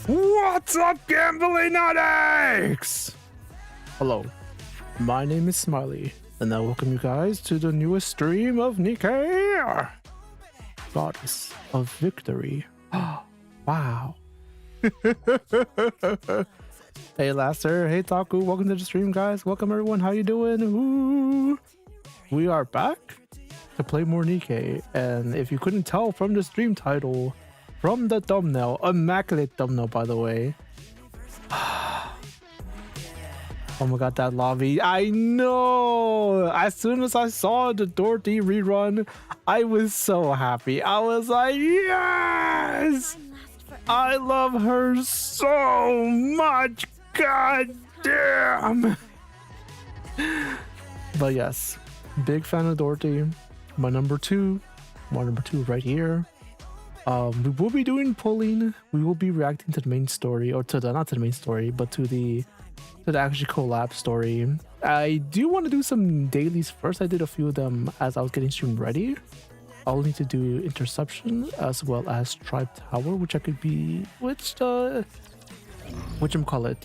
What's up, gambling addicts? Hello, my name is Smiley, and I welcome you guys to the newest stream of Nikke, Goddess of Victory. Wow. Hey Laster, hey Taku, welcome to the stream, guys. Welcome everyone, how you doing? Ooh. We are back to play more Nikke, and if you couldn't tell from the stream title, from the thumbnail, immaculate thumbnail by the way. Oh my god, that lobby, I know! As soon as I saw the Dorothy rerun, I was so happy. I was like, yes! I love her so much, god damn! But yes, big fan of Dorothy. My number two right here. We will be doing polling. We will be reacting to the main story, or to the, not to the main story, but to the actual collab story. I do want to do some dailies first. I did a few of them as I was getting stream ready. I'll need to do Interception as well as Tribe Tower, which I could be, the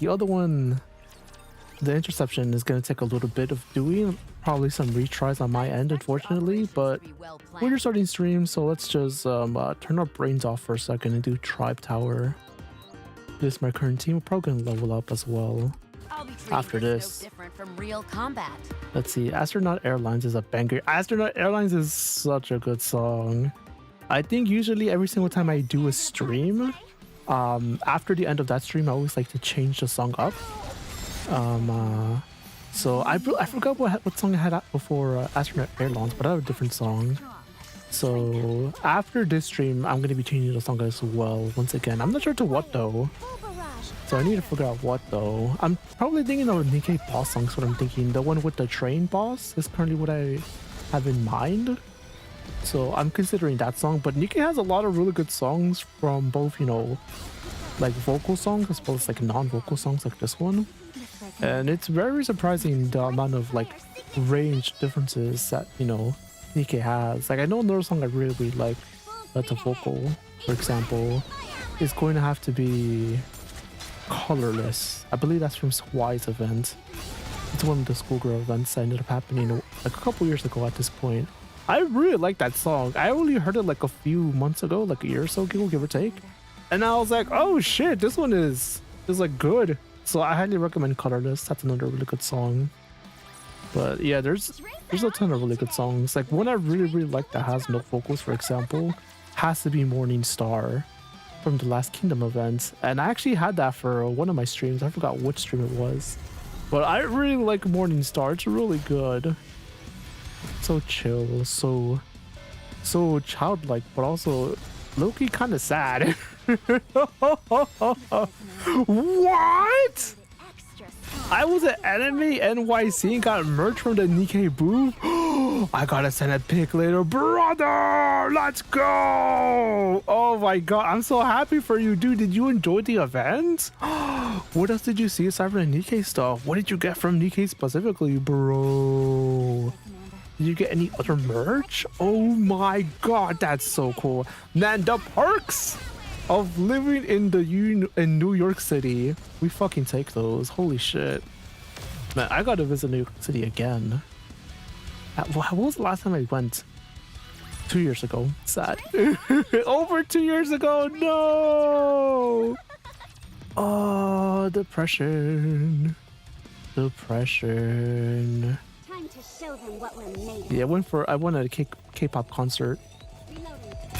other one, the Interception is going to take a little bit of doing, probably some retries on my end, unfortunately, but we're just starting stream, so let's just turn our brains off for a second and do Tribe Tower. This is my current team. We're probably going to level up as well after this. From real combat. Let's see, Astronaut Airlines is a banger. Astronaut Airlines is such a good song. I think usually every single time I do a stream, after the end of that stream, I always like to change the song up. So I forgot what song I had before Astronaut Airlines, but I have a different song. So after this stream, I'm going to be changing the song as well once again. I'm not sure to what though. So I need to figure out what though. I'm probably thinking of a Nikke boss song, is what I'm thinking. The one with the train boss is currently what I have in mind. So I'm considering that song. But Nikke has a lot of really good songs from both, you know, like vocal songs as well as like non-vocal songs like this one. And it's very surprising the amount of like range differences that, you know, Nikke has. Like I know another song I really like that's a vocal, for example, is going to have to be Colorless. I believe that's from Swi's event. It's one of the schoolgirl events that ended up happening like a couple years ago at this point. I really like that song. I only heard it like a few months ago, like a year or so ago, give or take. And I was like, oh shit, this one is like good. So I highly recommend Colorless. That's another really good song. But yeah, there's a ton of really good songs. Like one I really like that has no vocals, for example, has to be Morning Star from the Last Kingdom event. And I actually had that for one of my streams. I forgot which stream it was. But I really like Morning Star. It's really good. So chill, so childlike, but also low-key kind of sad. What? I was an enemy NYC and got merged from the Nikke booth. I gotta send a pic later, brother. Let's go. Oh my god, I'm so happy for you, dude. Did you enjoy the event? What else did you see aside from the Nikke stuff? What did you get from Nikke specifically, bro? Did you get any other merch? Oh my god, that's so cool, man. The perks of living in New York City, we fucking take those. Holy shit, man. I gotta visit New York City again. What was the last time I went? 2 years ago. Sad. Over 2 years ago. No. Oh, depression. Time to show them what we're made of. Yeah, I went at a K-pop concert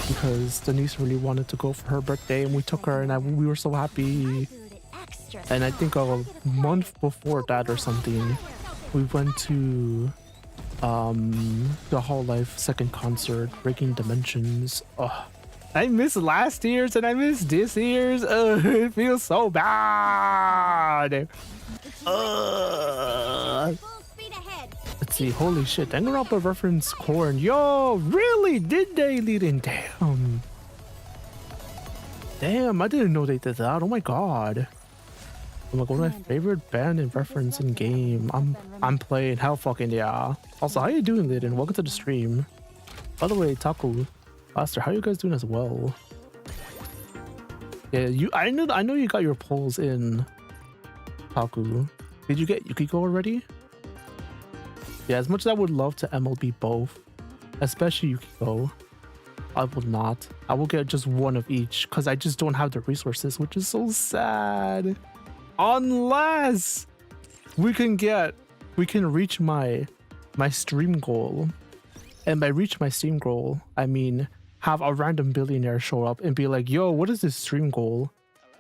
because Denise really wanted to go for her birthday, and we took her, and we were so happy. And I think a month before that or something, we went to the Whole Life second concert, Breaking Dimensions. Oh, I miss last year's and I miss this year's. It feels so bad. Let's see. Holy shit, Danganronpa reference corn. Yo, really? Did they, Leyrn? Damn, I didn't know they did that. Oh my god. I'm like, one of my favorite band and reference in game. I'm playing. Hell fucking yeah. Also, how you doing, Leyrn? Welcome to the stream. By the way, Taku, Master, how you guys doing as well? Yeah, I know you got your polls in, Taku. Did you get Yukiko already? Yeah, as much as I would love to MLB both, especially Yukiko, I will not. I will get just one of each because I just don't have the resources, which is so sad. Unless we can reach my stream goal. And by reach my stream goal, I mean have a random billionaire show up and be like, yo, what is this stream goal?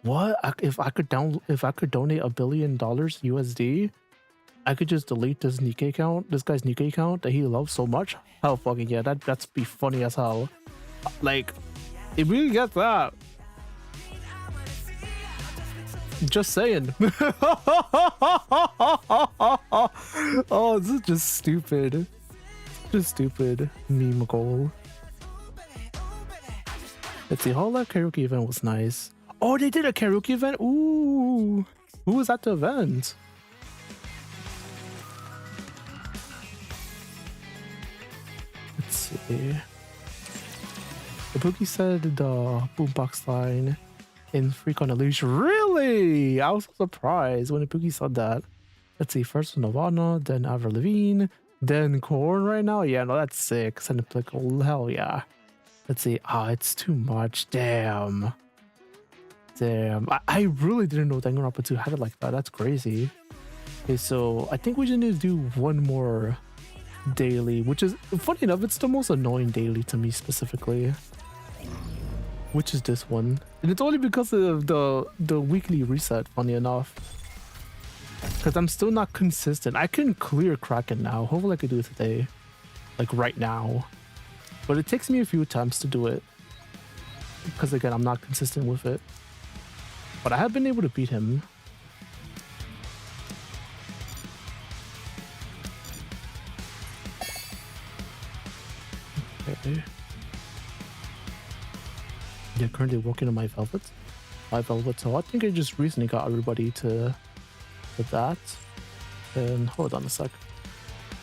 What? If I could donate $1 billion USD, I could just delete this Nikke account, this guy's Nikke account that he loves so much. Hell fucking yeah, that's be funny as hell. Like, if we get that, just saying. Oh, this is just stupid. Just stupid meme goal. Let's see, Holla karaoke event was nice. Oh, they did a karaoke event? Ooh. Who was at the event? Let's see. The Pookie said the boombox line in Freak on a Leash. Really? I was so surprised when the Pookie said that. Let's see, first Nirvana, then Avril Lavigne, then Korn right now. Yeah, no, that's sick. Sentimental, hell yeah. Let's see. Ah, it's too much. Damn. I really didn't know Danganronpa 2 had it like that. That's crazy. Okay, so I think we just need to do one more daily, which is funny enough, it's the most annoying daily to me specifically, which is this one, and it's only because of the weekly reset. Funny enough, because I'm still not consistent. I can clear Kraken now. Hopefully I could do it today, like right now, but it takes me a few attempts to do it because again I'm not consistent with it, but I have been able to beat him. Okay. Yeah, currently working on my velvet. So I think I just recently got everybody to that. And hold on a sec.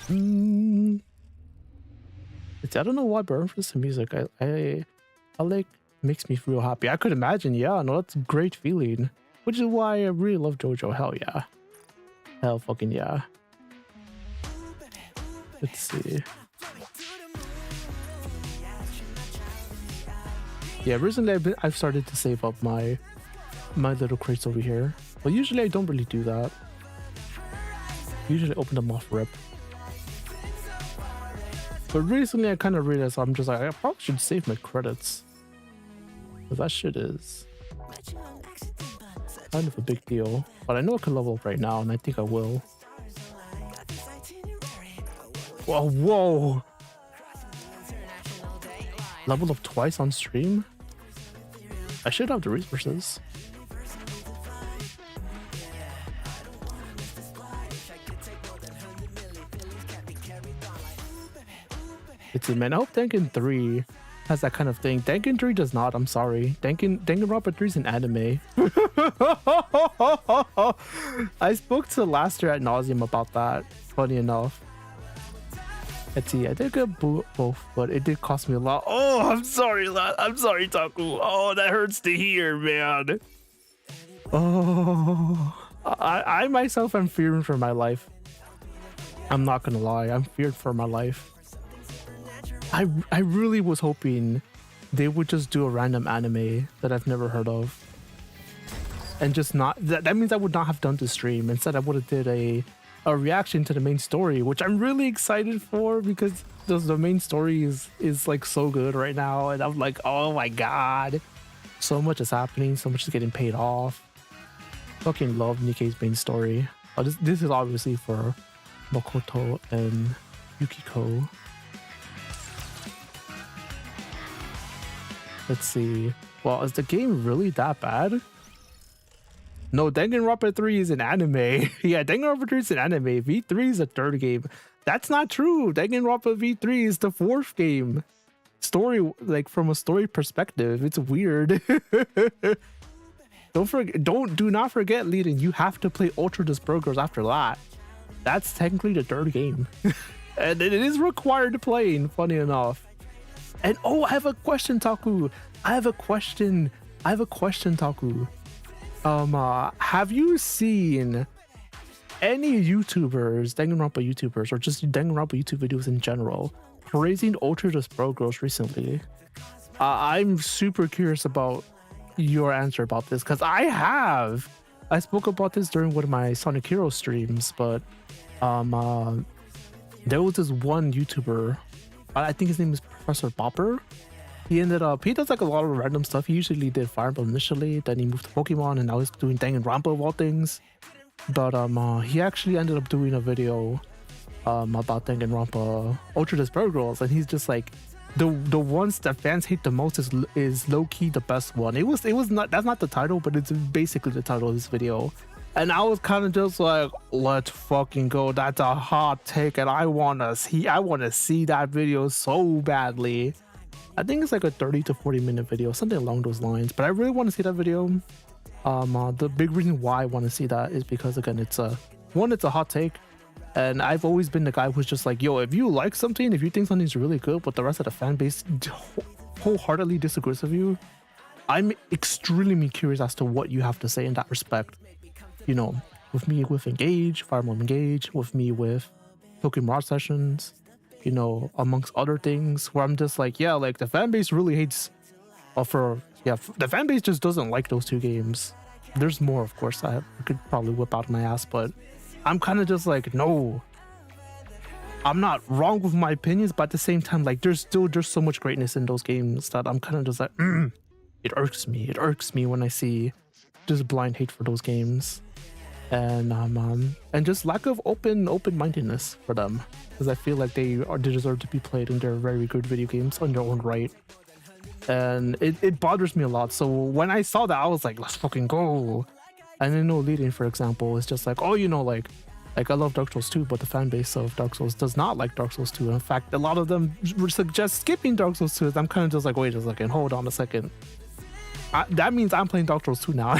I don't know why, but for some music, I like makes me feel happy. I could imagine, yeah, no, that's a great feeling. Which is why I really love JoJo. Hell yeah. Hell fucking yeah. Let's see. Yeah, recently I've started to save up my little crates over here. But usually I don't really do that. Usually open them off rip. But recently I kind of realized I'm just like, I probably should save my credits. Because that shit is kind of a big deal. But I know I can level up right now and I think I will. Whoa, whoa! Level up twice on stream? I should have the resources. Let's see, man. I hope Dangan 3 has that kind of thing. Dangan 3 does not. I'm sorry. Danganronpa 3 is an anime. I spoke to Laster ad nauseum about that. Funny enough. Let's see, I did get both, but it did cost me a lot. Oh, I'm sorry, lad. I'm sorry, Taku. Oh, that hurts to hear, man. Oh, I myself am fearing for my life. I'm not gonna lie, I'm feared for my life. I really was hoping they would just do a random anime that I've never heard of, and just not. That means I would not have done the stream. Instead, I would have did a reaction to the main story, which I'm really excited for because the main story is like so good right now, and I'm like, oh my god, so much is happening, so much is getting paid off. Fucking love Nikke's main story. Oh, this is obviously for Makoto and Yukiko. Let's see. Well, is the game really that bad? No, Danganronpa 3 is an anime. Yeah, Danganronpa 3 is an anime. V3 is the third game. That's not true. Danganronpa V3 is the fourth game. Story, like from a story perspective, it's weird. Do not forget, Leyrn, you have to play Ultra Disc Burgers after that. That's technically the third game. And it is required to play, funny enough. And oh, I have a question, Taku. I have a question, Taku. Have you seen any YouTubers, Danganronpa YouTubers, or just Danganronpa YouTube videos in general, praising Ultra Disc Burgers recently? I'm super curious about your answer about this, because I spoke about this during one of my Sonic Hero streams, but there was this one YouTuber, I think his name is Professor Bopper. He does like a lot of random stuff. He usually did Fire Emblem initially, then he moved to Pokemon, and now he's doing Danganronpa of all things. But he actually ended up doing a video about Danganronpa Ultra Disc Burgers, and he's just like, the ones that fans hate the most is low-key the best one. It was not, that's not the title, but it's basically the title of this video. And I was kind of just like, let's fucking go. That's a hot take, and I want to see that video so badly. I think it's like a 30 to 40 minute video, something along those lines. But I really want to see that video. The big reason why I want to see that is because, again, it's a hot take. And I've always been the guy who's just like, yo, if you like something, if you think something's really good, but the rest of the fan base wholeheartedly disagrees with you, I'm extremely curious as to what you have to say in that respect. You know, with me with Engage, Fire Emblem Engage, with me with Pokemon Sessions, you know, amongst other things, where I'm just like, yeah, like the fan base really hates, the fan base just doesn't like those two games. There's more, of course, I could probably whip out my ass, but I'm kind of just like, no, I'm not wrong with my opinions, but at the same time, like, there's so much greatness in those games that I'm kind of just like, it irks me when I see just blind hate for those games, and just lack of open-mindedness for them, because I feel like they deserve to be played, and they're very good video games on their own right, and it bothers me a lot. So when I saw that, I was like, let's fucking go. And I know Leyrn, for example, is just like, oh, you know, like I love Dark Souls 2, but the fan base of Dark Souls does not like Dark Souls 2. In fact, a lot of them suggest skipping Dark Souls 2. I'm kind of just like, wait a second, hold on a second. That means I'm playing Dark Souls 2 now.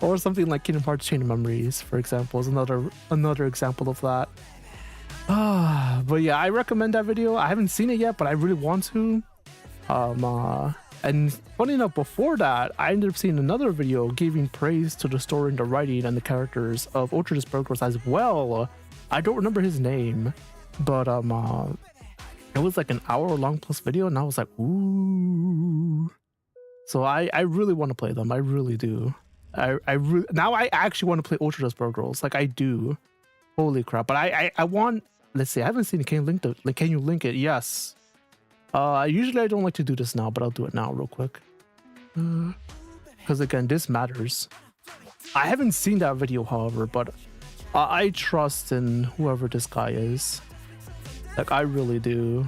Or something like Kingdom Hearts Chain of Memories, for example, is another example of that. But yeah, I recommend that video. I haven't seen it yet, but I really want to. And funny enough, before that, I ended up seeing another video giving praise to the story and the writing and the characters of Ultra Disc Burgers as well. I don't remember his name, but it was like an hour-long plus video, and I was like, ooh. So I really want to play them. I really do. Now I actually want to play Ultra Disc Burgers. Like, I do. Holy crap! But I want. Let's see. I haven't seen it. Can you link it? Yes. Usually I don't like to do this now, but I'll do it now real quick. Because again, this matters. I haven't seen that video, however, but I trust in whoever this guy is. Like, I really do.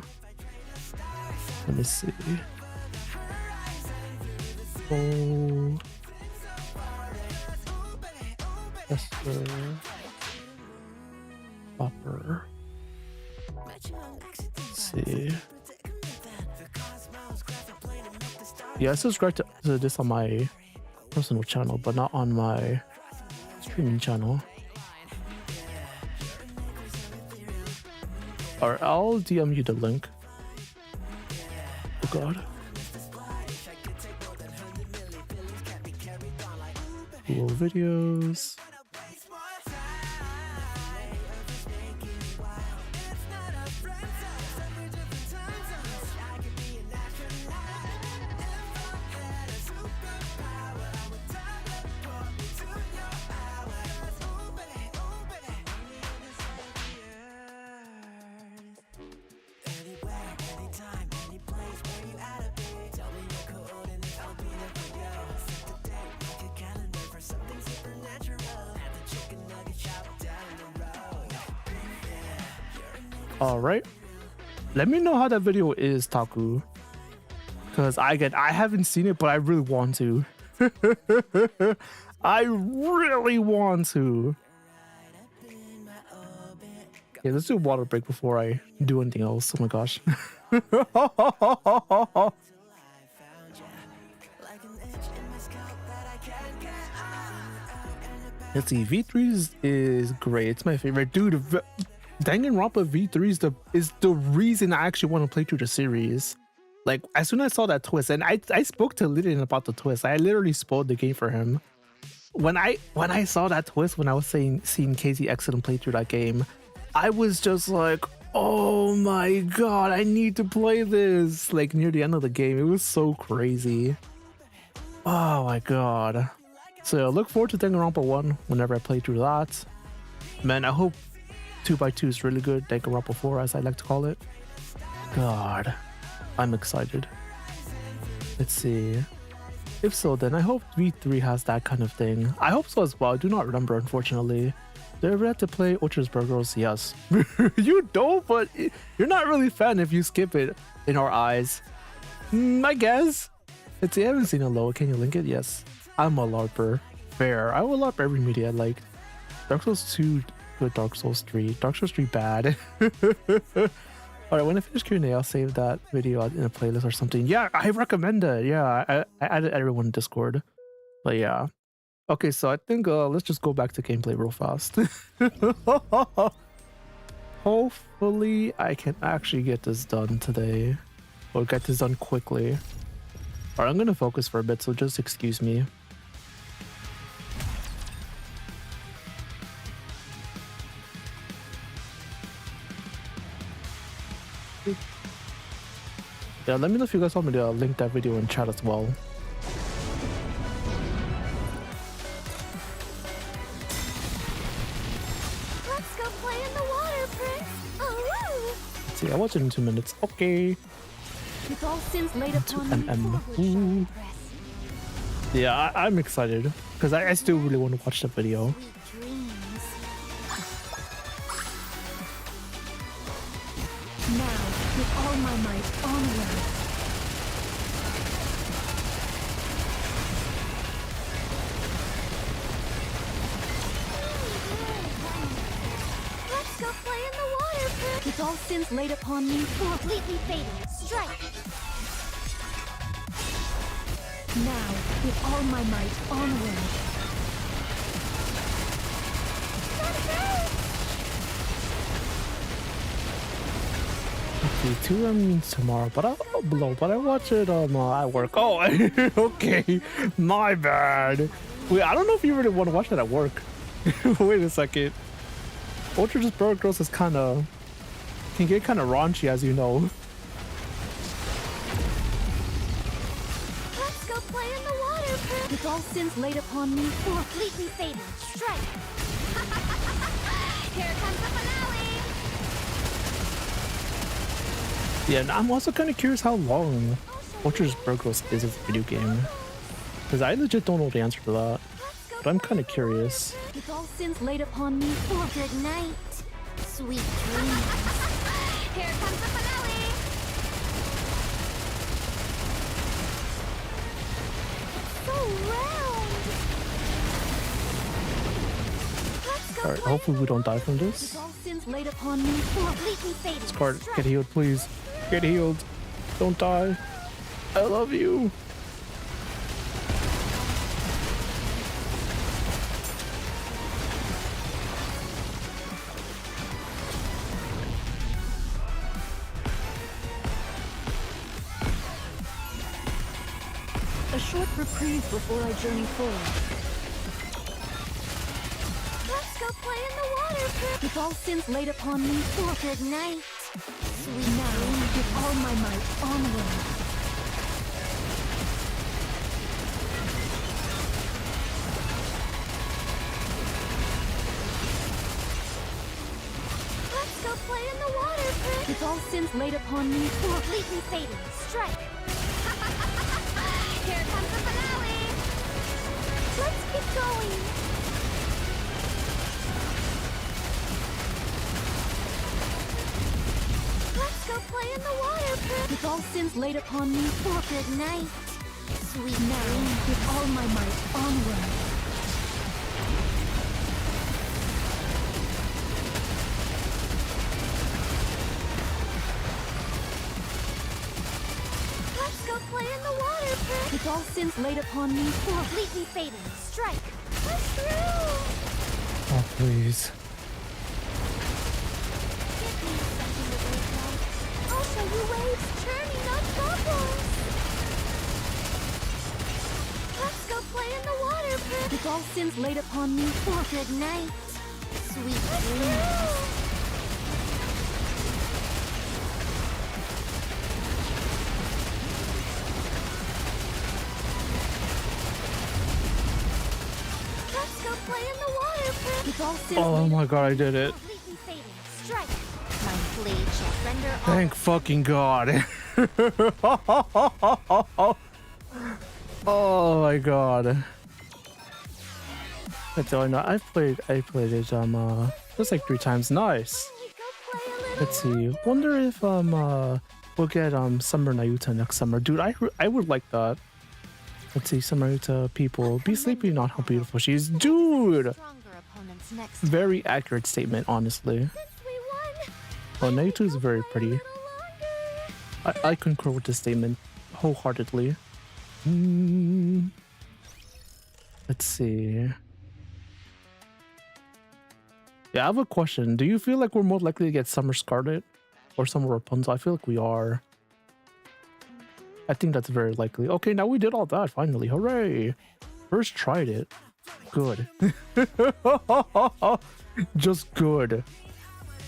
Let me see. Oh. Esther. Zophar. Let's see. Yeah, I subscribe to this on my personal channel, but not on my streaming channel. Or I'll DM you the link. Oh god. Cool videos. All right, let me know how that video is, Taku, because I haven't seen it, but I really want to. I really want to. Yeah, let's do a water break before I do anything else. Oh my gosh. Let's see, V3 is great. It's my favorite. Dude, Danganronpa V3 is the reason I actually want to play through the series. Like, as soon as I saw that twist, and I spoke to Lydian about the twist. I literally spoiled the game for him. When I saw that twist, when I was seeing KZ exit and play through that game, I was just like, oh my god, I need to play this. Like, near the end of the game, it was so crazy. Oh my god. So look forward to Danganronpa 1 whenever I play through that. Man, I hope 2x2 is really good. Danganronpa 4, as I like to call it. God, I'm excited. Let's see. If so, then I hope V3 has that kind of thing. I hope so as well. I do not remember, unfortunately. Do I ever have to play Ultra's Burgos? Yes. You don't, but you're not really a fan if you skip it in our eyes. I guess. Let's see, I haven't seen a low. Can you link it? Yes. I'm a LARPer. Fair. I will LARP every media. Like Dark Souls 2, good. Dark Souls 3. Dark Souls 3 bad. Alright, when I finish Q&A, I'll save that video in a playlist or something. Yeah, I recommend it. Yeah, I added everyone in Discord. But yeah. Okay, so I think let's just go back to gameplay real fast. Hopefully, I can actually get this done today. Or get this done quickly. Alright, I'm gonna focus for a bit, so just excuse me. Yeah, let me know if you guys want me to link that video in chat as well. Let's go play in the water, Prince. Oh, See, I'll watch it in 2 minutes. Okay. with all sins laid upon me, MM. forward shall I press. Yeah, I'm excited because I still really want to watch the video. Sweet dreams. Now, with all my might, onward. Let's go play in the water, Prince. With all sins laid upon me, completely fading. Strike. Now, with all my might, onward. Okay, 2 means tomorrow, but I watch it at work. Oh, okay, my bad. Wait, I don't know if you really want to watch that at work. Wait a second. Ultra's Burgos is can get kind of raunchy, as you know. Let's go play in the water, Prince. With all sins laid upon me, completely fading. Strike. Here comes the finale. Yeah, and I'm also kind of curious how long Ultra's Burgos is as a video game. Because I legit don't know the answer to that. But I'm kind of curious. With all sins laid upon me, for good night. Sweet dreams. Here comes the finale. So round. Let's go. Alright, hopefully we don't die from With this. all sins laid upon me, completely fading. This card, get healed, please. Get healed. Don't die. I love you. A short reprieve before I journey forward. Let's go play in the water, Prince. With all sins laid upon me, for good night. Sweet now, with all my might, onward. Let's go play in the water, Prince. With all sins laid upon me, completely fading. Strike. Here comes the finale. Let's keep going. Let's go play in the water, Prince. With all sins laid upon me, for good night. Sweet now, with all my might, onward. Let's go play in the water, Prince. With all sins laid upon me, completely fading. Strike. Push through! Oh, please. Give me something to breathe on. I'll show you waves churning up bubbles. Let's go play in the water, Pip. With all sins laid upon me, for good night. Sweet dreams. Let's go play in the water, Pip. With all sins Oh laid my god, I did it. completely fading. Strike. My blade shall render all. Thank fucking god. Oh my god. That's all I know. I played it just like 3 times. Nice. We go play a little. Let's see. Wonder if we'll get Summer Nayuta next summer. Dude, I would like that. Let's see, Summer Nayuta people. Be sleepy, not how beautiful she is. Dude! Stronger opponents next. Very accurate statement, honestly. Since we won. Well, Nayuta is very Play a pretty. little longer. I concur with this statement wholeheartedly. Let's see. Yeah, I have a question. Do you feel like we're more likely to get Summer Scarlet or Summer Rapunzel? I feel like we are. I think that's very likely. Okay, now we did all that finally. Hooray! First tried it. Good. Just good.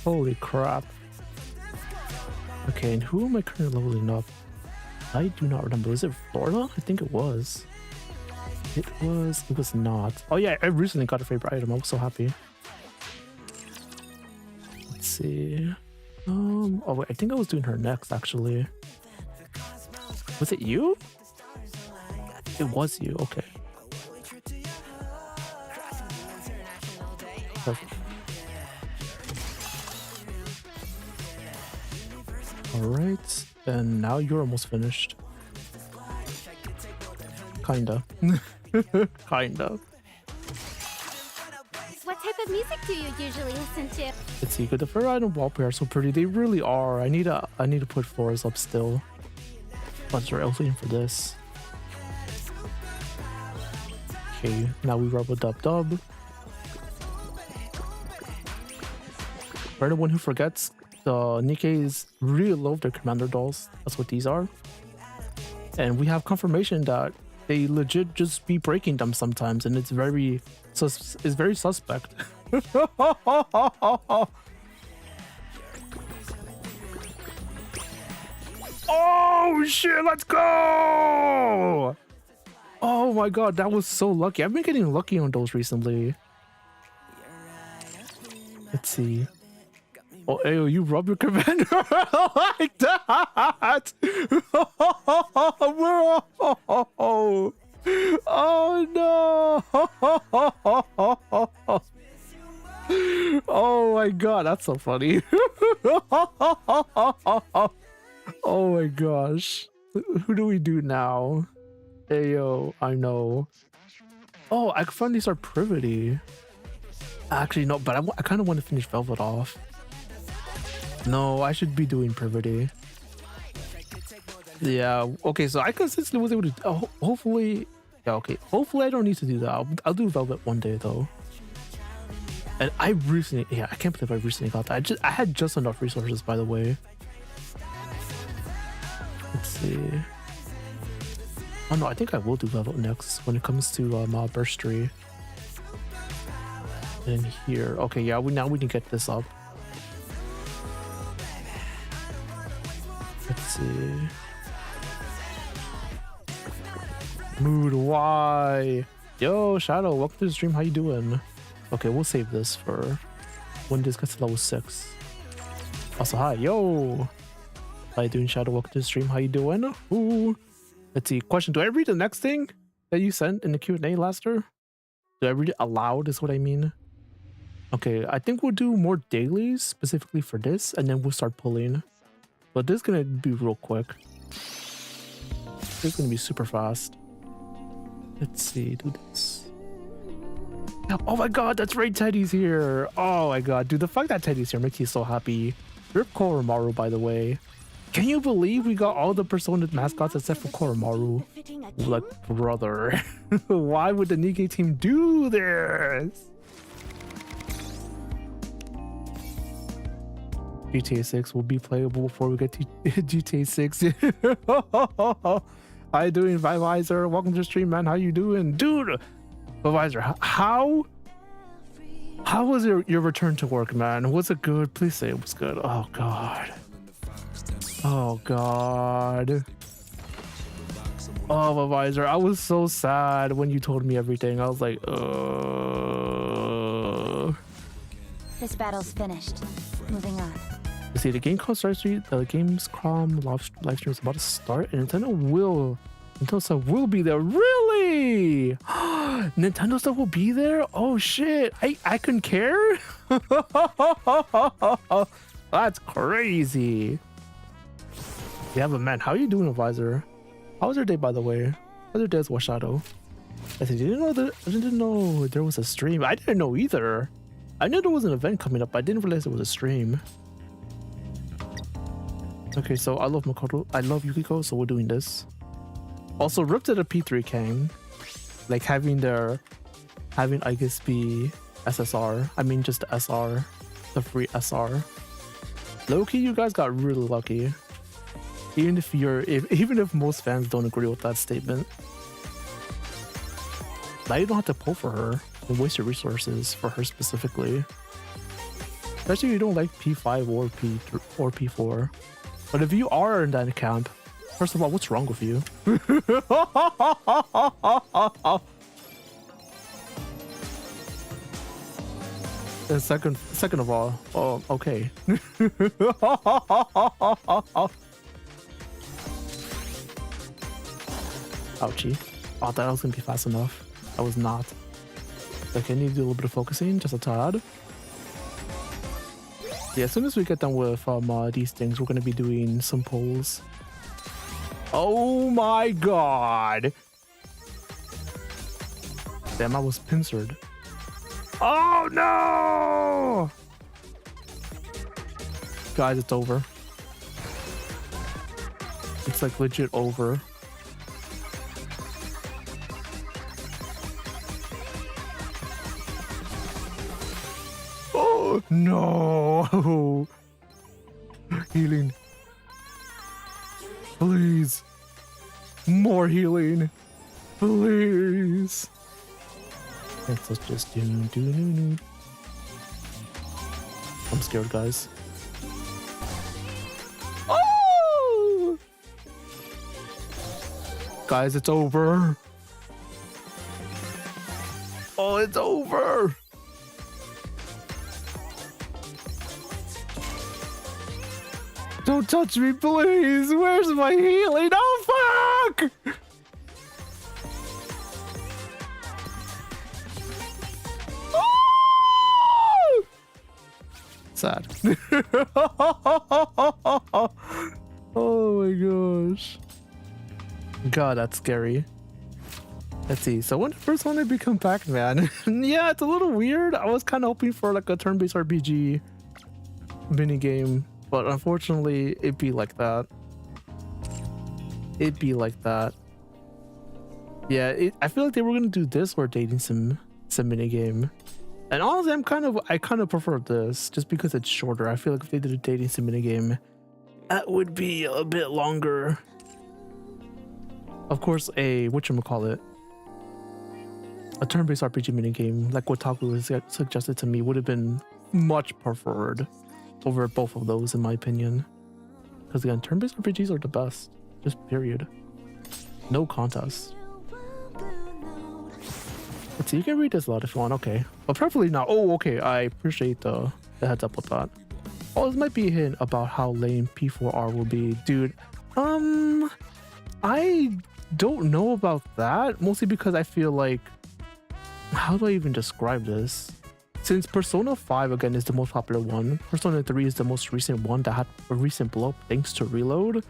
Holy crap. Okay, and who am I currently leveling up? I do not remember. Was it Florida? I think it was. It was not. Oh yeah, I recently got a favorite item. I was so happy. Let's see. Oh wait, I think I was doing her next actually. Was it you? It was you, okay. Perfect. Alright, and now you're almost finished. Kinda. Kinda. What type of music do you usually listen to? Let's see, good. The fur item wallpaper are so pretty. They really are. I need to put floors up still. But sorry, I was waiting for this. Okay, now we rub a dub. For anyone who forgets, the Nikke's really love their commander dolls. That's what these are. And we have confirmation that they legit just be breaking them sometimes, and it's very suspect. Oh shit, let's go! Oh my god, that was so lucky. I've been getting lucky on those recently. Let's see. Oh, ayo, you rub your commander like that! Oh no! Oh my god, that's so funny. Oh my gosh. Who do we do now? Ayo, I know. Oh, I can finally start Privity. Actually, no, but I kind of want to finish Velvet off. No, I should be doing Privity. Yeah, okay, so I consistently was able to... hopefully... Yeah, okay. Hopefully I don't need to do that. I'll do Velvet one day, though. And I recently... Yeah, I can't believe I recently got that. I had just enough resources, by the way. Let's see. Oh no, I think I will do Velvet next when it comes to Burstery. And here. Okay, yeah, now we can get this up. Let's see. Mood Y. Yo, Shadow, welcome to the stream. How you doing? Okay, we'll save this for when this gets to level 6. Also, hi, yo. How you doing, Shadow? Welcome to the stream. How you doing? Ooh. Let's see. Question: do I read the next thing that you sent in the Q&A, Laster? Do I read it aloud? Is what I mean. Okay, I think we'll do more dailies specifically for this, and then we'll start pulling. But this is gonna be real quick. This is gonna be super fast. Let's see. Do this. Oh my god, that's right. Teddy's here. Oh my god, dude, the fact that Teddy's here makes me so happy. Rip Koromaru, by the way. Can you believe we got all the Persona mascots except for Koromaru? Like, brother. Why would the Nikke team do this? GTA 6 will be playable before we get to GTA 6. How you doing, VidElement? Welcome to the stream, man. How you doing? Dude, VidElement, how was your return to work, man? Was it good? Please say it was good. Oh, God. Oh, God. Oh, VidElement, I was so sad when you told me everything. I was like, This battle's finished. Moving on. You see, the Gamescom live stream is about to start, and Nintendo stuff will be there. Really? Nintendo stuff will be there? Oh shit! I couldn't care. That's crazy. Yeah, but man, how are you doing, Advisor? How was your day, by the way? How's your day as Washadow? I didn't know there was a stream. I didn't know either. I knew there was an event coming up, but I didn't realize it was a stream. Okay, so I love Makoto. I love Yukiko, so we're doing this. Also, rip to the P3 King. Like having I guess be SSR. I mean just the SR. The free SR. Low-key, you guys got really lucky. Even if most fans don't agree with that statement. Now you don't have to pull for her and waste your resources for her specifically. Especially if you don't like P5 or P4. But if you are in that camp, first of all, what's wrong with you? And second of all, oh, okay. Ouchie. Oh, I thought I was gonna be fast enough. I was not. Okay, I need to do a little bit of focusing, just a tad. Yeah, as soon as we get done with these things, we're gonna be doing some polls. Oh my god! Damn, I was pincered. Oh no! Guys, it's over. It's like legit over. Oh no! Healing. Please. More healing. Please. Let's just do. I'm scared, guys. Oh! Guys, it's over. Oh, it's over. Don't touch me, please. Where's my healing? Oh, fuck! Oh! Sad. Oh my gosh. God, that's scary. Let's see. So when the first one I become Pac-Man? Yeah, it's a little weird. I was kind of hoping for like a turn-based RPG mini game. But unfortunately, it'd be like that. It'd be like that. Yeah, I feel like they were gonna do this or dating sim minigame. And honestly, I kind of prefer this just because it's shorter. I feel like if they did a dating sim minigame, that would be a bit longer. Of course, whatchamacallit, a turn-based RPG minigame like what Taku was suggested to me would have been much preferred over both of those, in my opinion. Because again, turn-based RPGs are the best. Just period. No contest. Let's see, you can read this a lot if you want. Okay, but preferably not. Oh, okay, I appreciate the heads up with that. Oh, this might be a hint about how lame P4R will be. Dude, I don't know about that. Mostly because I feel like, how do I even describe this? Since Persona 5 again is the most popular one, Persona 3 is the most recent one that had a recent blow up thanks to Reload.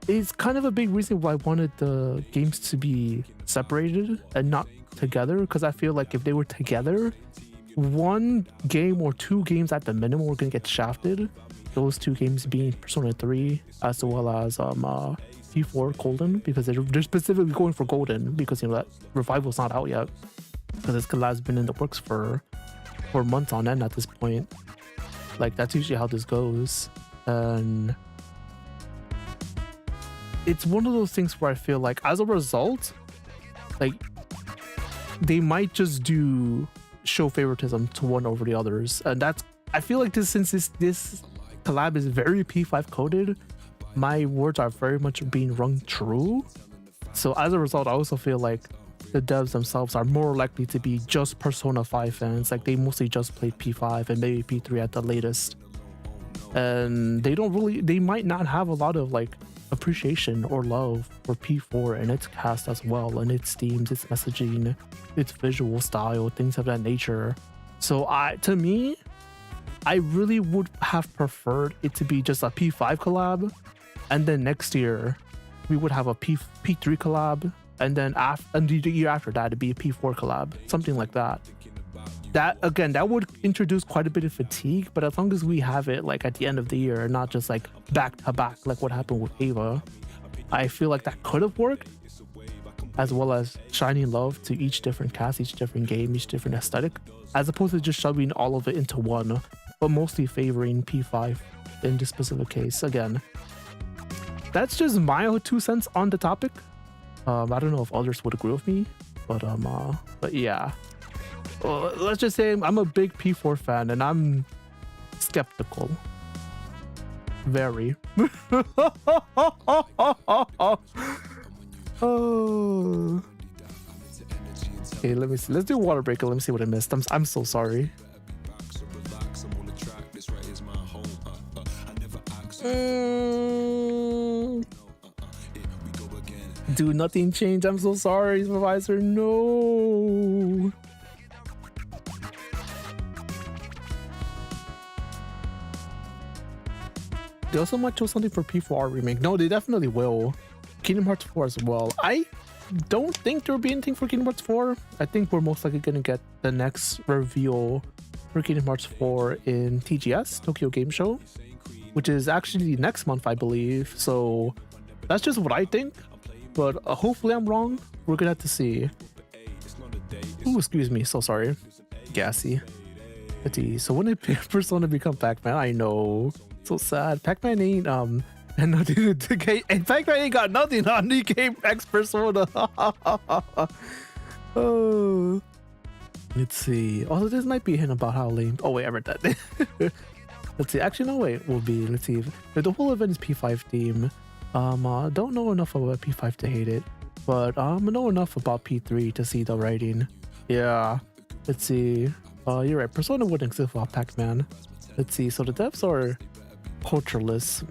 It's kind of a big reason why I wanted the games to be separated and not together, because I feel like if they were together, one game or two games at the minimum were gonna get shafted. those two games being Persona 3 as well as P4 Golden, because they're specifically going for Golden because, you know, that Revival's not out yet, because this collab's been in the works for months on end at this point. Like, that's usually how this goes. And it's one of those things where I feel like as a result, like, they might just show favoritism to one over the others. And that's, I feel like since this collab is very P5 coded, my words are very much being rung true. So as a result, I also feel like the devs themselves are more likely to be just Persona 5 fans. Like, they mostly just played P5 and maybe P3 at the latest. And they might not have a lot of like appreciation or love for P4 and its cast as well, and its themes, its messaging, its visual style, things of that nature. So to me, I really would have preferred it to be just a P5 collab, and then next year we would have a P3 collab, and then the year after that it'd be a P4 collab, something like that. That again, that would introduce quite a bit of fatigue, but as long as we have it like at the end of the year, not just like back to back like what happened with Ava, I feel like that could have worked, as well as shining love to each different cast, each different game, each different aesthetic, as opposed to just shoving all of it into one, but mostly favoring P5 in this specific case. Again, that's just my 2 cents on the topic. I don't know if others would agree with me, but yeah. Well, let's just say I'm a big P4 fan and I'm skeptical. Very. Oh. Okay, let me see. Let's do Water Breaker. Let me see what I missed. I'm so sorry. Do nothing change. I'm so sorry, supervisor. No. They also might show something for P4 remake. No, they definitely will. Kingdom Hearts 4 as well. I don't think there'll be anything for Kingdom Hearts 4. I think we're most likely gonna get the next reveal for Kingdom Hearts 4 in TGS, Tokyo Game Show, which is actually next month, I believe. So that's just what I think, but hopefully I'm wrong. We're gonna have to see. Ooh, excuse me, so sorry. Gassy. Let's see. So when did Persona become Pac-Man? I know. So sad. Pac-Man ain't and nothing to and Pac-Man ain't got nothing on Nikke X Persona. Oh, let's see. Also, this might be a hint about how lame. Oh wait, I read that. Let's see. Actually, no wait. Will be. Let's see. If the whole event is P5 theme. Don't know enough about P5 to hate it, but know enough about P3 to see the writing. Yeah. Let's see. You're right. Persona wouldn't exist without Pac-Man. Let's see. So the devs are cultureless.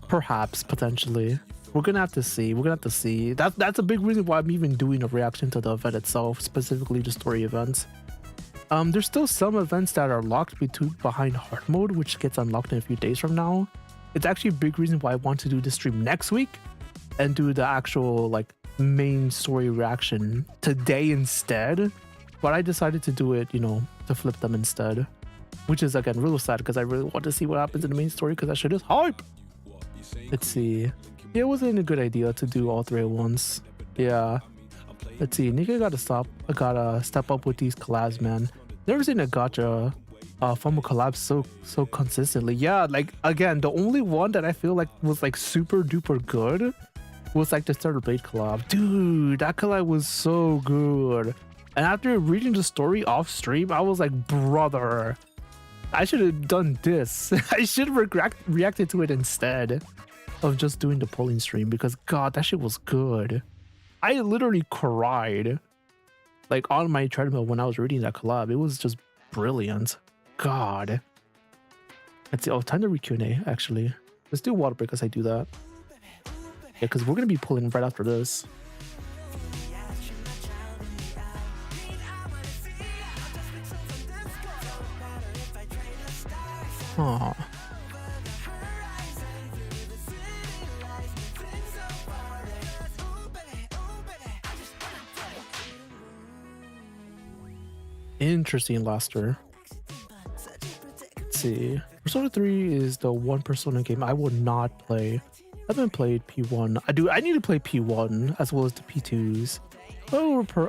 Perhaps, potentially. We're gonna have to see. That's a big reason why I'm even doing a reaction to the event itself, specifically the story events. There's still some events that are locked behind hard mode, which gets unlocked in a few days from now. It's actually a big reason why I want to do the stream next week and do the actual like main story reaction today instead. But I decided to do it, you know, to flip them instead. Which is, again, real sad because I really want to see what happens in the main story because that shit is hype. Let's see. Yeah, it wasn't a good idea to do all three at once. Yeah. Let's see. Nikke gotta step up with these collabs, man. Never seen a gacha from a collab so consistently. Yeah, like, again, the only one that I feel like was like super duper good was like the Starter Blade collab. Dude, that collab was so good. And after reading the story off stream, I was like, brother, I should have done this. I should have reacted to it instead of just doing the polling stream, because God, that shit was good. I literally cried like on my treadmill when I was reading that collab. It was just brilliant. God. Let's see. Oh, time to Q&A actually. Let's do Water Break as I do that. Yeah, because we're gonna be pulling right after this. Aww. Interesting, Laster. Let's see. Persona 3 is the one Persona game I will not play. I haven't played P1. I need to play P1 as well as the P2s.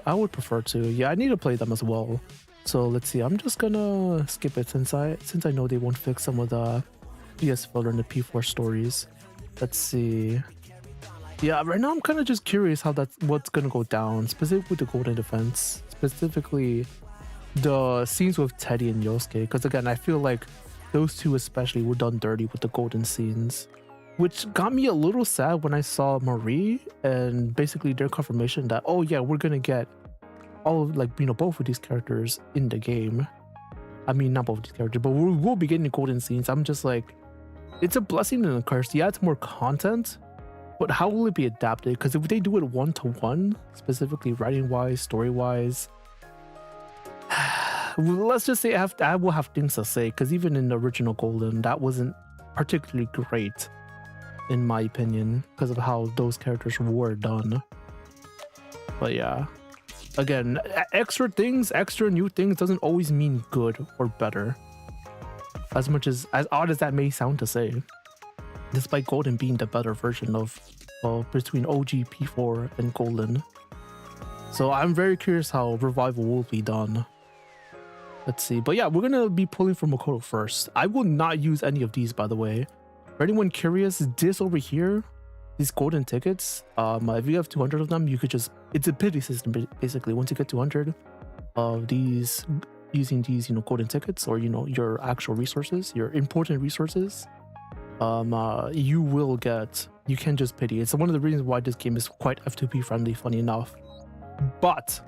I would prefer to. Yeah, I need to play them as well. So let's see. I'm just gonna skip it since I know they won't fix some of the PS filler and the P4 stories. Let's see. Yeah, right now I'm kind of just curious what's gonna go down, specifically the Golden Defense, specifically the scenes with Teddy and Yosuke. Because again, I feel like those two especially were done dirty with the golden scenes, which got me a little sad when I saw Marie and basically their confirmation that, oh yeah, we're gonna get all of, like, you know, both of these characters in the game. I mean, not both of these characters, but we'll be getting the golden scenes. I'm just like, it's a blessing and a curse. Yeah, it's more content, but how will it be adapted? Because if they do it one-to-one, specifically writing-wise, story-wise, let's just say I will have things to say, because even in the original Golden, that wasn't particularly great, in my opinion, because of how those characters were done. But yeah, again, extra new things doesn't always mean good or better. As odd as that may sound to say, despite Golden being the better version of between OG, P4, and Golden. So I'm very curious how Revival will be done. Let's see. But yeah, we're gonna be pulling from Makoto first. I will not use any of these, by the way. For anyone curious, this over here, these golden tickets, if you have 200 of them, you could just, it's a pity system basically. Once you get 200 of these, using these, you know, golden tickets, or, you know, your actual resources, your important resources, you can just pity. It's one of the reasons why this game is quite F2P friendly, funny enough. But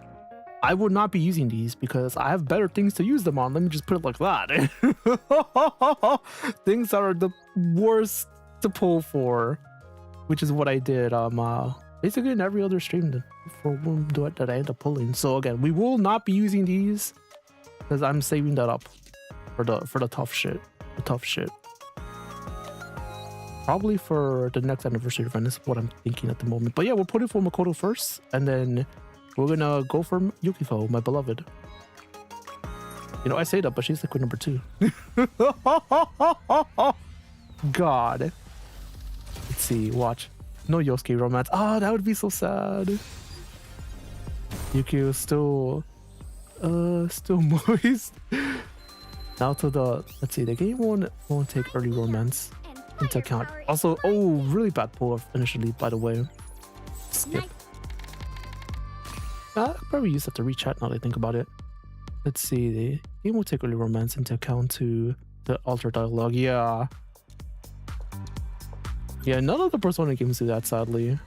I would not be using these because I have better things to use them on. Let me just put it like that. Things that are the worst to pull for, which is what I did basically in every other stream that I end up pulling. So again, we will not be using these because I'm saving that up for the tough shit. Probably for the next anniversary event is what I'm thinking at the moment. But yeah, we'll put it for Makoto first, and then we're gonna go for Yukiko, my beloved. You know, I say that, but she's liquid number 2. God. Let's see, watch. No Yosuke romance. Oh, that would be so sad. Yukio still moist. Now to the, let's see, the game won't take early romance into account. Also, oh, really bad pull initially, by the way. Skip. I probably use that to rechat now that I think about it. Let's see, the game will take early romance into account to the alter dialogue. Yeah, none of the Persona games do that, sadly.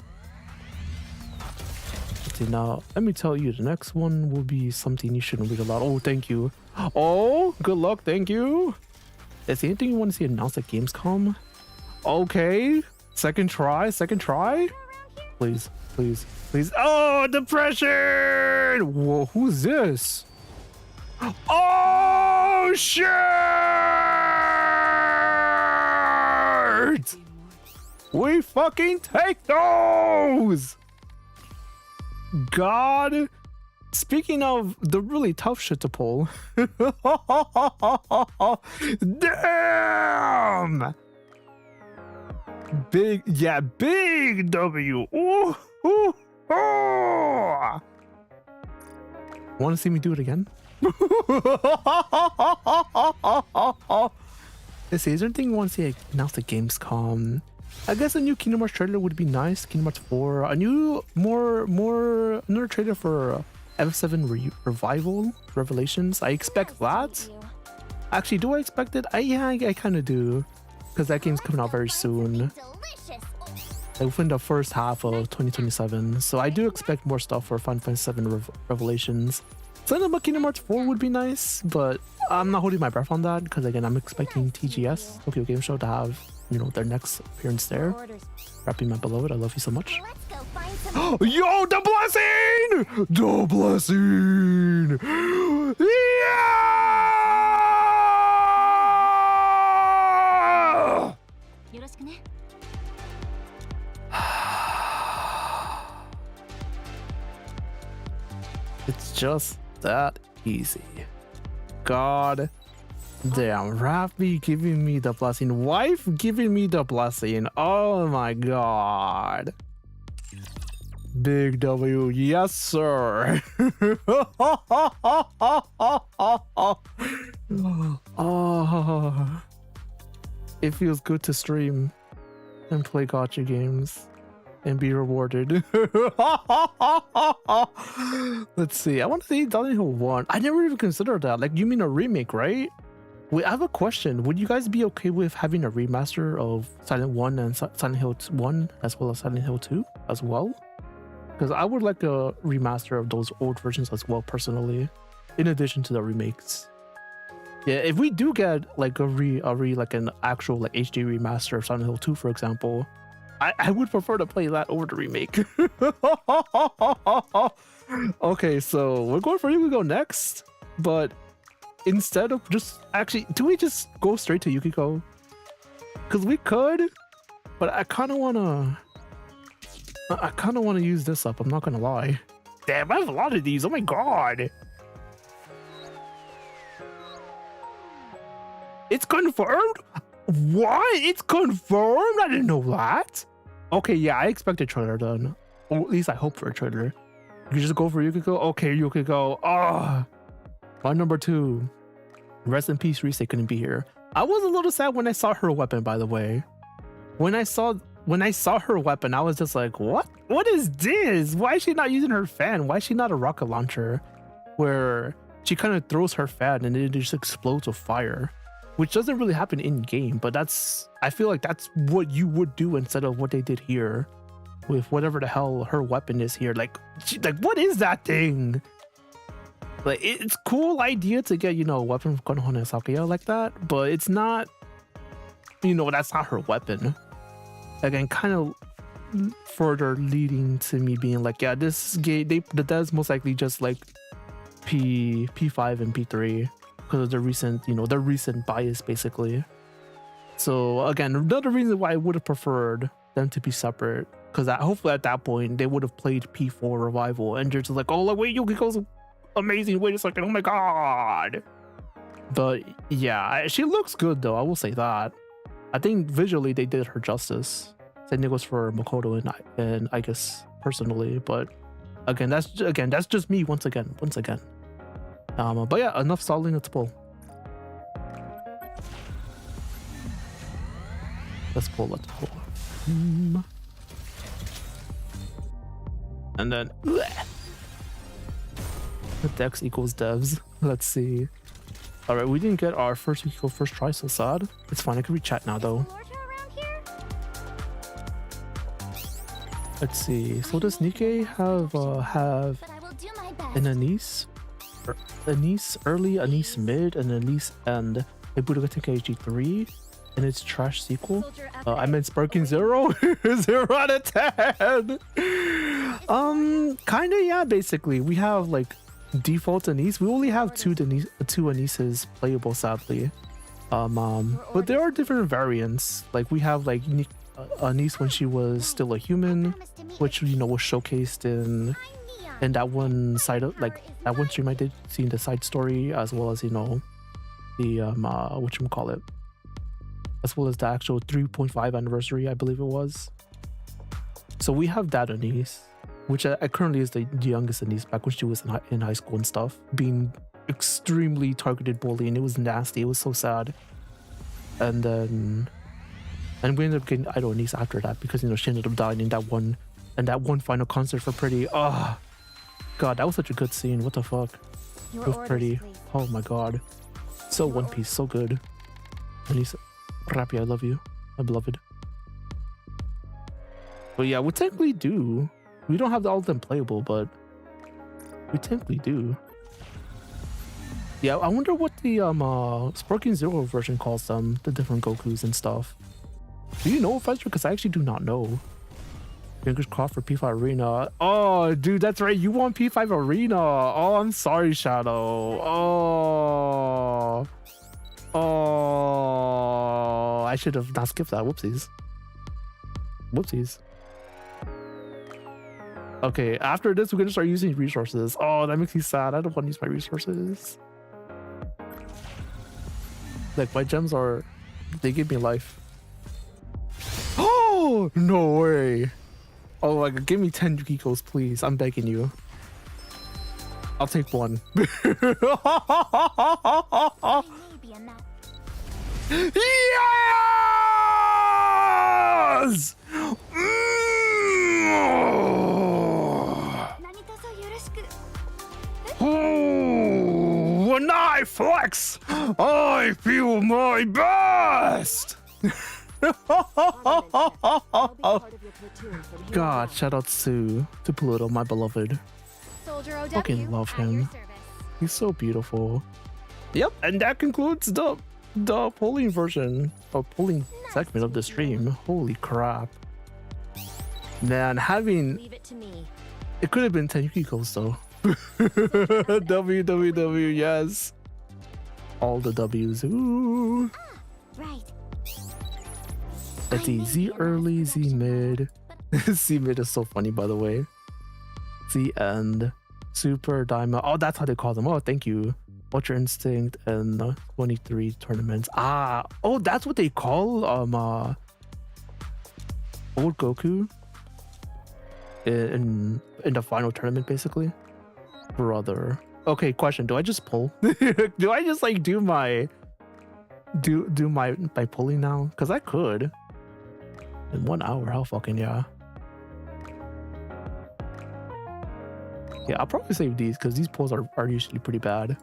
Let's see, now let me tell you, the next one will be something you shouldn't read a lot. Oh, thank you. Oh, good luck, thank you. Is there anything you want to see announced at Gamescom? Okay, second try. Please. Oh, depression! Whoa, who's this? Oh, shit! We fucking take those! God. Speaking of the really tough shit to pull. Damn! Big W. Ooh. Want to see me do it again? Let's see, is there anything you want to see announced at Gamescom? I guess a new Kingdom Hearts trailer would be nice. Kingdom Hearts 4, a new another trailer for F7 Revival Revelations. I expect that. Actually, do I expect it? I kind of do, because that game's coming out very soon, like within the first half of 2027. So I do expect more stuff for Final Fantasy 7 Revelations. Something about Kingdom Hearts 4 would be nice, but I'm not holding my breath on that, because again, I'm expecting TGS, Tokyo Game Show, to have, you know, their next appearance there. Rapi, my beloved, I love you so much. Yo, the blessing! The blessing! Yeah! It's just that easy. God Damn, Rapi giving me the blessing. Wife giving me the blessing. Oh my god. Big W, yes sir. Oh, it feels good to stream and play gacha games and be rewarded. Let's see. I want to see Silent Hill 1. I never even considered that. Like, you mean a remake, right? Wait, I have a question. Would you guys be okay with having a remaster of Silent 1 and Silent Hill 1 as well as Silent Hill 2 as well? Because I would like a remaster of those old versions as well, personally, in addition to the remakes. Yeah, if we do get like like an actual like HD remaster of Silent Hill 2, for example, I would prefer to play that over the remake. Okay, so we're going for Yukiko next, but instead of just actually, do we just go straight to Yukiko? Because we could, but I kind of want to use this up. I'm not gonna lie. Damn, I have a lot of these. Oh my god. It's confirmed? What? It's confirmed? I didn't know that. Okay, yeah, I expect a trailer then. Or at least I hope for a trailer. You just go for Yukiko? Okay, Yukiko. Ah. My number 2. Rest in peace, Rise couldn't be here. I was a little sad when I saw her weapon, by the way. When I saw her weapon, I was just like, what? What is this? Why is she not using her fan? Why is she not a rocket launcher? Where she kind of throws her fan and it just explodes with fire. Which doesn't really happen in game, but I feel like that's what you would do instead of what they did here with whatever the hell her weapon is here. Like what is that thing? Like, it's cool idea to get, a weapon from Konohana and Sakuya like that, but it's not, that's not her weapon. Again, kind of further leading to me being like, yeah, this game, that's most likely just like P5 and P3. Because of the recent bias, basically. So again, another reason why I would have preferred them to be separate, because hopefully at that point they would have played P4 Revival and just like, oh, like, wait, Yukiko's amazing, wait a second, oh my god. But yeah, she looks good though, I will say that. I think visually they did her justice. Same thing goes for Makoto and I guess personally, but again, that's just me once again. But yeah, enough stalling, let's pull. Let's pull. And then the dex equals devs. Let's see. Alright, we didn't get our first try, so sad. It's fine, I can re-chat now though. Let's see. So does Nikke have an Anise? Anise early, Anise mid, and Anise end. A Budokai Tenkaichi 3 and its trash sequel. I meant Sparking 0. 0 out of 10. Kinda, yeah, basically. We have like default Anise. We only have two Anises playable, sadly. But there are different variants. Like we have like Anise when she was still a human, which was showcased in that one side of that one stream I did, seeing the side story, as well as the whatchamacallit, as well as the actual 3.5 anniversary, I believe it was. So we have that Anise, which currently is the youngest Anise, back when she was in high school and stuff, being extremely targeted bullying. It was nasty, it was so sad. And we ended up getting Idol Anise after that, because she ended up dying in that one final concert for Pretty. Oh god, that was such a good scene. What the fuck? With Pretty. Please. Oh my god. So One Piece, so good. Anise, Rapi, I love you, my beloved. But yeah, we technically do. We don't have all of them playable, but we technically do. Yeah, I wonder what the Sparking 0 version calls them, the different Gokus and stuff. Do you know, Fester? Because I actually do not know. Fingers crossed for P5 Arena. Oh, dude, that's right. You want P5 Arena. Oh, I'm sorry, Shadow. Oh, I should have not skipped that. Whoopsies. Okay, after this, we're gonna start using resources. Oh, that makes me sad. I don't want to use my resources. Like my gems they give me life. Oh no way! Oh my god, give me 10 Yukikos, please. I'm begging you. I'll take one. Yes! Oh, when I flex, I feel my best. God, shout out to Pluto, my beloved. Fucking love him. He's so beautiful. Yep, and that concludes the polling version or polling segment of the stream. Holy crap. Man, it could have been 10 Yukikos though. WWW, yes. All the W's. Ooh. Right. Let's see, Z early, Z mid. Z mid is so funny, by the way. Z end, super diamond. Oh, that's how they call them. Oh, thank you. Ultra Instinct and 23 tournaments. Oh, that's what they call old Goku in the final tournament, basically. Brother. Okay, question. Do I just pull? Do I just like do my pulling now? Because I could. In 1 hour, hell fucking yeah. Yeah, I'll probably save these because these pulls are usually pretty bad.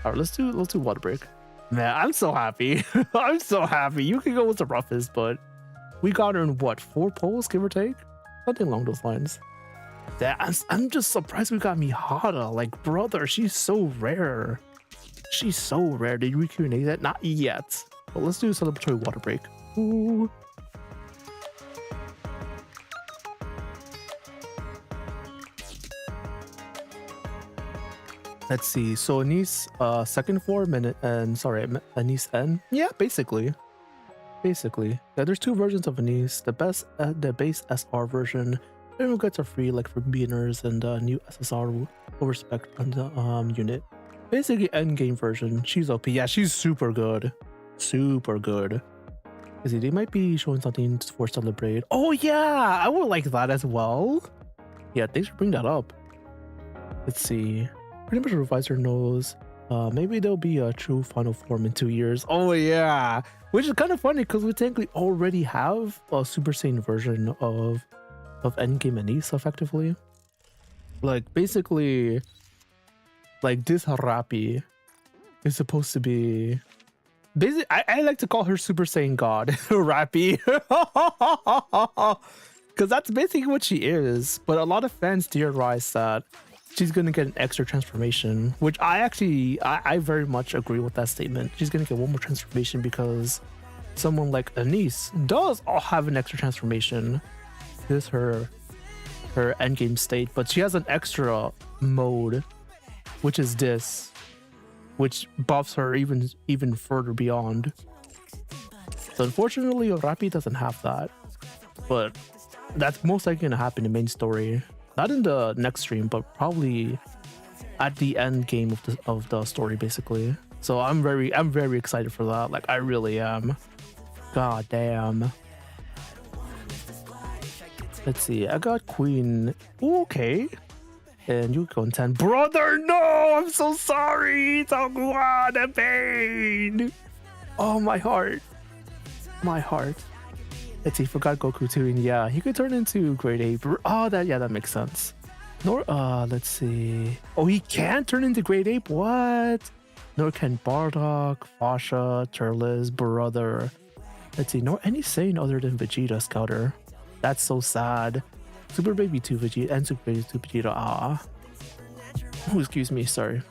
Alright, let's do water break. Man, I'm so happy. I'm so happy. Yukiko was the roughest, but we got her in what, 4 pulls, give or take? Something along those lines. Yeah, I'm just surprised we got Mihara. Like, brother, she's so rare. She's so rare. Did we Q&A that? Not yet. But let's do a celebratory water break. Ooh. Let's see. So Anise, second form and Anise N. Yeah, basically. Yeah, there's 2 versions of Anise. The base SR version. Everyone gets are free, like for beginners, and new SSR over spec on the unit. Basically, end game version. She's OP. Yeah, she's super good. Super good. See, they might be showing something for Celebrate. Oh yeah, I would like that as well. Yeah, thanks for bringing that up. Let's see. Pretty much Reviser knows. Maybe there'll be a true final form in 2 years. Oh yeah, which is kind of funny because we technically already have a Super Saiyan version of Endgame Anise effectively. Like basically, like this Rapi is supposed to be. Basically, I like to call her Super Saiyan God, Rapi, because that's basically what she is. But a lot of fans theorize that she's gonna get an extra transformation, which I very much agree with that statement. She's gonna get one more transformation because someone like Anise does have an extra transformation. This is her endgame state, but she has an extra mode, which is this, which buffs her even further beyond. So unfortunately, Rapi doesn't have that, but that's most likely gonna happen in the main story. Not in the next stream, but probably at the end game of the story, basically. So I'm very excited for that. Like I really am. God damn. Let's see. I got Queen. Ooh, okay. And Yukiko in 10. Brother, no! I'm so sorry! Takuwa, the pain! Oh, my heart. My heart. Let's see, forgot Goku too, and yeah, he could turn into grade 8. Oh, that makes sense. Nor, let's see. Oh, he can turn into grade 8? What? Nor can Bardock, Fasha, Turles, brother. Let's see, nor any Saiyan other than Vegeta Scouter. That's so sad. Super Baby 2 Vegeta and Super Baby 2 Vegeta. Ah. Oh, excuse me, sorry.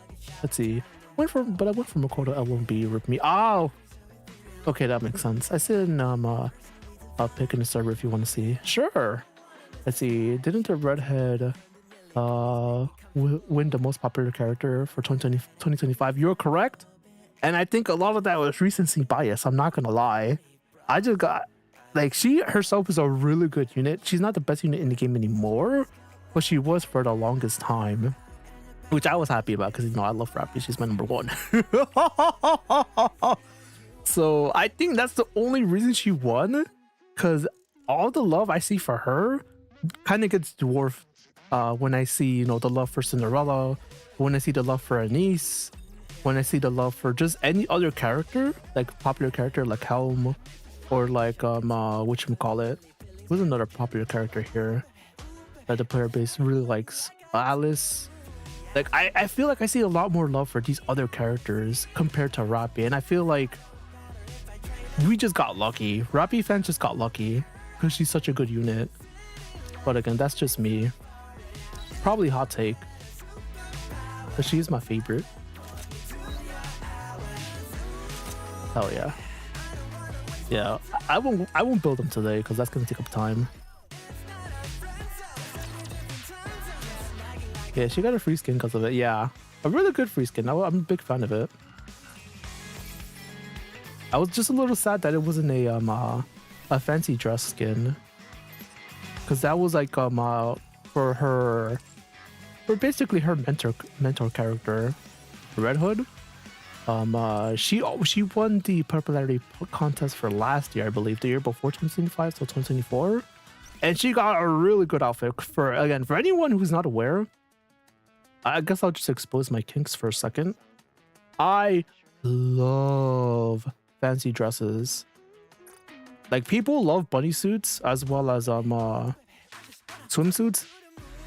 Let's see. I went for Makoto L1B, rip me. Oh! Okay, that makes sense. I said pick in the server if you want to see. Sure. Let's see. Didn't the redhead win the most popular character for 2025? You're correct. And I think a lot of that was recency bias. I'm not gonna lie. I just got like she herself is a really good unit. She's not the best unit in the game anymore, but she was for the longest time. which I was happy about because you know I love Rapi. She's my number one. So I think that's the only reason she won, because all the love I see for her kind of gets dwarfed when I see, you know, the love for Cinderella, when I see the love for Anise, when I see the love for just any other character, like popular character like Helm, or like whatchamacallit. Who's another popular character here that the player base really likes? Alice. Like I feel like I see a lot more love for these other characters compared to Rapi, and I feel like we just got lucky. Rapi fans just got lucky because she's such a good unit. But again, that's just me. Probably hot take, but she is my favorite. Hell yeah. Yeah, I won't build them today because that's gonna take up time. Yeah, she got a free skin because of it. Yeah, a really good free skin. I'm a big fan of it. I was just a little sad that it wasn't a fancy dress skin, because that was like for basically her mentor character, Red Hood. She won the popularity contest for last year, I believe, the year before 2025, so 2024, and she got a really good outfit. For anyone who's not aware, I guess I'll just expose my kinks for a second. I love fancy dresses. Like, people love bunny suits as well as swimsuits.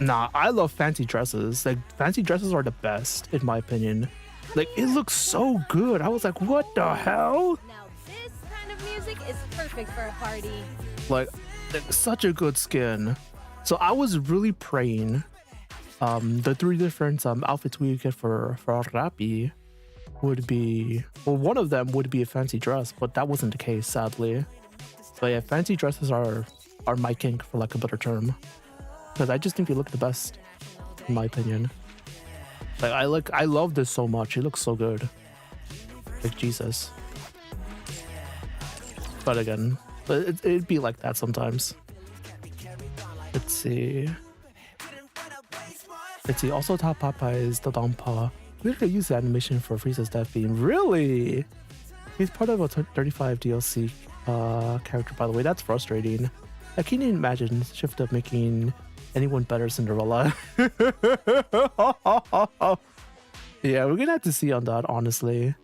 Nah, I love fancy dresses. Like, fancy dresses are the best in my opinion. Like, it looks so good. I was like, what the hell? Now this kind of music is perfect for a party. Like such a good skin. So I was really praying the three different outfits we get for Rapi would be, well, one of them would be a fancy dress, but that wasn't the case, sadly. But yeah, fancy dresses are my kink, for lack of a better term, because I just think they look the best in my opinion. Like, I love this so much. It looks so good. Like, Jesus. But again, it'd be like that sometimes. Let's see. Also, Top Popeye's the Dampa literally used the animation for Frieza's death beam. Really? He's part of a 35 DLC character, by the way. That's frustrating. I can't even imagine Shiftup making anyone better Cinderella. Yeah, we're gonna have to see on that, honestly.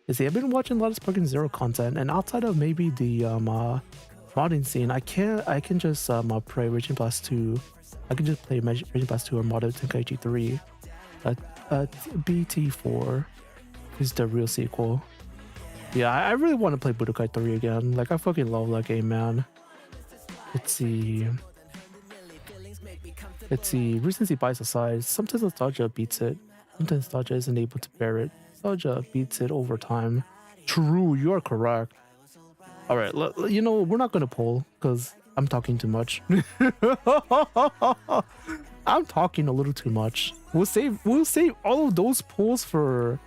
You see, I've been watching a lot of Sparking Zero content, and outside of maybe the modding scene, I can just play Raging Blast 2. I can just play Raging Blast 2 or modded Tenkaichi 3. BT4 is the real sequel. Yeah, I really want to play Budokai 3 again. Like, I fucking love that game, man. Let's see. Recency bias aside, sometimes nostalgia beats it. Sometimes nostalgia isn't able to bear it. Nostalgia beats it over time. True, you are correct. Alright, you know, we're not gonna poll because I'm talking too much. I'm talking a little too much. We'll save all of those polls for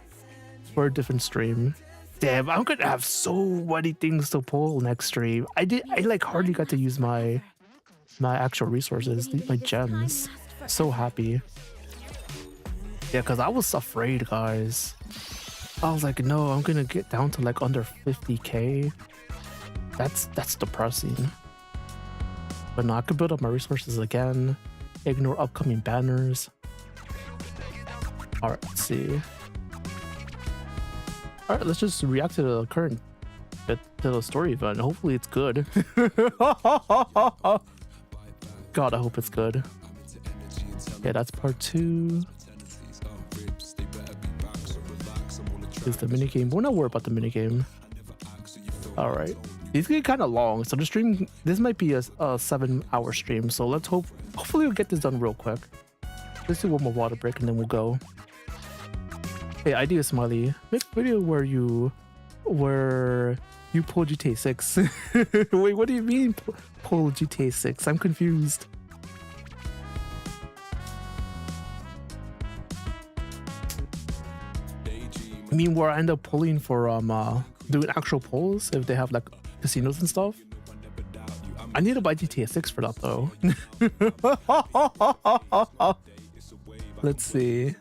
a different stream. Damn, I'm gonna have so many things to poll next stream. I like hardly got to use my actual resources, my gems. So happy. Yeah, because I was afraid, guys. I was like, no, I'm gonna get down to like under 50k. That's depressing. But no, I could build up my resources again. Ignore upcoming banners. Alright, let's see. Alright, let's just react to the current bit, to the story event. Hopefully it's good. God, I hope it's good. Yeah, that's part 2. Is the minigame. We're not worried about the minigame. Alright. It's getting kind of long, so the stream, this might be a 7-hour stream, so let's hopefully we'll get this done real quick. Let's do one more water break and then we'll go. Hey, idea Smiley. Make a video where you pull GTA 6. Wait, what do you mean pull GTA 6? I'm confused. I mean, where I end up pulling for doing actual pulls if they have like casinos and stuff. I need to buy GTA 6 for that though. Let's see.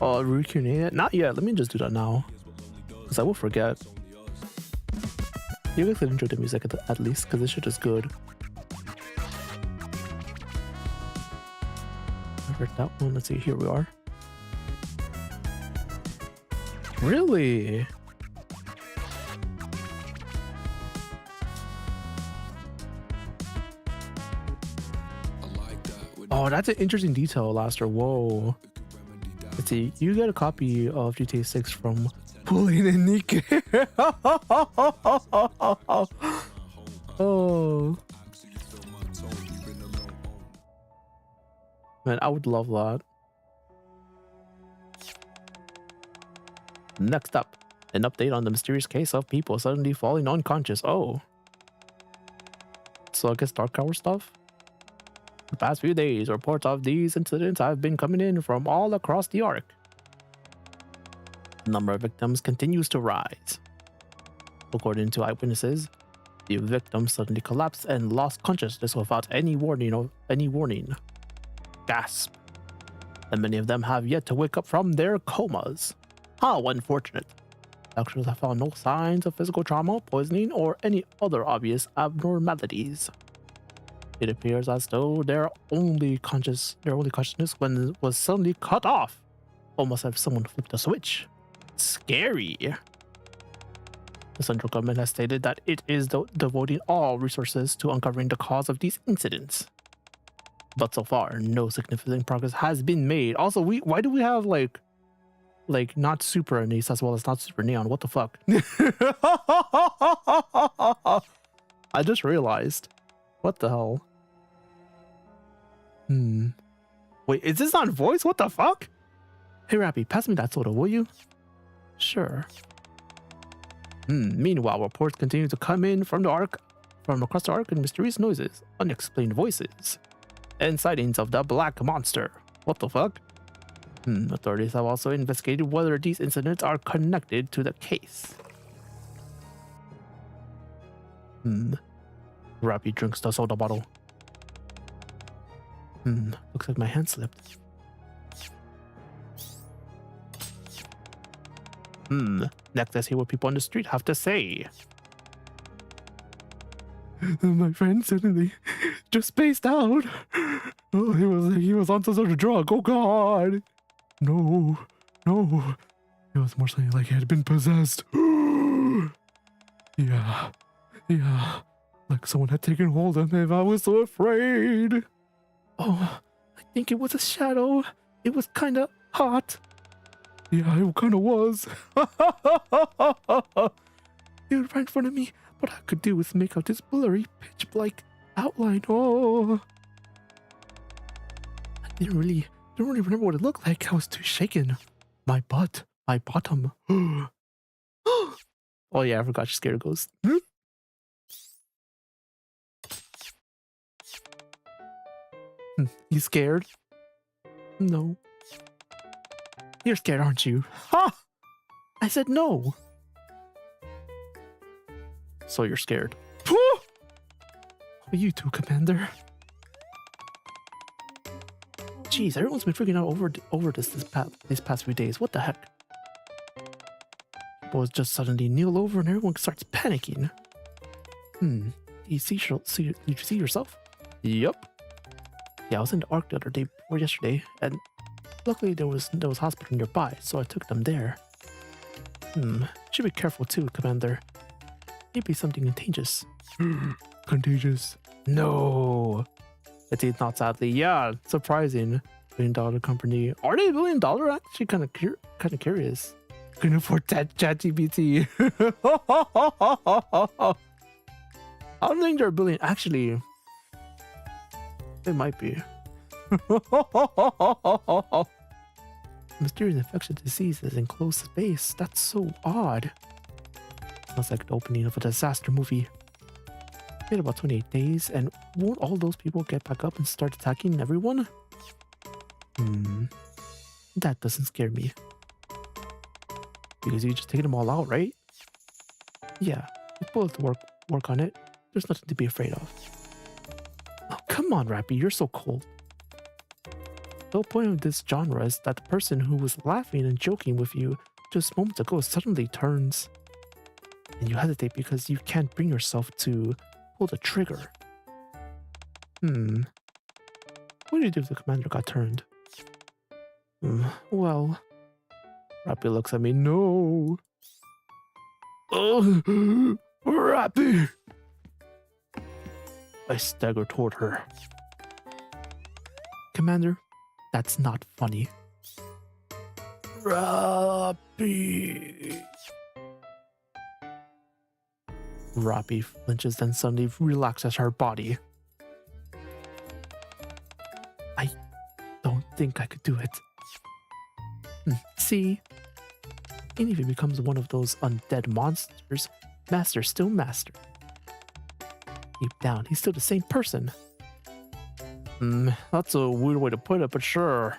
Oh, Rukune? Not yet. Let me just do that now. Because I will forget. You guys can enjoy the music at least, because this shit is good. I heard that one. Let's see. Here we are. Really? Oh, that's an interesting detail, Laster. Whoa. Let's see. You get a copy of GTA 6 from Pauline and Nikke. Oh. Man, I would love that. Next up, an update on the mysterious case of people suddenly falling unconscious. Oh. So I guess Dark Tower stuff? The past few days, reports of these incidents have been coming in from all across the Ark. The number of victims continues to rise. According to eyewitnesses, the victim suddenly collapsed and lost consciousness without any warning. Gasp. And many of them have yet to wake up from their comas. How unfortunate. Doctors have found no signs of physical trauma, poisoning, or any other obvious abnormalities. It appears as though their only consciousness was suddenly cut off, almost as if someone flipped a switch. Scary. The central government has stated that it is devoting all resources to uncovering the cause of these incidents. But so far, no significant progress has been made. Also, why do we have like not super anise as well as not super neon? What the fuck? I just realized. What the hell? Wait, is this on voice? What the fuck? Hey Rapi, pass me that soda, will you? Sure. Meanwhile, reports continue to come in from across the Ark, and mysterious noises, unexplained voices, and sightings of the Black Monster. What the fuck? Authorities have also investigated whether these incidents are connected to the case. Rapi drinks the soda bottle. Looks like my hand slipped. Next, let's hear what people on the street have to say. My friend suddenly just spaced out. Oh, he was on some sort of drug. Oh God. No. It was more something like he had been possessed. Yeah. Like someone had taken hold of him. I was so afraid. Oh, I think it was a shadow. It was kind of hot. Yeah, it kind of was. It was right in front of me. What I could do was make out this blurry, pitch-black outline. Oh, I don't really remember what it looked like. I was too shaken. My bottom. Oh yeah, I forgot she's scared of ghosts. You scared? No. You're scared, aren't you? Ha! I said no. So you're scared. Oh, you too, Commander. Jeez, everyone's been freaking out over these past few days. What the heck? People just suddenly kneel over and everyone starts panicking. Did you see yourself? Yup. Yeah, I was in the Ark the other day or yesterday, and luckily there was hospital nearby, so I took them there. Should be careful too, Commander. Maybe something contagious. Contagious? No. Let's see, not sadly. Yeah, surprising. $1 billion company. Are they $1 billion? Actually, kind of curious. Can afford ChatGPT. I don't think they're $1 billion. Actually, they might be. Mysterious infectious diseases in closed space. That's so odd. Sounds like the opening of a disaster movie. We had about 28 days, and won't all those people get back up and start attacking everyone? That doesn't scare me. Because you just taking them all out, right? Yeah, if bullets work on it, there's nothing to be afraid of. Oh, come on, Rapi, you're so cold. The whole point of this genre is that the person who was laughing and joking with you just moments ago suddenly turns, and you hesitate because you can't bring yourself to pull the trigger. What do you do if the commander got turned? Well, Rapi looks at me. No. Oh, Rapi! I stagger toward her. Commander, that's not funny. Rapi. Rapi flinches, then suddenly relaxes her body. I don't think I could do it. See? Even if he becomes one of those undead monsters, master's still master. Deep down, he's still the same person. That's a weird way to put it, but sure.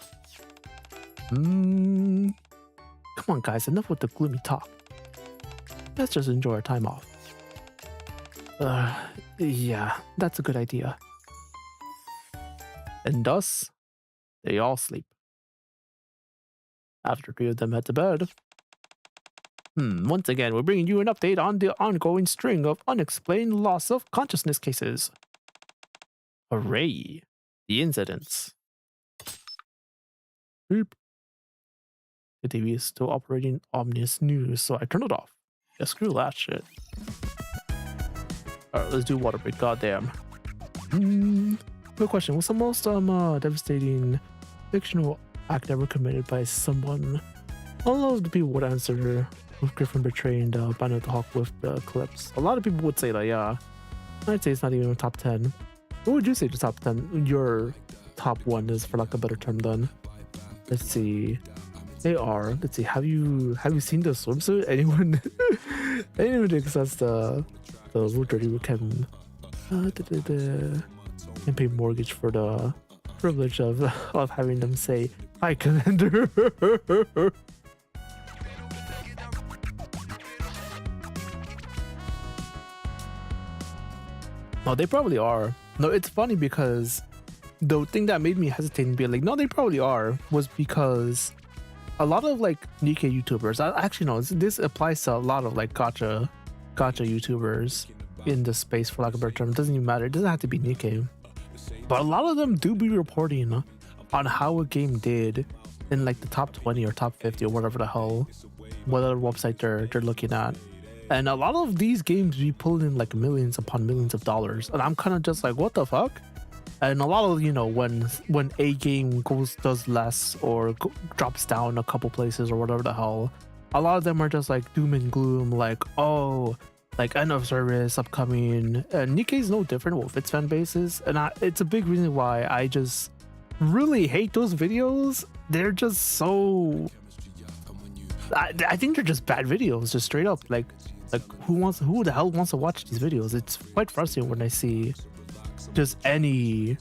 Come on, guys, enough with the gloomy talk. Let's just enjoy our time off. Yeah, that's a good idea. And thus, they all sleep. After 3 of them head to bed. Once again, we're bringing you an update on the ongoing string of unexplained loss of consciousness cases. Hooray! The incidents. Beep. The TV is still operating ominous news, so I turned it off. Yeah, screw that shit. Alright, let's do water break, goddamn. Quick question, what's the most devastating fictional act ever committed by someone? All of the people would answer with Griffin betraying the Banner of the Hawk with the clips. A lot of people would say that, yeah. I'd say it's not even in the top 10. What would you say the top 10? Your top 1 is, for lack of a better term, then. Let's see. They are. Let's see. Have you seen the swimsuit? Anyone thinks that's the Rule 30 can pay mortgage for the privilege of having them say, "Hi, Commander." No, they probably are. No, it's funny because the thing that made me hesitate and be like, no, they probably are, was because a lot of like Nikke YouTubers, actually no, this applies to a lot of like gacha YouTubers in the space, for lack of a better term. It doesn't even matter. It doesn't have to be Nikke. But a lot of them do be reporting on how a game did in like the top 20 or top 50 or whatever the hell, whatever website they're looking at. And a lot of these games be pulling in like millions upon millions of dollars. And I'm kind of just like, what the fuck? And a lot of, you know, when a game does less or drops down a couple places or whatever the hell, a lot of them are just like doom and gloom, like, oh, like end of service upcoming. And Nikke is no different with its fan bases, and it's a big reason why I just really hate those videos. They're just so, I think they're just bad videos, just straight up. Like who the hell wants to watch these videos? It's quite frustrating when I see just any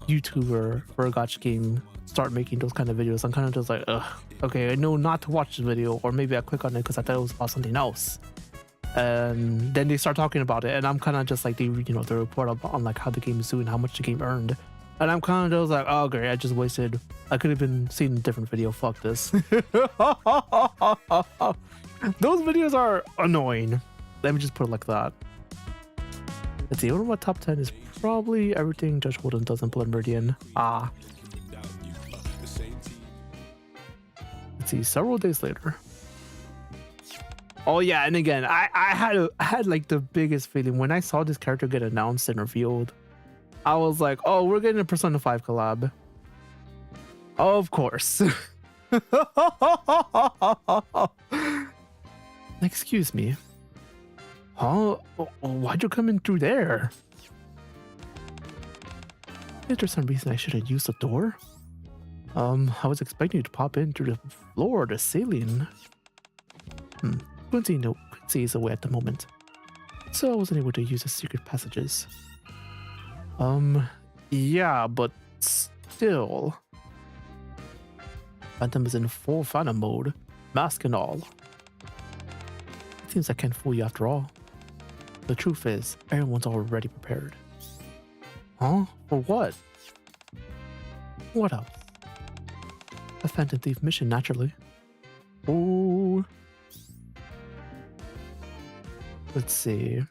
YouTuber for a gacha game start making those kind of videos. I'm kind of just like, ugh, okay, I know not to watch this video, or maybe I click on it because I thought it was about something else. And then they start talking about it, and I'm kind of just like, they report on like how the game is doing, how much the game earned, and I'm kind of just like, oh great, I just wasted. I could have been seeing a different video. Fuck this. Those videos are annoying. Let me just put it like that. Let's see. I wonder what top 10 is. Probably everything Judge Holden does in Blood Meridian. Let's see. Several days later. Oh yeah, and again, I had like the biggest feeling when I saw this character get announced and revealed. I was like, oh, we're getting a Persona 5 collab. Of course. Excuse me. Huh? Why'd you come in through there? Is there some reason I should have used the door? I was expecting you to pop in through the floor or the ceiling. Quincy is away at the moment, so I wasn't able to use the secret passages. Yeah, but still. Phantom is in full Phantom mode, mask and all. It seems I can't fool you after all. The truth is, everyone's already prepared. Huh? For what? What else? A Phantom Thief mission, naturally. Oh. Let's see.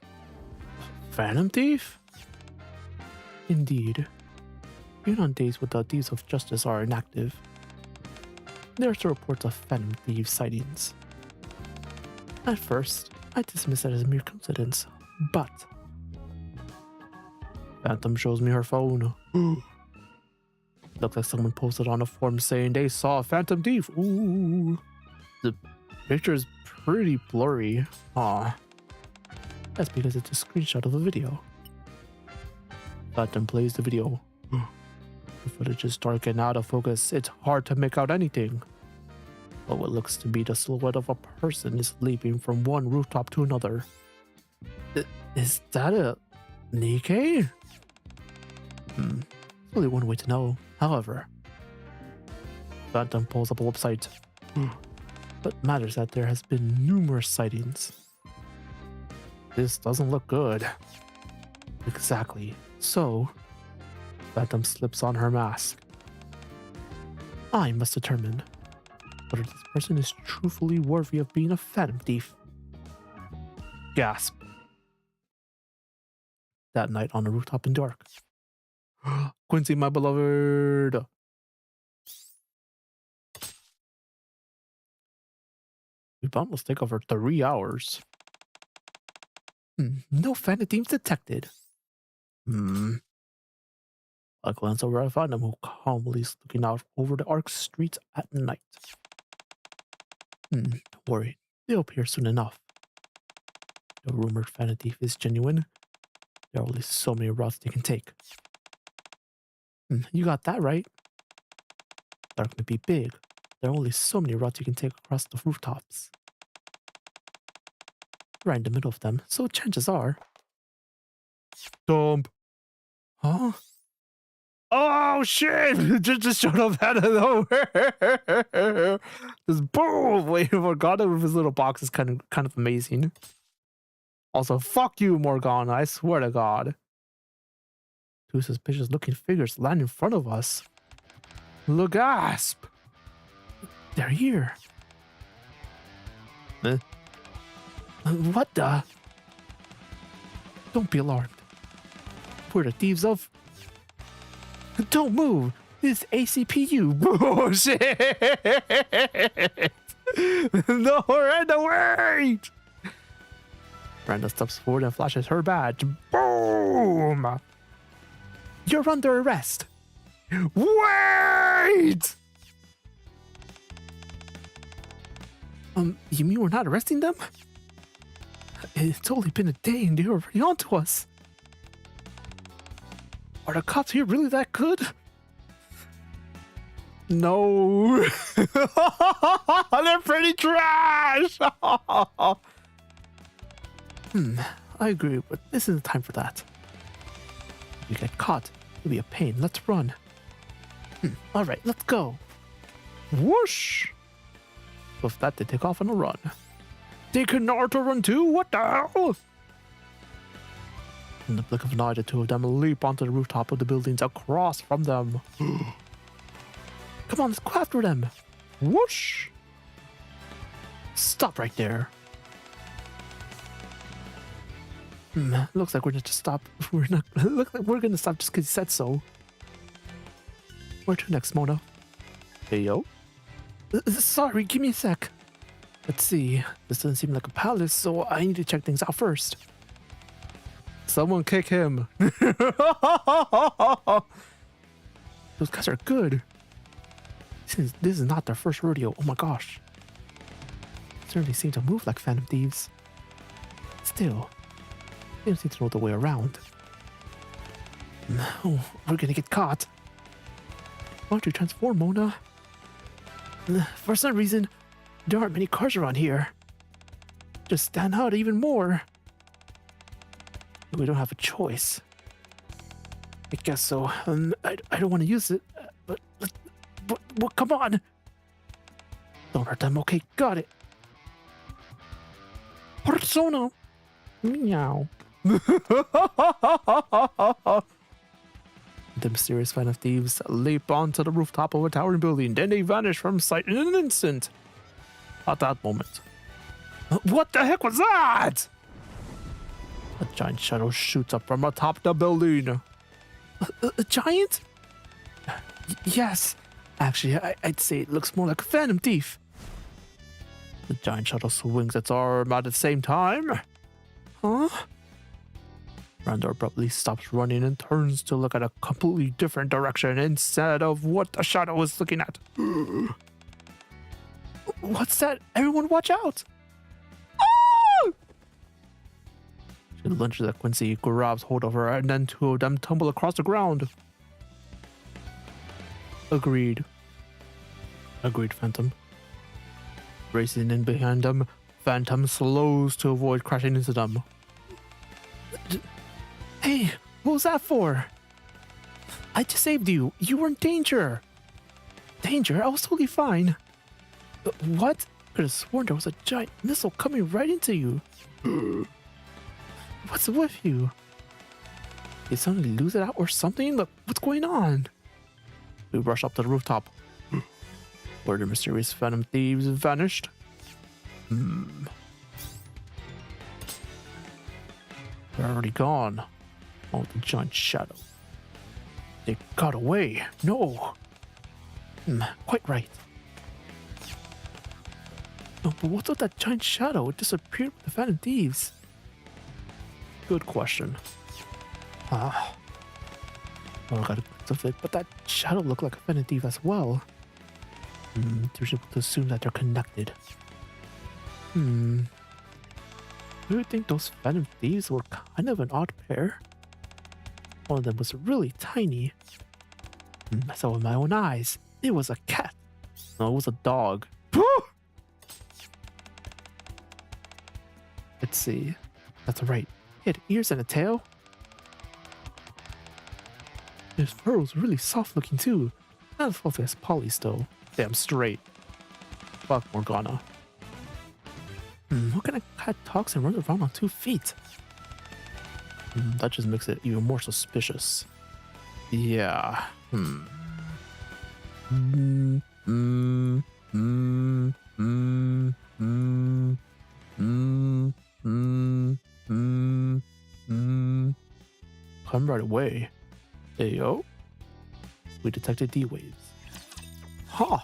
Phantom Thief? Indeed. Even on days when the deeds of justice are inactive, there are still reports of Phantom Thief sightings. At first, I dismissed it as a mere coincidence, but Phantom shows me her phone. Looks like someone posted on a forum saying they saw a Phantom Thief. Ooh. The picture is pretty blurry. Aw. That's because it's a screenshot of a video. Phantom plays the video. The footage is dark and out of focus. It's hard to make out anything. But what looks to be the silhouette of a person is leaping from one rooftop to another. Is that a Nikke? There's only one way to know. However, Phantom pulls up a website. What matters that there has been numerous sightings. This doesn't look good. Exactly. So, Phantom slips on her mask. I must determine whether this person is truthfully worthy of being a Phantom Thief. Gasp. That night on the rooftop in dark. Quincy, my beloved. We almost take over 3 hours. No Phantom Thieves detected. I glance over at Phantom, who calmly is looking out over the Arc streets at night. Don't worry, they'll appear soon enough. The rumored Phantom Thief is genuine. There are only so many routes they can take. You got that right. Dark may be big. There are only so many routes you can take across the rooftops. Right in the middle of them, so chances are... Dump. Huh? Oh shit! just showed up out of nowhere. Just boom! Wait, Morgana with his little box is kind of amazing. Also, fuck you, Morgana! I swear to God. 2 suspicious-looking figures land in front of us. Look, gasp! They're here. What the? Don't be alarmed. We're the thieves of... Don't move! This ACPU! Bullshit! No, Miranda, wait! Miranda steps forward and flashes her badge. Boom! You're under arrest. Wait! You mean we're not arresting them? It's only been a day and they're already onto us. Are the cops here really that good? No. They're pretty trash. I agree, but this isn't the time for that. If you get caught, it'll be a pain. Let's run. All right, let's go. Whoosh. With that, they take off on a run. They can Naruto run too? What the hell? In the blink of an eye, the 2 of them leap onto the rooftop of the buildings across from them. Come on, let's go after them. Whoosh! Stop right there. Looks like we're going to stop. Looks like we're going to stop just because you said so. Where to next, Mona? Hey, yo. Sorry, give me a sec. Let's see. This doesn't seem like a palace, so I need to check things out first. Someone kick him. Those guys are good. This is not their first rodeo. Oh my gosh. They certainly seem to move like Phantom Thieves. Still, they don't seem to know the way around. No, we're gonna get caught. Why don't you transform, Mona? For some reason, there aren't many cars around here. Just stand out even more. We don't have a choice. I guess so. I don't want to use it, but come on. Don't hurt them. Okay, got it. Persona. Meow. The mysterious Phantom Thieves leap onto the rooftop of a towering building, then they vanish from sight in an instant. At that moment, what the heck was that? A giant shadow shoots up from atop the building. A giant? Yes. Actually, I'd say it looks more like a Phantom Thief. The giant shadow swings its arm at the same time. Huh? Randor abruptly stops running and turns to look at a completely different direction instead of what the shadow was looking at. What's that? Everyone watch out! Ah! She lunges at Quincy, grabs hold of her, and then two of them tumble across the ground. Agreed. Agreed, Phantom. Racing in behind them, Phantom slows to avoid crashing into them. Hey, what was that for? I just saved you. You were in danger. Danger? I was totally fine. What? I could have sworn there was a giant missile coming right into you. What's with you? Did suddenly lose it out or something? Look, what's going on? We rush up to the rooftop, where the mysterious Phantom Thieves vanished. They're already gone. Oh, the giant shadow. They got away. No. Quite right. No, but what's with that giant shadow? It disappeared with the Phantom Thieves. Good question. Well, I got a glimpse of it, but that shadow looked like a Phantom Thief as well. There's able to assume that they're connected. Do you think those Phantom Thieves were kind of an odd pair? One of them was really tiny. I saw with my own eyes. It was a cat. No, it was a dog. Let's see. That's right. He had ears and a tail. His fur was really soft looking too. Not as fluffy as Polly's though. Damn straight. Fuck Morgana. What kind of cat talks and runs around on 2 feet? That just makes it even more suspicious. Yeah. Come right away. Ayo. We detected D-waves. Huh.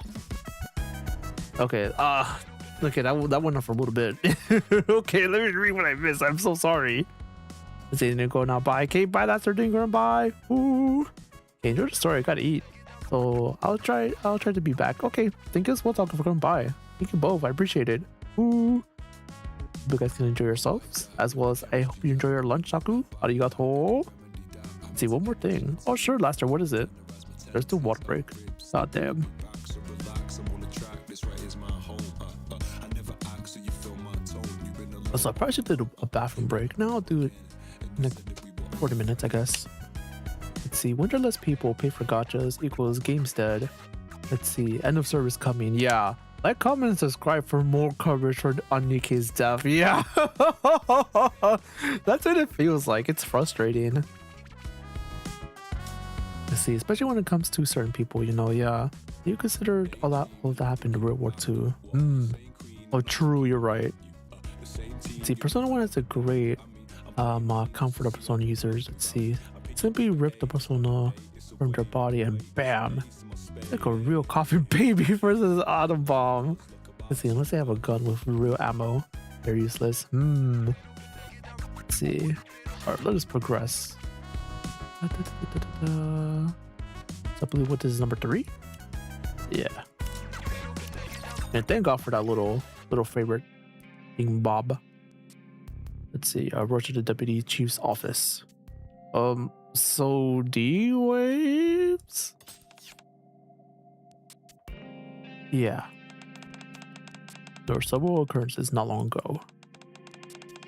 Okay, okay, that went on for a little bit. Okay, let me read what I missed. I'm so sorry. Is anything going on by? Okay, bye, that's our thing going by. Ooh. Okay, enjoy the story. I gotta eat. So I'll try to be back. Okay, thank you as well for coming by. Thank you both. I appreciate it. Ooh. Hope you guys can enjoy yourselves, as well as I hope you enjoy your lunch, Shaku. Arigato. Let's see, one more thing. Oh sure, Laster, what is it? There's the water break. God damn. So I probably should do a bathroom break. Now I'll do it in like 40 minutes, I guess. Let's see. Wonder less people pay for gachas equals games dead. Let's see. End of service coming. Yeah. Like, comment, and subscribe for more coverage on Nikke's death. Yeah. That's what it feels like. It's frustrating. Let's see. Especially when it comes to certain people, you know. Yeah. You consider all that happened in World War II. Oh, true. You're right. Let's see, Persona 1 has a great comfort of Persona users. Let's see. Simply rip the Persona from their body and bam. It's like a real coffee baby versus Atom Bomb. Let's see, unless they have a gun with real ammo, they're useless. Let's see. Alright, let us progress. So I believe what this is, number 3? Yeah. And thank God for that little favorite. Bob. Let's see. I rush to the deputy chief's office. So D-waves? Yeah. There were several occurrences not long ago.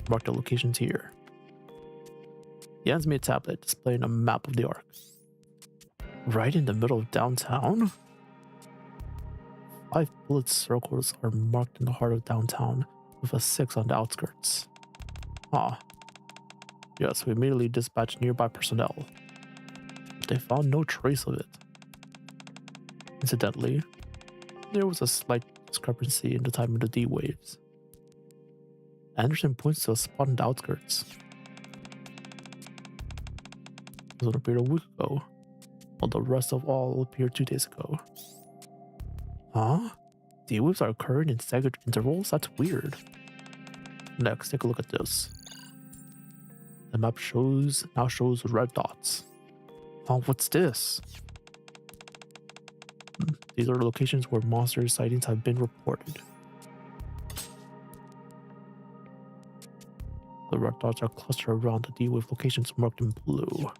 Mark the locations here. He hands me a tablet displaying a map of the arc. Right in the middle of downtown? 5 bullet circles are marked in the heart of downtown, with a 6 on the outskirts. Yes, we immediately dispatched nearby personnel. they found no trace of it. Incidentally, there was a slight discrepancy in the time of the D waves. Anderson points to a spot in the outskirts. This would appear a week ago, while the rest of all appeared 2 days ago. Huh? D waves are occurring in staggered intervals? That's weird. Next, take a look at this. The map now shows red dots. Oh, what's this? These are the locations where monster sightings have been reported. The red dots are clustered around the D-wave locations marked in blue.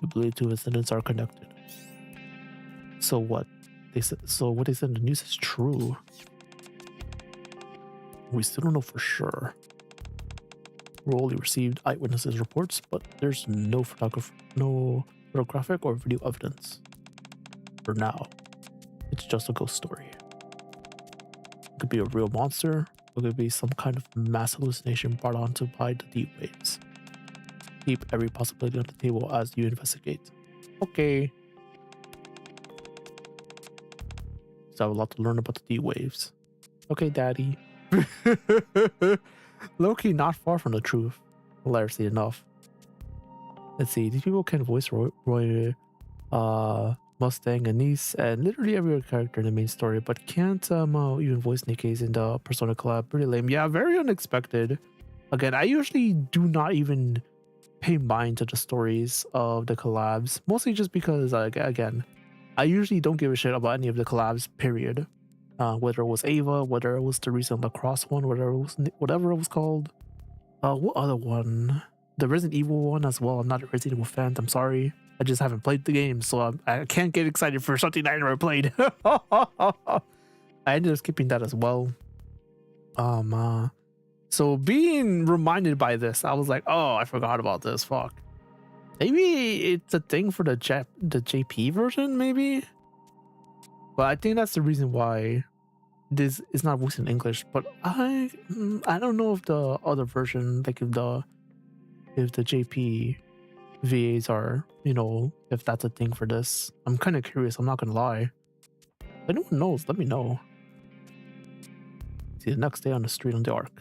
We believe 2 incidents are connected. So what? What they said in the news is true. We still don't know for sure. We only received eyewitnesses reports, but there's no photographic or video evidence. For now, it's just a ghost story. It could be a real monster, or it could be some kind of mass hallucination brought on by the deep waves. Keep every possibility on the table as you investigate. Okay. So I have a lot to learn about the D waves. Okay, Daddy. Low-key not far from the truth, hilariously enough. Let's see, these people can voice Roy, Mustang, Anise, and literally every other character in the main story, but can't even voice Nikke's in the Persona collab. Pretty lame. Yeah, very unexpected. Again, I usually do not even pay mind to the stories of the collabs, mostly just because, again, I usually don't give a shit about any of the collabs, period. Whether it was Ava, whether it was the recent lacrosse one, whatever it was called. What other one? The Resident Evil one as well. I'm not a Resident Evil fan. I'm sorry. I just haven't played the game, so I can't get excited for something I never played. I ended up skipping that as well. So being reminded by this, I was like, oh, I forgot about this. Fuck. Maybe it's a thing for the JP version, maybe. But I think that's the reason why this is not voiced in English. But I don't know if the other version, like if the JP VAs are, if that's a thing for this. I'm kind of curious. I'm not gonna lie. If anyone knows, let me know. See, the next day on the street on the Ark.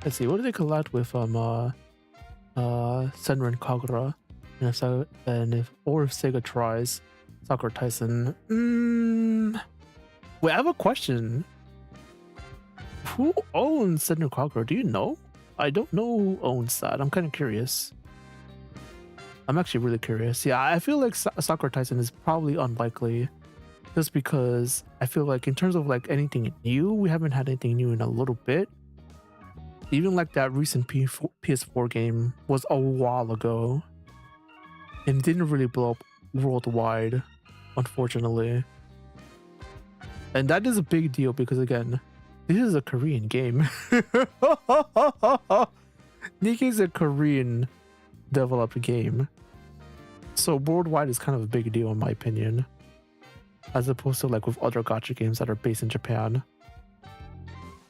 Let's see, what did they collab with Senran Kagura? And if Sega tries Sakura Tyson. Wait, I have a question. Who owns Senran Kagura? Do you know? I don't know who owns that. I'm kind of curious. I'm actually really curious. Yeah, I feel like Sakura Tyson is probably unlikely, just because I feel like in terms of like anything new, we haven't had anything new in a little bit. Even like that recent PS4 game was a while ago and didn't really blow up worldwide, unfortunately. And that is a big deal because, again, this is a Korean game. Nikke is a Korean developed game, so worldwide is kind of a big deal in my opinion, as opposed to like with other gacha games that are based in Japan.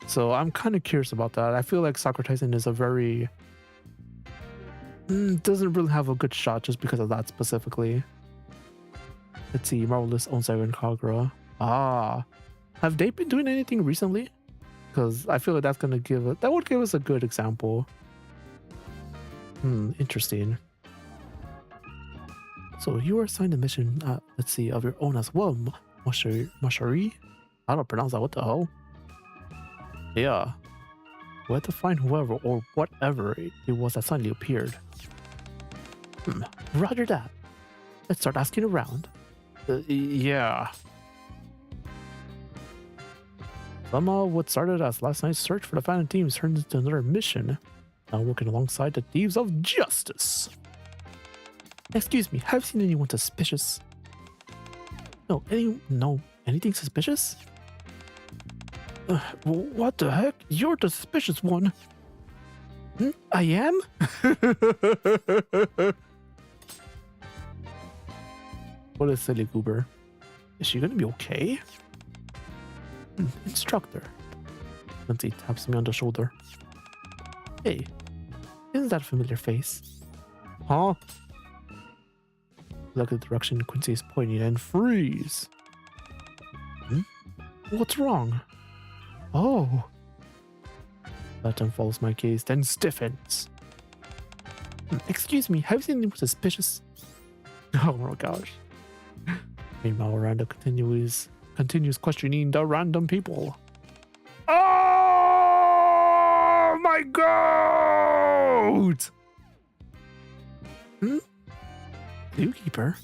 So I'm kind of curious about that. I feel like Sakura Tyson is a very doesn't really have a good shot just because of that specifically. Let's see, Marvelous owns Senran Kagura. Have they been doing anything recently? Because I feel like that would give us a good example. Interesting. So you were assigned a mission, let's see, of your own as well, Mashari? I don't pronounce that, what the hell? Yeah. We had to find whoever or whatever it was that suddenly appeared. Roger that. Let's start asking around. Yeah. Somehow what started as last night's search for the Phantom Teams turned into another mission. Now working alongside the Thieves of Justice. Excuse me, have you seen anyone suspicious? No, anything suspicious? What the heck? You're the suspicious one. I am? What a silly goober. Is she gonna be okay? Instructor. Lindsay taps me on the shoulder. Hey, isn't that a familiar face? Huh? Look at the direction Quincy is pointing and freeze. Hmm? What's wrong? Oh. That unfolds my gaze, then stiffens. Excuse me, have you seen anything suspicious? Oh my gosh. Meanwhile, Random continues questioning the random people. Oh my god! Hmm? Zookeeper?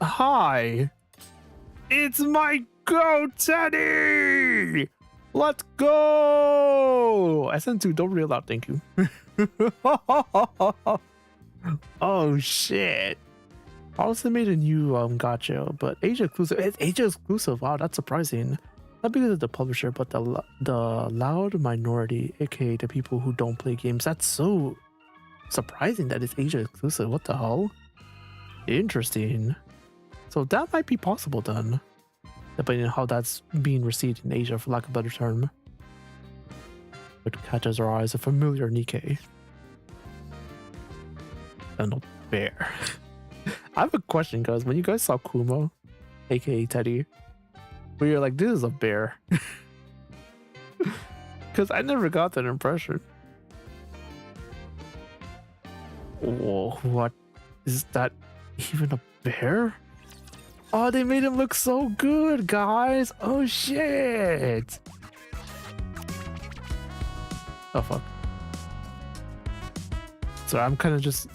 Hi. It's my goat, Teddy! Let's go! SN2, don't read out, thank you. Oh shit. Also made a new gacha, but Asia exclusive. It's Asia exclusive. Wow, that's surprising. Not because of the publisher, but the loud minority, aka the people who don't play games. That's so surprising that it's Asia exclusive. What the hell? Interesting. So that might be possible then, depending on how that's being received in Asia, for lack of a better term. What catches our eyes, a familiar Nikke. And a bear. I have a question, guys. When you guys saw Kuma, aka Teddy, where you're like, this is a bear. Because I never got that impression. Whoa, what? Is that even a bear? Oh, they made him look so good, guys. Oh, shit. Oh, fuck. So I'm kind of just,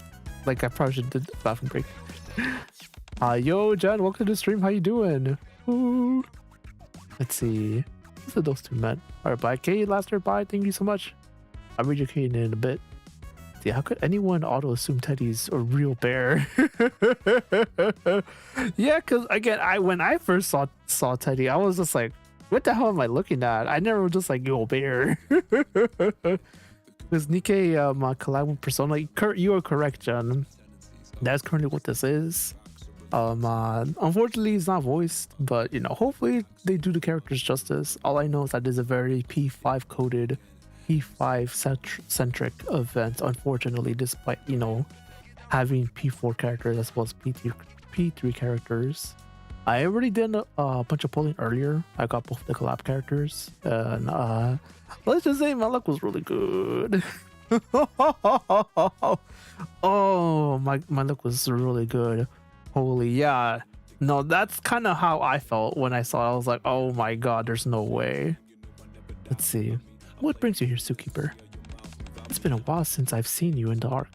like, I probably should do the bathroom break. Yo, Jen, welcome to the stream. How you doing? Ooh. Let's see. What's those two men? Alright, bye. Kate, Laster, bye. Thank you so much. I'll read your Kate in a bit. See, how could anyone auto-assume Teddy's a real bear? Yeah, because, again, when I first saw Teddy, I was just like, what the hell am I looking at? I never was just like, yo, bear. Because Nikke, my collab with Persona, you are correct, Jen. That's currently what this is. Unfortunately, it's not voiced, but you know, hopefully they do the characters justice. All I know is that it's a very P5 coded, P5 centric event. Unfortunately, despite, you know, having P4 characters as well as P3 characters. I already did a bunch of polling earlier. I got both the collab characters, and let's just say my luck was really good. Oh, my luck was really good. Holy, yeah. No, that's kind of how I felt when I saw it. I was like, oh my god, there's no way. Let's see. What brings you here, Zookeeper? It's been a while since I've seen you in the arc.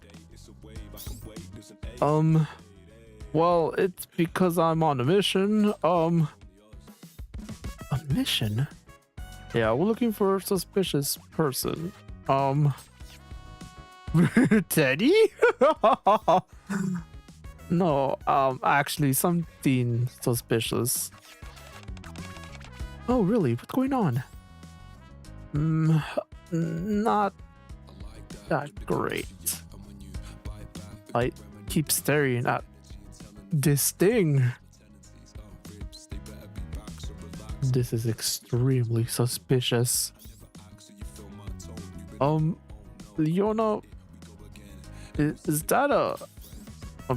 Well, it's because I'm on a mission. A mission? Yeah, we're looking for a suspicious person. Teddy? No, actually something suspicious. Oh, really? What's going on? Not that great. I keep staring at this thing. This is extremely suspicious. Leona, is that a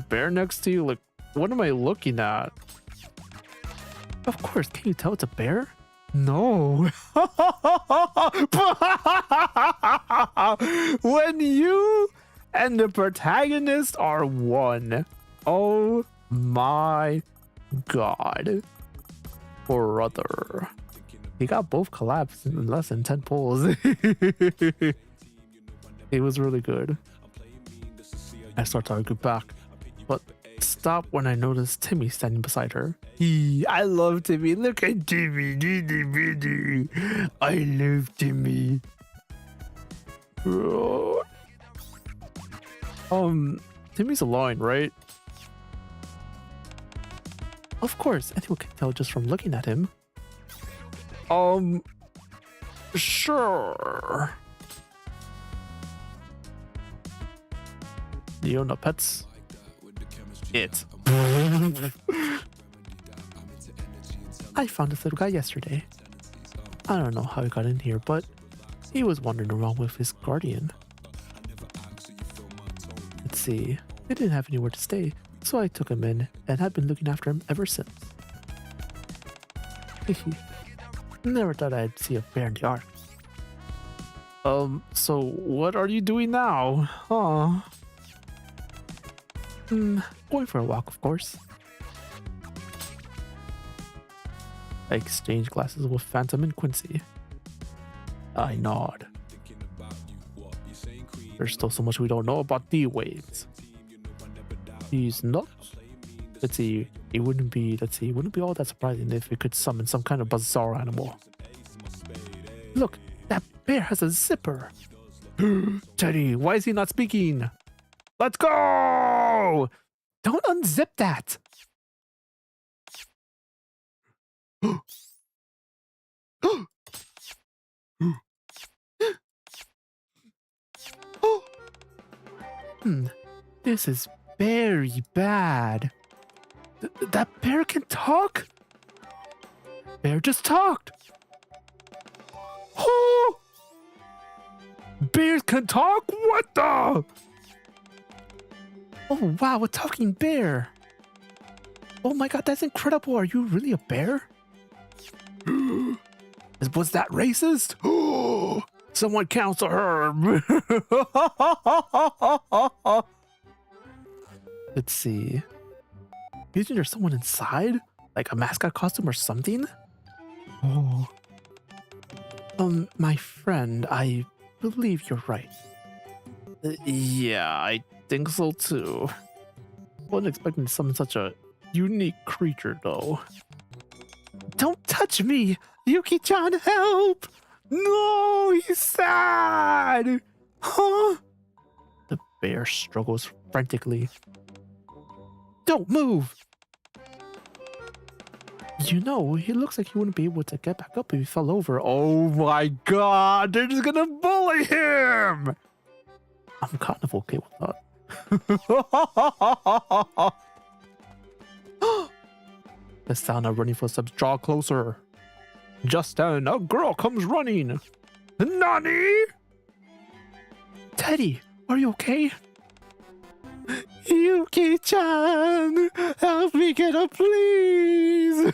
bear next to you? Like, what am I looking at? Of course, can you tell it's a bear? No. When you and the protagonist are one. Oh my god. Brother. He got both collabs in less than 10 pulls. It was really good. I start to argue back, but stop when I notice Timmy standing beside her. I love Timmy. Look at Timmy. I love Timmy. Timmy's a line, right? Of course, anyone can tell just from looking at him. Sure. Leona pets. It. I found this little guy yesterday. I don't know how he got in here, but he was wandering around with his guardian. see. They didn't have anywhere to stay, so I took him in and have been looking after him ever since. Never thought I'd see a bear in the yard. So what are you doing now? Huh? Going for a walk, of course. I exchange glasses with Phantom and Quincy. I nod. There's still so much we don't know about D-Waves. He's nuts. Let's see, it wouldn't be all that surprising if we could summon some kind of bizarre animal. Look, that bear has a zipper. Teddy, why is he not speaking? Let's go! Don't unzip that! This is very bad. That bear can talk? Bear just talked. Oh! Bears can talk? What the? Oh wow, a talking bear. Oh my god, that's incredible. Are you really a bear? Was that racist? Someone counsel her. Let's see. Isn't there someone inside? Like a mascot costume or something? Oh. My friend, I believe you're right. Yeah, I think so too. Wasn't expecting to summon such a unique creature though. Don't touch me! Yuki-chan, help! No, he's sad! Huh? The bear struggles frantically. Don't move! You know, he looks like he wouldn't be able to get back up if he fell over. Oh my god, they're just gonna bully him! I'm kind of okay with that. The sound of running footsteps draw closer. Just then, a girl comes running. Nani? Teddy, are you okay? Yuki-chan, help me get up, please.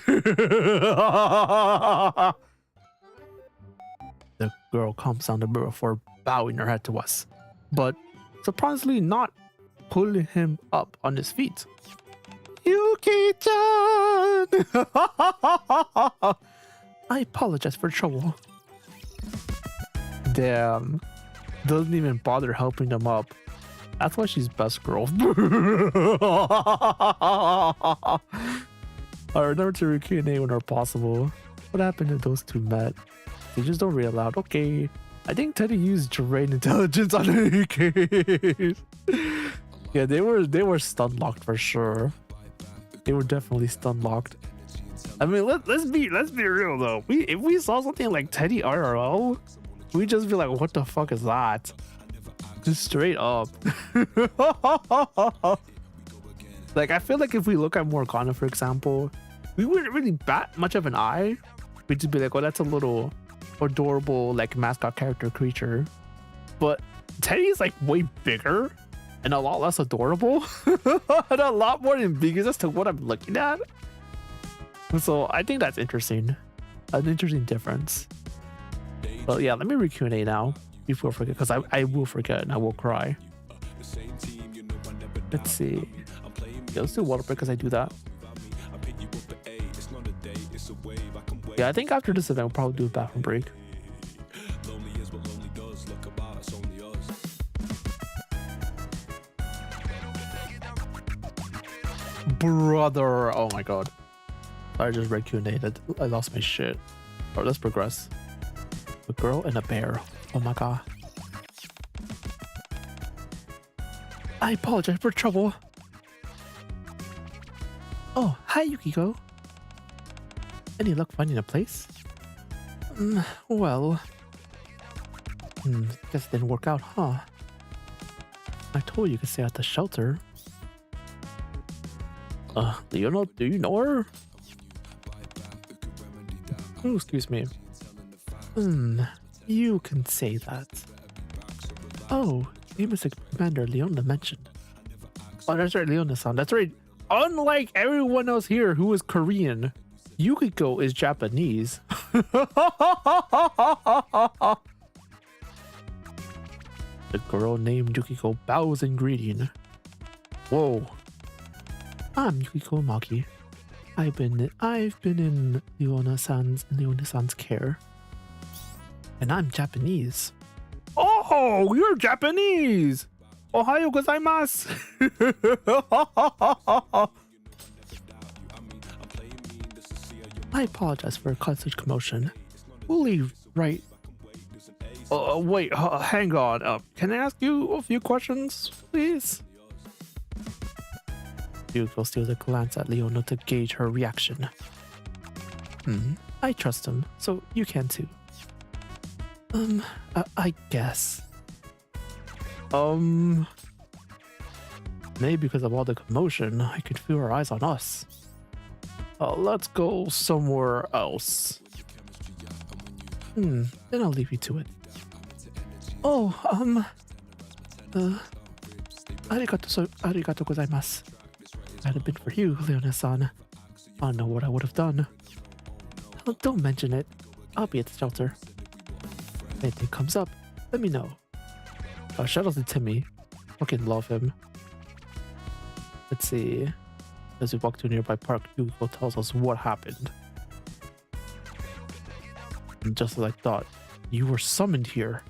The girl comes down the mirror before bowing her head to us, but surprisingly not pulling him up on his feet. Yuki-chan! I apologize for trouble. Damn. Doesn't even bother helping them up. That's why she's best girl. I remember to Q&A whenever possible. What happened if those two met? They just don't read aloud. Okay. I think Teddy used terrain intelligence on the case. Yeah, they were stun locked for sure. They were definitely stun locked. I mean, let's be real though. If we saw something like Teddy IRL, we'd just be like, what the fuck is that? Just straight up. Like, I feel like if we look at Morgana, for example, we wouldn't really bat much of an eye. We'd just be like, oh, that's a little adorable, like, mascot character creature. But Teddy's like way bigger and a lot less adorable and a lot more ambiguous as to what I'm looking at. So I think that's interesting. An interesting difference. But yeah, let me read Q&A now before I forget, because I will forget and I will cry. Let's see. Yeah, let's do water break because I do that. Yeah, I think after this event, we'll probably do a bathroom break. Brother, oh my god. I just read Q&A. I lost my shit. Alright, let's progress. A girl and a bear. Oh my god. I apologize for trouble. Oh, hi Yukiko. Any luck finding a place? Well... guess it didn't work out, huh? I told you could stay at the shelter. Do you know her? Oh, excuse me. You can say that. Oh, he was the commander Leona mentioned. Oh, that's right, Leona-san. That's right. Unlike everyone else here who is Korean, Yukiko is Japanese. The girl named Yukiko bows in greeting. Whoa. I'm Yukiko Maki. I've been in Leona-san's care. And I'm Japanese. Oh, you're Japanese! Ohayo gozaimasu! I apologize for such commotion. We'll leave right... wait, hang on. Can I ask you a few questions, please? Yukiko steals a glance at Leona to gauge her reaction. I trust him, so you can too. I guess. Maybe because of all the commotion, I could feel her eyes on us. Let's go somewhere else. Then I'll leave you to it. Oh, arigato gozaimasu. If it hadn't been for you, Leona-san, I don't know what I would have done. Oh, don't mention it. I'll be at the shelter. If anything comes up, let me know. Shout out to Timmy. Fucking love him. Let's see. As we walk to a nearby park, Yukiko tells us what happened. And just as I thought, you were summoned here.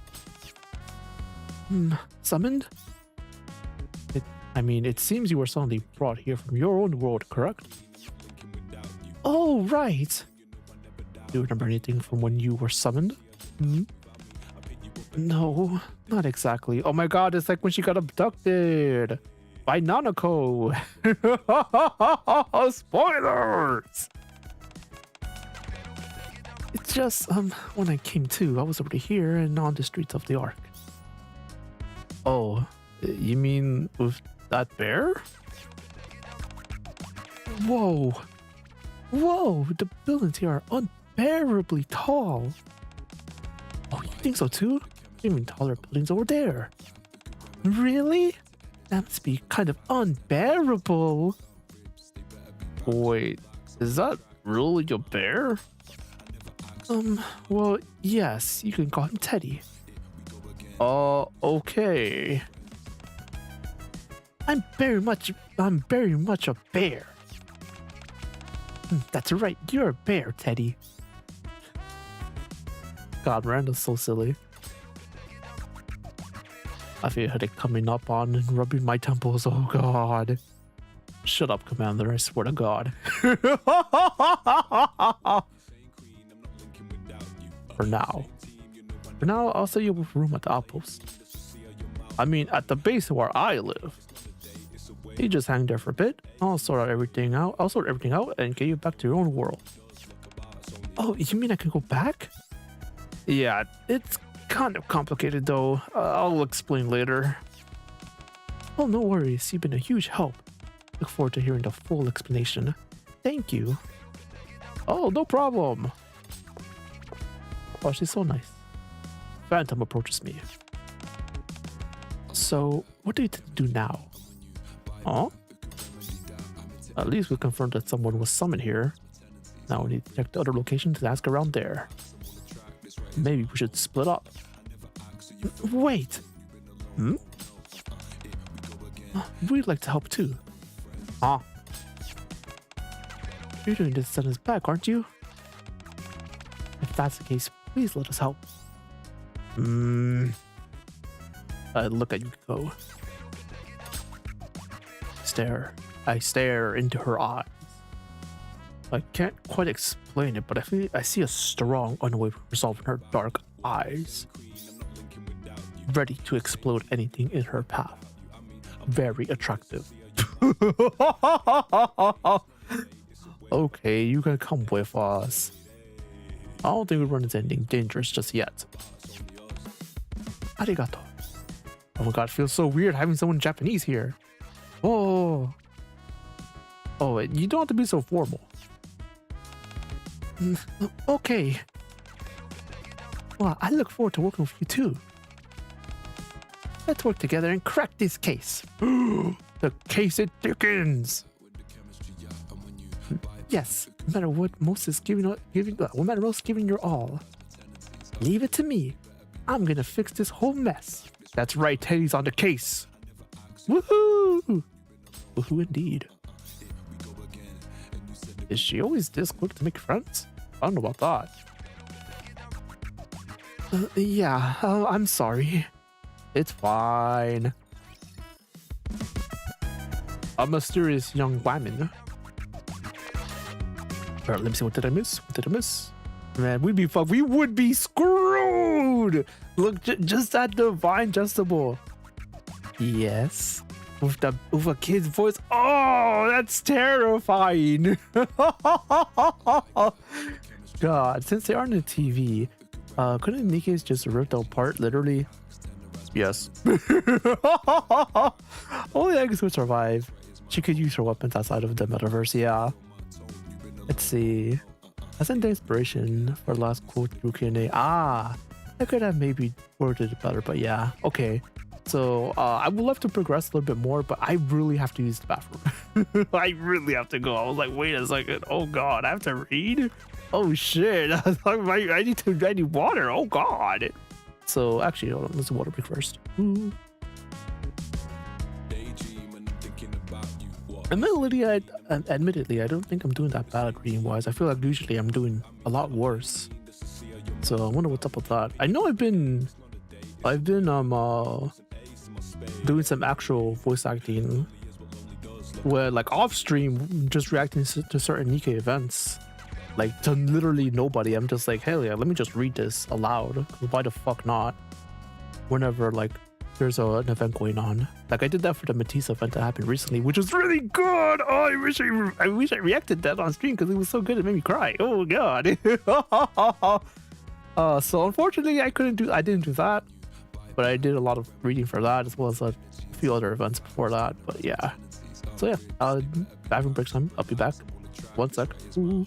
Summoned? It seems you were suddenly brought here from your own world, correct? Oh, right. Do you remember anything from when you were summoned? No, not exactly. Oh my god, it's like when she got abducted by Nanako. Spoilers! It's just, when I came to, I was already here and on the streets of the Ark. Oh, you mean with that bear? Whoa. Whoa, the buildings here are unbearably tall. Oh, you think so too? Even taller buildings over there. Really? That must be kind of unbearable. Wait, is that really a bear? Well, yes, you can call him Teddy. Okay. I'm very much a bear. That's right, you're a bear, Teddy. God, Miranda's so silly. I feel a headache coming up on and rubbing my temples. Oh god. Shut up, Commander, I swear to God. For now, I'll set you up a room at the outpost. At the base where I live. You just hang there for a bit. I'll sort everything out and get you back to your own world. Oh, you mean I can go back? Yeah, it's kind of complicated though. I'll explain later. Oh, no worries. You've been a huge help. Look forward to hearing the full explanation. Thank you. Oh, no problem. Oh, she's so nice. Phantom approaches me. So, what do you do now? Huh? At least we confirmed that someone was summoned here. Now we need to check the other locations and ask around there. Maybe we should split up. Wait! We'd like to help too. Huh? You're doing this on his back, aren't you? If that's the case, please let us help. I look at Yukiko. I stare into her eyes. I can't quite explain it, but I see a strong, unwavering resolve in her dark eyes. Ready to explode anything in her path. Very attractive. Okay, you can come with us. I don't think we run into anything dangerous just yet. Arigato. Oh my god, it feels so weird having someone Japanese here. Oh, wait, you don't have to be so formal. Okay. Well, I look forward to working with you too. Let's work together and crack this case. The case it thickens. Yes, no matter what most is no matter what's giving your all. Leave it to me. I'm gonna fix this whole mess. That's right, Teddy's on the case. Woohoo! Woohoo indeed. Is she always this quick to make friends? I don't know about that. Yeah, I'm sorry. It's fine. A mysterious young woman. Alright, let me see. What did I miss? What did I miss? Man, we would be screwed. Look, just that divine justable. Yes, with a kid's voice. Oh, that's terrifying. God, since they aren't on TV, couldn't Nikke's just ripped apart literally? Yes. Only Agus would survive. She could use her weapons outside of the metaverse. Yeah. Let's see. I sent the inspiration for the last quote through Q&A. I could have maybe worded it better, but yeah. Okay. So I would love to progress a little bit more, but I really have to use the bathroom. I really have to go. I was like, wait a second. Oh God, I have to read? Oh shit. I need water. Oh God. So actually, hold on, let's water break first. Admittedly, I don't think I'm doing that bad at reading wise. I feel like usually I'm doing a lot worse. So I wonder what's up with that. I know I've been doing some actual voice acting where like off stream, just reacting to certain Nikke events, like to literally nobody. I'm just like, hell yeah, let me just read this aloud. Why the fuck not? Whenever like there's an event going on. Like I did that for the Matisse event that happened recently, which was really good. Oh, I wish I reacted that on stream because it was so good. It made me cry. Oh God. So unfortunately, I didn't do that, but I did a lot of reading for that as well as a few other events before that. But yeah. So yeah, bathroom break time. I'll be back. 1 sec. Ooh.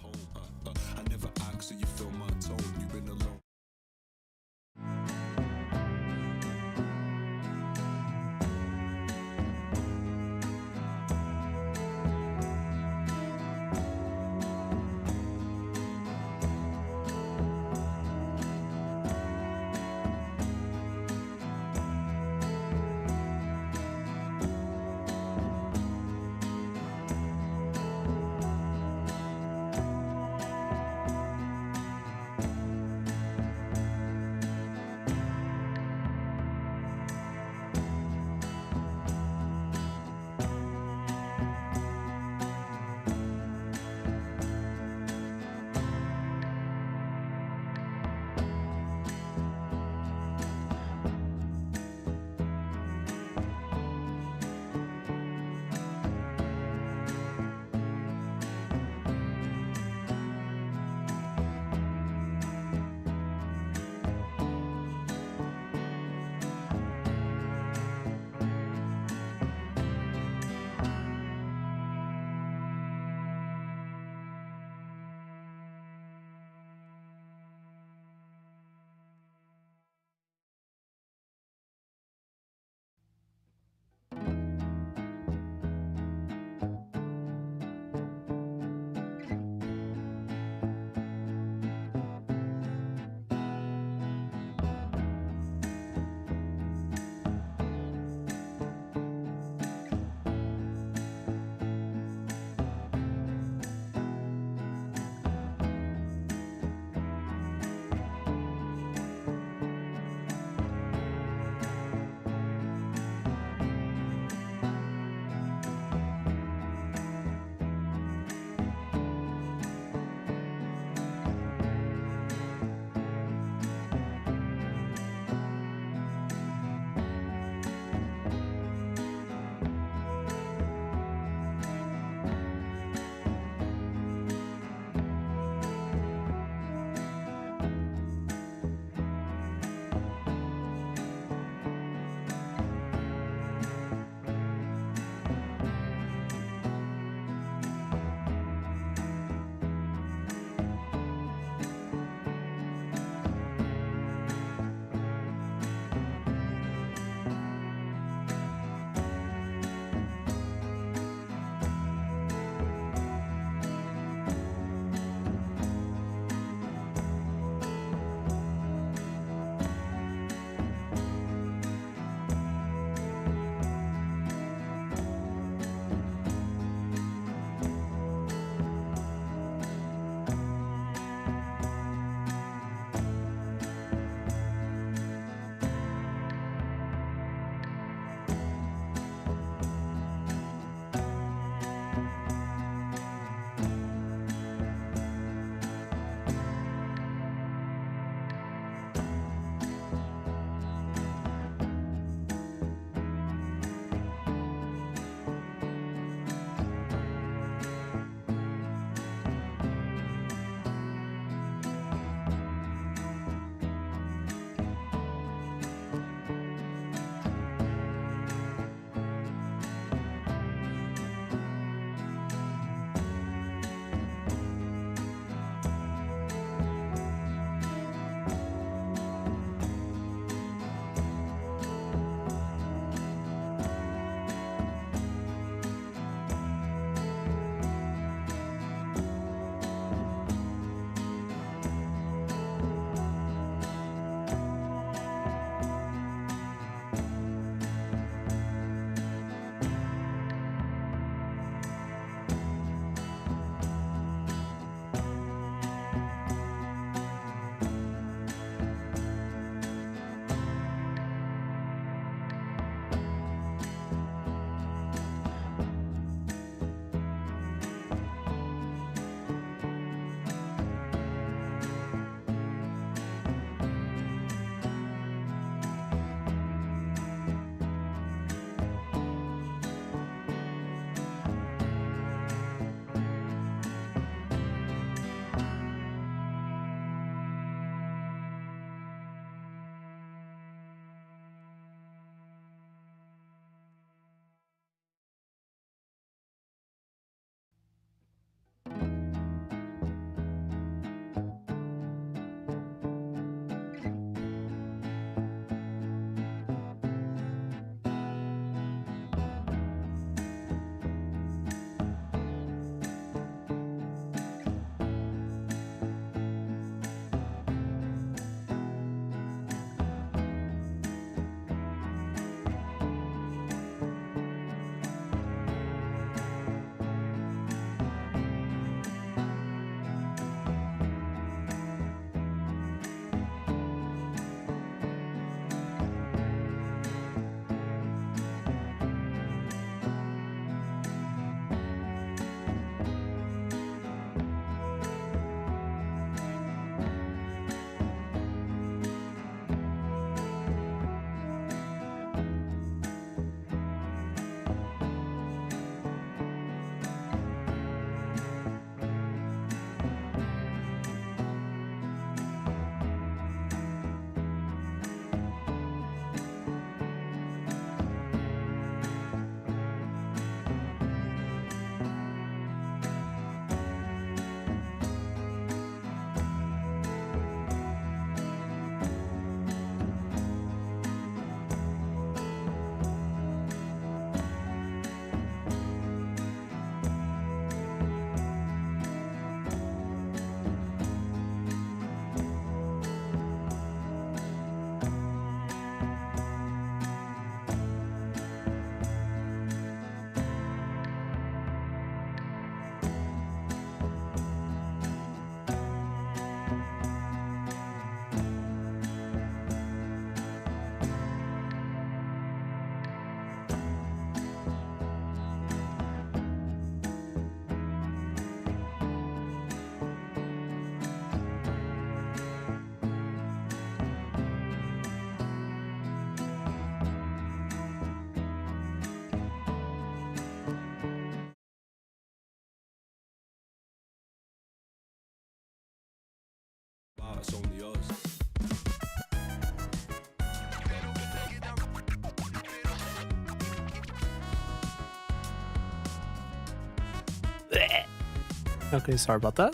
Okay, sorry about that.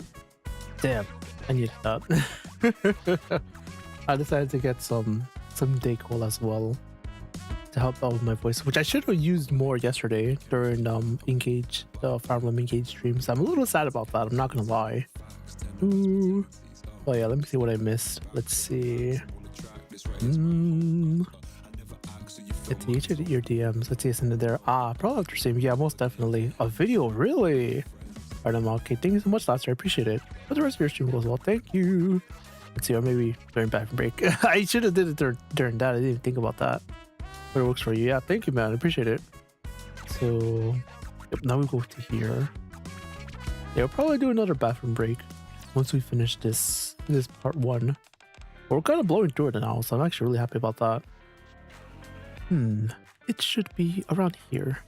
Damn, I needed that. I decided to get some Dayquil as well to help out with my voice, which I should have used more yesterday during Engage, the Fire Emblem Engage streams. I'm a little sad about that, I'm not gonna lie. Ooh. Oh yeah, let me see what I missed. Let's see. It's each of your DMs. Let's see it's in there. Ah, probably after stream. Yeah, most definitely. A video, really? Alright, okay. Thank you so much, Laster. I appreciate it. But the rest of your stream goes well. Thank you. Let's see, or maybe during bathroom break. I should have did it during that. I didn't even think about that. But it works for you. Yeah, thank you, man. I appreciate it. So, yep, now we go to here. Yeah, we'll probably do another bathroom break once we finish this part 1. But we're kind of blowing through it now, so I'm actually really happy about that. It should be around here.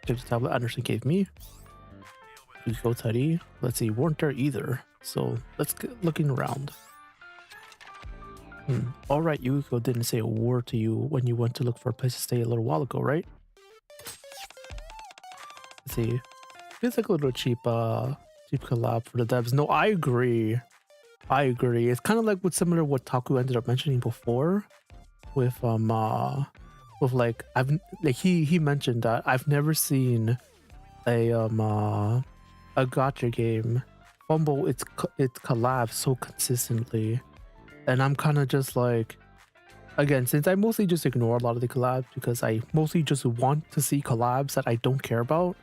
Check the tablet Anderson gave me. Go Teddy. Let's see, weren't there either. So let's get looking around. Alright, Yukiko didn't say a word to you when you went to look for a place to stay a little while ago, right? Let's see. Feels like a little cheap collab for the devs. No, I agree. It's kind of like similar to what Taku ended up mentioning before. With like he mentioned that I've never seen a gacha game fumble its collab so consistently, and I'm kind of just like, again, since I mostly just ignore a lot of the collabs because I mostly just want to see collabs that I don't care about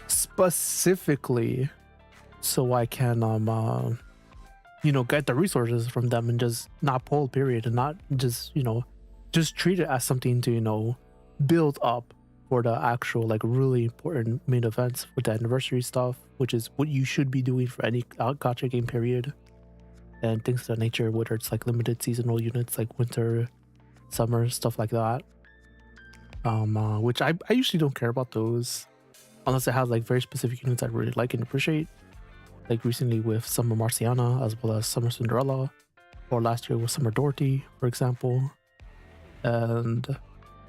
specifically, so I can get the resources from them and just not pull, period, and not just just treat it as something to build up for the actual like really important main events with the anniversary stuff, which is what you should be doing for any gacha game, period, and things of that nature, whether it's like limited seasonal units like winter, summer, stuff like that, which I usually don't care about those unless it has like very specific units I really like and appreciate, like recently with Summer Marciana as well as Summer Cinderella, or last year with Summer Dorothy, for example.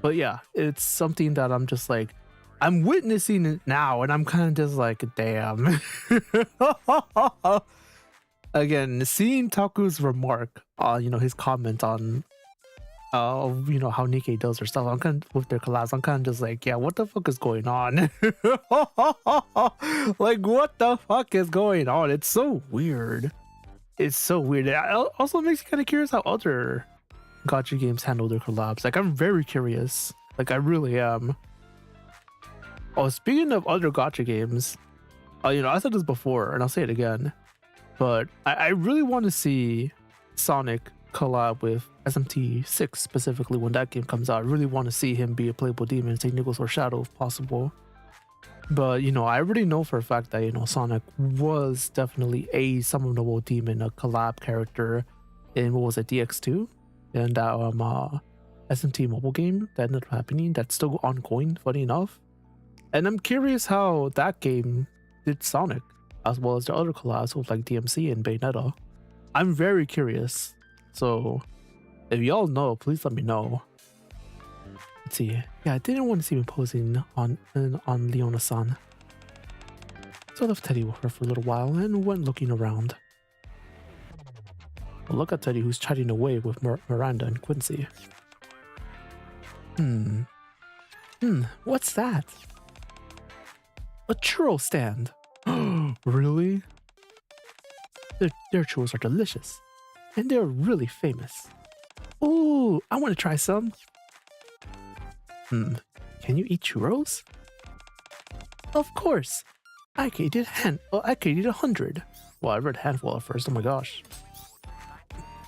But yeah, it's something that I'm just like, I'm witnessing it now, and I'm kind of just like, damn. Again, seeing Taku's remark on, his comment on, how Nikke does her stuff, I'm kind of, with their collabs, I'm kind of just like, yeah, what the fuck is going on? Like, what the fuck is going on? It's so weird. It also makes me kind of curious how other gacha games handle their collabs. Like, I'm very curious. Like, I really am. Oh, speaking of other gacha games, I said this before and I'll say it again, but I really want to see Sonic collab with SMT6 specifically when that game comes out. I really want to see him be a playable demon, St. Nicholas or Shadow if possible. But I already know for a fact that Sonic was definitely a summonable demon, a collab character in, what was it, DX2, and that SMT mobile game that ended up happening, that's still ongoing, funny enough. And I'm curious how that game did Sonic, as well as the other collabs with like DMC and Bayonetta. I'm very curious. So if y'all know, please let me know. Let's see. Yeah, I didn't want to see me posing on Leona-san. So I left Teddy with her for a little while and went looking around. Well, look at Teddy, who's chatting away with Miranda and Quincy. What's that? A churro stand. Really? Their churros are delicious. And they're really famous. Ooh, I want to try some. Can you eat churros? Of course. I could eat 100. Well, I read handful at first. Oh my gosh.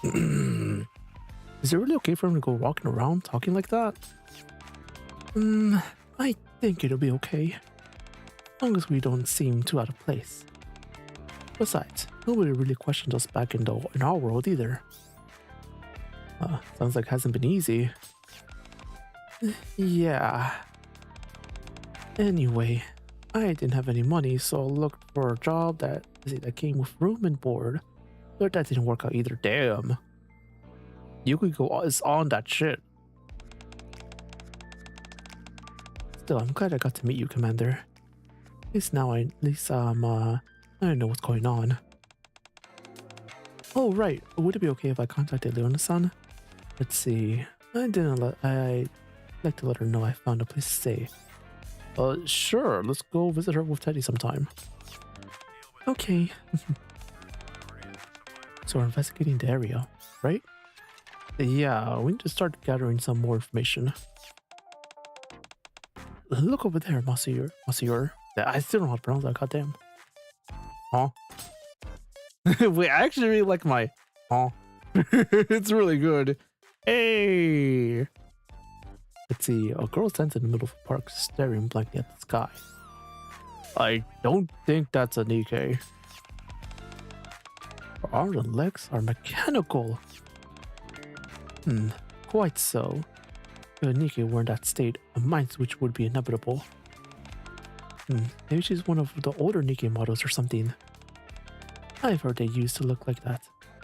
Is it really okay for him to go walking around talking like that? I think it'll be okay. As long as we don't seem too out of place. Besides, nobody really questioned us back in our world either. Sounds like it hasn't been easy. Yeah. Anyway, I didn't have any money, so I looked for a job that came with room and board. But that didn't work out either. Damn. Yukiko is on that shit. Still, I'm glad I got to meet you, Commander. At least now I know what's going on. Oh right, would it be okay if I contacted Leyrn-san? Let's see. I'd like to let her know I found a place to stay. Sure. Let's go visit her with Teddy sometime. Okay. So we're investigating the area, right? Yeah, we need to start gathering some more information. Look over there, Monsieur. I still don't know how to pronounce that, goddamn. Huh? Wait, I actually really like my huh. It's really good. Hey! Let's see, a girl stands in the middle of the park staring blankly at the sky. I don't think that's a Nikke. Her arms and legs are mechanical. Quite so. If a Nikke were in that state, a mind switch would be inevitable. Maybe she's one of the older Nikke models or something. I've heard they used to look like that.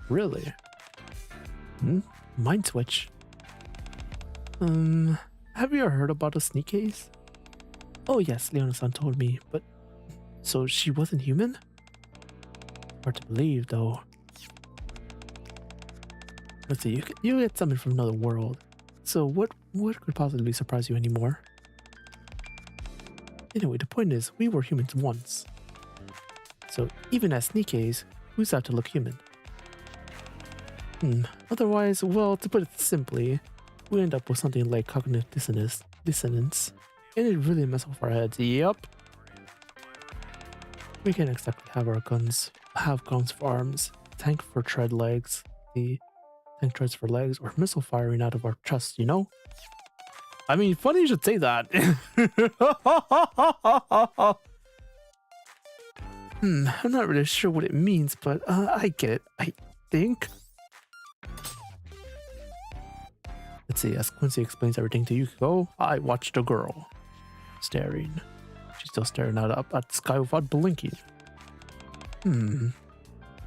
Really? Mind switch. Have you ever heard about the Nikkes? Oh yes, Leyrn-san told me, but... So she wasn't human? Hard to believe, though. Let's see, you get something from another world. So what could possibly surprise you anymore? Anyway, the point is, we were humans once. So even as Nikkes, we start to look human. Otherwise, well, to put it simply, we end up with something like cognitive dissonance, and it really messes with our heads. Yep. We can't exactly have guns for arms, tank for tread legs, the tank treads for legs, or missile firing out of our chests, you know? I mean, funny you should say that. I'm not really sure what it means, but I get it, I think. Let's see, as Quincy explains everything to Yukiko, I watched a girl staring. She's still staring up at the sky without blinking.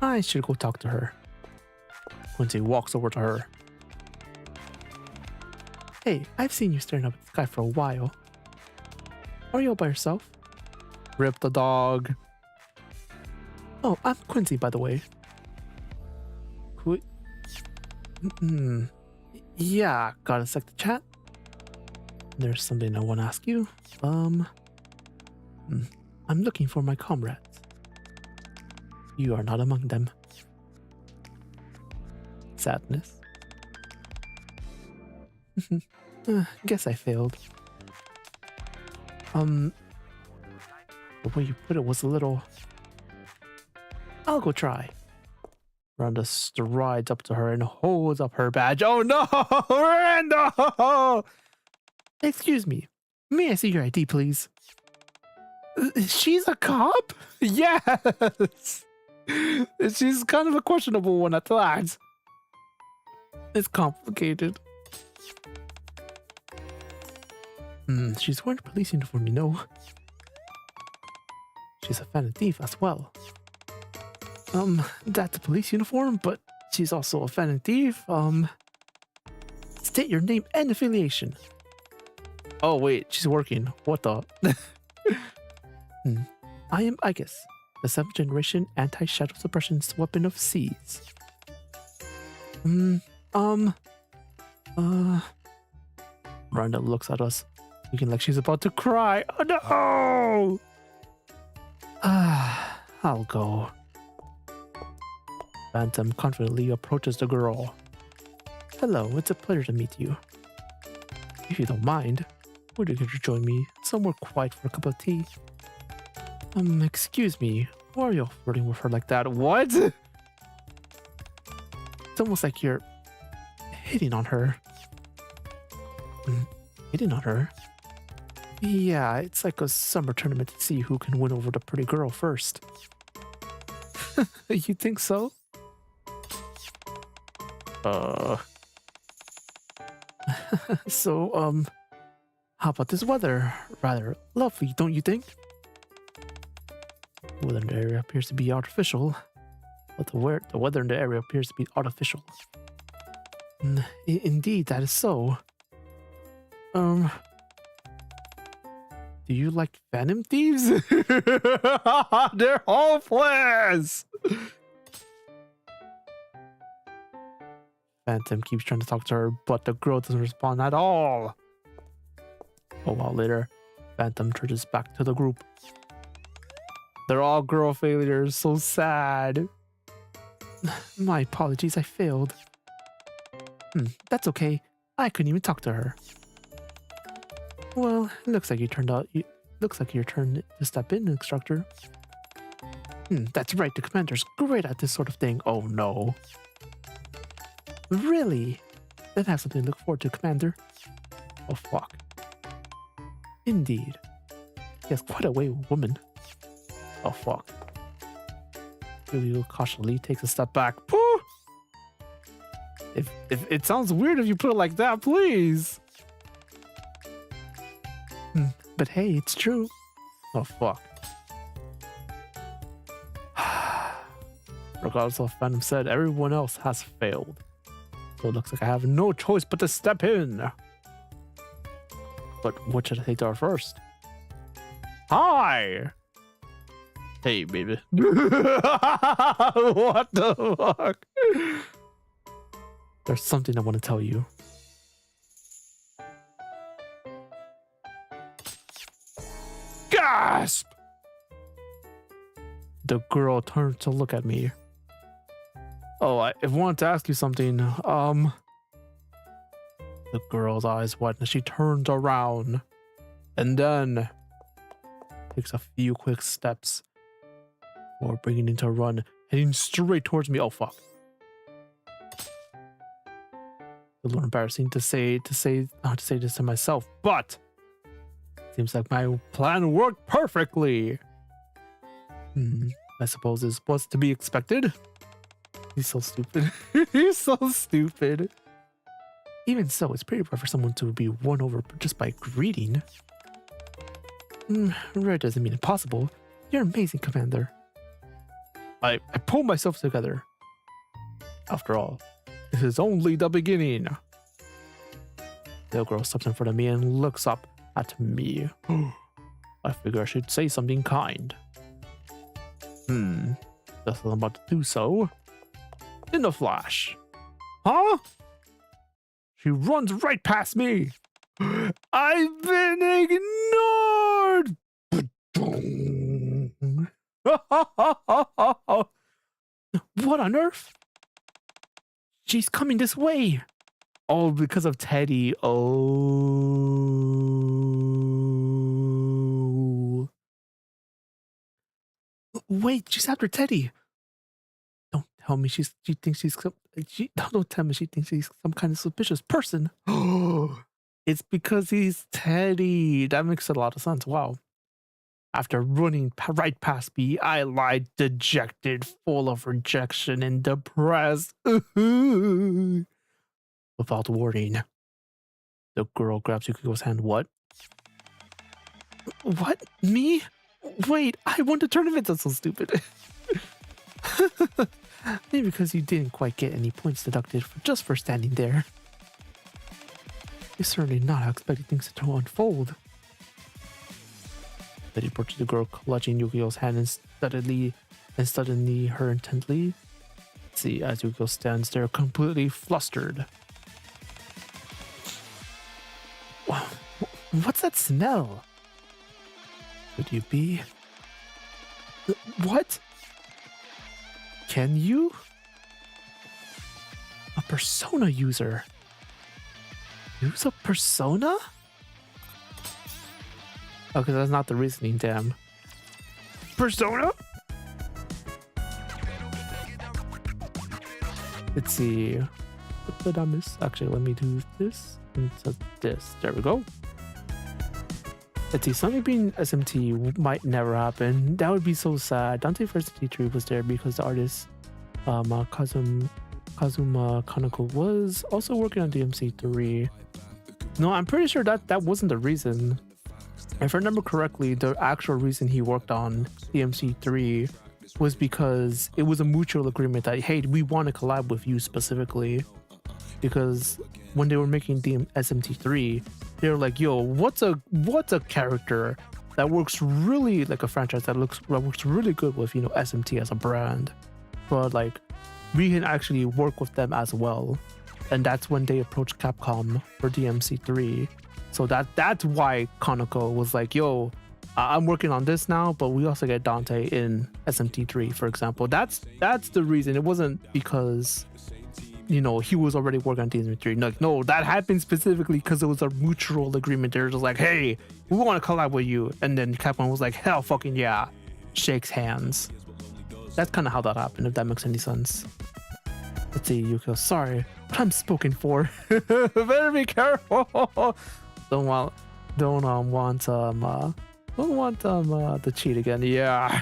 I should go talk to her. Quincy walks over to her. Hey, I've seen you staring up at the sky for a while. Are you all by yourself? Rip the dog. Oh, I'm Quincy, by the way. Yeah, got a sec to chat? There's something I want to ask you. I'm looking for my comrades. You are not among them. Sadness. Guess I failed. The way you put it was a little... I'll go try. Rhonda strides up to her and holds up her badge. Oh no! Randall! Excuse me. May I see your ID, please? She's a cop? Yes! She's kind of a questionable one at that. It's complicated. She's wearing a police uniform, you know. She's a fan of thief as well. That's a police uniform, but she's also a fan and thief. State your name and affiliation. Oh wait, she's working. What the? I am Igus, the 7th generation anti-shadow suppression weapon of Seas. Rhonda looks at us, looking like she's about to cry. Oh no! I'll go. Phantom confidently approaches the girl. Hello, it's a pleasure to meet you. If you don't mind, would you care to join me somewhere quiet for a cup of tea? Excuse me, why are you flirting with her like that? What? It's almost like you're hitting on her. Hitting on her? Yeah, it's like a summer tournament to see who can win over the pretty girl first. You think so? So, how about this weather? Rather lovely, don't you think? The weather in the area appears to be artificial. but the weather in the area appears to be artificial. Indeed, that is so. Do you like Phantom Thieves? They're hopeless! Phantom keeps trying to talk to her, but the girl doesn't respond at all. A while later, Phantom trudges back to the group. They're all girl failures, so sad. My apologies, I failed. That's okay. I couldn't even talk to her. Well, looks like your turn to step in, instructor. That's right, the commander's great at this sort of thing. Oh no. Really? Then have something to look forward to, Commander. Oh fuck. Indeed. He has quite a way with woman. Oh fuck. Yukiko cautiously takes a step back. Pooh! If it sounds weird if you put it like that, please. But hey, it's true. Oh fuck. Regardless of what Phantom said, everyone else has failed. So it looks like I have no choice but to step in. But what should I say to her first? Hi! Hey, baby. What the fuck? There's something I want to tell you. Gasp! The girl turns to look at me. Oh, I wanted to ask you something. The girl's eyes widen as she turns around and then takes a few quick steps before bringing into a run, heading straight towards me. Oh fuck. A little embarrassing to say this to myself, but seems like my plan worked perfectly. I suppose this was to be expected. He's so stupid. He's so stupid. Even so, it's pretty rare for someone to be won over just by greeting. Rare doesn't mean impossible. You're amazing, Commander. I pulled myself together. After all, this is only the beginning. The girl steps in front of me and looks up at me. I figure I should say something kind. Just as I'm about to do so, in a flash. Huh? She runs right past me. I've been ignored. What on earth? She's coming this way. All because of Teddy. Oh. Wait, she's after Teddy. Don't tell me she thinks don't tell me she thinks he's some kind of suspicious person. It's because he's Teddy. That makes a lot of sense. Wow. After running right past me, I lied, dejected, full of rejection and depressed. Without warning, the girl grabs Yukiko's hand. What? What? Me? Wait, I won the tournament. That's so stupid. Maybe because you didn't quite get any points deducted just for standing there. You're certainly not how I expected things to unfold. Then he approaches the girl, clutching Yukiko's hand and studying her intently. See, as Yukiko stands there, completely flustered. What's that smell? Could you be? What? Can you? A persona user? Use a persona? Okay, that's not the reasoning, damn. Persona? Let's see. What did I miss? Actually, let me do this into this. There we go. Let's see, something being SMT might never happen. That would be so sad. Dante First Teacher was there because the artist Kazuma Kaneko was also working on DMC3. No, I'm pretty sure that wasn't the reason. If I remember correctly, the actual reason he worked on DMC3 was because it was a mutual agreement that, hey, we want to collab with you specifically. Because when they were making the SMT3, they were like, yo, what's a character that works really like a franchise that works really good with, you know, SMT as a brand, but like we can actually work with them as well. And that's when they approached Capcom for DMC3. So that's why Konako was like, yo, I'm working on this now, but we also get Dante in SMT3, for example. That's the reason. It wasn't because, you know, he was already working on DMC3. Like, no, that happened specifically because it was a mutual agreement. They're just like, hey, we want to collab with you. And then Capcom was like, hell fucking yeah. Shakes hands. That's kind of how that happened, if that makes any sense. Let's see, Yukiko, sorry, but I'm spoken for. Better be careful. Don't want the cheat again. Yeah.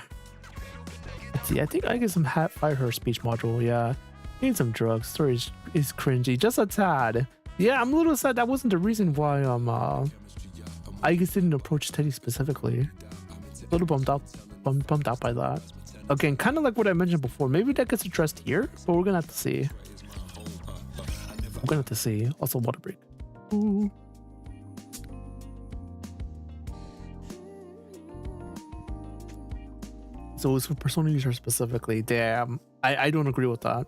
Let's see, I think I get some fire her speech module. Yeah. Need some drugs. Story is cringy, just a tad. Yeah, I'm a little sad that wasn't the reason why I just didn't approach Teddy specifically. A little bummed out by that. Again, kind of like what I mentioned before. Maybe that gets addressed here, but we're gonna have to see. We're gonna have to see. Also, water break. Ooh. So it's for Persona users specifically. Damn, I don't agree with that.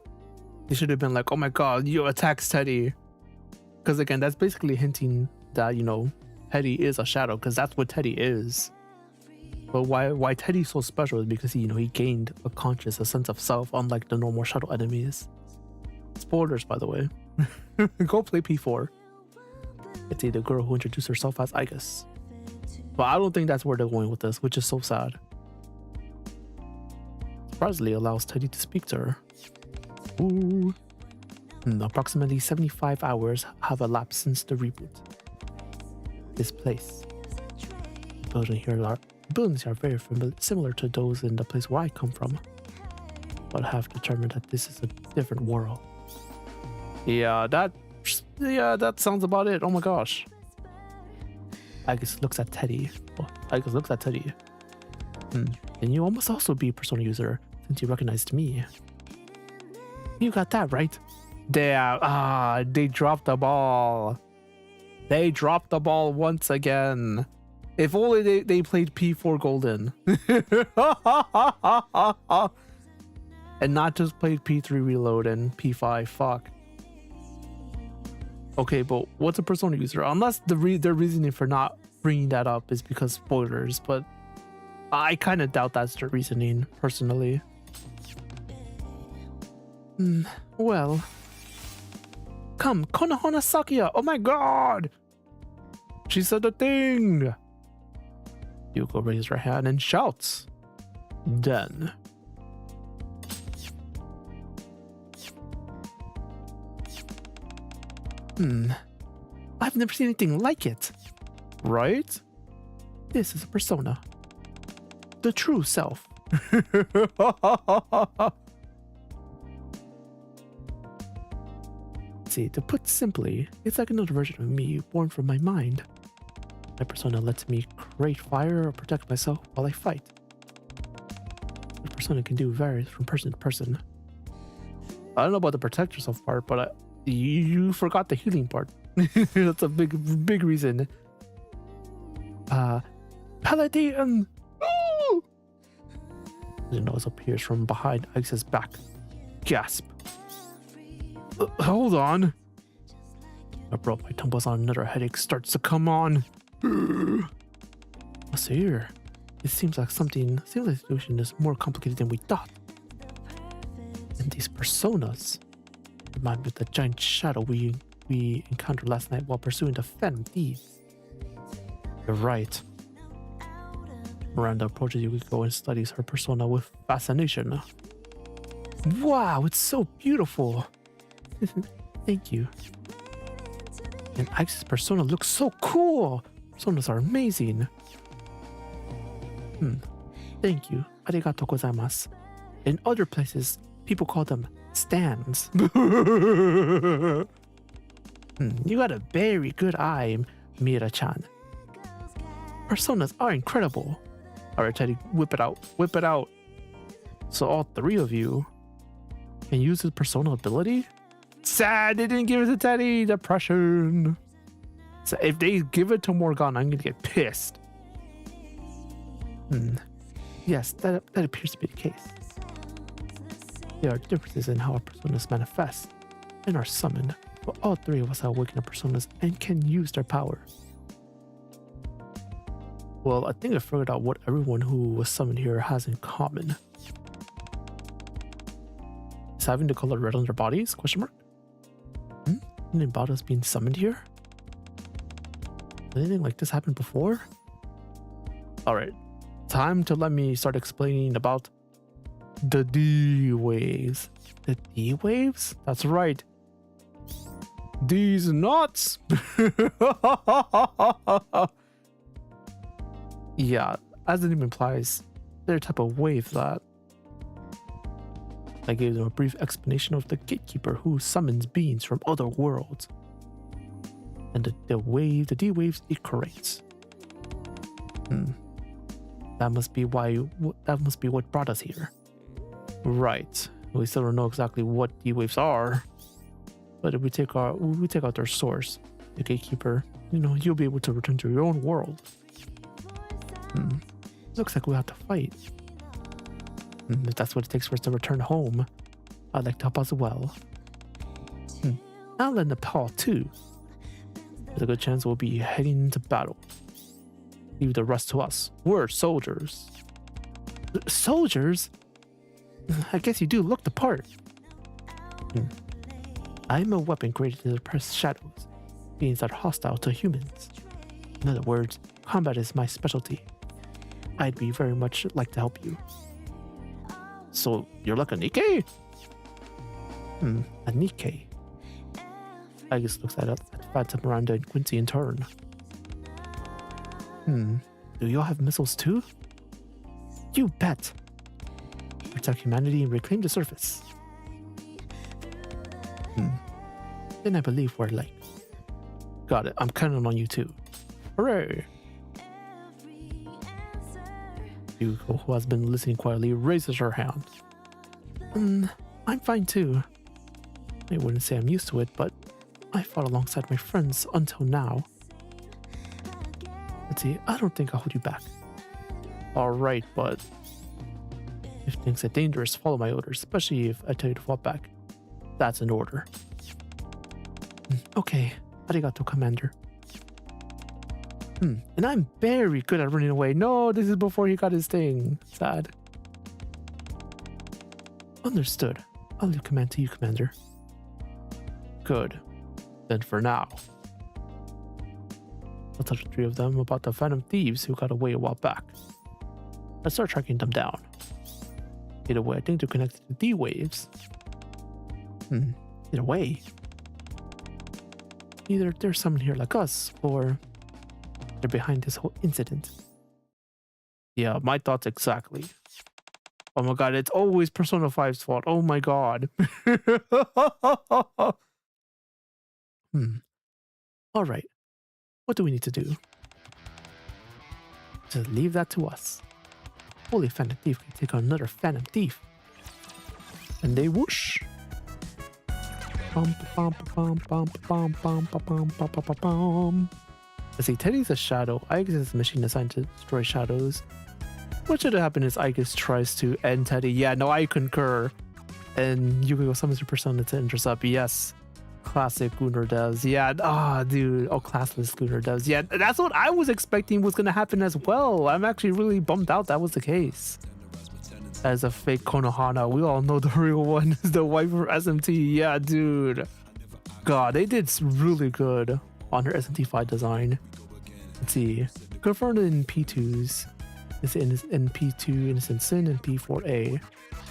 They should have been like, oh my god, you attack Teddy. Because again, that's basically hinting that, you know, Teddy is a shadow, because that's what Teddy is. But why Teddy's so special is because he gained a sense of self, unlike the normal shadow enemies. Spoilers, by the way. Go play P4. It's the girl who introduced herself as Igus. But I don't think that's where they're going with this, which is so sad. Surprisingly allows Teddy to speak to her. Ooh. Approximately 75 hours have elapsed since the reboot. This place. Buildings here are very similar to those in the place where I come from, but have determined that this is a different world. Yeah, that sounds about it. Oh my gosh. Igus looks at Teddy. And you must also be a Persona user, since you recognized me. You got that right. Damn. They dropped the ball. They dropped the ball once again. If only they played P4 Golden. And not just played P3 Reload and P5. Fuck. Okay, but what's a Persona user? Unless their reasoning for not bringing that up is because spoilers, but I kind of doubt that's their reasoning, personally. Well. Come, Konohana Sakuya! Oh my god! She said the thing! Yuko raises her hand and shouts. Done. I've never seen anything like it. Right? This is a persona. The true self. See, to put simply, it's like another version of me born from my mind. My persona lets me create fire or protect myself while I fight. What persona can do varies from person to person. I don't know about the protect yourself part, but you forgot the healing part. That's a big reason. Paladin! Oh! The nose appears from behind Igus's back. Gasp. Hold on. I brought my tumbles on, another headache starts to come on. What's here? It seems like the situation is more complicated than we thought. And these personas remind me of the giant shadow we encountered last night while pursuing the phantom thieves. You're right. Miranda approaches Yukiko and studies her persona with fascination. Wow, it's so beautiful. Thank you. And Igus's persona looks so cool. Personas are amazing. Thank you. Arigato gozaimasu. In other places, people call them stands. You got a very good eye, Mira-chan. Personas are incredible. Alright, Teddy, whip it out. Whip it out. So all 3 of you can use his persona ability? Sad they didn't give it to Teddy. Depression. So if they give it to Morgana, I'm gonna get pissed. Yes, that appears to be the case. There are differences in how our personas manifest and are summoned, but all 3 of us have awakened personas and can use their power. Well, I think I figured out what everyone who was summoned here has in common. Is having the color red on their bodies? Question mark? Anything about us being summoned here? Did anything like this happen before? Alright, time to let me start explaining about the D waves. The D waves? That's right. These nuts! Yeah, as the name implies, they're a type of wave that I gave them a brief explanation of the gatekeeper who summons beings from other worlds. And the D waves it creates. That must be what brought us here. Right. We still don't know exactly what D waves are. But if we take out their source, the gatekeeper, you'll be able to return to your own world. Looks like we'll have to fight. If that's what it takes for us to return home, I'd like to help as well. I'll lend a paw too. There's a good chance we'll be heading into battle. Leave the rest to us. We're soldiers. Soldiers? I guess you do look the part. I'm a weapon created to suppress shadows, beings that are hostile to humans. In other words, combat is my specialty. I'd be very much like to help you. So, you're like a Nikke? A Nikke. I guess looks at Phantom, Miranda, and Quincy in turn. Do y'all have missiles too? You bet. Protect humanity and reclaim the surface. Then I believe we're like. Got it. I'm counting on you too. Hooray! Yukiko, who has been listening quietly, raises her hand. I'm fine too. I wouldn't say I'm used to it, but I fought alongside my friends until now. Let's see, I don't think I'll hold you back. Alright, but if things get dangerous, follow my orders, especially if I tell you to fall back. That's an order. Okay, arigato, Commander. And I'm very good at running away. No, this is before he got his thing. Sad. Understood. I'll leave command to you, Commander. Good. Then for now, I'll tell the 3 of them about the Phantom Thieves who got away a while back. Let's start tracking them down. Either way, I think they're connected to D waves. Either way. Either they're someone here like us, or they're behind this whole incident. Yeah, my thoughts exactly. Oh my god, it's always Persona 5's fault. Oh my god. Alright. What do we need to do? Just leave that to us. Holy Phantom Thief can take on another Phantom Thief. And they whoosh. Let's see, Teddy's a shadow. Aegis is a machine assigned to destroy shadows. What should have happened is Aegis tries to end Teddy. Yeah, no, I concur. And Yukiko summons her persona to intercept. Yes. Classic Gunnar devs. Yeah, dude. Oh, classless Gunnar devs. Yeah, that's what I was expecting was going to happen as well. I'm actually really bummed out that was the case. As a fake Konohana, we all know the real one is the wife from SMT. Yeah, dude. God, they did really good on her SMT5 design. Let's see. Confirmed in P2s. It's in P2 Innocent Sin and P4A.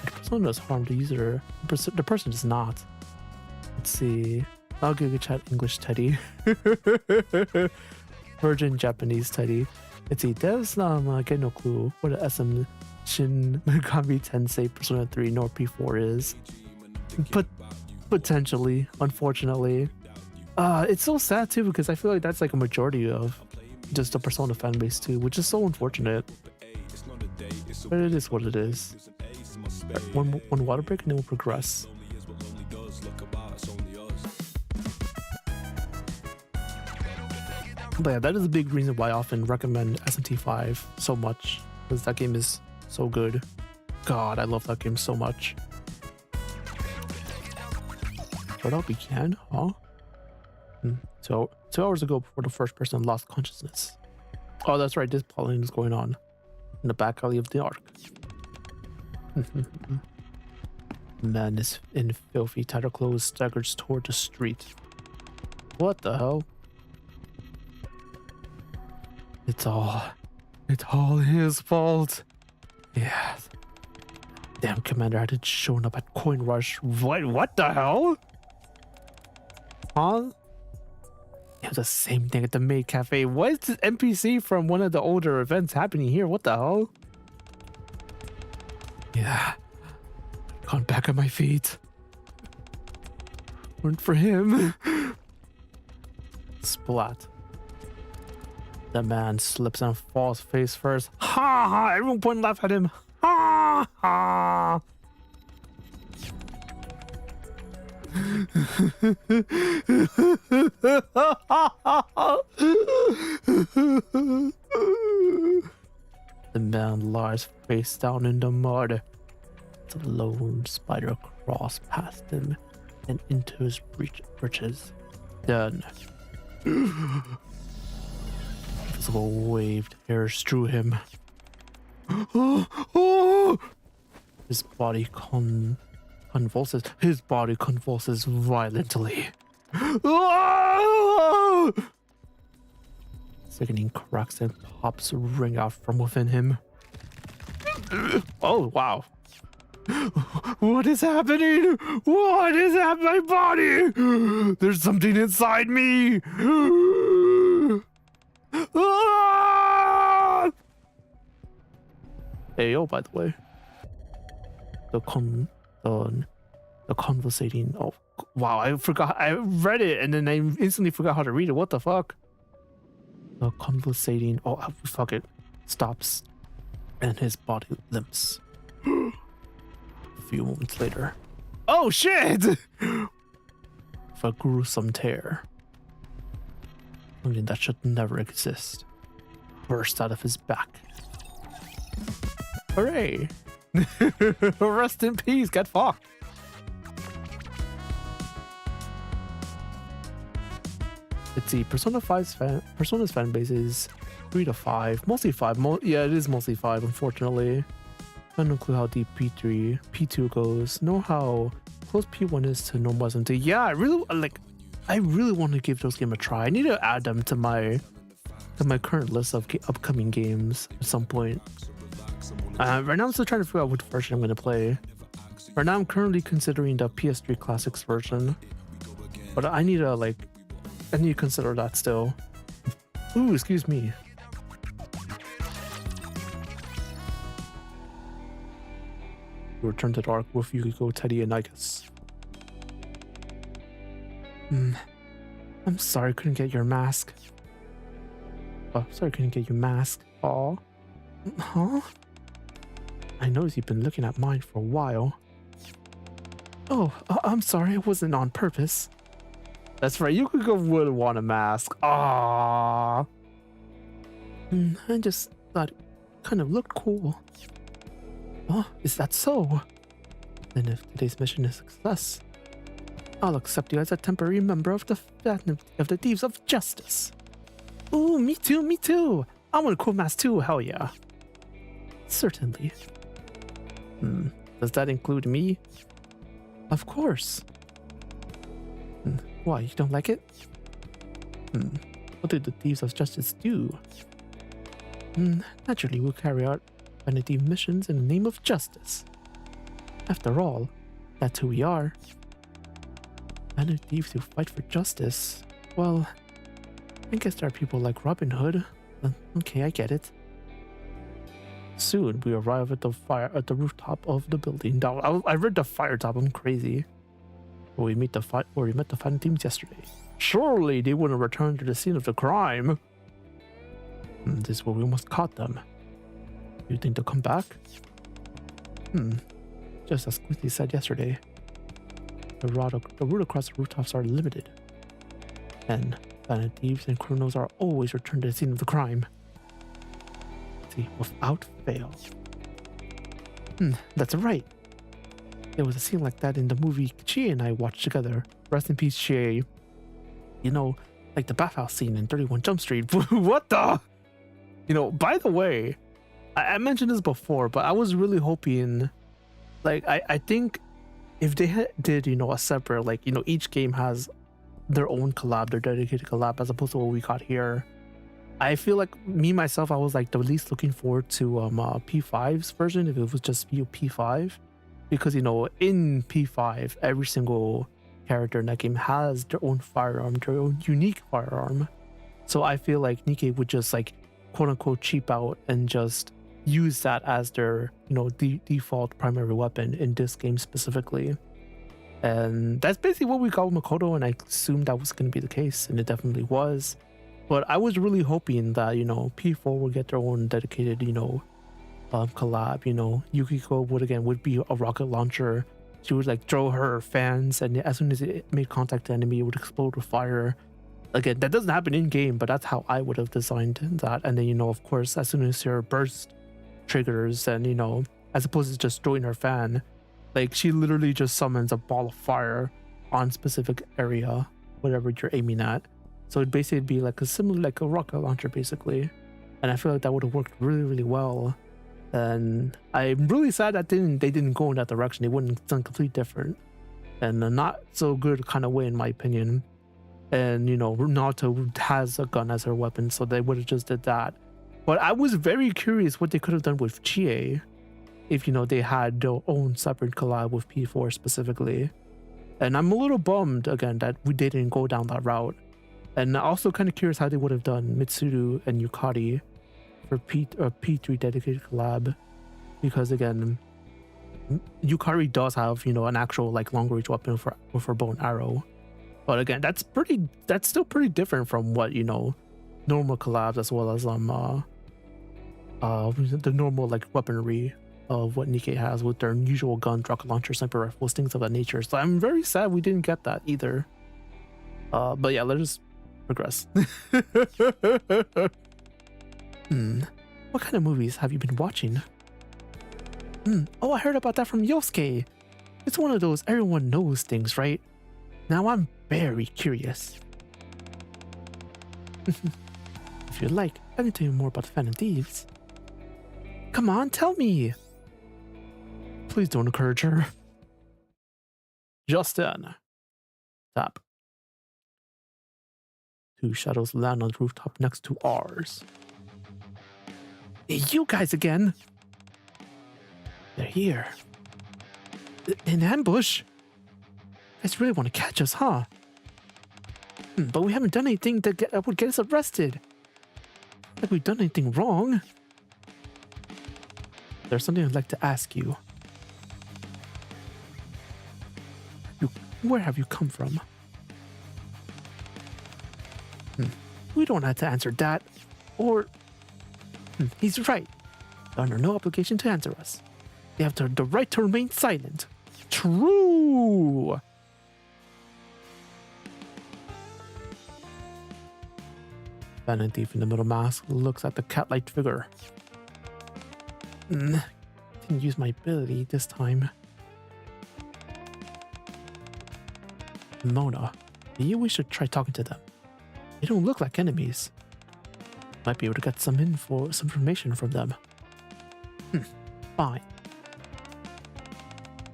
The persona does harm the user. The person does not. Let's see. I'll give you chat English Teddy. Virgin Japanese Teddy. Let's see. Devs get no clue what the SM Shin Megami Tensei Persona 3 nor P4 is. But potentially, unfortunately. It's so sad too because I feel like that's like a majority of just the Persona fan base too, which is so unfortunate. But it is what it is. One water break and then we'll progress. But yeah, that is a big reason why I often recommend SMT5 so much, because that game is so good. God, I love that game so much. Start up we can, huh? So 2 hours ago, before the first person lost consciousness. Oh, that's right, this plotting is going on in the back alley of the arc. Man is in filthy tattered clothes staggers toward the street. What the hell? It's all his fault. Yeah. Damn, Commander had shown up at Coin Rush. What the hell? Huh? It was the same thing at the maid cafe. What is this NPC from one of the older events happening here? What the hell? Yeah. Gone back on my feet. Weren't for him. Splat. The man slips and falls face first. Ha ha! Everyone point and laugh at him. Ha ha! The man lies face down in the mud. The lone spider crawls past him and into his breeches. Then invisible waved hair strew him. His body convulses. His body convulses violently. Sickening cracks and pops ring out from within him. Oh wow! What is happening? What is at my body? There's something inside me. Hey, oh, by the way, the conversating. Oh wow! I forgot. I read it and then I instantly forgot how to read it. What the fuck? The conversating. Oh fuck it! Stops, and his body limps. A few moments later. Oh shit! A gruesome tear, something that should never exist, burst out of his back. Hooray! Rest in peace, get fucked. Let's see, Persona's fan base is 3 to 5, mostly 5. Yeah, it is mostly 5, unfortunately. I don't know how deep P2 goes. Know how close P1 is to normal SMT. Yeah, I really want to give those games a try. I need to add them to my current list of upcoming games at some point. Right now I'm still trying to figure out which version I'm going to play. Right now I'm currently considering the PS3 Classics version, but I need to consider that still. Ooh, excuse me. We return to the arc with Yukiko, Teddy, and Nikke. I'm sorry I couldn't get your mask. Oh, sorry I couldn't get your mask. Aw. Huh? I noticed you've been looking at mine for a while. Oh, I'm sorry, it wasn't on purpose. That's right, Yukiko would want a mask. Ah. I just thought it kind of looked cool. Oh, is that so? Then if today's mission is a success, I'll accept you as a temporary member of the Thieves of Justice. Ooh, me too, me too. I want a cool mask too, hell yeah. Certainly. Does that include me? Of course. Why, you don't like it? What did the Thieves of Justice do? Naturally, we'll carry out vanity missions in the name of justice. After all, that's who we are. Vanity thieves who fight for justice. Well, I guess there are people like Robin Hood. Okay, I get it. Soon we arrive at the rooftop of the building. I read the fire top. I'm crazy. Where we met the fighting teams yesterday. Surely they wouldn't return to the scene of the crime. This is where we must caught them. You think they'll come back? just as quickly said yesterday, the route across the rooftops are limited, and planet thieves and criminals are always returned to the scene of the crime. See, without fail. That's right. There was a scene like that in the movie Chie and I watched together. Rest in peace, Chie. You know, like the bathhouse scene in 31 Jump Street. What the? You know, by the way, I mentioned this before, but I was really hoping, like, I think if they did, you know, a separate, like, you know, each game has their own collab, their dedicated collab, as opposed to what we got here. I feel like myself, I was like the least looking forward to P5's version if it was just P5, because, you know, in P5 every single character in that game has their own firearm, their own unique firearm. So I feel like Nikke would just like quote unquote cheap out and just use that as their, you know, default primary weapon in this game specifically. And that's basically what we got with Makoto, and I assumed that was going to be the case, and it definitely was. But I was really hoping that, you know, P4 would get their own dedicated, you know, collab. You know, Yukiko would be a rocket launcher. She would like throw her fans, and as soon as it made contact with the enemy, it would explode with fire. Again, that doesn't happen in game, but that's how I would have designed that. And then, you know, of course, as soon as your burst triggers, and, you know, as opposed to just throwing her fan, like, she literally just summons a ball of fire on specific area, whatever you're aiming at. So it'd basically be like a similar, like a rocket launcher, basically. And I feel like that would have worked really, really well. And I'm really sad that they didn't go in that direction. They wouldn't have done completely different, and a not so good kind of way, in my opinion. And, you know, Naruto has a gun as her weapon, so they would have just did that. But I was very curious what they could have done with Chie if, you know, they had their own separate collab with P4 specifically. And I'm a little bummed, again, that we didn't go down that route. And also kind of curious how they would have done Mitsuru and Yukari for P3 dedicated collab. Because, again, Yukari does have, you know, an actual, like, long-range weapon with her bow and arrow. But again, that's still pretty different from what, you know, normal collabs, as well as the normal, like, weaponry of what Nikke has with their usual gun, rocket launcher, sniper rifles, things of that nature. So I'm very sad we didn't get that either. But yeah, let's just progress. What kind of movies have you been watching? Oh, I heard about that from Yosuke. It's one of those everyone knows things, right? Now I'm very curious. If you'd like, I can tell you more about Fan and Thieves. Come on, tell me. Please don't encourage her. Just then. Tap. Two shadows land on the rooftop next to ours. Hey, you guys again. They're here. In ambush? You guys really want to catch us, huh? But we haven't done anything that would get us arrested. Like we've done anything wrong. There's something I'd like to ask you. Where have you come from? We don't have to answer that. Or... he's right. They're under no obligation to answer us. They have the right to remain silent. True! Fan Thief in the middle mask looks at the cat-like figure. Didn't use my ability this time. Mona, maybe we should try talking to them. They don't look like enemies. Might be able to get some information from them. Fine.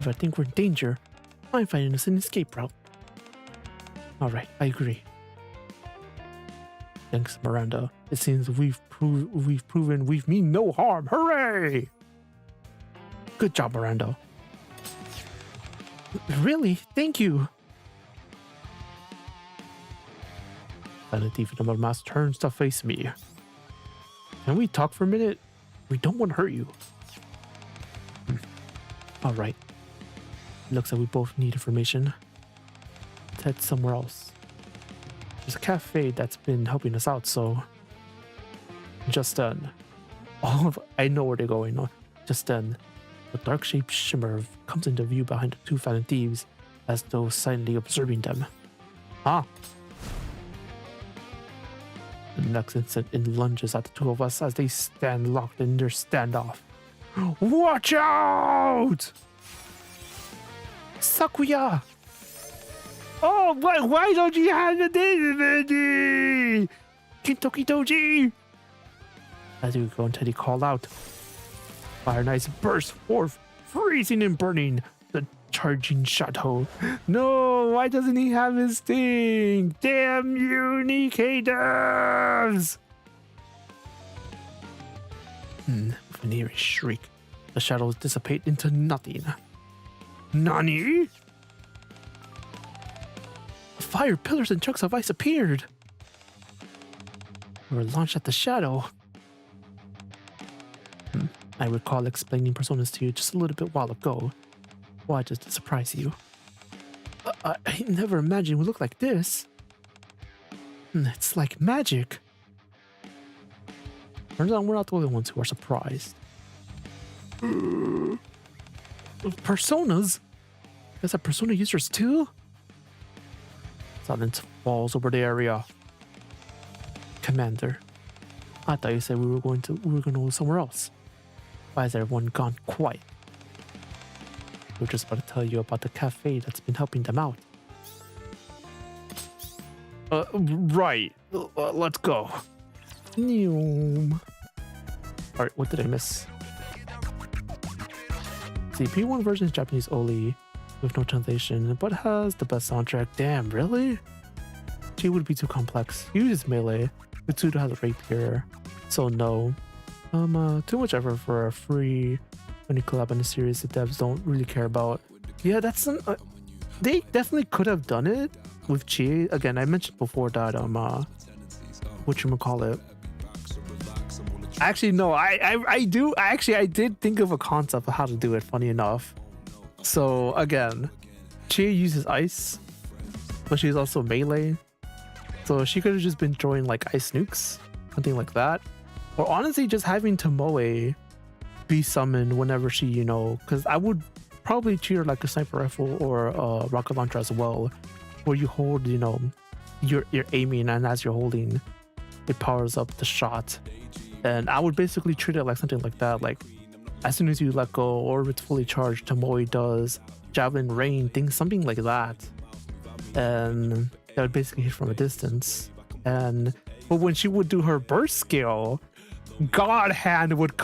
If I think we're in danger, I'm finding us an escape route. Alright, I agree. Thanks, Miranda. It seems we've proven we mean no harm. Hooray! Good job, Miranda. Really? Thank you. Fan Thief in the middle mask turns to face me. Can we talk for a minute? We don't want to hurt you. Alright. Looks like we both need information. Let's head somewhere else. There's a cafe that's been helping us out, so... Just then. I know where they're going. Just then, A dark shaped shimmer comes into view behind the two phantom thieves, as though silently observing them. Ah! The next instant, it lunges at the two of us as they stand locked in their standoff. Watch out! Sakuya! Oh, why don't you have the data, Kintoki Doji? As Yukiko and Teddy call out, Fire Knights burst forth, freezing and burning the charging shadow. No, why doesn't he have his thing? Damn you, Nikke devs! With an eerie shriek, the shadows dissipate into nothing. Nani? Fire pillars and chunks of ice appeared. We were launched at the shadow. I recall explaining personas to you just a little bit while ago. Why just to surprise you? I never imagined we look like this. It's like magic. Turns out we're not the only ones who are surprised. Personas? Guess that persona users too? Silence falls over the area. Commander, I thought you said we were going to go somewhere else. Why has everyone gone quiet? We're just about to tell you about the cafe that's been helping them out. Right. Let's go. Alright, what did I miss? The P1 version is Japanese only, with no translation, but has the best soundtrack. Damn, really? She would be too complex. He uses melee. Mitsudo has a rapier, so no. Too much effort for a free any collab in the series the devs don't really care about. Yeah, that's some. They definitely could have done it with Chi. Again, I mentioned before that whatchamacallit. Actually, no, I did think of a concept of how to do it, funny enough. So again, Chi uses ice, but she's also melee. So she could have just been throwing like ice nukes, something like that. Or honestly, just having Tomoe be summoned whenever she, because I would probably treat her like a sniper rifle or a rocket launcher as well, where you hold, you're aiming, and as you're holding, it powers up the shot. And I would basically treat it like something like that. Like as soon as you let go or it's fully charged, Tomoe does javelin rain, things, something like that. And that would basically hit from a distance. But when she would do her burst skill, God hand would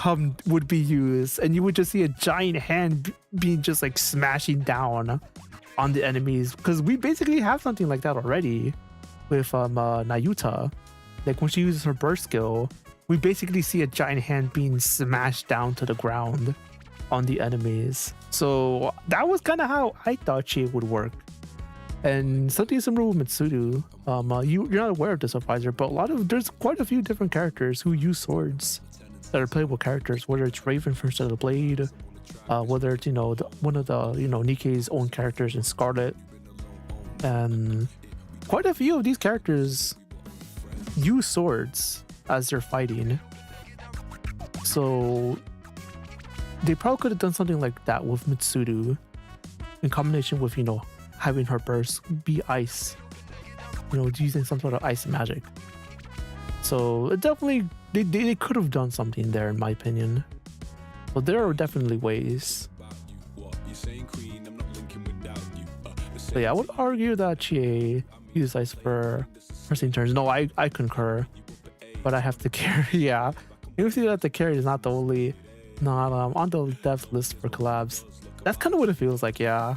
be used, and you would just see a giant hand being just like smashing down on the enemies. Because we basically have something like that already with Nayuta. Like when she uses her burst skill, we basically see a giant hand being smashed down to the ground on the enemies. So that was kind of how I thought she would work. And something similar with Mitsudo. You're not aware of this advisor, but there's quite a few different characters who use swords that are playable characters, whether it's Raven from Set of the Blade, whether it's one of the Nikke's own characters in Scarlet, and quite a few of these characters use swords as they're fighting. So they probably could have done something like that with Mitsudo in combination with having her burst be ice, using some sort of ice magic. So it definitely they could have done something there, in my opinion. But there are definitely ways. So yeah, I would argue that Chie uses ice for pressing turns. No, I concur, but I have to carry. Yeah, you see that the carry is not on the dev list for collabs. That's kind of what it feels like. Yeah.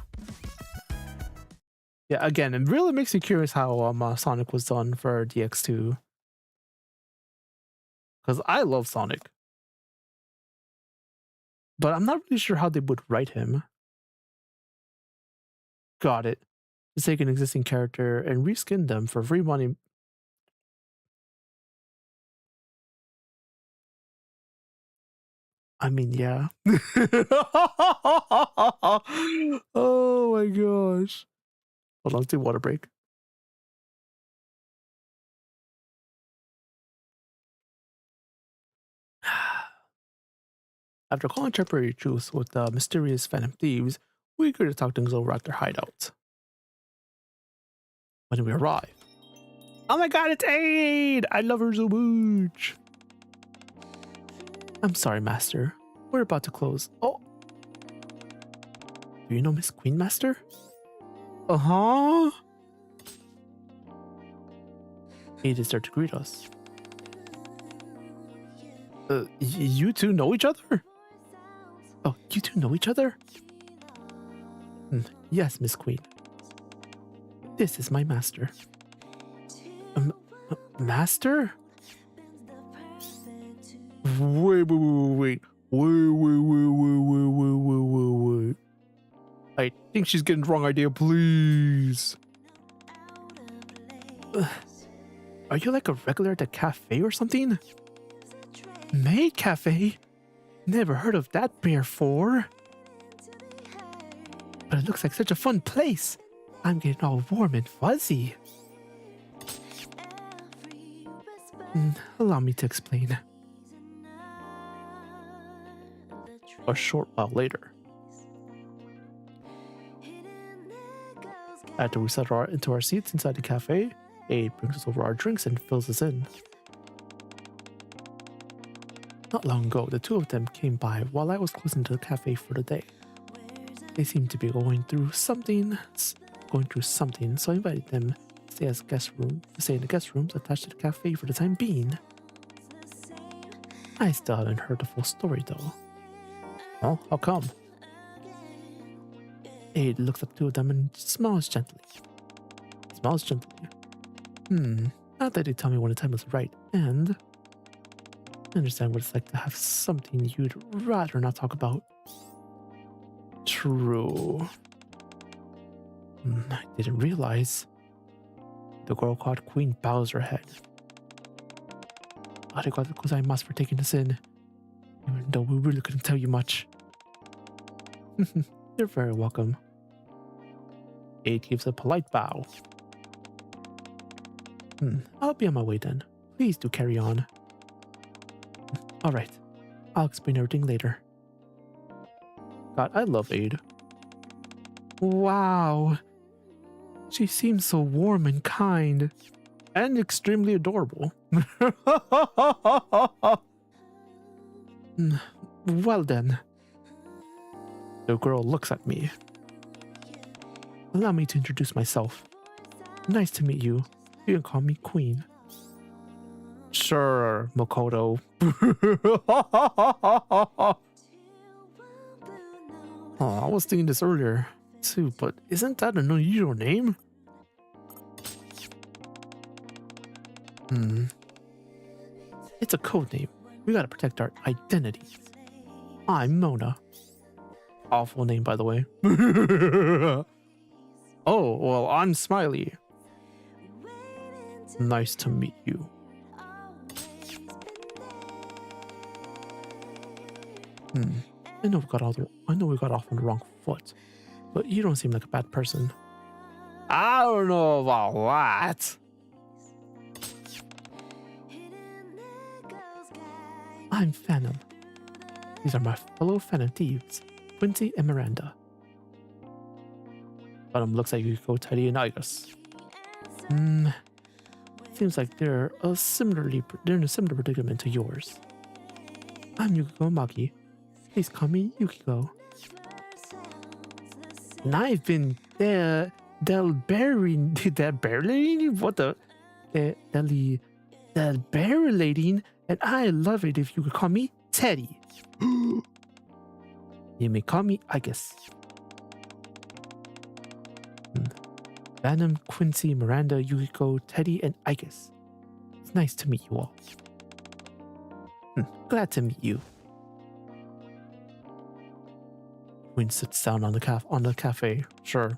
Yeah, again, it really makes me curious how Sonic was done for DX2. Because I love Sonic. But I'm not really sure how they would write him. Got it. Just take an existing character and reskin them for free money. I mean, yeah. Oh my gosh. Hold on, let's do water break. After calling temporary truce with the mysterious phantom thieves, we agree to talk things over at their hideout. When we arrive, oh my god, it's Aid! I love her so much. I'm sorry, Master. We're about to close. Oh. Do you know Miss Queen, Master? Uh-huh. Aid is there to greet us. You two know each other? Oh, you two know each other? Yes, Miss Queen. This is my master. Master? Wait. I think she's getting the wrong idea, please. Are you like a regular at the cafe or something? Maid cafe? Never heard of that before. But it looks like such a fun place. I'm getting all warm and fuzzy. Allow me to explain. A short while later, after we settle into our seats inside the cafe, Aid brings us over our drinks and fills us in. Not long ago, the two of them came by while I was closing the cafe for the day. They seemed to be going through something, so I invited them to stay in the guest rooms attached to the cafe for the time being. I still haven't heard the full story though. Oh, how come? Aid looks up to them and smiles gently. Not that they tell me when the time is right, and I understand what it's like to have something you'd rather not talk about. True. I didn't realize. The girl called Queen bows her head. Arigato gozaimasu for taking us in, even though we really couldn't tell you much. You're very welcome. Aid gives a polite bow. I'll be on my way then. Please do carry on. Alright, I'll explain everything later. God, I love Aid. Wow. She seems so warm and kind. And extremely adorable. Well then. The girl looks at me. Allow me to introduce myself. Nice to meet you. You can call me Queen. Sure, Makoto. Oh, I was thinking this earlier too, but isn't that an unusual name? It's a code name. We gotta protect our identities. I'm Mona. Awful name, by the way. Oh, well, I'm Smilei. Nice to meet you. I know we got off on the wrong foot, but you don't seem like a bad person. I don't know about that. I'm Phantom. These are my fellow Phantom thieves, Quincy and Miranda. Phantom looks like Yukiko, Teddy, and Igus. Seems like they're in a similar predicament to yours. I'm Yukiko Maki. Please call me Yukiko. And I've been deliberating, and I love it if you could call me Teddy. You may call me Igus. Phantom, Quincy, Miranda, Yukiko, Teddy, and Igus. It's nice to meet you all. Glad to meet you. Queen sits down on the cafe. Sure.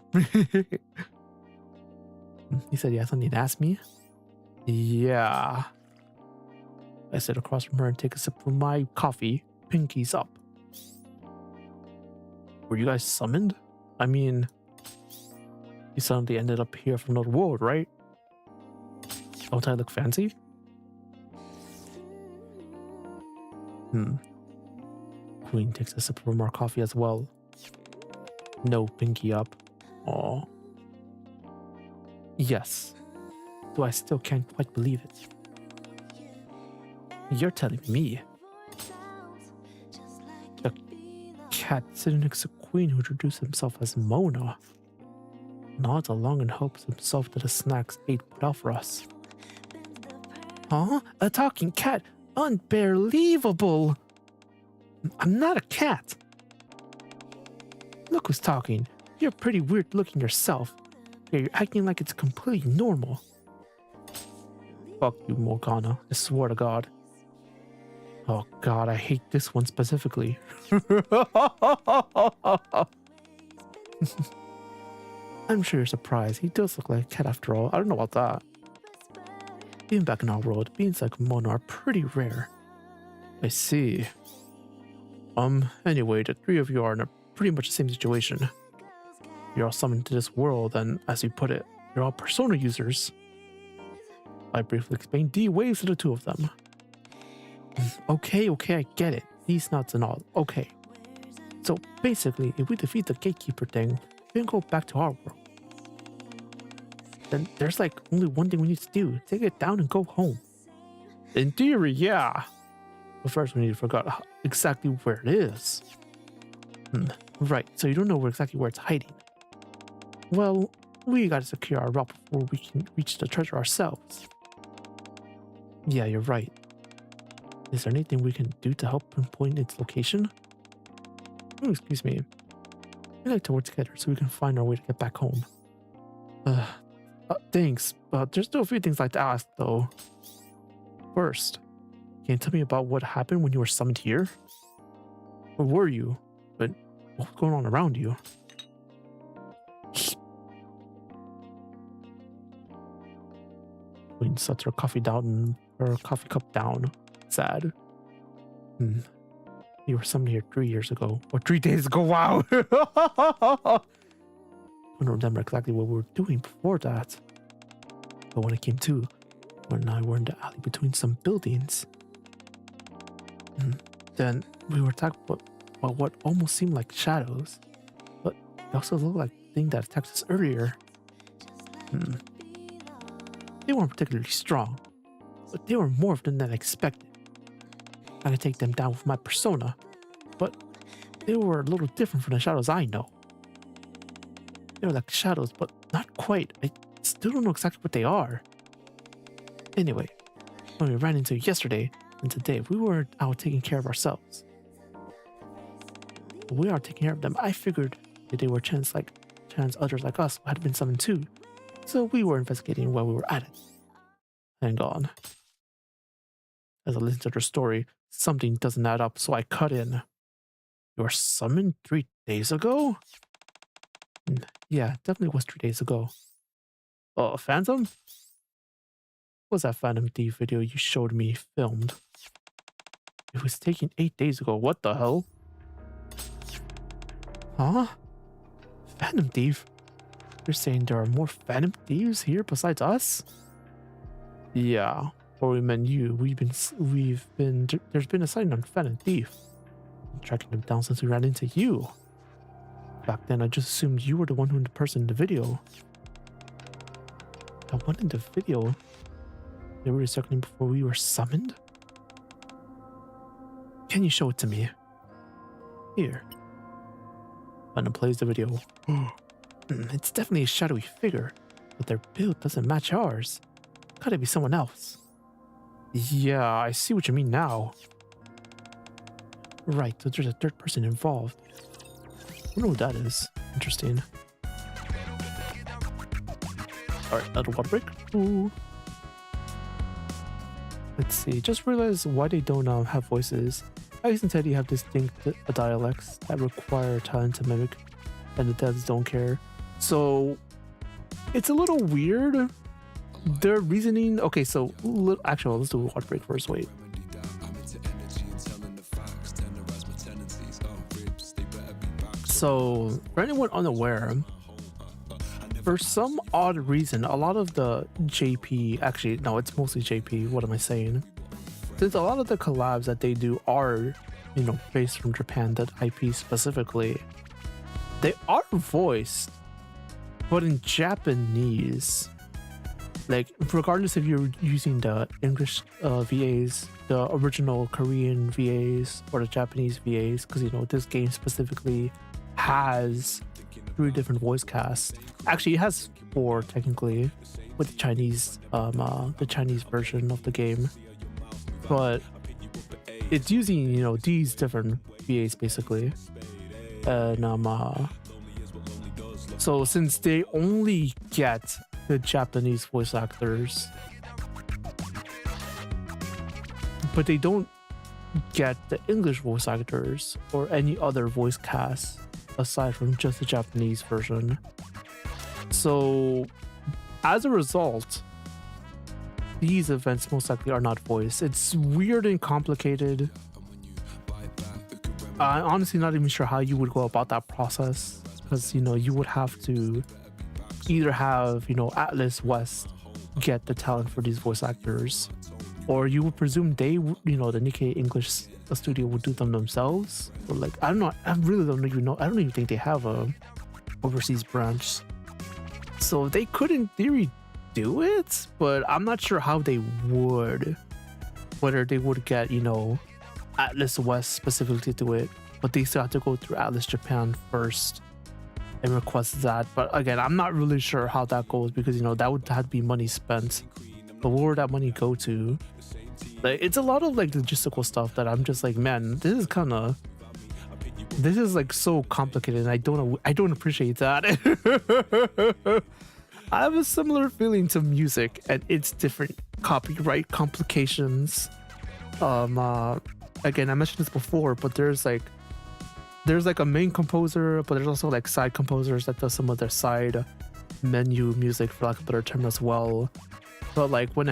He said he has something to ask me. Yeah. I sit across from her and take a sip from my coffee. Pinkies up. Were you guys summoned? I mean, you suddenly ended up here from another world, right? Don't I look fancy? Queen takes a sip from our coffee as well. No pinky up. Aw. Yes. Though I still can't quite believe it. You're telling me. The cat sitting next to Queen who introduced himself as Mona nods along and helps himself to the snacks Aid put out for us. Huh? A talking cat? Unbelievable! I'm not a cat. Look who's talking. You're pretty weird looking yourself. Yeah, you're acting like it's completely normal. Fuck you, Morgana. I swear to God. Oh God, I hate this one specifically. I'm sure you're surprised. He does look like a cat after all. I don't know about that. Even back in our world, beings like Mona are pretty rare. I see. Anyway, the three of you are in a pretty much the same situation. You're all summoned to this world, and as you put it, you're all persona users. I briefly explained D waves to the two of them. Okay, I get it. These nuts and all. Okay. So basically, if we defeat the gatekeeper thing, we can go back to our world. Then there's like only one thing we need to do. Take it down and go home. In theory, yeah. But first we need to figure out exactly where it is. Right, so you don't know exactly where it's hiding. Well, we gotta secure our route before we can reach the treasure ourselves. Yeah, you're right. Is there anything we can do to help pinpoint its location? Oh, excuse me. We like to work together so we can find our way to get back home. Thanks, but there's still a few things I'd like to ask, though. First, can you tell me about what happened when you were summoned here? Where were you? But what's going on around you? Queen sets her coffee cup down. Sad. You were summoned here 3 years ago. Or 3 days ago, wow! I don't remember exactly what we were doing before that. But when I came to, when I were in the alley between some buildings, then we were attacked by what almost seemed like shadows. But they also looked like the thing that attacked us earlier. They weren't particularly strong, but they were more than I expected. I could take them down with my persona, but they were a little different from the shadows I know. They were like shadows, but not quite. I still don't know exactly what they are. Anyway, when we ran into yesterday and today, we were out taking care of ourselves. When we are taking care of them, I figured that they were chance others like us had been summoned too. So we were investigating while we were at it. Hang on. As I listened to their story, something doesn't add up, so I cut in. You were summoned 3 days ago? Yeah, definitely was 3 days ago. Oh, Phantom? What was that Phantom Thief video you showed me filmed? It was taken 8 days ago. What the hell? Huh? Phantom Thief? You're saying there are more Phantom Thieves here besides us? Yeah, or we meant you. There's been a sighting on Phantom Thief. I'm tracking them down since we ran into you. Back then, I just assumed you were the person in the video. The one in the video? They were circling before we were summoned? Can you show it to me? Here. Phantom plays the video. It's definitely a shadowy figure, but their build doesn't match ours. Gotta be someone else. Yeah, I see what you mean now. Right, so there's a third person involved. I wonder who that is. Interesting. Alright, another water break. Ooh. Let's see, just realized why they don't have voices. Ice and Teddy have distinct dialects that require talent to mimic, and the devs don't care. So it's a little weird. Their reasoning. Okay, so actually, let's do a water break first. Wait. So for anyone unaware, for some odd reason, a lot of the JP, actually, no, it's mostly JP. What am I saying? Since a lot of the collabs that they do are you know, based from Japan, that IP specifically, they are voiced, but in Japanese. Like, regardless if you're using the English VAs, the original Korean VAs, or the Japanese VAs, because, you know, this game specifically has 3 different voice casts. Actually, it has 4 technically, with the Chinese version of the game. But it's using, you know, these different VAs basically. And so since they only get the Japanese voice actors, but they don't get the English voice actors or any other voice cast aside from just the Japanese version. So as a result, these events most likely are not voiced. It's weird and complicated. I'm honestly not even sure how you would go about that process, because, you know, you would have to either have, you know, Atlas West get the talent for these voice actors, or you would presume they, you know, the Nikke English studio would do them themselves. Or like, I don't know, I really don't even know. I don't even think they have a overseas branch, so they could in theory do it, but I'm not sure how they would. Whether they would get, you know, Atlas West specifically to do it, but they still have to go through Atlas Japan first and request that. But again, I'm not really sure how that goes, because, you know, that would have to be money spent. But where would that money go to? Like, it's a lot of like logistical stuff that I'm just like, man, this is like so complicated, and I don't appreciate that. I have a similar feeling to music and its different copyright complications. Again, I mentioned this before, but there's like a main composer, but there's also like side composers that does some of their side menu music, for lack of a better term, as well. But like when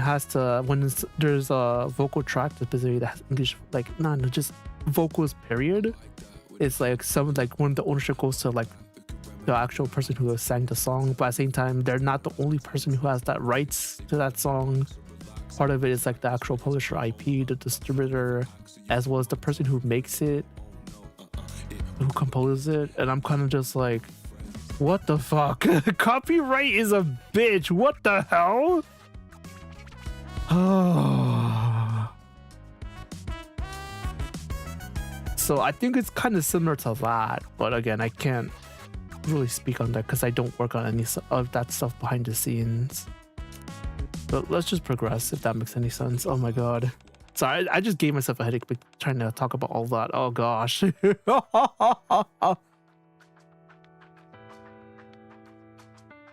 there's a vocal track specifically that has English, like just vocals period, it's like when the ownership goes to like the actual person who sang the song, but at the same time they're not the only person who has that rights to that song. Part of it is like the actual publisher IP, the distributor, as well as the person who makes it, who composes it. And I'm kind of just like, what the fuck? Copyright is a bitch. What the hell? So I think it's kind of similar to that, but again, I can't really speak on that because I don't work on any of that stuff behind the scenes. But let's just progress, if that makes any sense. Oh my god. Sorry, I just gave myself a headache trying to talk about all that. Oh gosh.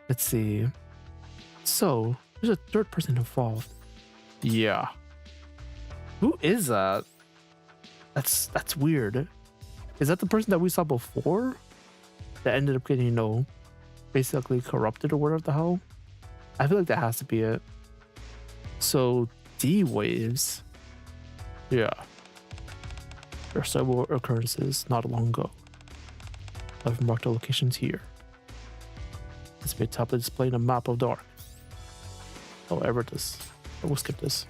Let's see. So, there's a third person involved. Yeah. Who is that? That's weird. Is that the person that we saw before? That ended up getting, you know, basically corrupted or whatever the hell? I feel like that has to be it. So, D-Waves. Yeah. There are several occurrences not long ago. I've marked the locations here. This may top displaying a map of dark. However, I will skip this.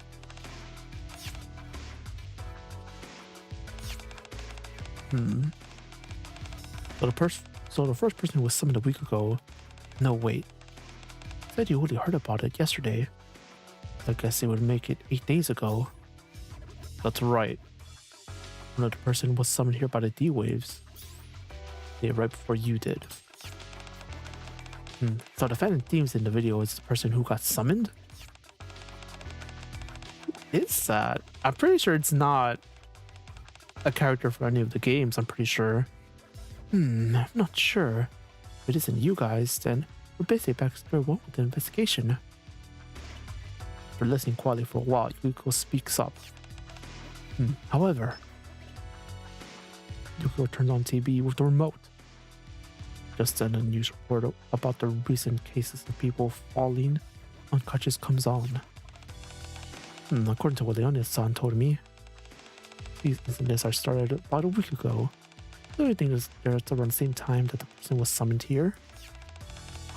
So the first person who was summoned a week ago. No, wait. Said you only heard about it yesterday. I guess they would make it 8 days ago. That's right. Another person was summoned here by the D-Waves. Yeah, right before you did. So the fan themes in the video is the person who got summoned? Who is that? I'm pretty sure it's not a character for any of the games, I'm pretty sure. I'm not sure. If it isn't you guys, then we're basically back to square one with the investigation. After listening quietly for a while, Yukiko speaks up. However, Yukiko turns on TV with the remote. Just then a news report about the recent cases of people falling unconscious comes on. According to what Leon-san told me, these incidents are started about a week ago. The only thing is they're around the same time that the person was summoned here.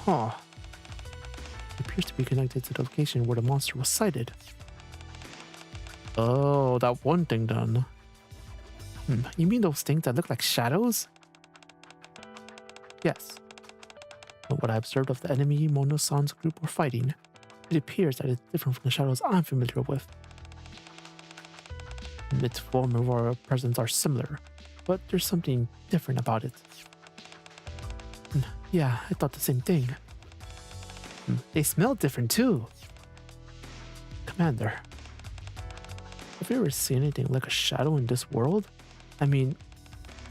It appears to be connected to the location where the monster was sighted. Oh, that one thing done. You mean those things that look like shadows? Yes. From what I observed of the enemy Mono-san's group were fighting, it appears that it's different from the shadows I'm familiar with. Its form and aura presence are similar, but there's something different about it. Yeah, I thought the same thing. They smell different too. Commander, have you ever seen anything like a shadow in this world? I mean,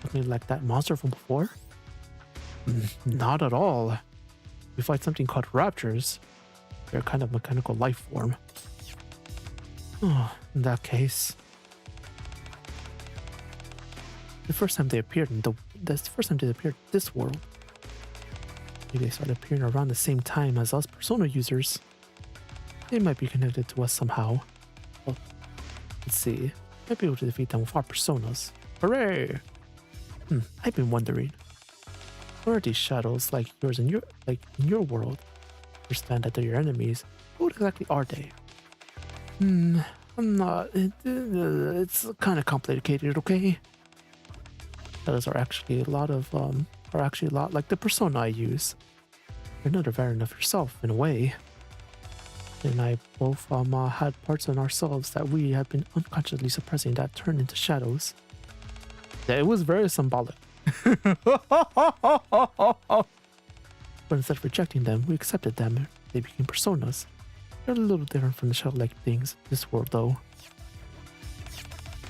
something like that monster from before? Not at all. We fight something called raptors. They're a kind of mechanical life form. Oh, in that case. The first time they appeared in this world. Maybe they started appearing around the same time as us Persona users. They might be connected to us somehow. Well, let's see. Might be able to defeat them with our personas. Hooray! I've been wondering. What are these shadows like yours in your world? Understand that they're your enemies. What exactly are they? I'm not. It's kind of complicated, okay? Shadows are actually a lot like the persona I use. You're another variant of yourself in a way. And I both had parts in ourselves that we had been unconsciously suppressing that turned into shadows. Yeah, it was very symbolic. But instead of rejecting them, we accepted them. They became personas. They're a little different from the shadow-like things in this world, though.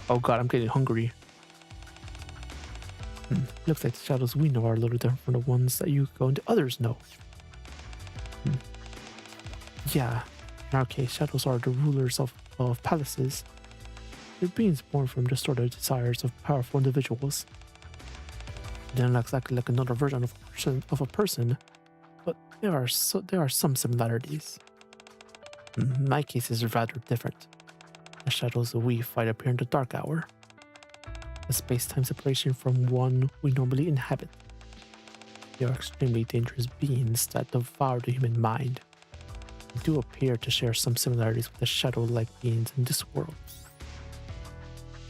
Oh god, I'm getting hungry. Looks like the shadows we know are a little different from the ones that Yukiko and the others know. Yeah, in our case, shadows are the rulers of palaces. They're beings born from distorted desires of powerful individuals. They're not exactly like another version of a person, but there are some similarities. My case is rather different. The shadows that we fight appear in the dark hour, a space-time separation from one we normally inhabit. They are extremely dangerous beings that devour the human mind. They do appear to share some similarities with the shadow-like beings in this world.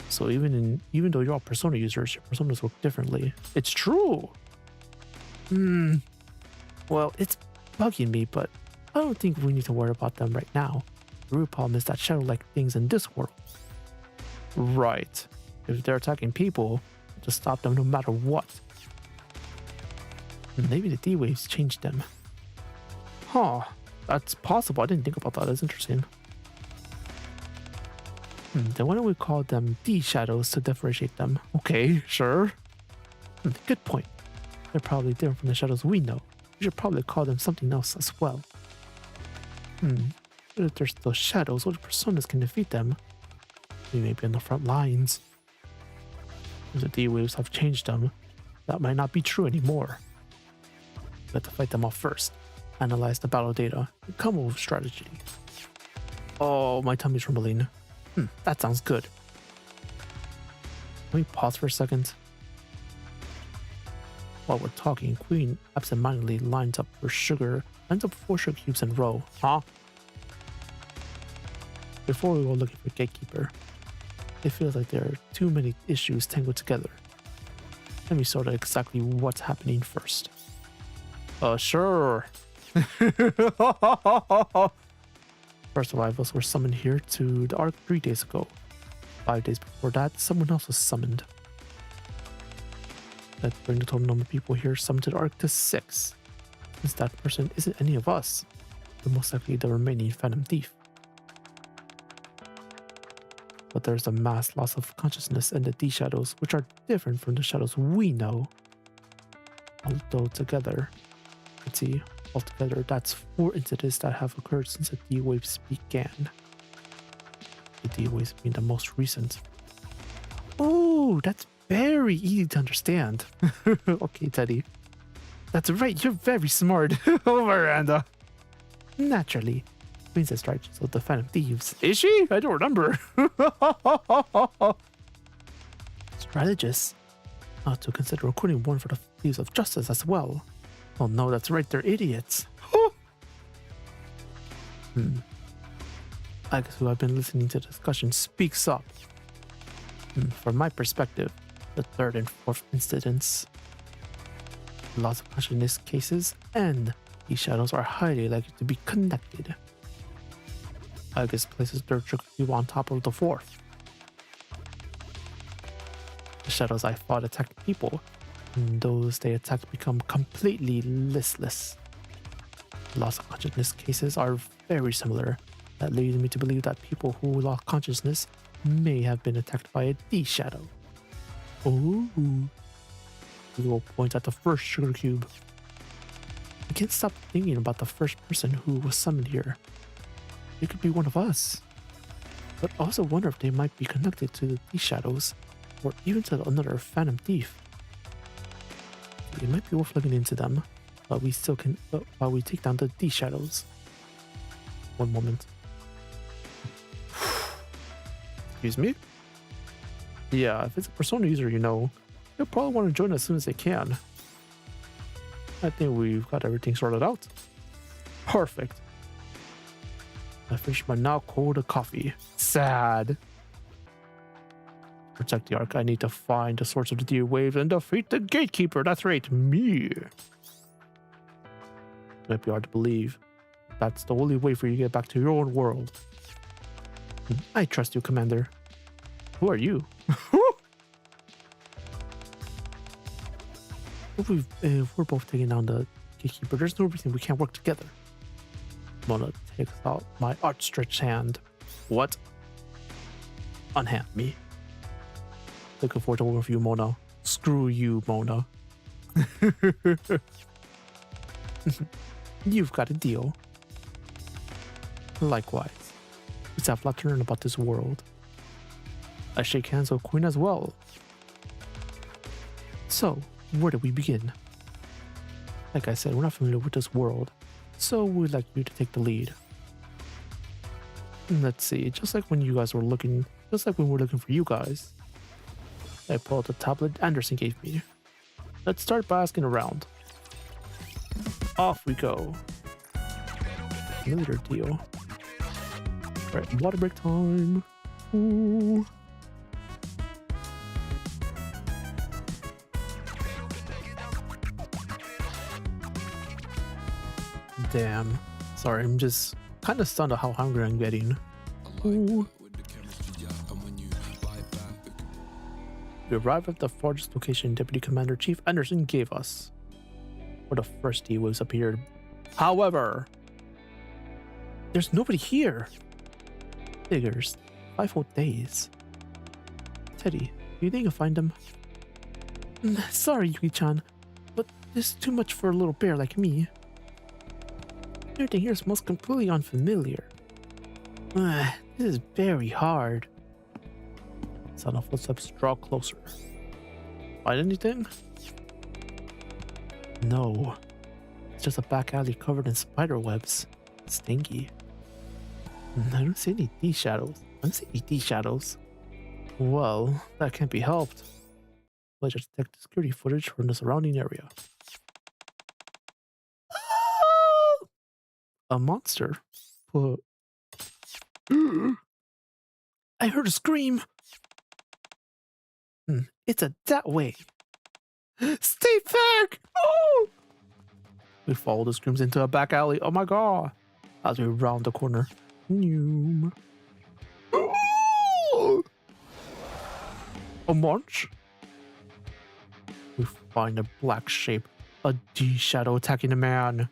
So even though you're all persona users, your personas work differently. It's true! Well, it's bugging me, but I don't think we need to worry about them right now. The real problem is that shadow-like things in this world. Right. If they're attacking people, just stop them no matter what. Maybe the D-waves changed them. Huh. That's possible. I didn't think about that. That's interesting. Then why don't we call them D-shadows to differentiate them? Okay, sure. Good point. They're probably different from the shadows we know. We should probably call them something else as well. But if there's those shadows, what personas can defeat them? We may be on the front lines. If the D-waves have changed them, that might not be true anymore. We have to fight them off first. Analyze the battle data and come up with strategy. Oh, my tummy's rumbling. That sounds good. Can we pause for a second? While we're talking, Queen absentmindedly lines up 4 sugar cubes in a row. Huh? Before we go looking for Gatekeeper, it feels like there are too many issues tangled together. Let me sort out exactly what's happening first. Sure. First arrivals were summoned here to the Ark 3 days ago. 5 days before that, someone else was summoned. That brings the total number of people here summoned to the Ark to 6. Since that person isn't any of us, they're most likely the remaining Phantom Thief. But there's a mass loss of consciousness in the D-shadows, which are different from the shadows we know. Although together, let's see, altogether, that's 4 incidents that have occurred since the D-waves began. The D-waves being the most recent. Oh, that's very easy to understand. Okay, Teddy. That's right, you're very smart. Oh, Miranda. Naturally. Princess Strikes of the Phantom Thieves. Is she? I don't remember. Strategists. Not to consider recruiting one for the Thieves of Justice as well. Oh no, that's right, they're idiots. I guess who I've been listening to the discussion speaks up. From my perspective, the third and fourth incidents. Lots of consciousness cases, and these shadows are highly likely to be connected. I guess places their trick cube on top of the fourth. The shadows I fought attacked people, and those they attacked become completely listless. Loss of consciousness cases are very similar. That leads me to believe that people who lost consciousness may have been attacked by a D-shadow. Ooh. Google points at the first sugar cube. I can't stop thinking about the first person who was summoned here. It could be one of us. But I also wonder if they might be connected to the D-shadows, or even to another phantom thief. It might be worth looking into them, but we still can while we take down the D-shadows. One moment. Excuse me? Yeah, if it's a Persona user you know, they'll probably want to join as soon as they can. I think we've got everything sorted out. Perfect. I finished my now cold coffee. Sad. Protect the Ark, I need to find the source of the deer waves and defeat the gatekeeper. That's right, me. It might be hard to believe. That's the only way for you to get back to your own world. I trust you, Commander. Who are you? If we're both taking down the gatekeeper, there's no reason we can't work together. Mona takes out my outstretched hand. What? Unhand me. Looking forward to working with you, Mona. Screw you, Mona. You've got a deal. Likewise. We have a lot to learn about this world. I shake hands with Queen as well. So, where do we begin? Like I said, we're not familiar with this world, so we'd like you to take the lead. Let's see, just like when we were looking for you guys. I pulled out the tablet Anderson gave me. Let's start by asking around. Off we go. Another deal. Right, water break time. Ooh. Damn. Sorry, I'm just kind of stunned at how hungry I'm getting. Ooh. We arrived at the farthest location Deputy Commander Chief Anderson gave us, where the first D-waves appeared. However, there's nobody here. Figures. 5 whole days. Teddy, do you think you'll find them? Sorry, Yuki-chan, but this is too much for a little bear like me. Everything here smells completely unfamiliar. This is very hard. Sound of footsteps draw closer. Find anything? No. It's just a back alley covered in spider webs. Stinky. I don't see any D-shadows. Well, that can't be helped. Let's just detect the security footage from the surrounding area. A monster? But... I heard a scream! It's that way. Stay back! Oh! We follow the screams into a back alley. Oh my god! As we round the corner. Oh! A munch? We find a black shape. A D-shadow attacking a man.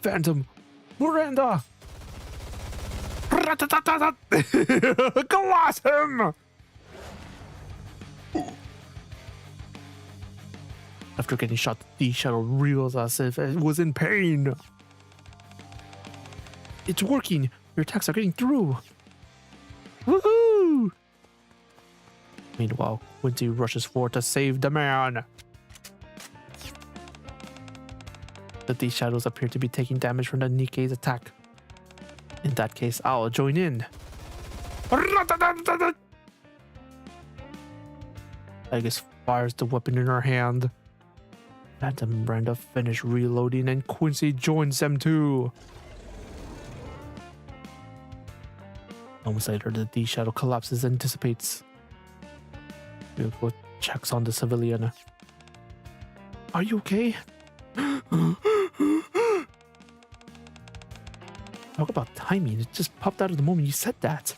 Phantom! Miranda! Glass him! After getting shot, the D-shadow reels as if it was in pain. It's working! Your attacks are getting through! Woohoo! Meanwhile, Quincy rushes forward to save the man. The D-shadows appear to be taking damage from the Nikke's attack. In that case, I'll join in. Agus fires the weapon in her hand. Phantom Miranda finish reloading and Quincy joins them too. Moments later, the D-shadow collapses and dissipates. Yukiko checks on the civilian. Are you okay? Talk about timing. It just popped out of the moment you said that.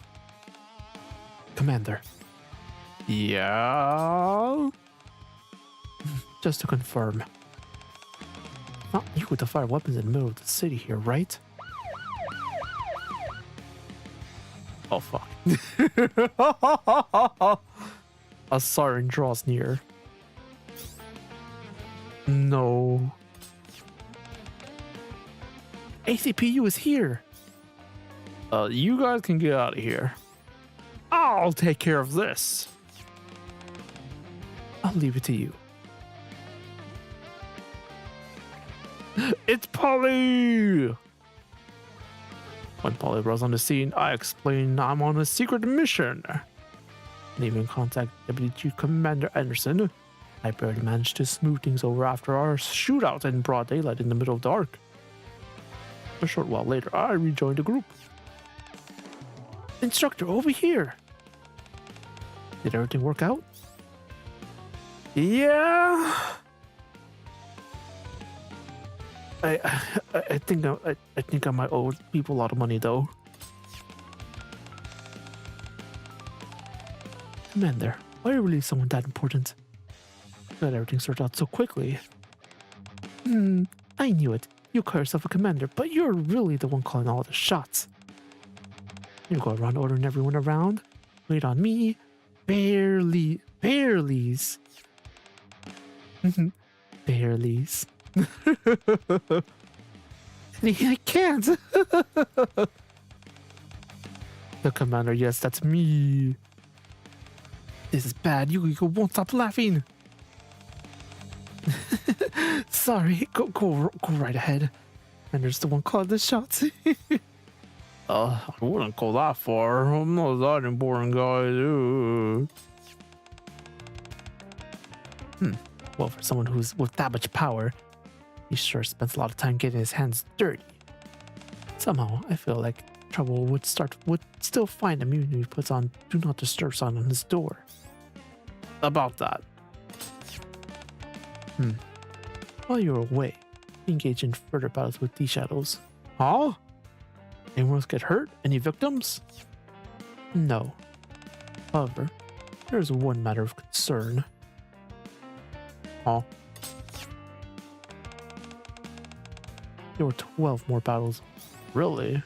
Commander. Yeah? Just to confirm. Not you with the fire weapons in the middle of the city here, right? Oh, fuck. A siren draws near. No. ACPU is here. You guys can get out of here. I'll take care of this. I'll leave it to you. It's Polly! When Polly rolls on the scene, I explain I'm on a secret mission. And even contact WG Commander Anderson. I barely managed to smooth things over after our shootout in broad daylight in the middle of the dark. A short while later, I rejoined the group. Instructor, over here! Did everything work out? Yeah... I think I might owe people a lot of money though. Commander, why are you really someone that important? Got everything sorted out so quickly. I knew it. You call yourself a commander, but you're really the one calling all the shots. You go around ordering everyone around. Wait on me. Barely's. Barely's. I can't. The commander, yes, that's me. This is bad. Yukiko won't stop laughing. Sorry, go right ahead. And there's the one calling the shots. I wouldn't go that far. I'm not that important, guys. Well, for someone who's with that much power, he sure spends a lot of time getting his hands dirty. Somehow, I feel like trouble would still find him even if he puts on Do Not Disturb sign on his door. About that. While you're away, engage in further battles with these shadows. Huh? Anyone else get hurt? Any victims? No. However, there's one matter of concern. Huh? There were 12 more battles. Really?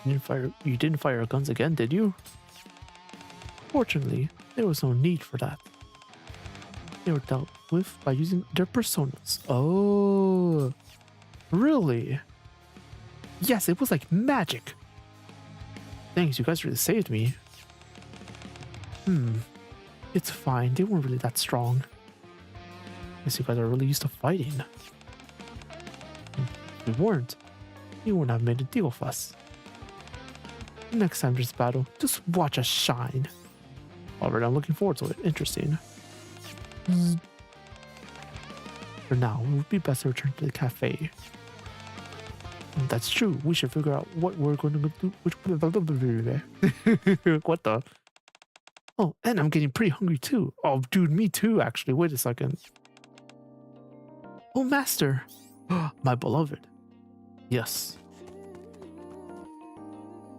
You didn't fire guns again, did you? Fortunately, there was no need for that. They were dealt with by using their personas. Oh, really? Yes, it was like magic. Thanks, you guys really saved me. It's fine. They weren't really that strong. Guess you guys are really used to fighting. If we weren't, you wouldn't have made a deal with us. Next time there's a battle, just watch us shine. Alright, I'm looking forward to it. Interesting. For now, it would be best to return to the cafe. That's true. We should figure out what we're going to do. What the? Oh, and I'm getting pretty hungry too. Oh, dude, me too, actually. Wait a second. Oh, master. My beloved. There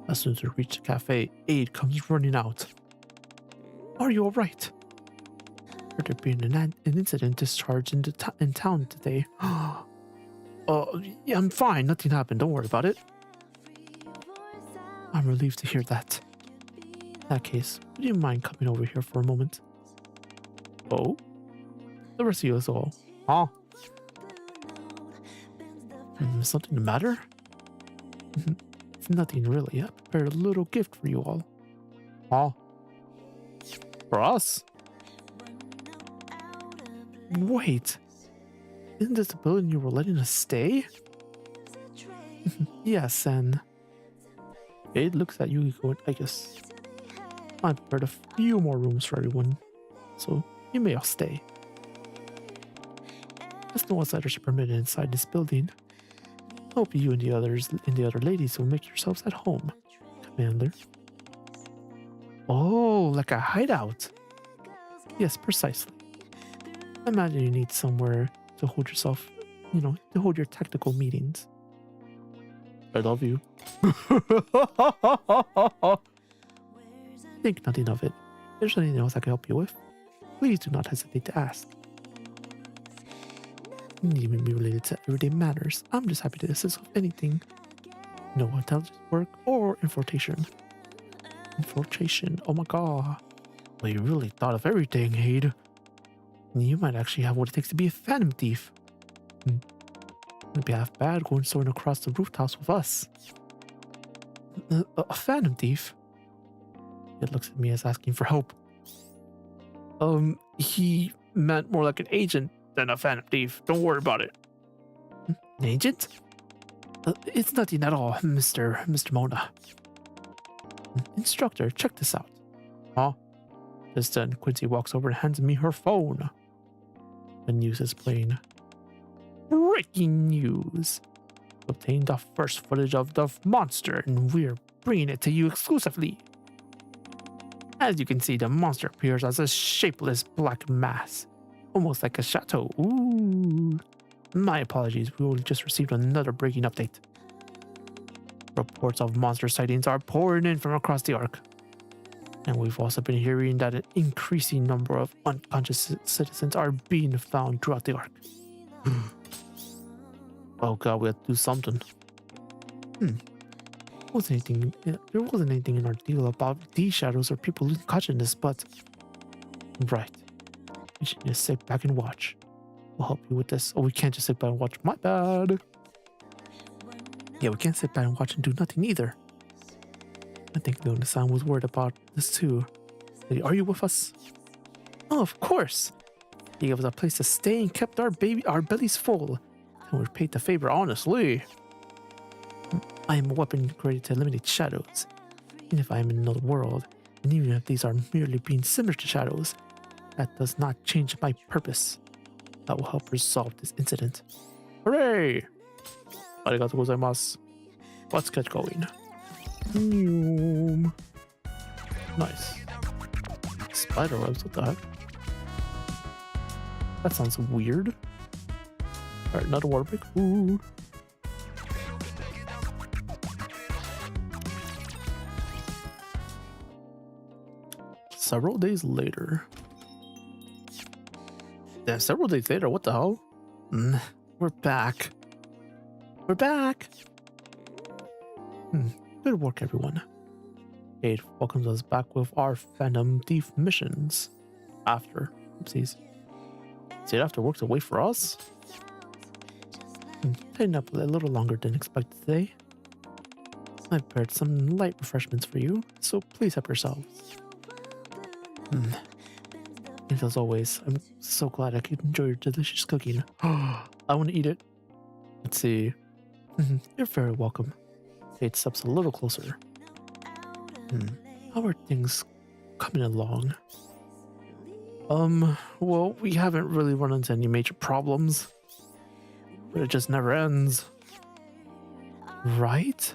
As soon as we reach the cafe, Aid comes running out. Are you alright? Heard there being an incident discharged in town today. Yeah, I'm fine. Nothing happened. Don't worry about it. I'm relieved to hear that. In that case, would you mind coming over here for a moment? Oh? The rest of you as well. Huh? Something the matter? It's nothing really. I prepared a little gift for you all. Huh? For us? Wait. Isn't this the building you were letting us stay? Yes, and it looks at Yukiko, I guess. I prepared a few more rooms for everyone, so you may all stay. There's no outsiders are permitted inside this building. Hope you and the other ladies will make yourselves at home, Commander. Oh, like a hideout. Yes, precisely. Imagine you need somewhere to hold yourself, to hold your tactical meetings. I love you. Think nothing of it. If there's anything else I can help you with, please do not hesitate to ask. Even be related to everyday matters, I'm just happy to assist with anything. No intelligence work or infiltration. Infiltration, oh my god. Well, you really thought of everything, Hade. You might actually have what it takes to be a phantom thief. It'd be half bad going soaring across the rooftops with us. A phantom thief? It looks at me as asking for help. He meant more like an agent than a phantom thief. Don't worry about it. An agent? It's nothing at all, Mr. Mona. Instructor, check this out. Huh? Just then, Quincy walks over and hands me her phone. The news is playing. Breaking news! Obtained the first footage of the monster, and we're bringing it to you exclusively. As you can see, the monster appears as a shapeless black mass, almost like a chateau. Ooh. My apologies, we only just received another breaking update. Reports of monster sightings are pouring in from across the Ark. And we've also been hearing that an increasing number of unconscious citizens are being found throughout the Ark. Oh god, we have to do something. There wasn't anything in our deal about these shadows or people losing consciousness, but... Right. We should just sit back and watch. We'll help you with this. Oh, we can't just sit back and watch. My bad. Yeah, we can't sit back and watch and do nothing either. I think the Onasan was worried about this too. Are you with us? Oh, of course. He gave us a place to stay and kept our bellies full. And we paid the favor honestly. I am a weapon created to eliminate shadows. Even if I am in another world, and even if these are merely being similar to shadows, that does not change my purpose. That will help resolve this incident. Hooray! Arigatou gozaimasu. Let's get going. Nice. Spider webs, what the heck? That sounds weird. Alright, another water break. Ooh. Several days later. Damn, several days later, what the hell? We're back. We're back! Good work, everyone. Hade welcomes us back with our Phantom Thief missions. Oopsies. Stayed after work to wait for us? Staying up a little longer than expected today. I prepared some light refreshments for you, so please help yourselves. And as always, I'm so glad I could enjoy your delicious cooking. I want to eat it. Let's see. You're very welcome. Hade steps a little closer. How are things coming along? Well, we haven't really run into any major problems. But it just never ends. Right?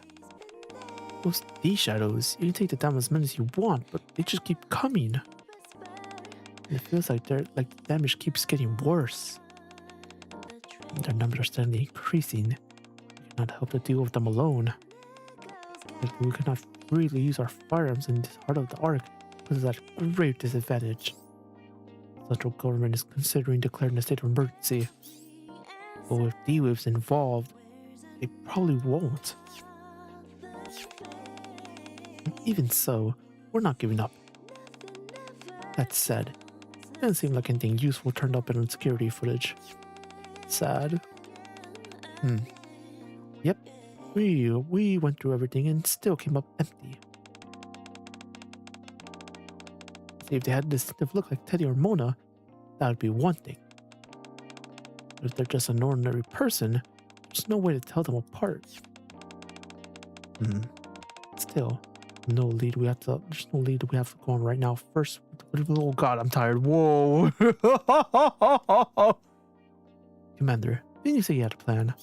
These shadows, you can take the down as many as you want, but they just keep coming. It feels like the damage keeps getting worse. Their numbers are steadily increasing. We cannot help to deal with them alone. We cannot freely use our firearms in this heart of the Ark, because at a great disadvantage. The central government is considering declaring a state of emergency. But with D-Waves involved, they probably won't. Even so, we're not giving up. That said, it doesn't seem like anything useful turned up in the security footage. Sad. Yep. We went through everything and still came up empty. See, if they had a distinctive look like Teddy or Mona, that would be one thing. But if they're just an ordinary person, there's no way to tell them apart. Still, there's no lead we have to go on right now. First, oh god, I'm tired. Whoa. Commander, didn't you say you had a plan?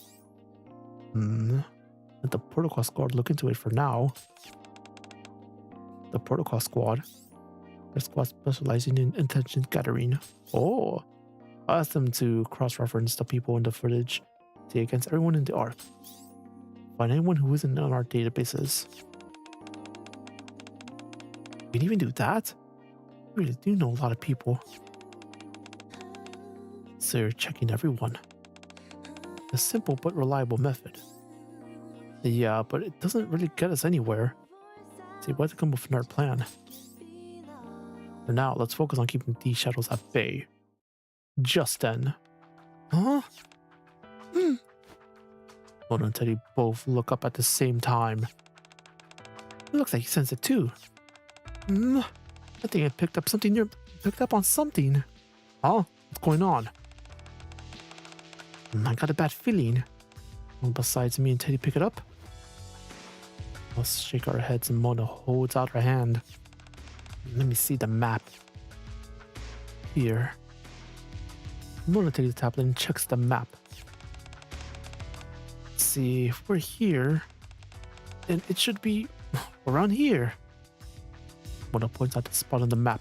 Let the protocol squad look into it for now. The protocol squad? Their squad specializing in attention gathering. Oh, I asked them to cross-reference the people in the footage, see against everyone in the arc. Find anyone who isn't on our databases. We can even do that? We really do know a lot of people. So you're checking everyone. A simple but reliable method. Yeah, but it doesn't really get us anywhere. See, we have to come up with another plan. For now, let's focus on keeping these shadows at bay. Just then. Huh? Moto and Teddy both look up at the same time. It looks like he sensed it too. I think I picked up on something. Huh? What's going on? I got a bad feeling. Well, besides me and Teddy pick it up. Let's shake our heads and Mona holds out her hand. Let me see the map. Here. Mona takes the tablet and checks the map. Let's see, if we're here, then it should be around here. Mona points out the spot on the map.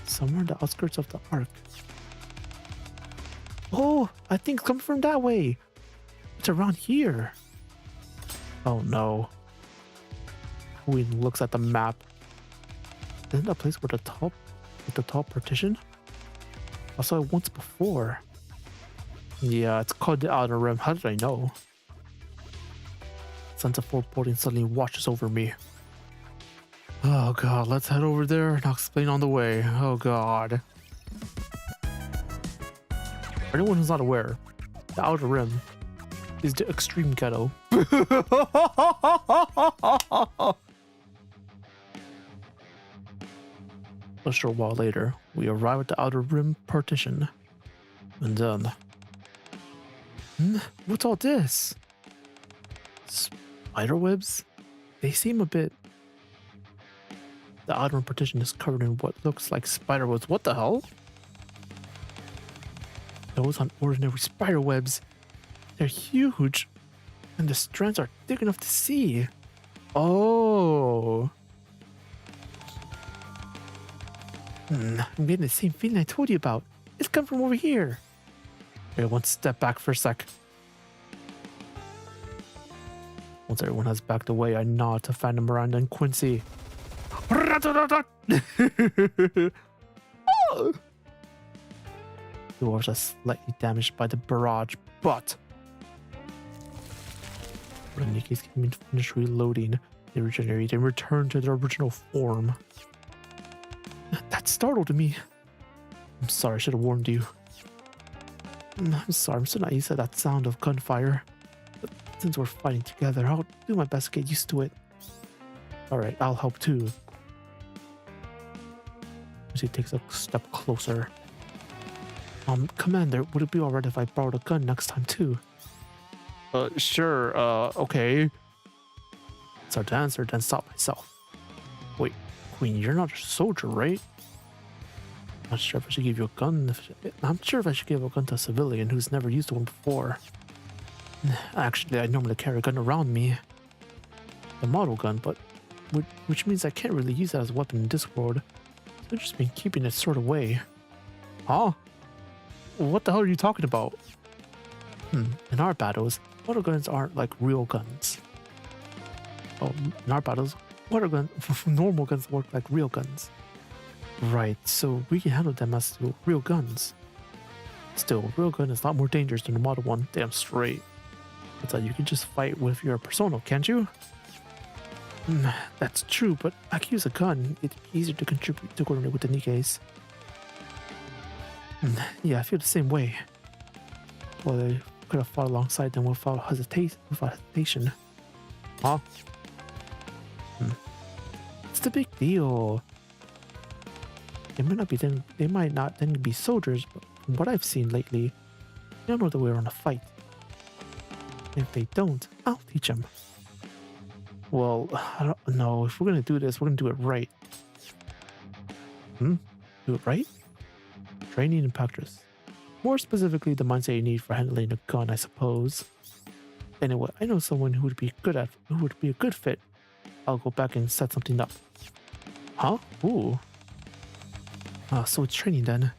Somewhere on the outskirts of the arc. Oh, I think it's coming from that way. It's around here. Oh no. Queen looks at the map. Isn't that place where the top partition? I saw it once before. Yeah, it's called the Outer Rim. How did I know? Sense of foreboding suddenly washes over me. Oh god, let's head over there and I'll explain on the way. Oh god. For anyone who's not aware, the Outer Rim is the extreme ghetto. A short while later, we arrive at the Outer Rim partition. And then... what's all this? Spiderwebs? They seem a bit... The Outer Rim partition is covered in what looks like spiderwebs. What the hell? Those aren't ordinary spiderwebs. They're huge. And the strands are thick enough to see. Oh... I'm getting the same feeling I told you about. It's come from over here. Okay, one step back for a sec. Once everyone has backed away, I nod to Phantom Miranda and Quincy. The dwarves are slightly damaged by the barrage, but when Nikke's getting finished reloading, they regenerate and return to their original form. That startled me. I'm sorry, I should have warned you. I'm sorry, I'm still not used to that sound of gunfire. But since we're fighting together, I'll do my best to get used to it. Alright, I'll help too. She takes a step closer. Commander, would it be alright if I borrowed a gun next time too? Sure, okay. So to answer, then stop myself. Wait. Queen, you're not a soldier, right? Not sure if I should give you a gun. I'm sure if I should give a gun to a civilian who's never used one before. Actually, I normally carry a gun around me. A model gun, but which means I can't really use that as a weapon in Discord. So I've just been keeping it sort of away. Huh? What the hell are you talking about? In our battles, model guns aren't like real guns. Oh, in our battles, normal guns work like real guns. Right, so we can handle them as real guns. Still, a real gun is a lot more dangerous than a model one, damn straight. But you can just fight with your persona, can't you? That's true, but I can use a gun. It's easier to coordinate with the Nikkes. Yeah, I feel the same way. Well, I could have fought alongside them without hesitation. Huh? It's the big deal. They might not then be soldiers, but from what I've seen lately, they don't know the way around a fight. If they don't, I'll teach them. Well, I don't know. If we're gonna do this, we're gonna do it right. Do it right? Training and practice. More specifically, the mindset you need for handling a gun, I suppose. Anyway, I know someone who would be a good fit. I'll go back and set something up. Huh? Ooh. So it's training then.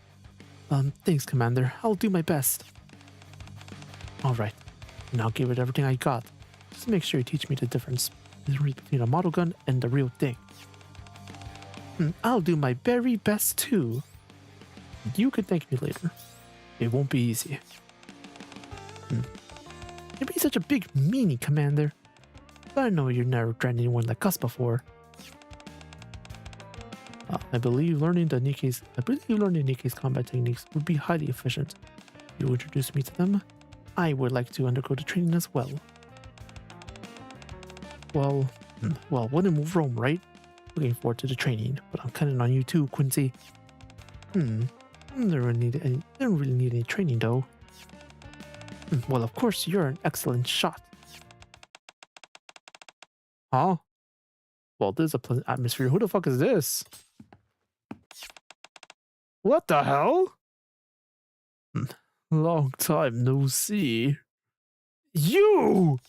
Thanks, Commander. I'll do my best. Alright, now give it everything I got. Just make sure you teach me the difference between a model gun and the real thing. I'll do my very best too. You can thank me later. It won't be easy. You're being such a big meanie, Commander. But I know you've never trained anyone like us before. I believe learning Nikke's combat techniques would be highly efficient. You introduce me to them. I would like to undergo the training as well. Well, when in Rome, right? Looking forward to the training, but I'm counting on you too, Quincy. They don't really need any training though. Well, of course, you're an excellent shot. Huh? Well, this is a pleasant atmosphere. Who the fuck is this? What the hell? Long time no see. You!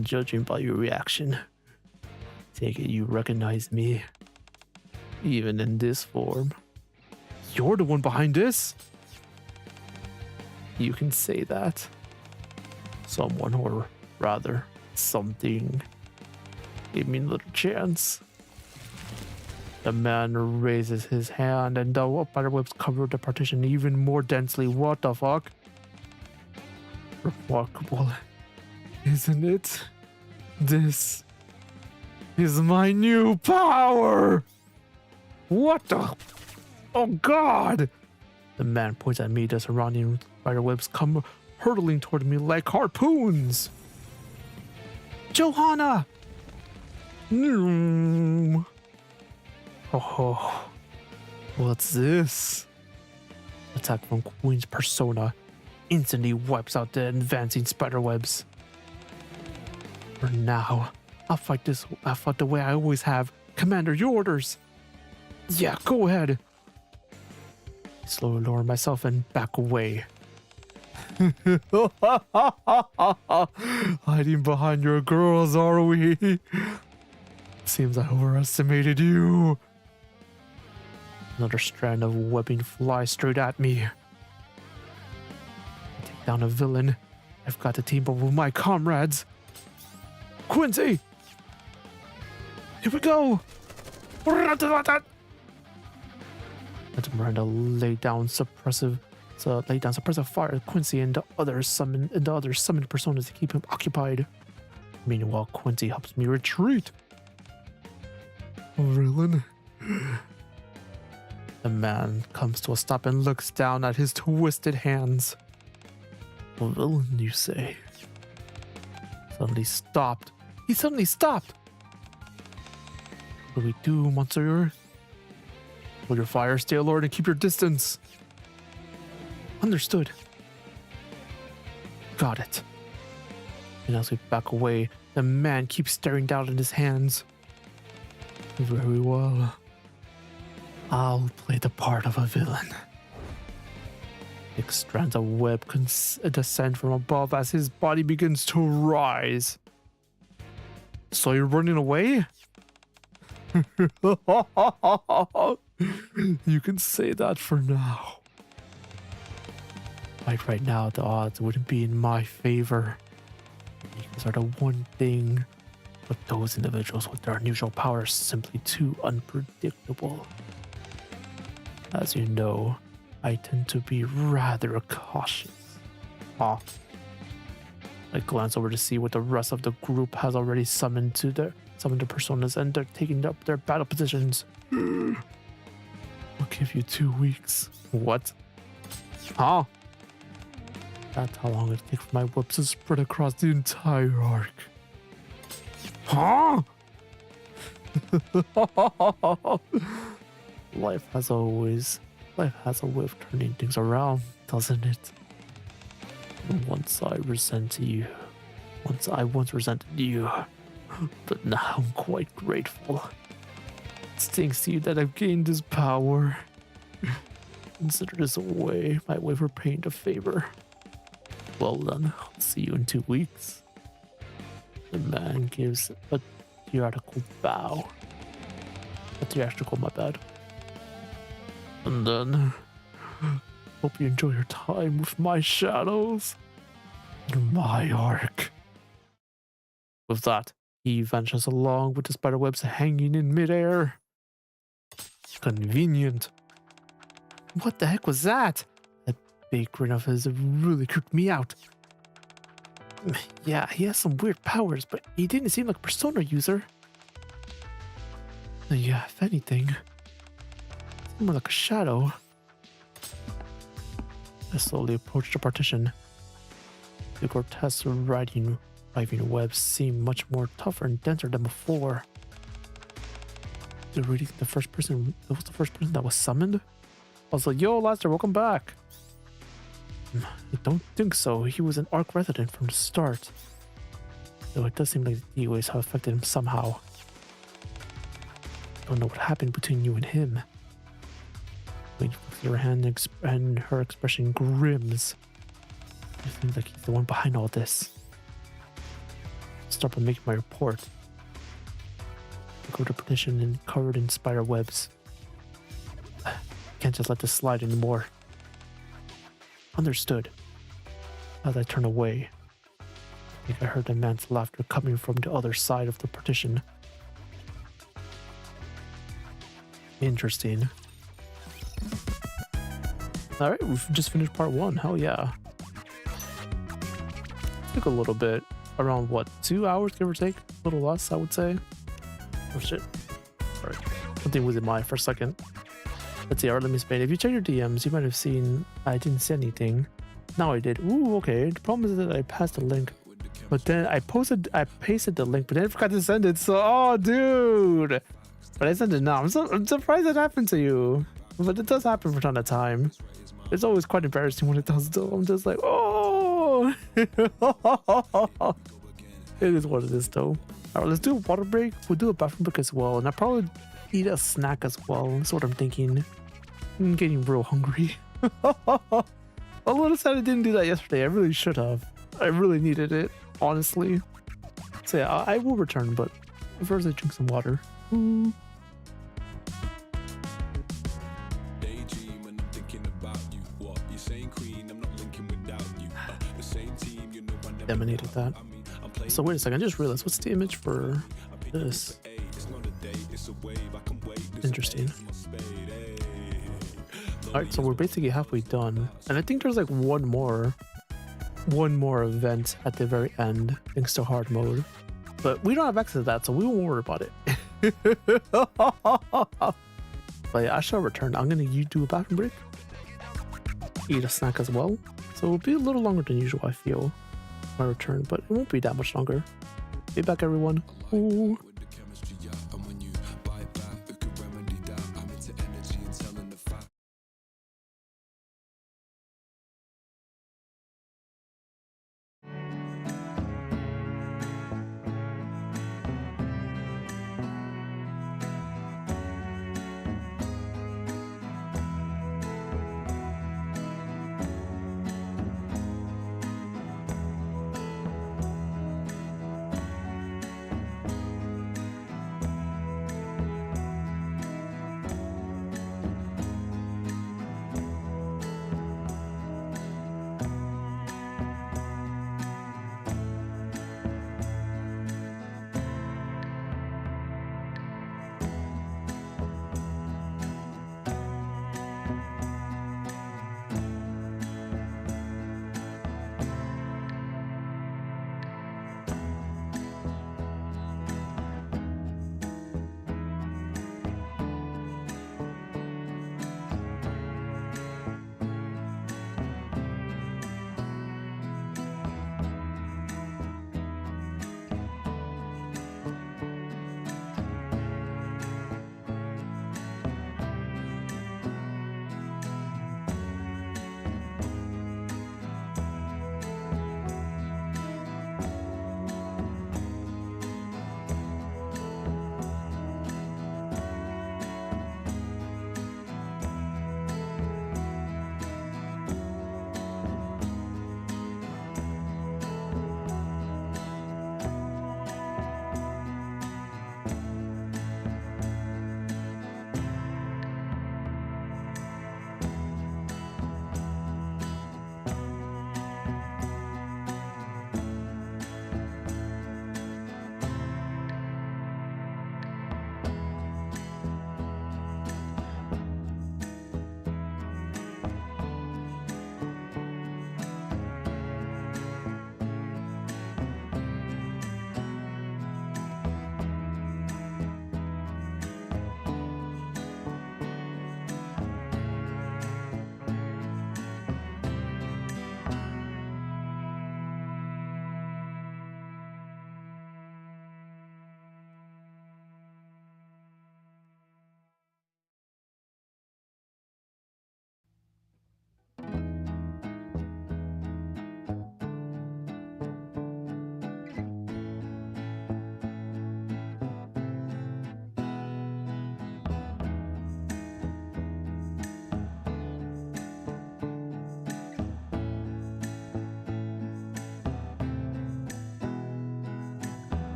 Judging by your reaction, take it you recognize me, even in this form. You're the one behind this? You can say that. Someone, or rather, something, gave me another chance. The man raises his hand and the spiderwebs cover the partition even more densely. What the fuck? Remarkable, isn't it? This is my new power! What the? Oh god! The man points at me. The surrounding spiderwebs come hurtling toward me like harpoons. Johanna! Oh, what's this? Attack from Queen's persona instantly wipes out the advancing spiderwebs. For now, I'll fight the way I always have. Commander, your orders. Yeah, go ahead. I slowly lower myself and back away. Hiding behind your girls, are we? Seems I overestimated you. Another strand of webbing flies straight at me. I take down a villain. I've got to team up with my comrades. Quincy! Here we go! Let Miranda lay down suppressive fire at Quincy and the other summoned personas to keep him occupied. Meanwhile, Quincy helps me retreat. Villain. The man comes to a stop and looks down at his twisted hands. A villain, you say? He suddenly stopped. What do we do, Monsieur? Hold your fire, stay alert, and keep your distance. Understood. Got it. And as we back away, the man keeps staring down at his hands. Very well. I'll play the part of a villain. Thick strands of web descend from above as his body begins to rise. So you're running away? You can say that for now. Like right now, the odds wouldn't be in my favor. These are the one thing, but those individuals with their unusual powers are simply too unpredictable. As you know, I tend to be rather cautious. I glance over to see what the rest of the group has already summoned the personas, and they're taking up their battle positions. I'll give you 2 weeks. What? Huh? That's how long it takes for my webs to spread across the entire arc. Huh? Life has a way of turning things around, doesn't it? Once I resented you, but now I'm quite grateful. It stings to you that I've gained this power. Consider this my way for paying the favor. Well then, I'll see you in 2 weeks. The man gives a theatrical bow. That's theatrical, my bad. And then, hope you enjoy your time with my shadows and my arc. With that, he vanishes along with the spiderwebs hanging in midair. Convenient. What the heck was that? That big grin of his really creeped me out. Yeah, he has some weird powers, but he didn't seem like a persona user. Yeah, if anything, more like a shadow. I slowly approached the partition. The grotesque writhing webs seemed much more tougher and denser than before. Reading the first person, it was the first person that was summoned? I was like, yo, Laster, welcome back. I don't think so. He was an Ark resident from the start. Though it does seem like the DOAs have affected him somehow. Don't know what happened between you and him. When you look at her hand and her expression grims. It seems like he's the one behind all this. Start by making my report. I go to petition and covered in spider webs. Can't just let this slide anymore. Understood. As I turn away, I think I heard a man's laughter coming from the other side of the partition. Interesting. Alright, we've just finished part 1. Hell yeah. Took a little bit. Around what, 2 hours, give or take? A little less, I would say. Oh shit. Alright. Something was in mind for a second. Let's see, alright, let me explain. If you check your DMs, you might have seen I didn't say anything. Now I did. Ooh, okay. The problem is that I passed the link. But then I pasted the link, but then I forgot to send it. So, oh, dude. But I sent it now. I'm surprised that happened to you. But it does happen from time to time. It's always quite embarrassing when it does, though. I'm just like, oh. It is what it is, though. Alright, let's do a water break. We'll do a bathroom break as well. And I'll probably eat a snack as well. That's what I'm thinking. I'm getting real hungry. A little sad I didn't do that yesterday. I really should have. I really needed it, honestly. So yeah, I will return, but first I drink some water. Ooh. Damn, I needed that. So wait a second, I just realized, what's the image for this? Interesting. Alright, so we're basically halfway done. And I think there's like one more event at the very end, thanks to hard mode. But we don't have access to that, so we won't worry about it. But yeah, I shall return. I'm gonna do a bathroom break. Eat a snack as well. So it'll be a little longer than usual, I feel. My return, but it won't be that much longer. Be back, everyone. Ooh.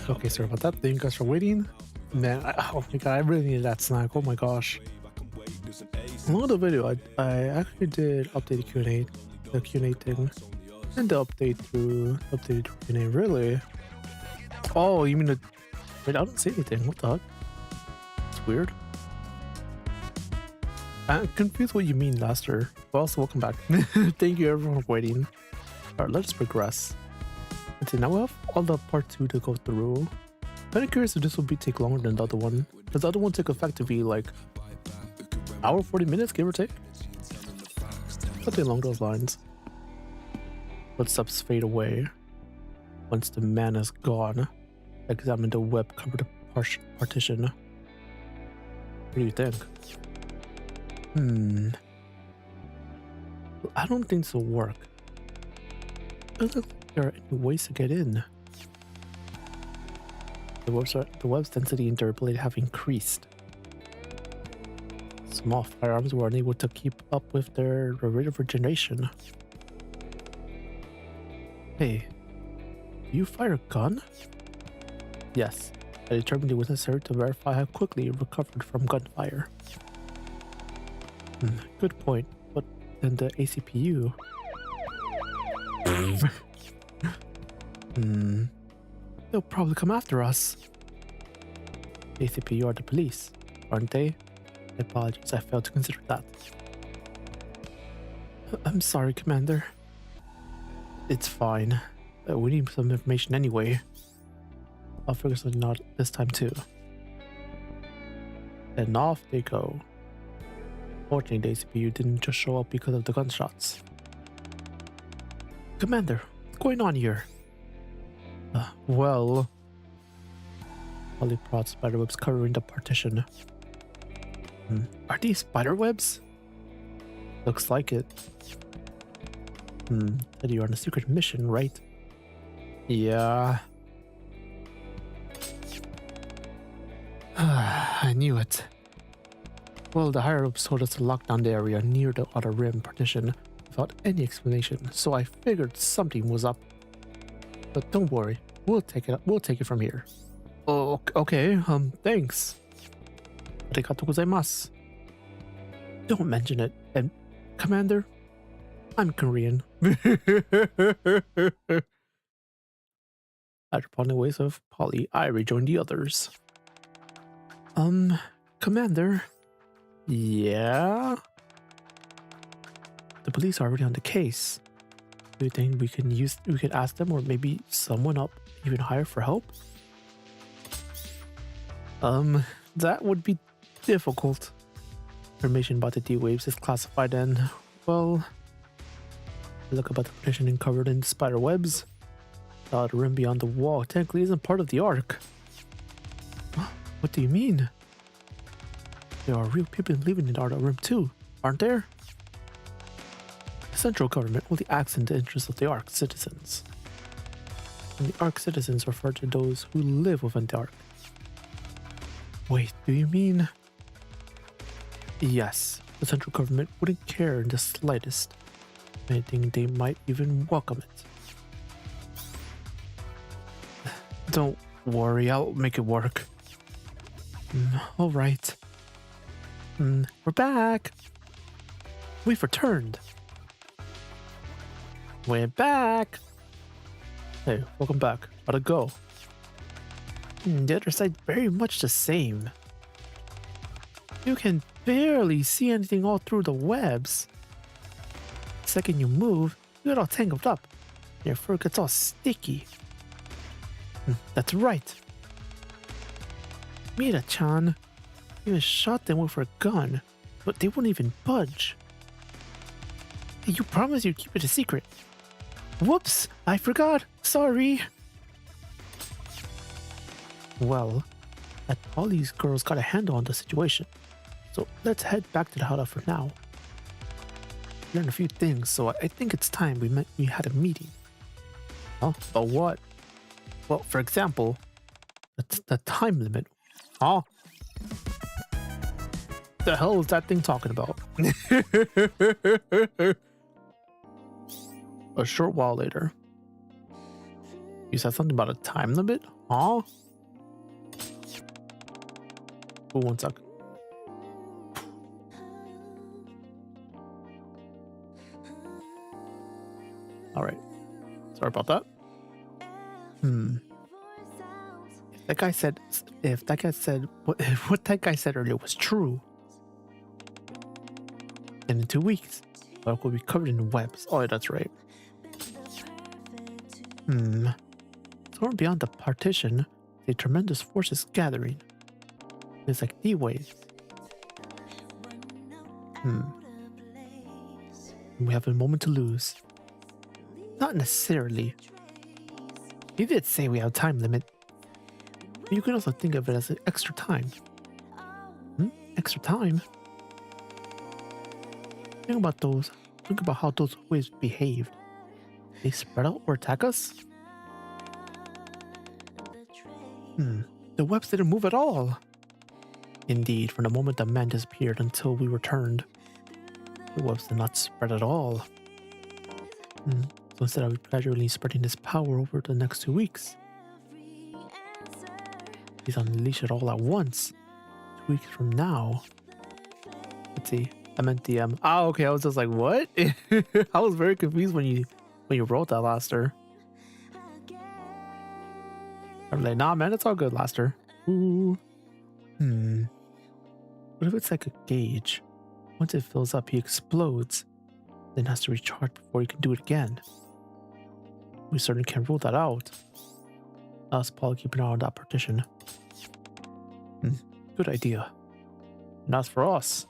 Okay, sorry about that. Thank you guys for waiting. Man, oh my god, I really needed that snack. Oh my gosh. Along the video, I actually did update the Q&A thing, and the updated Q&A. Really? Oh, you mean the? Wait, I don't see anything. What the heck? It's weird. I'm confused what you mean, Laster. But also, welcome back. Thank you everyone for waiting. Alright, let's progress. Okay, now we have all the part 2 to go through. Kind of curious if this will take longer than the other one, because the other one took effectively like hour 40 minutes, give or take. Something along those lines. Footsteps fade away. Once the man is gone, examine the web covered partition. What do you think? I don't think this will work. Doesn't look like there are any ways to get in. The web's density and durability have increased. Small firearms were unable to keep up with their rate of regeneration. Hey, do you fire a gun? Yes, I determined it was necessary to verify how quickly it recovered from gunfire. Good point, but then the ACPU... They'll probably come after us. ACPU are the police, aren't they? Apologies, I failed to consider that. I'm sorry, Commander. It's fine. We need some information anyway. I'll figure something out this time too. And off they go. Fortunately, the ACPU didn't just show up because of the gunshots. Commander, what's going on here? Well... Polyprod spiderwebs covering the partition. Are these spiderwebs? Looks like it. Said you're on a secret mission, right? Yeah. I knew it. Well, the higher-ups told us to lock down the area near the outer rim partition without any explanation, so I figured something was up. But don't worry, we'll take it from here. Oh, okay, thanks. Arigatou gozaimasu. Don't mention it. And, Commander, I'm Korean. After parting ways of Polly, I rejoined the others. Commander? Yeah? The police are already on the case. Do you think we could ask them, or maybe someone up even higher for help? That would be difficult. Information about the D-Waves is classified and, well... Look about the partition covered in spider webs. The outer rim beyond the wall technically isn't part of the Ark. What do you mean? There are real people living in the outer rim too, aren't there? The central government only acts in the interests of the Ark citizens. And the Ark citizens refer to those who live within the Ark. Wait, do you mean... Yes, the central government wouldn't care in the slightest. I think they might even welcome it. Don't worry, I'll make it work. Alright. We're back! We've returned! We're back! Hey, welcome back. How'd it go? The other side very much the same. You can barely see anything all through the webs. The second you move, you get all tangled up. Your fur gets all sticky. That's right. Mira-chan even shot them with her gun, but they wouldn't even budge. Hey, you promised you'd keep it a secret. Whoops, I forgot. Sorry. Well, all these girls got a handle on the situation, so let's head back to the hideout for now. Learned a few things, so I think it's time we had a meeting. Huh? But what? Well, for example, the time limit. Huh? The hell is that thing talking about? A short while later. You said something about a time limit? Huh? Oh, 1 second. All right. Sorry about that. If that guy said what that guy said earlier was true, then in 2 weeks, Park will be covered in webs. Oh, that's right. Somewhere beyond the partition, a tremendous force is gathering. It's like D-waves. We have a moment to lose. Not necessarily. He did say we have a time limit. But you can also think of it as an extra time. Extra time? Think about how those waves behaved. They spread out or attack us? The webs didn't move at all. Indeed, from the moment the man disappeared until we returned, the webs did not spread at all. So instead of gradually spreading this power over the next 2 weeks, he's unleashed it all at once. 2 weeks from now. Let's see. I meant the okay, I was just like, what? I was very confused when you wrote that, Laster. I'm like, nah, man, it's all good, Laster. Ooh. What if it's like a gauge? Once it fills up, he explodes, then has to recharge before he can do it again. We certainly can't rule that out. Us, Paul, keep an eye on that partition. Good idea. And as for us,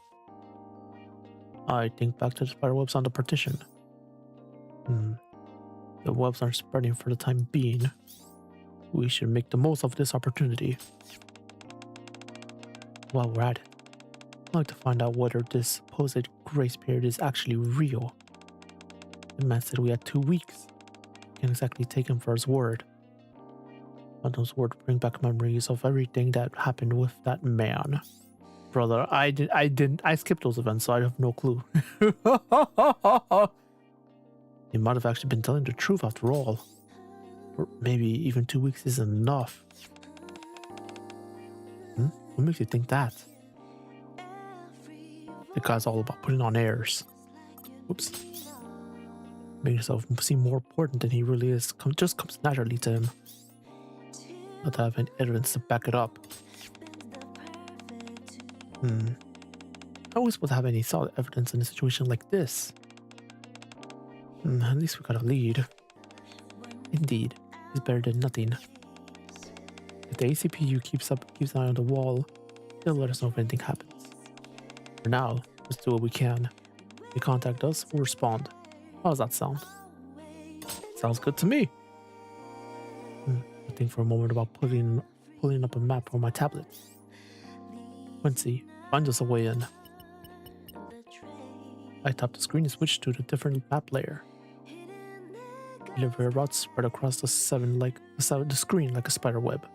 I think back to the spider webs on the partition. The webs aren't spreading for the time being. We should make the most of this opportunity. While we're at it, I'd like to find out whether this supposed grace period is actually real. The man said we had 2 weeks. Can't exactly take him for his word. But those words bring back memories of everything that happened with that man. Brother, I skipped those events, so I have no clue. He might have actually been telling the truth after all. Or maybe even 2 weeks isn't enough. What makes you think that? The guy's all about putting on airs. Oops. Make yourself seem more important than he really is. Just comes naturally to him. Not to have any evidence to back it up. How are we supposed to have any solid evidence in a situation like this? At least we got a lead. Indeed, it's better than nothing. If the ACPU keeps an eye on the wall, they'll let us know if anything happens. For now, let's do what we can. If they contact us, we'll respond. How does that sound? Sounds good to me. I think for a moment about pulling up a map on my tablet. Quincy, find us a way in. I tap the screen and switch to the different map layer. Delivery routes spread across the screen like a spider web.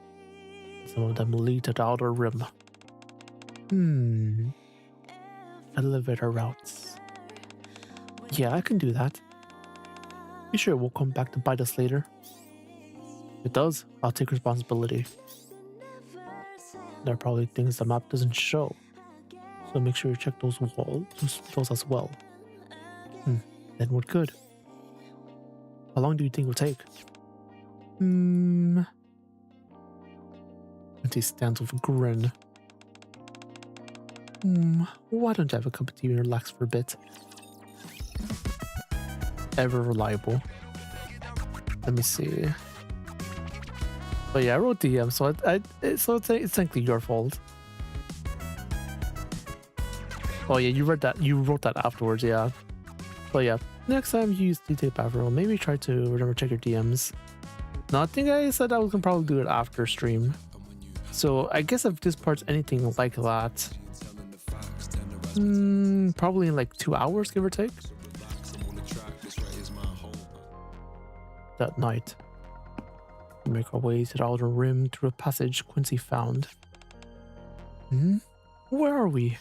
Some of them lead to the outer rim. Elevator routes. Yeah, I can do that. You sure it will come back to bite us later? If it does, I'll take responsibility. There are probably things the map doesn't show, so make sure you check those as well. Then we're good. How long do you think it will take? He stands with a grin. Why don't you have a cup of tea and relax for a bit? Ever reliable. Let me see. But yeah, I wrote DM, so it's technically your fault. Oh yeah, you wrote that afterwards, yeah. But yeah, next time you use detail bathroom, maybe try to remember check your DMs. No, I think I said I was gonna probably do it after stream. So I guess if this part's anything like that, probably in like 2 hours, give or take. That night, we make our way to the outer rim through a passage Quincy found. Where are we?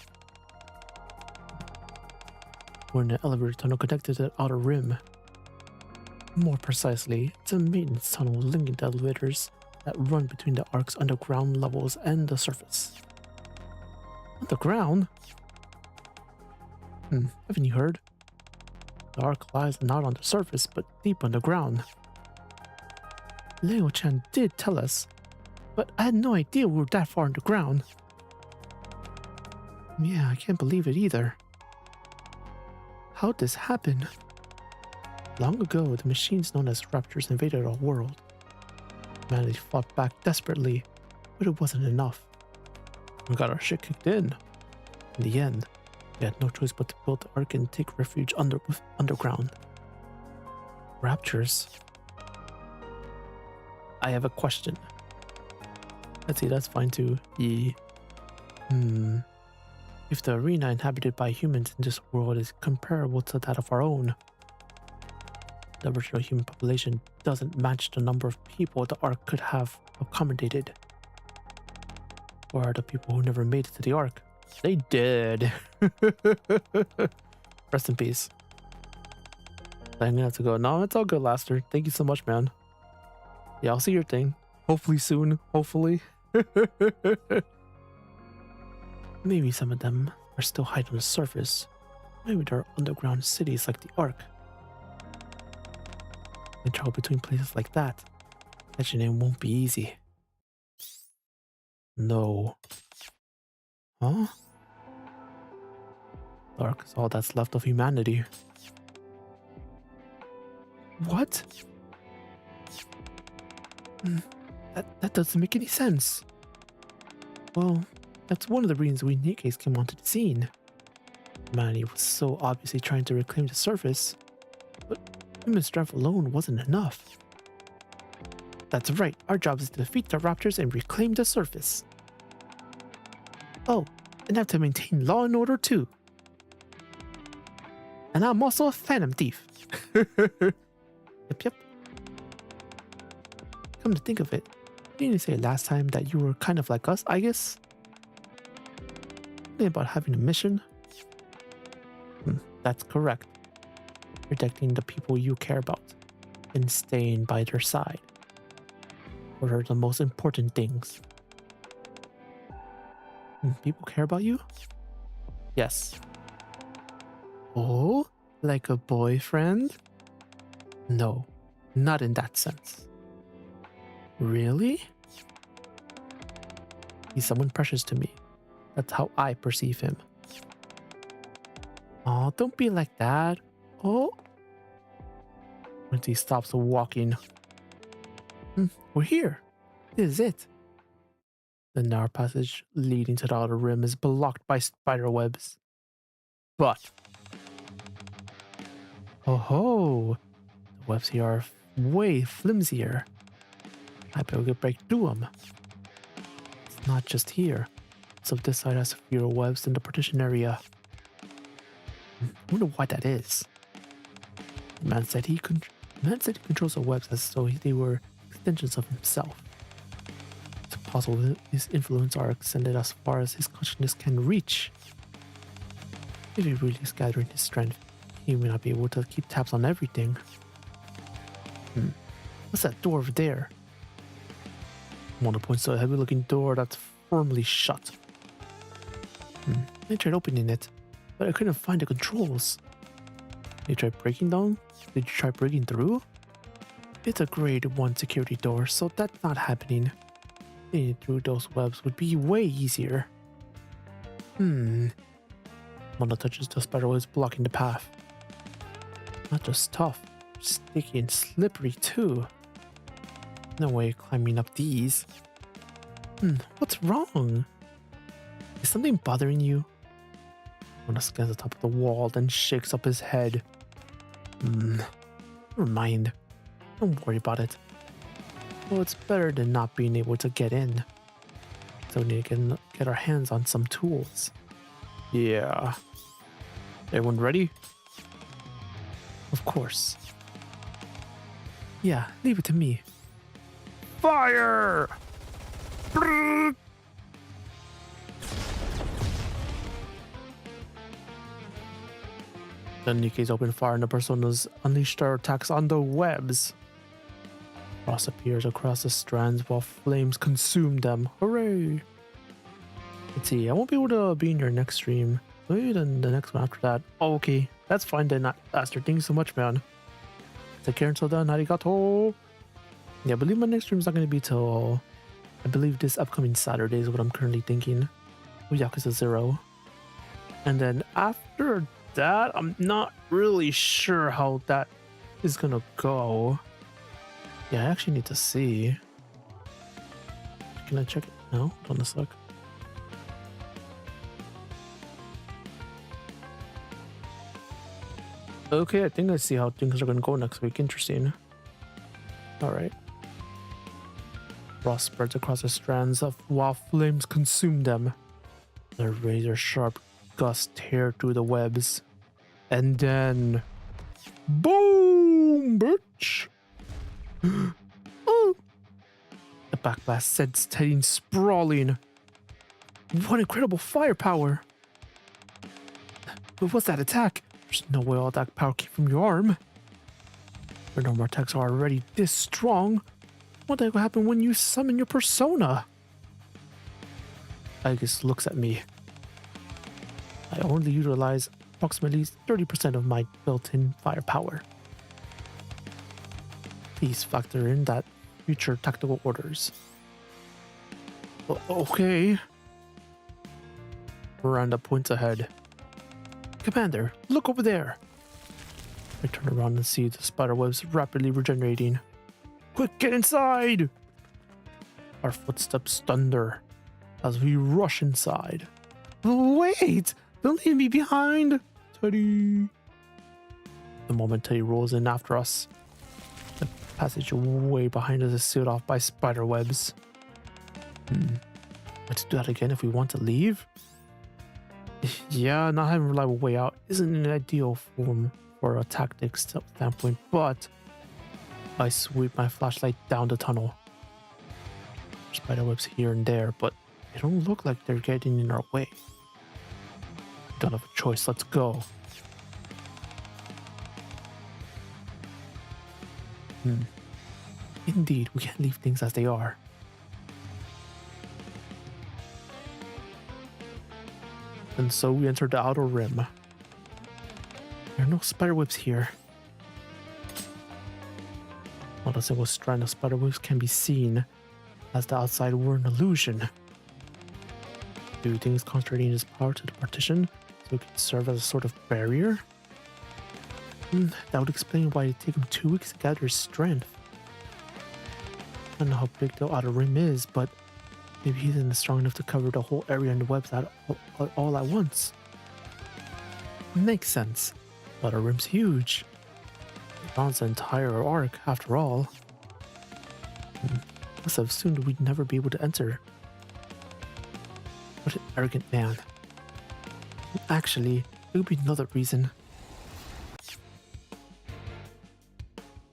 We're in an elevator tunnel connected to the outer rim. More precisely, it's a maintenance tunnel linking the elevators that run between the Ark's underground levels and the surface. Underground? Haven't you heard? The Ark lies not on the surface, but deep underground. Leo-chan did tell us, but I had no idea we were that far underground. Yeah, I can't believe it either. How'd this happen? Long ago, the machines known as Raptors invaded our world. Humanity fought back desperately, but it wasn't enough. We got our shit kicked in. In the end, we had no choice but to build the Ark and take refuge underground. Raptors? I have a question. Let's see, that's fine too. If the arena inhabited by humans in this world is comparable to that of our own, the original human population doesn't match the number of people the Ark could have accommodated. Or are the people who never made it to the Ark? They did. Rest in peace. I'm gonna have to go. No, it's all good, Laster. Thank you so much, man. Yeah, I'll see your thing. Hopefully soon. Hopefully. Maybe some of them are still hiding on the surface. Maybe there are underground cities like the Ark. And travel between places like that. Catching it won't be easy. No. Huh? The Ark is all that's left of humanity. What? That doesn't make any sense. Well, that's one of the reasons we Nikkes came onto the scene. Humanity was so obviously trying to reclaim the surface, but human strength alone wasn't enough. That's right, our job is to defeat the Raptors and reclaim the surface. Oh, and I have to maintain law and order too. And I'm also a phantom thief. Yep. Come to think of it, didn't you say last time that you were kind of like us, I guess? Something about having a mission? That's correct. Protecting the people you care about and staying by their side. What are the most important things? People care about you? Yes. Oh, like a boyfriend? No, not in that sense. Really? He's someone precious to me. That's how I perceive him. Oh, don't be like that. Oh. Once he stops walking. We're here. This is it. The narrow passage leading to the outer rim is blocked by spider webs. But... oh ho! The webs here are way flimsier. I bet we could break through them. It's not just here. So this side has fewer webs than the partition area. I wonder why that is. The man said he controls the webs as though they were extensions of himself. It's possible his influence are extended as far as his consciousness can reach. If he really is gathering his strength, he may not be able to keep tabs on everything. What's that door over there? Mono points to a heavy-looking door that's firmly shut. I tried opening it, but I couldn't find the controls. Did you try breaking down? Did you try breaking through? It's a grade 1 security door, so that's not happening. Getting through those webs would be way easier. Mono touches the spider webs blocking the path. Not just tough, sticky and slippery too. No way climbing up these. What's wrong? Is something bothering you? Mono scans the top of the wall, then shakes up his head. Never mind. Don't worry about it. Well, it's better than not being able to get in. So we need to get our hands on some tools. Yeah. Everyone ready? Of course. Yeah, leave it to me. Fire! The Nikke's open fire and the personas unleash their attacks on the webs. Frost appears across the strands while flames consume them. Hooray! Let's see, I won't be able to be in your next stream. Maybe then the next one after that. Oh, okay, that's fine then, Aster. Thank you so much, man. Take care until then. Arigato! Yeah, I believe my next stream is not going to be till... I believe this upcoming Saturday is what I'm currently thinking. With Yakuza 0. And then after that, I'm not really sure how that is going to go. Yeah, I actually need to see. Can I check it? No? Hold on a sec. Okay, I think I see how things are going to go next week. Interesting. Alright. Frost spreads across the strands of while flames consume them. The razor-sharp gusts tear through the webs. And then... boom, bitch! Oh. The backblast sends Teddy sprawling. What incredible firepower! But what's that attack? There's no way all that power came from your arm. Your normal attacks are already this strong. What the heck will happen when you summon your persona? Agus looks at me. I only utilize approximately 30% of my built-in firepower. Please factor in that future tactical orders. Okay. Miranda points ahead. Commander, look over there. I turn around and see the spiderwebs rapidly regenerating. Quick, get inside! Our footsteps thunder as we rush inside. Wait! Don't leave me behind! Teddy! The moment Teddy rolls in after us, the passageway behind us is sealed off by spiderwebs. Let's do that again if we want to leave? Yeah, not having a reliable way out isn't an ideal form for a tactics standpoint, but I sweep my flashlight down the tunnel. Spiderwebs here and there, but they don't look like they're getting in our way. Don't have a choice, let's go. Indeed, we can't leave things as they are. And so we enter the outer rim. There are no spiderwebs here. Not a single strand of spiderwebs can be seen, as the outside were an illusion. Do you think it's concentrating its power to the partition so it can serve as a sort of barrier? That would explain why it took him 2 weeks to gather his strength. I don't know how big the outer rim is, but maybe he isn't strong enough to cover the whole area in the webs all at once. Makes sense. The outer rim's huge. It runs the entire arc, after all. Must have assumed we'd never be able to enter. What an arrogant man. Actually, there could be another reason.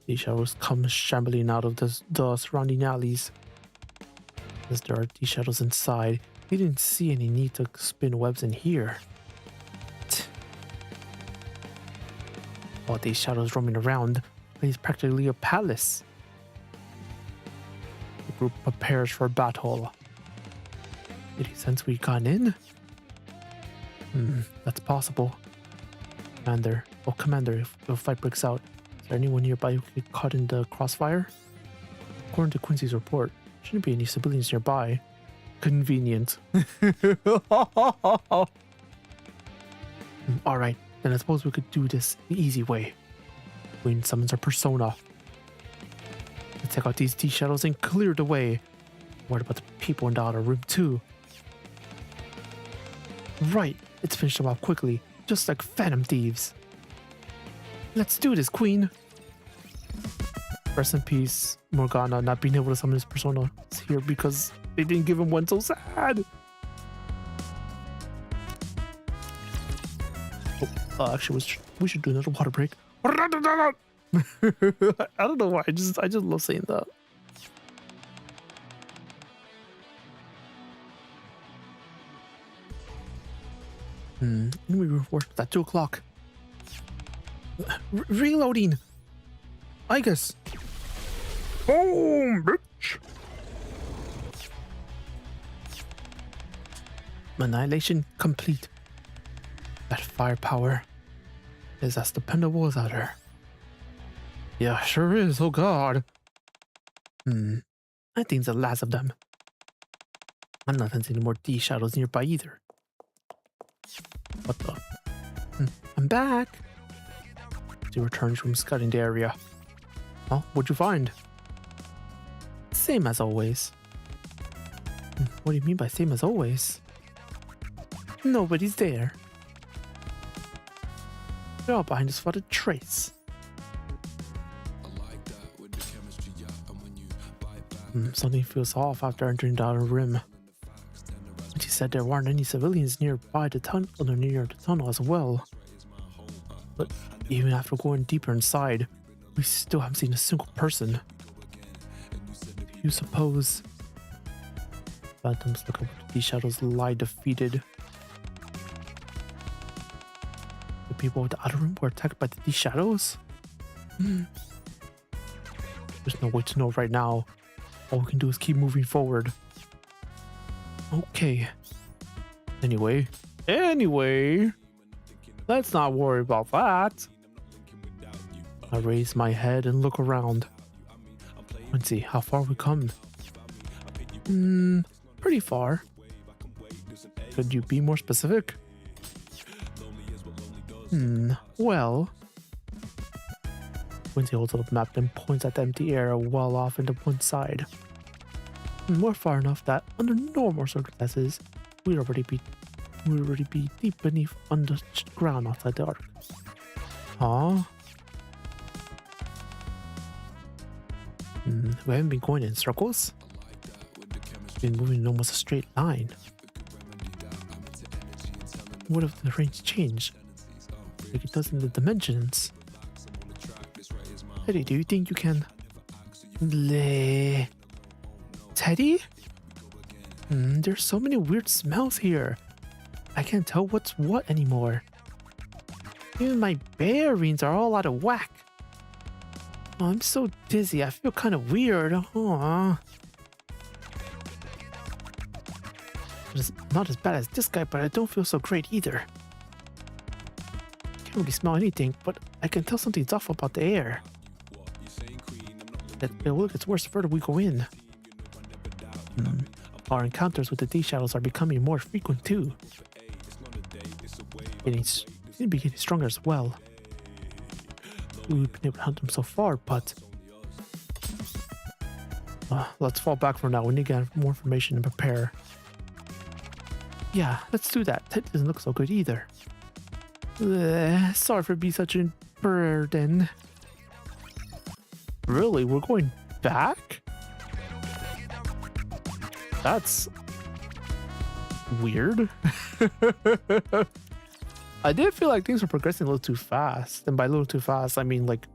These shadows come shambling out of the surrounding alleys. As there are these shadows inside, he didn't see any need to spin webs in here. All these shadows roaming around, it's practically a palace. The group prepares for battle. Did he sense we'd gone in? That's possible. Commander, if a fight breaks out, is there anyone nearby who could get caught in the crossfire? According to Quincy's report, there shouldn't be any civilians nearby. Convenient. Alright, then I suppose we could do this the easy way. Queen summons her persona. Let's take out these shadows and clear the way. What about the people in the outer room too? Right, let's finish them off quickly, just like phantom thieves. Let's do this, Queen. Rest in peace, Morgana, not being able to summon his persona is here because they didn't give him one. So sad. Actually, we should do another water break. I don't know why. I just love saying that. We were at 2 o'clock. Reloading. I guess. Boom, bitch. Annihilation complete. That firepower is as dependable as ever. Yeah, sure is. Oh god. I think it's the last of them. I'm not sensing any more D shadows nearby either. What the? I'm back. She returns from scouting the area. Oh, what'd you find? Same as always. What do you mean by same as always? Nobody's there. They're all behind a spotted trace. Something feels off after entering the outer rim. She said there weren't any civilians nearby the tunnel, or near the tunnel as well. But even after going deeper inside, we still haven't seen a single person. Do you suppose? Phantoms look up where these shadows lie defeated. The people with the outer room were attacked by these shadows? There's no way to know right now. All we can do is keep moving forward. Okay. Anyway, let's not worry about that. I raise my head and look around. Let's see how far we come. Pretty far. Could you be more specific? Well. Quincy holds up the map and points at the empty area well off into one side. We're far enough that under normal circumstances, we'd already be deep beneath underground outside the arc. Huh? We haven't been going in circles. We've been moving in almost a straight line. What if the range changed? Like it does in the dimensions. Teddy, do you think you can... Teddy? There's so many weird smells here. I can't tell what's what anymore. Even my bearings are all out of whack. Oh, I'm so dizzy. I feel kind of weird. Aww. It's not as bad as this guy, but I don't feel so great either. Can't really smell anything, but I can tell something's off about the air. It will get worse the further we go in. Our encounters with the D-shadows are becoming more frequent too. Seem to be getting stronger as well. We've been able to hunt them so far, but... let's fall back for now. We need to get more information and prepare. Yeah, let's do that. That doesn't look so good either. Sorry for being such a burden. Really? We're going back? That's weird. I did feel like things were progressing a little too fast. And by a little too fast, I mean like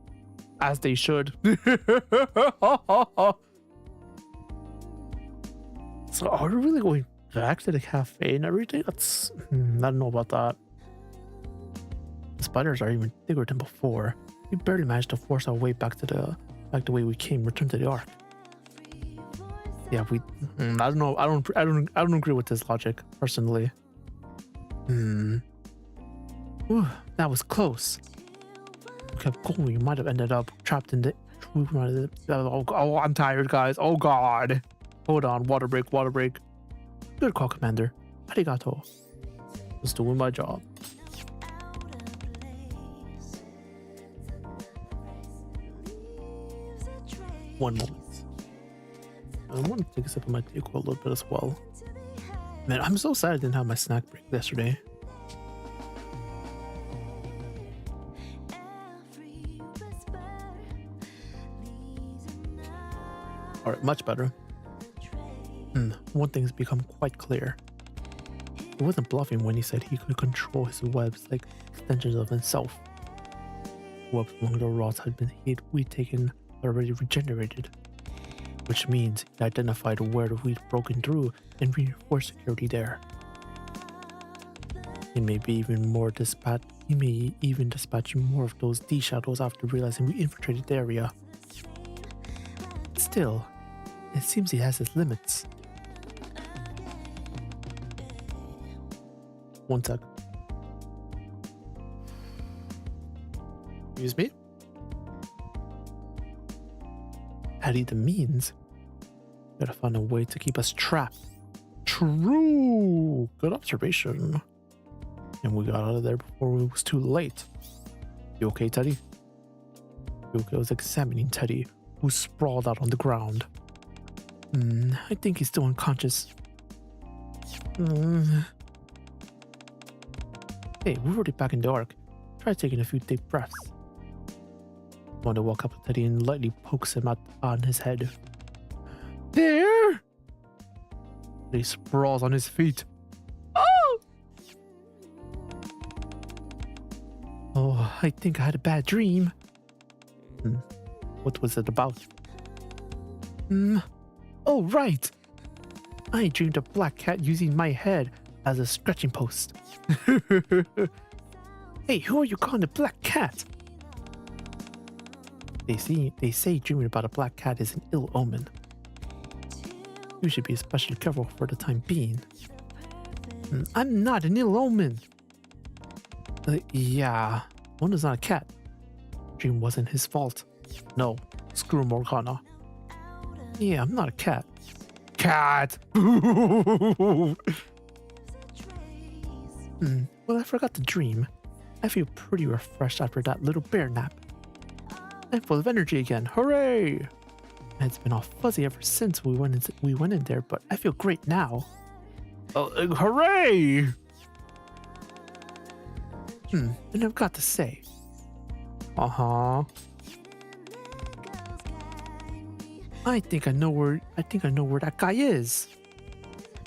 as they should. So are we really going back to the cafe and everything? That's... I don't know about that. The spiders are even bigger than before. We barely managed to force our way back the way we came, return to the ark. Yeah, we... I don't know. I don't agree with this logic, personally. Ooh, that was close. We kept going. We might have ended up trapped in the... Oh, I'm tired, guys. Oh, God. Hold on. Water break. Good call, Commander. Arigato. Just doing my job. One moment. I want to take a sip of my tea a little bit as well. Man, I'm so sad I didn't have my snack break yesterday. Alright, much better. One thing has become quite clear. He wasn't bluffing when he said he could control his webs like extensions of himself. Webs along the rods we'd taken already regenerated, which means he identified where we'd broken through and reinforced security there. He may be even more He may even dispatch more of those D-shadows after realizing we infiltrated the area. Still, it seems he has his limits. One sec. Excuse me? Patty the means. Gotta find a way to keep us trapped. True! Good observation. And we got out of there before it was too late. You okay, Teddy? Yukiko was examining Teddy, who sprawled out on the ground. I think he's still unconscious. Hey, we're already back in the arc. Try taking a few deep breaths. Wanda walks up to Teddy and lightly pokes him on his head. There! He sprawls on his feet. Oh, I think I had a bad dream. What was it about? Oh, right. I dreamed a black cat using my head as a scratching post. Hey, who are you calling a black cat? They say dreaming about a black cat is an ill omen. You should be especially careful for the time being. I'm not an ill omen. Yeah, one is not a cat. Dream wasn't his fault. No, screw Morgana. Yeah, I'm not a cat. Cat! Well, I forgot to dream. I feel pretty refreshed after that little bear nap. I'm full of energy again. Hooray! It's been all fuzzy ever since we went in there, but I feel great now. Hooray! And I've got to say. I think I know where that guy is.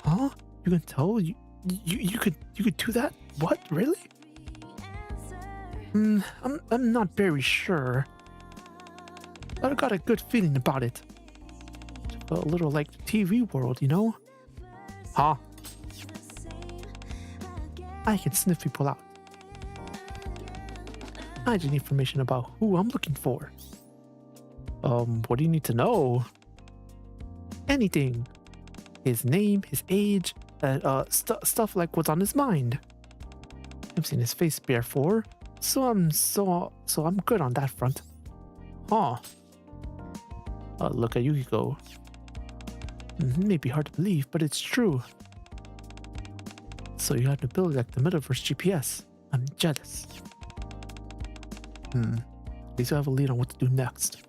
Huh? You can tell? You could do that? What? Really? I'm not very sure. But I got a good feeling about it. It felt a little like the TV world, you know? Huh? I can sniff people out. I just need information about who I'm looking for. What do you need to know? Anything. His name, his age, stuff like what's on his mind. I've seen his face before, so I'm good on that front. Huh. Look at Yukiko. It may be hard to believe, but it's true. So you have an ability like the Metaverse GPS. I'm jealous. At least I have a lead on what to do next.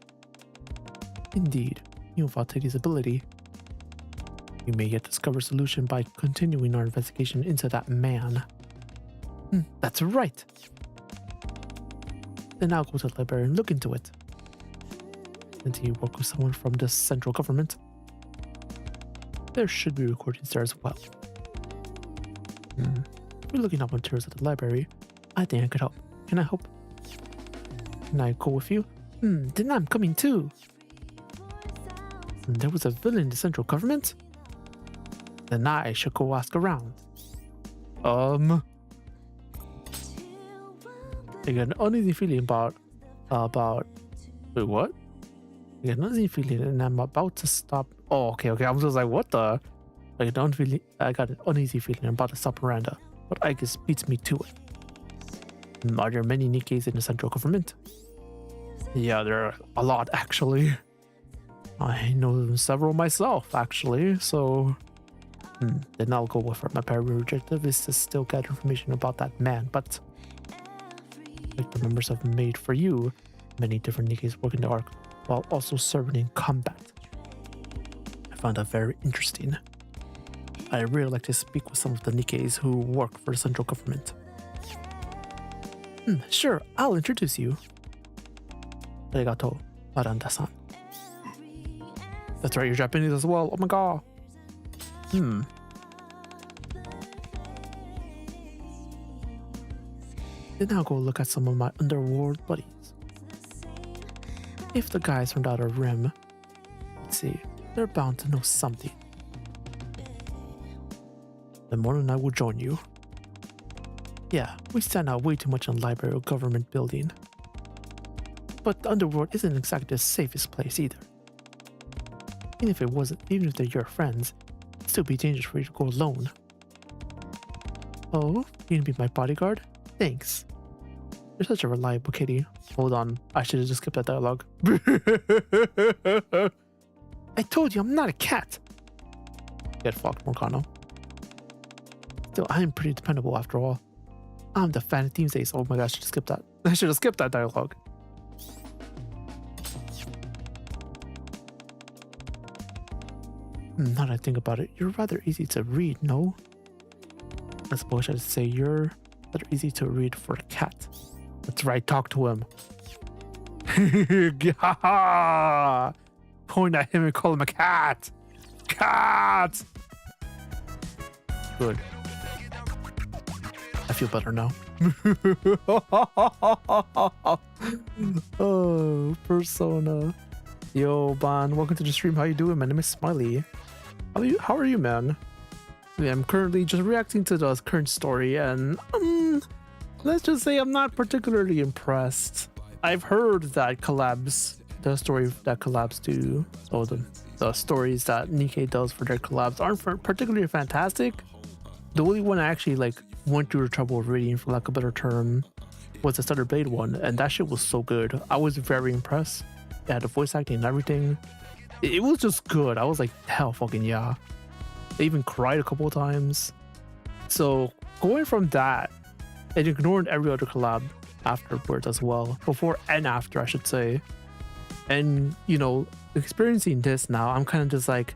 Indeed, even without Teddy's ability, we may yet discover a solution by continuing our investigation into that man. That's right. Then I'll go to the library and look into it. Until you work with someone from the central government. There should be recordings there as well. We're looking up materials at the library. I think I could help. Can I help? Can I go with you? Then I'm coming too. There was a villain in the central government? Then I should go ask around. I got an uneasy feeling about wait, what? I got an uneasy feeling and I'm about to stop. Oh, okay. I was just like, what the? I got an uneasy feeling I'm about to stop Miranda, but I guess beats me to it. Are there many Nikkes in the central government? Yeah, there are a lot actually. I know several myself actually, so then I'll go with her. My primary objective is to still get information about that man, but like the members have made for you, many different Nikkes work in the arc while also serving in combat. I found that very interesting. I really like to speak with some of the Nikkes who work for the central government. Sure, I'll introduce you. Arigato, Miranda-san. That's right, you're Japanese as well. Oh my god. Then I'll go look at some of my underworld buddies. If the guys from the Outer Rim, let's see, they're bound to know something. Then Mona and I will join you. Yeah, we stand out way too much in library or government building. But the underworld isn't exactly the safest place either. Even if they're your friends, it'd still be dangerous for you to go alone. Oh, you gonna be my bodyguard? Thanks. You're such a reliable kitty. Hold on, I should have just skipped that dialogue. I told you I'm not a cat. Get fucked, Morgano. Still, I'm pretty dependable after all. I'm the fan of theme days. Oh my gosh, I should have skipped that. I should have skipped that dialogue. Now that I think about it, you're rather easy to read, no? I suppose I should say you're rather easy to read for a cat. That's right, talk to him. Point at him and call him a cat. Cat! Good. I feel better now. Oh, Persona. Yo, Ban, welcome to the stream. How you doing? My name is Smiley. How are you, man? Yeah, I'm currently just reacting to the current story, and let's just say I'm not particularly impressed. I've heard that the story that collabs do, or the stories that Nikke does for their collabs aren't particularly fantastic. The only one I actually went through the trouble of reading, for lack of a better term, was the Stutter Blade one, and that shit was so good. I was very impressed. It had the voice acting and everything. It was just good. I was like, hell fucking yeah. I even cried a couple of times. So going from that and ignoring every other collab afterwards as well, before and after I should say, and experiencing this now, I'm kind of just like,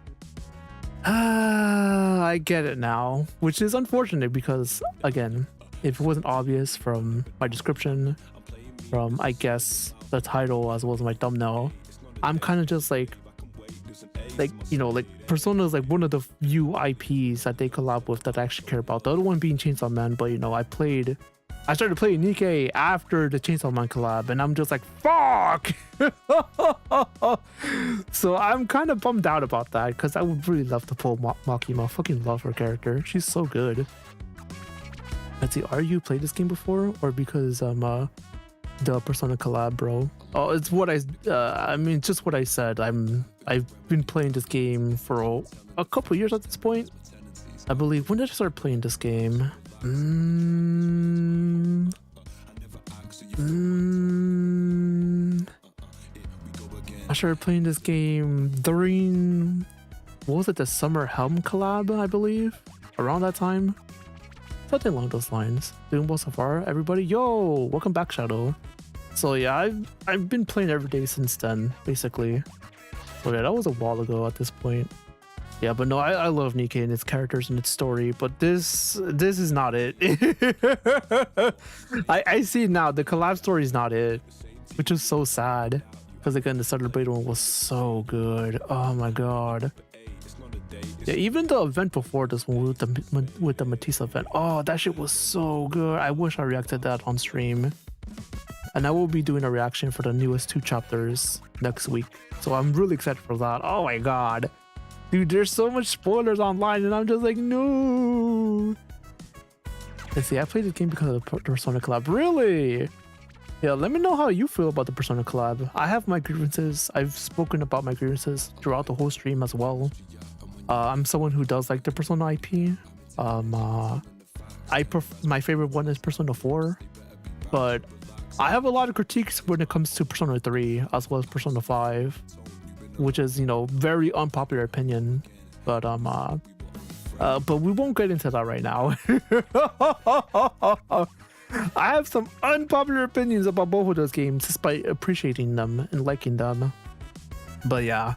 I get it now, which is unfortunate because, again, if it wasn't obvious from my description, from I guess the title as well as my thumbnail, I'm kind of just like Persona is like one of the few IPs that they collab with that I actually care about. The other one being Chainsaw Man, but I started playing Nikke after the Chainsaw Man collab, and I'm just like, fuck! So I'm kind of bummed out about that, because I would really love to pull Makima. I fucking love her character. She's so good. Let's see, are you played this game before? Or because the Persona collab, bro? Oh, it's what just what I said. I've been playing this game for a couple years at this point. I believe. When did I start playing this game? I started playing this game during, what was it, the Summer Helm collab, I believe, around that time, something along those lines. Doing well so far, everybody. Yo, welcome back, Shadow. So yeah, I've been playing every day since then, basically. So yeah, that was a while ago at this point. Yeah, but no, I love Nikke and its characters and its story, but this is not it. I see it now. The collab story is not it, which is so sad. Because again, the Stutter Blade one was so good. Oh my god. Yeah, even the event before this one with the Matisse event. Oh, that shit was so good. I wish I reacted to that on stream. And I will be doing a reaction for the newest 2 chapters next week. So I'm really excited for that. Oh my god. Dude, there's so much spoilers online and I'm just like, no. Let's see, I played this game because of the Persona collab. Really? Yeah, let me know how you feel about the Persona collab. I have my grievances. I've spoken about my grievances throughout the whole stream as well. I'm someone who does like the Persona IP. My favorite one is Persona 4. But I have a lot of critiques when it comes to Persona 3 as well as Persona 5. Which is, very unpopular opinion, but we won't get into that right now. I have some unpopular opinions about both of those games, despite appreciating them and liking them. But yeah,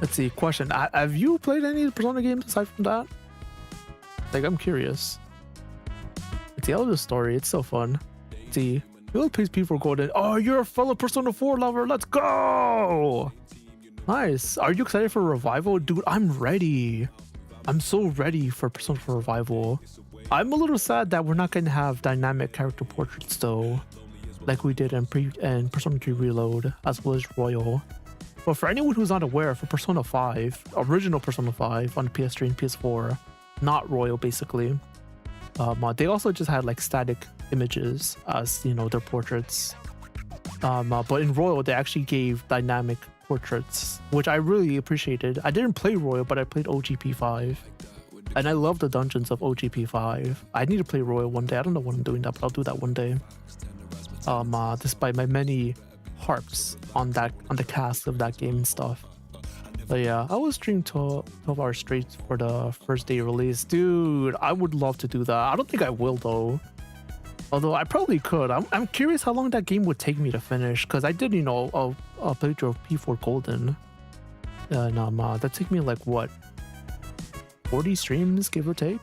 let's see. Question: have you played any Persona games aside from that? I'm curious. Let's see. I love the story. It's so fun. Let's see. You'll please people golden. Oh, you're a fellow Persona 4 lover. Let's go. Nice. Are you excited for Revival? Dude, I'm ready. I'm so ready for Persona 4 Revival. I'm a little sad that we're not going to have dynamic character portraits though, like we did in Persona 3 Reload, as well as Royal. But for anyone who's not aware, for Persona 5, original Persona 5 on PS3 and PS4, not Royal basically, They also just had like static images as, you know, their portraits. But in Royal, they actually gave dynamic portraits, which I really appreciated. I didn't play Royal, but I played OGP5. And I love the dungeons of OGP5. I need to play Royal one day. I don't know when I'm doing that, but I'll do that one day. Despite my many harps on the cast of that game and stuff. But yeah, I will stream 12 hours straight for the first day release. Dude, I would love to do that. I don't think I will though. Although I probably could. I'm curious how long that game would take me to finish, because I did, you know, a playthrough of P4 Golden. And that took me like what, 40 streams, give or take?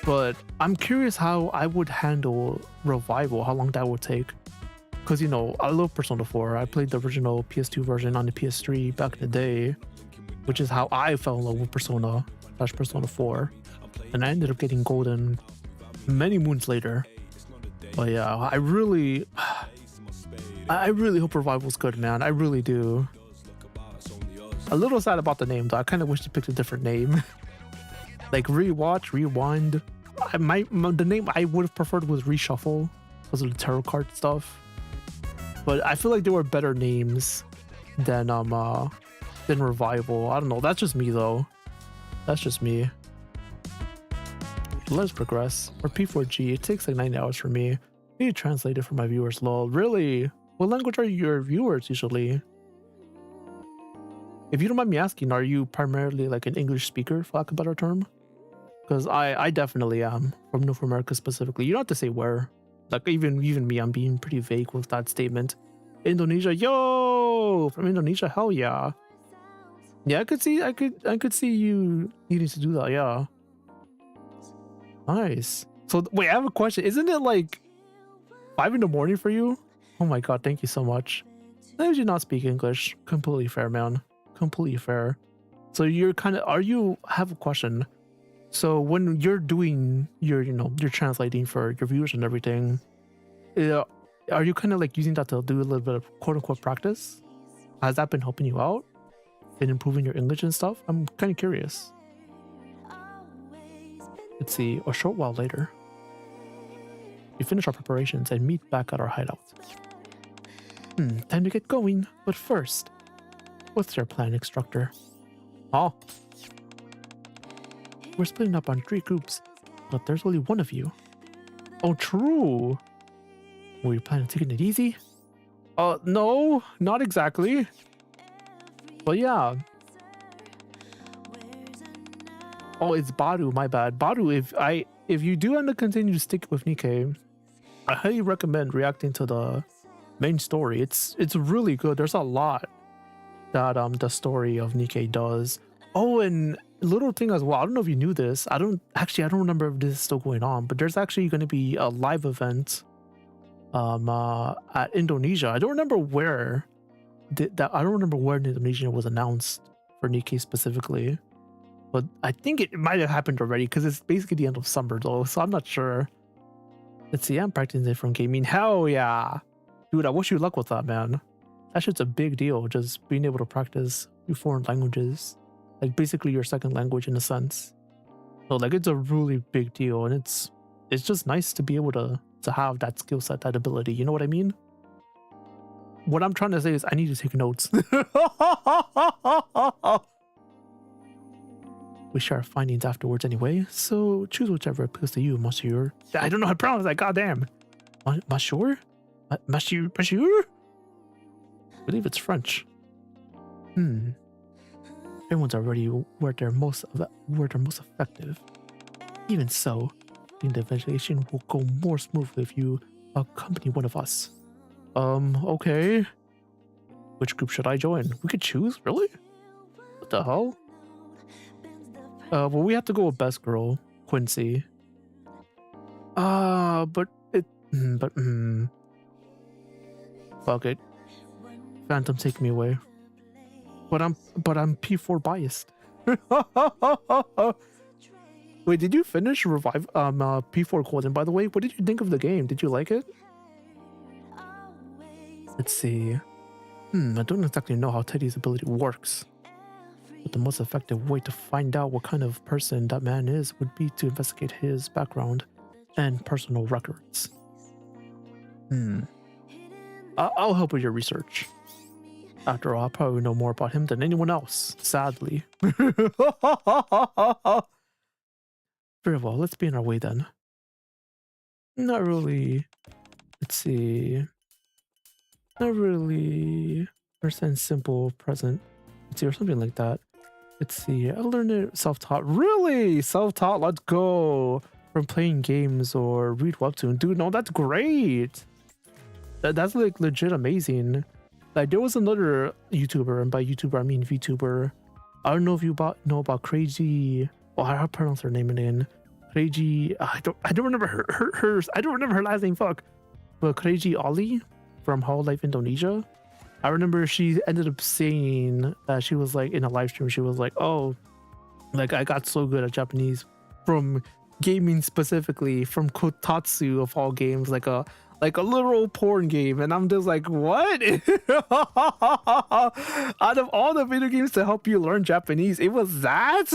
But I'm curious how I would handle Revival, how long that would take. Because, you know, I love Persona 4. I played the original PS2 version on the PS3 back in the day, which is how I fell in love with Persona / Persona 4. And I ended up getting Golden many moons later. But yeah, I really hope Revival's good, man. I really do. A little sad about the name, though. I kind of wish they picked a different name. Like Rewatch, Rewind. The name I would have preferred was Reshuffle because of the tarot card stuff. But I feel like there were better names than Revival. I don't know. That's just me though. That's just me. Let's progress. For P4G, it takes like 9 hours for me. I need to translate it for my viewers. Lol. Really? What language are your viewers usually? If you don't mind me asking, are you primarily like an English speaker, for lack of a better term? Because I definitely am, from North America specifically. You don't have to say where. Like even me, I'm being pretty vague with that statement. Indonesia, yo! From Indonesia, hell yeah. Yeah, I could see you needing to do that, yeah. Nice. So wait, I have a question. Isn't it like 5 in the morning for you? Oh my god, thank you so much. Why did you not speak English? Completely fair, man. Completely fair. So you're I have a question. So when you're doing you're translating for your viewers and everything, are you kind of like using that to do a little bit of quote unquote practice? Has that been helping you out in improving your English and stuff? I'm kind of curious. Let's see, a short while later, we finish our preparations and meet back at our hideout. Time to get going, but first, what's your plan, instructor? Oh. We're splitting up on 3 groups, but there's only one of you. Oh, true. Were you planning on taking it easy? No, not exactly. But yeah. Oh, it's Baru, my bad. Baru, if you do end up continue to stick with Nikke, I highly recommend reacting to the main story. It's really good. There's a lot that the story of Nikke does. Oh, and little thing as well, I don't know if you knew this. I don't remember if this is still going on, but there's actually going to be a live event at Indonesia. I don't remember where Indonesia was announced for Nikke specifically, but I think it might have happened already because it's basically the end of summer though, so I'm not sure. Let's see, I'm practicing it from gaming. Hell yeah, dude, I wish you luck with that, man. That shit's a big deal, just being able to practice your foreign languages, like basically your second language in a sense. So like it's a really big deal, and it's just nice to be able to have that skill set, that ability, you know what I mean? What I'm trying to say is I need to take notes. We share our findings afterwards anyway, so choose whichever appeals to you, monsieur. I don't know how to pronounce that, goddamn. Monsieur? Monsieur? I believe it's French. Everyone's already where they're most effective. Even so, I think the evaluation will go more smoothly if you accompany one of us. Okay. Which group should I join? We could choose, really? What the hell? Well, we have to go with best girl, Quincy. Fuck it. Phantom, take me away. But I'm P4 biased. Wait, did you finish Revive P4 Golden, by the way? What did you think of the game? Did you like it? Let's see. I don't exactly know how Teddy's ability works. But the most effective way to find out what kind of person that man is would be to investigate his background and personal records. I'll help with your research. After all, I probably know more about him than anyone else, sadly. Very well, let's be on our way then. Not really. Let's see. Not really. Percent simple present. Let's see, or something like that. Let's see. I learned it self-taught. Really? Self-taught? Let's go. From playing games or read webtoon. Dude, no, that's great. That's like legit amazing. Like there was another YouTuber, and by YouTuber I mean VTuber. I don't know if you know about Crazy. Oh, how to pronounce her name again? Crazy. I don't remember her. I don't remember her last name. Fuck. But Crazy Ollie from Hololive Indonesia. I remember she ended up saying that she was like in a live stream. She was like, "Oh, like I got so good at Japanese from gaming, specifically from Kotatsu of all games, like a literal porn game." And I'm just like, what? Out of all the video games to help you learn Japanese, it was that?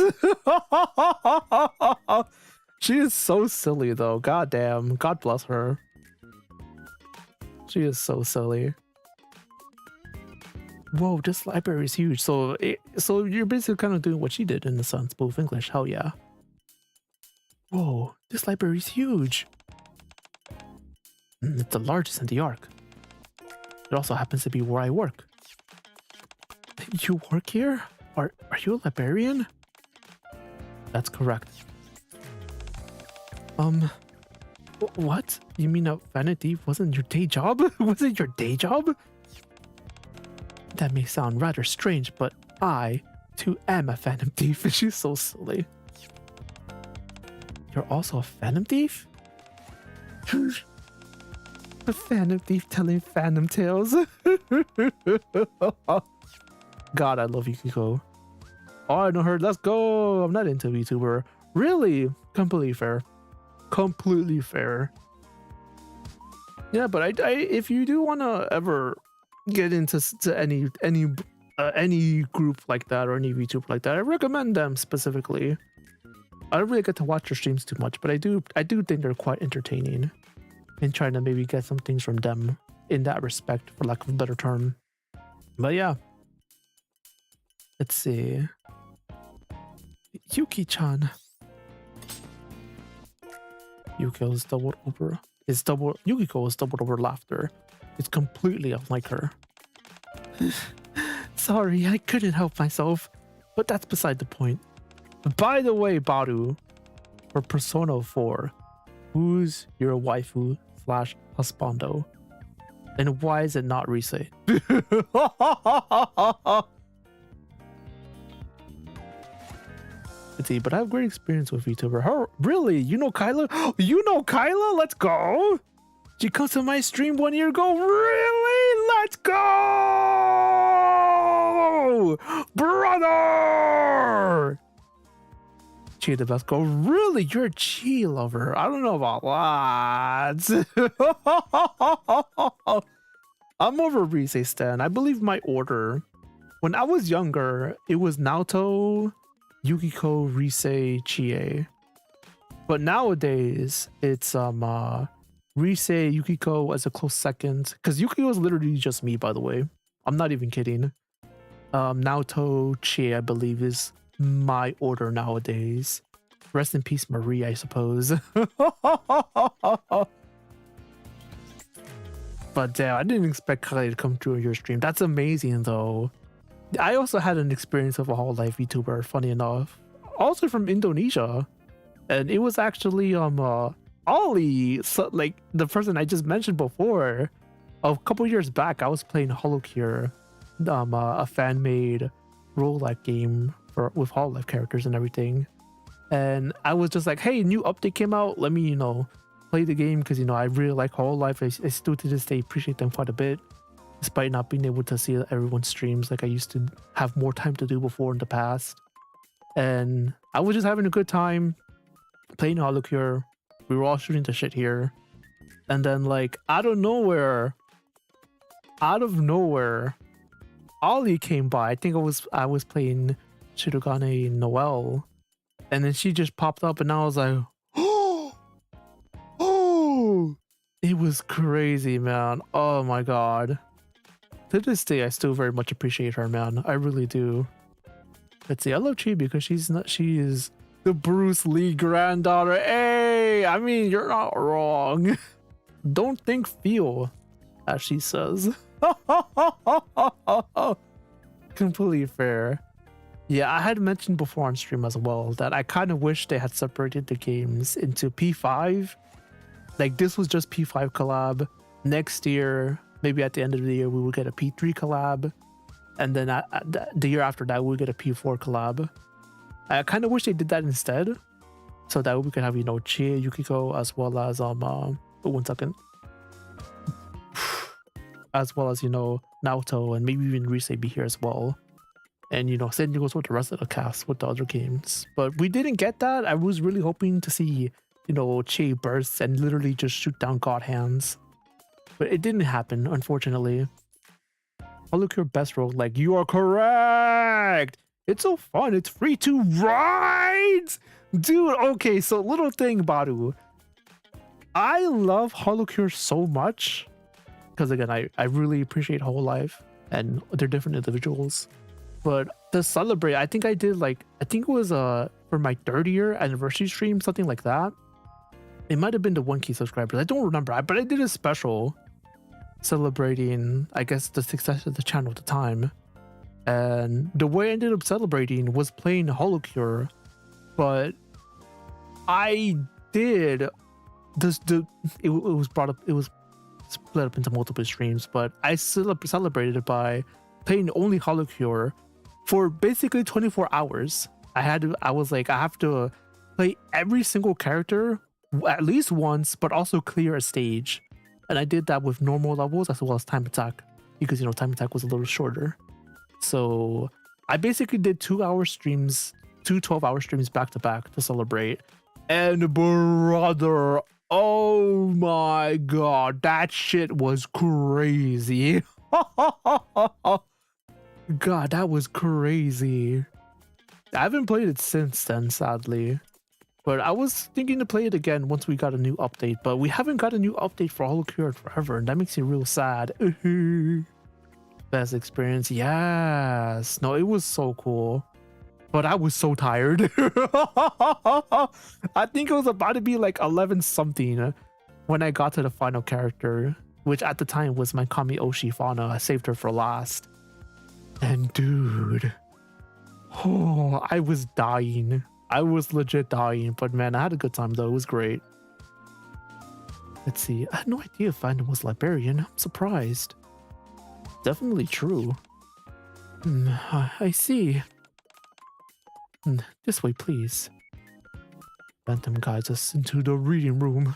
She is so silly though. God damn. God bless her. She is so silly. Whoa, this library is huge. So you're basically kind of doing what she did in a sense, both English. Hell yeah. Whoa, this library is huge. It's the largest in the Ark. It also happens to be where I work. You work here? Are you a librarian? That's correct. What? You mean a vanity wasn't your day job? Was it your day job? That may sound rather strange, but I, too, am a phantom thief. She's so silly. You're also a phantom thief? A phantom thief telling phantom tales. God, I love Yukiko. Oh, I know her. Let's go. I'm not into VTuber. Really? Completely fair. Completely fair. Yeah, but I if you do want to ever get into any group like that or any VTuber like that, I recommend them specifically. I don't really get to watch their streams too much, but I do think they're quite entertaining. And trying to maybe get some things from them in that respect, for lack of a better term. But yeah. Let's see. Yuki-chan. Yukiko is doubled over laughter. It's completely unlike her. Sorry, I couldn't help myself. But that's beside the point. By the way, Baru, for Persona 4, who's your waifu / husbando? And why is it not Rise? See, but I have great experience with VTuber. Her, really? You know Kyla? You know Kyla? Let's go! She comes to my stream 1 year ago. Really? Let's go! Brother! Chi the best girl. Really? You're a Chi lover. I don't know about that. I'm over Rise stan. I believe my order. When I was younger, it was Naoto, Yukiko, Rise, Chie. But nowadays, it's Rise, Yukiko as a close second. Because Yukiko is literally just me, by the way. I'm not even kidding. Naoto, Chie, I believe, is my order nowadays. Rest in peace, Marie, I suppose. But damn, I didn't expect Kylie to come through on your stream. That's amazing, though. I also had an experience of a Hololive VTuber, funny enough. Also from Indonesia. And it was actually Ollie, so, like the person I just mentioned before. A couple years back, I was playing Holocure, a fan-made roguelike game with Hololive characters and everything. And I was just like, hey, new update came out. Let me, play the game because, I really like Hololive. I still to this day appreciate them quite a bit. Despite not being able to see everyone's streams like I used to have more time to do before in the past. And I was just having a good time playing Holocure. We were all shooting the shit here. And then like out of nowhere, Ollie came by. I think I was playing Shirogane Noelle, and then she just popped up, and I was like, oh, it was crazy, man. Oh my god. To this day, I still very much appreciate her, man. I really do. Let's see. I love Chi because she is the Bruce Lee granddaughter. Hey, I mean, you're not wrong. Don't think, feel, as she says. Completely fair. Yeah, I had mentioned before on stream as well that I kind of wish they had separated the games into P5. Like, this was just P5 collab. Next year, maybe at the end of the year, we will get a P3 collab. And then the year after that, we'll get a P4 collab. I kind of wish they did that instead. So that we could have, you know, Chie, Yukiko, as well as, 1 second. As well as, you know, Naoto, and maybe even Rise be here as well. And, you know, same goes with the rest of the cast with the other games. But we didn't get that. I was really hoping to see, you know, Chie burst and literally just shoot down God hands. But it didn't happen, unfortunately. I'll look your best road. Like, you are correct. It's so fun. It's free to ride. Dude, okay, so little thing, Baru. I love Holocure so much. Because again, I really appreciate Whole Life. And they're different individuals. But to celebrate, I think I did like, I think it was for my 30-year anniversary stream, something like that. It might have been the 1K subscribers. I don't remember, but I did a special celebrating, I guess, the success of the channel at the time. And the way I ended up celebrating was playing Holocure. But I did this. It was brought up. It was split up into multiple streams, but I celebrated it by playing only Holocure for basically 24 hours. I was like, I have to play every single character at least once, but also clear a stage. And I did that with normal levels as well as time attack, because, you know, time attack was a little shorter. So I basically did 2-hour streams, 2 12-hour streams back to back to celebrate. And brother, oh my god, that shit was crazy. God, that was crazy. I haven't played it since then, sadly. But I was thinking to play it again once we got a new update. But we haven't got a new update for Holocure in forever, and that makes me real sad. Best experience, yes. No, it was so cool. But I was so tired. I think it was about to be like 11 something when I got to the final character, which at the time was my Kami Oshi Fauna. I saved her for last. And dude, oh, I was dying. I was legit dying, but man, I had a good time though. It was great. Let's see. I had no idea fandom was Liberian. I'm surprised. Definitely true. I see. This way, please. Phantom guides us into the reading room.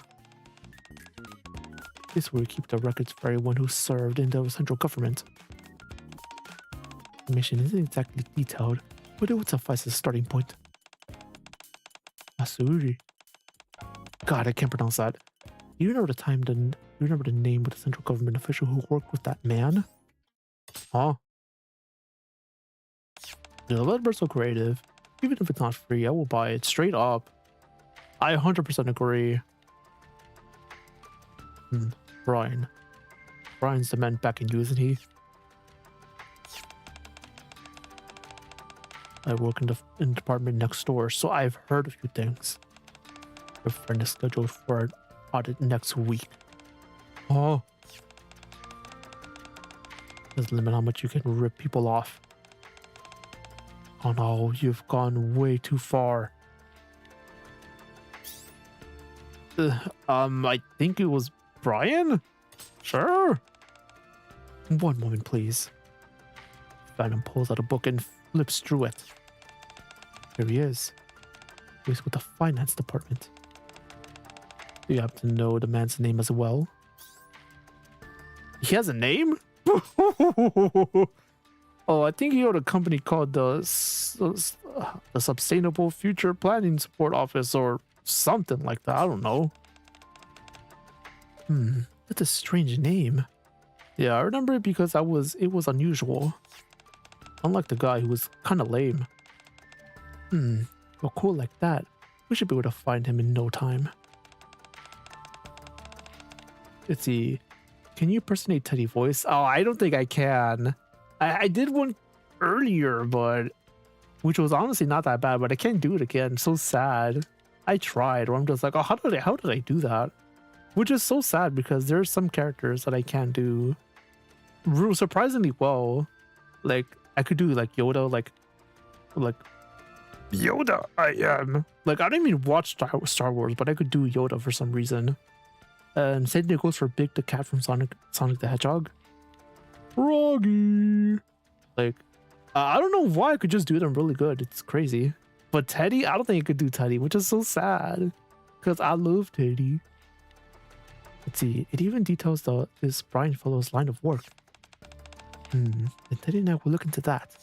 This is where we keep the records for everyone who served in the central government. The mission isn't exactly detailed, but it would suffice as a starting point. Asuri. God, I can't pronounce that. Do you remember the name of the central government official who worked with that man? Huh? The developers so creative. Even if it's not free, I will buy it straight up. I 100% agree. Brian. Brian's the man backing you, isn't he? I work in the department next door, so I've heard a few things. Your friend is scheduled for an audit next week. Oh. There's a limit how much you can rip people off. Oh no, you've gone way too far. I think it was Brian? Sure. 1 moment, please. Phantom pulls out a book and flips through it. Here he is. He's with the finance department. Do you have to know the man's name as well? He has a name? Oh, I think he owned a company called the Sustainable Future Planning Support Office or something like that. I don't know. That's a strange name. Yeah, I remember it because it was unusual. Unlike the guy who was kind of lame. Well, cool like that. We should be able to find him in no time. Let's see. Can you impersonate Teddy voice? Oh, I don't think I can. I did one earlier, but which was honestly not that bad, but I can't do it again. So sad. I tried, or I'm just like, oh, how did I do that? Which is so sad because there's some characters that I can't do surprisingly well. Like I could do like Yoda, like Yoda I am. Like I don't even watch Star Wars, but I could do Yoda for some reason. And same thing goes for Big the cat from Sonic the Hedgehog. Froggy. Like I don't know why I could just do them really good. It's crazy. But Teddy, I don't think I could do Teddy, which is so sad because I love Teddy. Let's see. It even details this Brian Fellow's line of work. And Teddy and I will look into that.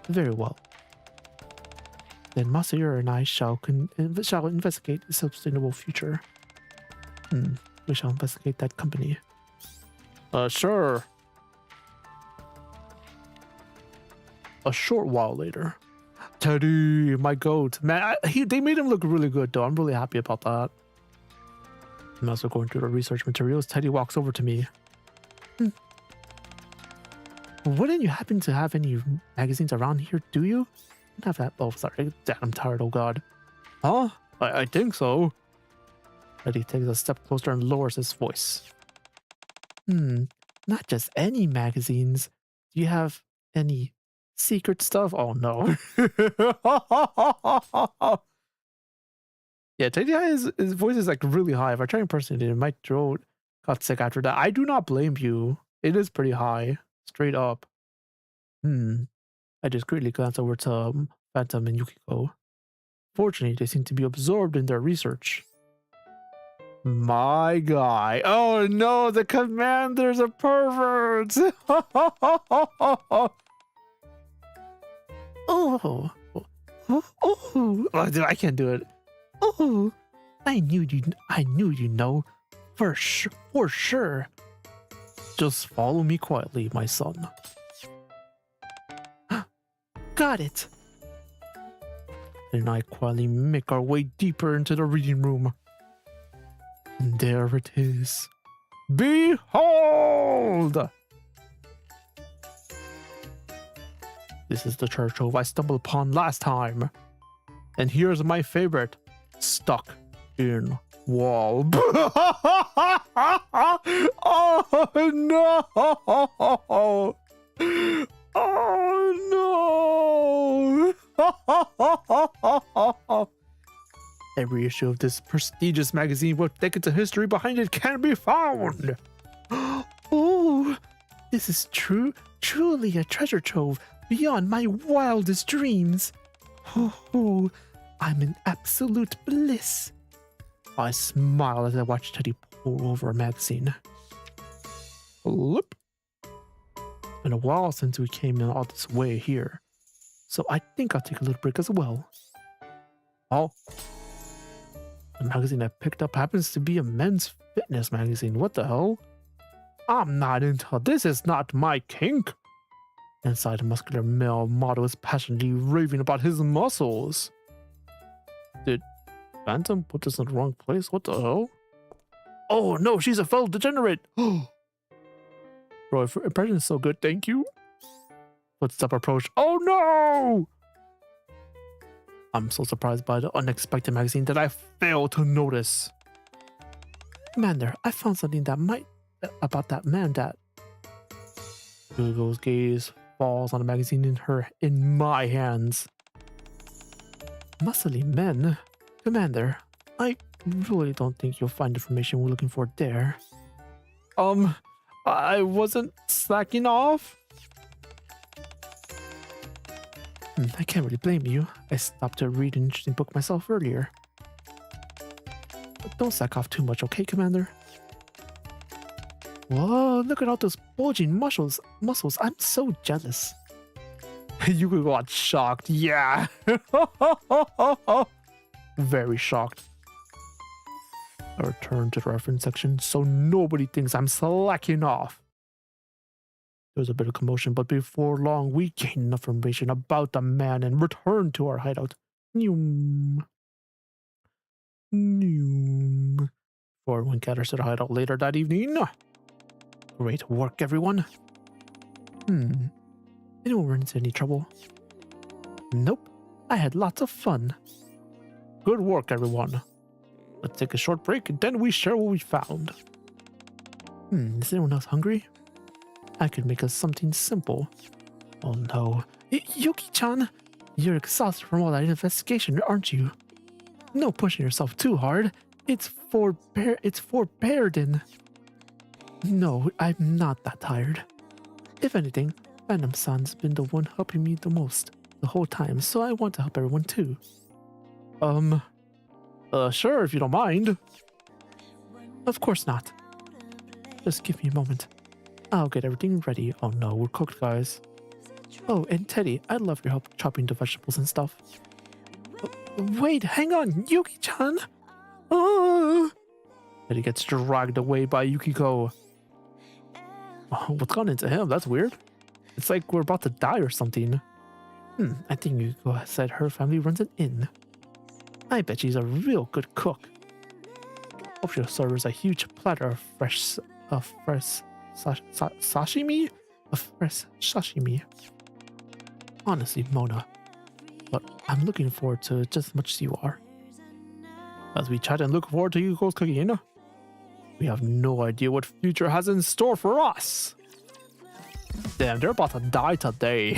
Very well. Then Masahiro and I shall investigate a sustainable future. We shall investigate that company. Sure. A short while later. Teddy, my goat. Man, they made him look really good though. I'm really happy about that. I'm also going through the research materials. Teddy walks over to me. Wouldn't you happen to have any magazines around here, do you? I don't have that. Oh, sorry. Damn, I'm tired. Oh, God. Huh? I think so. Teddy takes a step closer and lowers his voice. Not just any magazines. Do you have any secret stuff? Oh, no. Yeah, Teddy his voice is like really high. If I try impersonating it, my throat got sick after that. I do not blame you. It is pretty high. Straight up. I discreetly glance over to Phantom and Yukiko. Fortunately, they seem to be absorbed in their research. My guy. Oh no, the commander's a pervert. Oh, dude, I can't do it. Oh, I knew you know. For sure. Just follow me quietly, my son. Got it. And I quietly make our way deeper into the reading room. And there it is. Behold! This is the church trove I stumbled upon last time. And here's my favorite. Stuck in wall. Oh no! Oh no! Every issue of this prestigious magazine with decades of history behind it can be found. Oh, this is truly a treasure trove beyond my wildest dreams. Oh, I'm in absolute bliss. I smile as I watch Teddy pour over a magazine. Look. It's been a while since we came in all this way here, so I think I'll take a little break as well. Oh, the magazine I picked up happens to be a men's fitness magazine. What the hell? I'm not into this. Is not my kink. Inside, a muscular male model is passionately raving about his muscles. Did Phantom put this in the wrong place? What the hell? Oh no, she's a fellow degenerate. Bro, impression is so good, thank you. Footstep approach. Oh no! I'm so surprised by the unexpected magazine that I failed to notice. Commander, I found something that might about that man that. Yukiko's gaze falls on the magazine in my hands. Muscly men? Commander, I really don't think you'll find information we're looking for there. I wasn't slacking off. I can't really blame you. I stopped to read an interesting book myself earlier. But don't slack off too much, okay, Commander? Whoa, look at all those bulging muscles. I'm so jealous. You got shocked, yeah. Very shocked. I return to the reference section so nobody thinks I'm slacking off. There was a bit of commotion, but before long, we gained enough information about the man and returned to our hideout. Noom. Noom. Before everyone gathers to the hideout later that evening. Great work, everyone. Anyone run into any trouble? Nope. I had lots of fun. Good work, everyone. Let's take a short break and then we share what we found. Is anyone else hungry? I could make us something simple. Oh no. Yuki-chan, you're exhausted from all that investigation, aren't you? No pushing yourself too hard. It's forbidden. No, I'm not that tired. If anything, Venom-san's been the one helping me the most the whole time, so I want to help everyone too. Sure, if you don't mind. Of course not. Just give me a moment. I'll get everything ready. Oh no, we're cooked, guys. Oh, and Teddy, I'd love your help chopping the vegetables and stuff. Wait, hang on, Yuki-chan! Teddy gets dragged away by Yukiko. Oh, what's gone into him? That's weird. It's like we're about to die or something. I think Yukiko said her family runs an inn. I bet she's a real good cook. Hope she'll serve us a huge platter of fresh sashimi? A fresh sashimi. Honestly, Mona. But I'm looking forward to it just as much as you are. As we chat and look forward to Yukiko's cooking, we have no idea what future has in store for us. Damn, they're about to die today.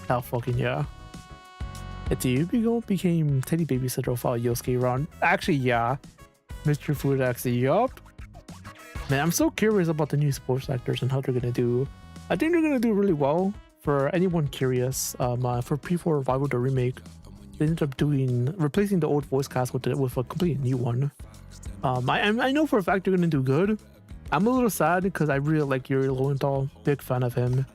Hell fucking yeah. Yukiko became Teddy babysitter for Yosuke around. Actually, yeah. Mr. Food actually, yup. Man, I'm so curious about the new sports actors and how they're gonna do. I think they're gonna do really well. For anyone curious, for P4 Revival, the remake, they ended up replacing the old voice cast with a completely new one. I know for a fact they're gonna do good. I'm a little sad because I really like Yuri Lowenthal, big fan of him.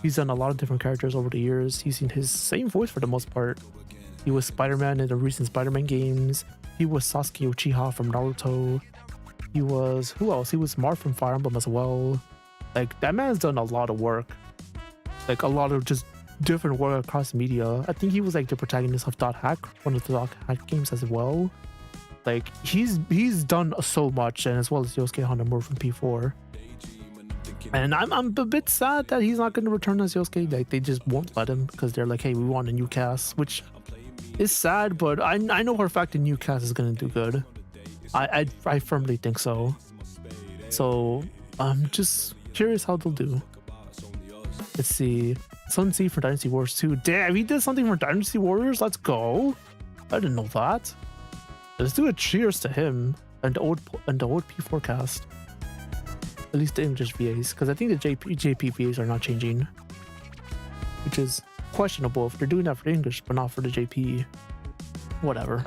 He's done a lot of different characters over the years. He's seen his same voice for the most part. He was Spider-Man in the recent Spider-Man games. He was Sasuke Uchiha from Naruto. He was, who else? He was Marth from Fire Emblem as well. Like, that man's done a lot of work. Like, a lot of just different work across media. I think he was like the protagonist of Dot Hack, one of the Dot Hack games as well. Like, he's done so much, and as well as Yosuke Hanamura from P4. And I'm a bit sad that he's not going to return as Yosuke. Like, they just won't let him because they're like, hey, we want a new cast, which is sad, but I know for a fact the new cast is going to do good. I firmly think so. So I'm just curious how they'll do. Let's see. Sun Tzu for Dynasty Warriors 2. Damn, he did something for Dynasty Warriors. Let's go. I didn't know that. Let's do a cheers to him and the old P4 cast. At least the English VAs, because I think the JP VAs are not changing, which is questionable if they're doing that for the English but not for the JP. Whatever.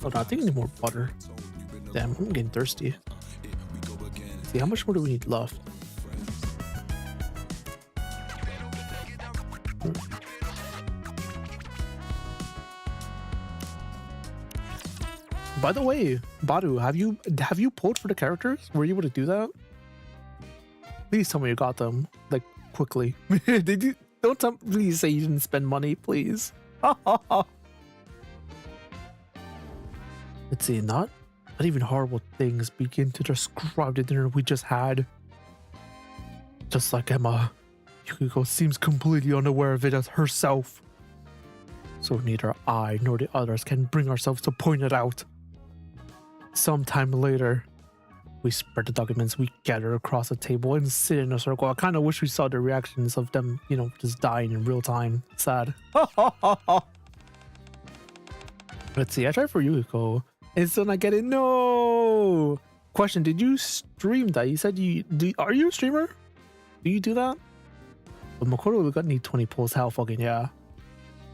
Oh no, I think I need more butter. Damn, I'm getting thirsty. Let's see, how much more do we need left? By the way, Badu, have you pulled for the characters? Were you able to do that? Please tell me you got them, like, quickly. Did you? Don't please say you didn't spend money, please. Let's see, not even horrible things begin to describe the dinner we just had. Just like Emma, Yukiko seems completely unaware of it as herself. So neither I nor the others can bring ourselves to point it out. Sometime later, we spread the documents, we gather across the table and sit in a circle. I kind of wish we saw the reactions of them, you know, just dying in real time. Sad. Let's see, I tried for Yukiko. And still not get it. No! Question, did you stream that? You said are you a streamer? Do you do that? But Makoto, we got need 20 pulls. Hell fucking yeah.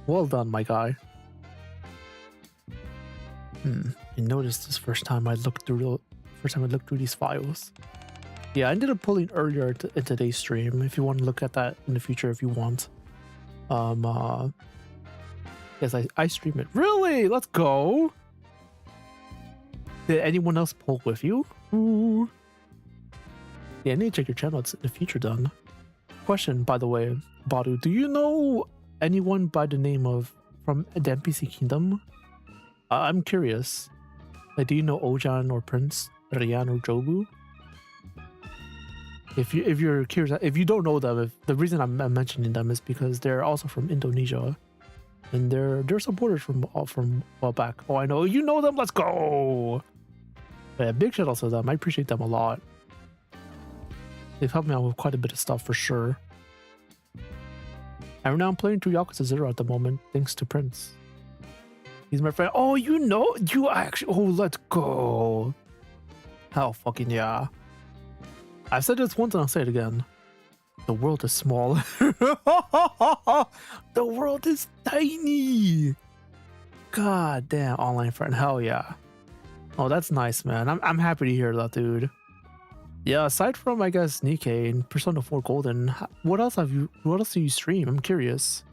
Well done, my guy. I noticed this first time I looked through these files. Yeah, I ended up pulling earlier in today's stream. If you want to look at that in the future, if you want. Yes, I stream it. Really? Let's go. Did anyone else pull with you? Ooh. Yeah, I need to check your channel. It's in the future done. Question, by the way, Badu, do you know anyone by the name of from the NPC Kingdom? I'm curious. Like, do you know Ojan or Prince, Ryan or Jobu? If you're curious, if you don't know them, the reason I'm mentioning them is because they're also from Indonesia, and they're supporters from well back. Oh, I know you know them. Let's go. Yeah, big shout out to them. I appreciate them a lot. They've helped me out with quite a bit of stuff for sure. And now I'm playing through Yakuza 0 at the moment, thanks to Prince. He's my friend. Oh, you know, you actually. Oh, let's go. Hell fucking yeah. I've said this once and I'll say it again. The world is small. The world is tiny. God damn, online friend. Hell yeah. Oh, that's nice, man. I'm happy to hear that, dude. Yeah, aside from I guess Nikke and Persona 4 Golden, what else do you stream? I'm curious.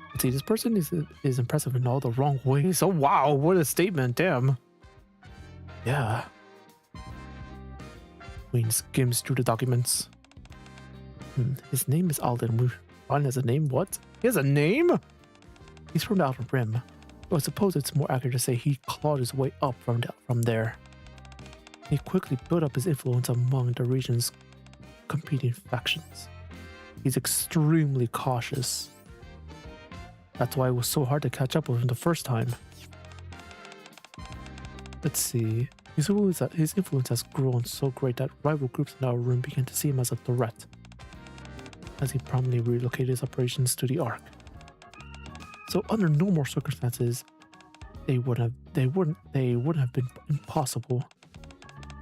Let's see, this person is impressive in all the wrong ways. Oh wow, what a statement, damn. Yeah. Queen skims through the documents. His name is Alden. Alden has a name? What? He has a name? He's from the Outer Rim. But I suppose it's more accurate to say he clawed his way up from there. He quickly built up his influence among the region's competing factions. He's extremely cautious. That's why it was so hard to catch up with him the first time. Let's see. His influence has grown so great that rival groups in our room began to see him as a threat, as he promptly relocated his operations to the Ark. So under normal circumstances, they wouldn't have been impossible.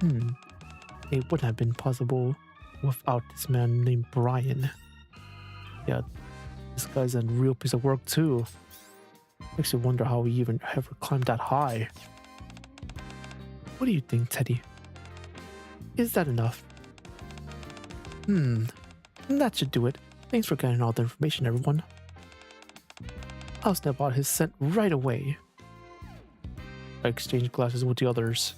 It wouldn't have been possible without this man named Brian. Yeah, this guy's a real piece of work too. Makes you wonder how he even ever climbed that high. What do you think, Teddy? Is that enough? That should do it. Thanks for getting all the information, everyone. I'll snap out his scent right away. I exchange glasses with the others.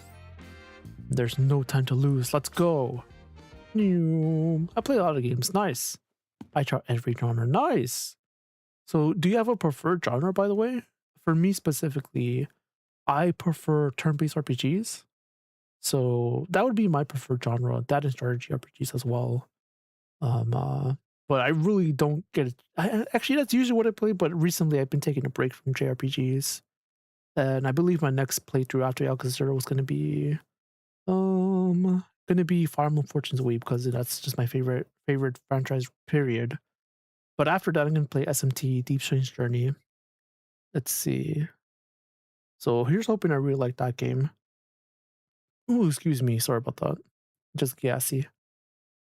There's no time to lose. Let's go. I play a lot of games. Nice. I try every genre. Nice. So, do you have a preferred genre, by the way? For me specifically, I prefer turn-based RPGs. So that would be my preferred genre. That and strategy RPGs as well. But I really don't get it. Actually, that's usually what I play. But recently, I've been taking a break from JRPGs, and I believe my next playthrough after Yakuza 0 was going to be, Fire Emblem Fortune's Way, because that's just my favorite franchise. Period. But after that, I'm going to play SMT Deep Strange Journey. Let's see. So here's hoping I really like that game. Oh, excuse me. Sorry about that. Just gassy.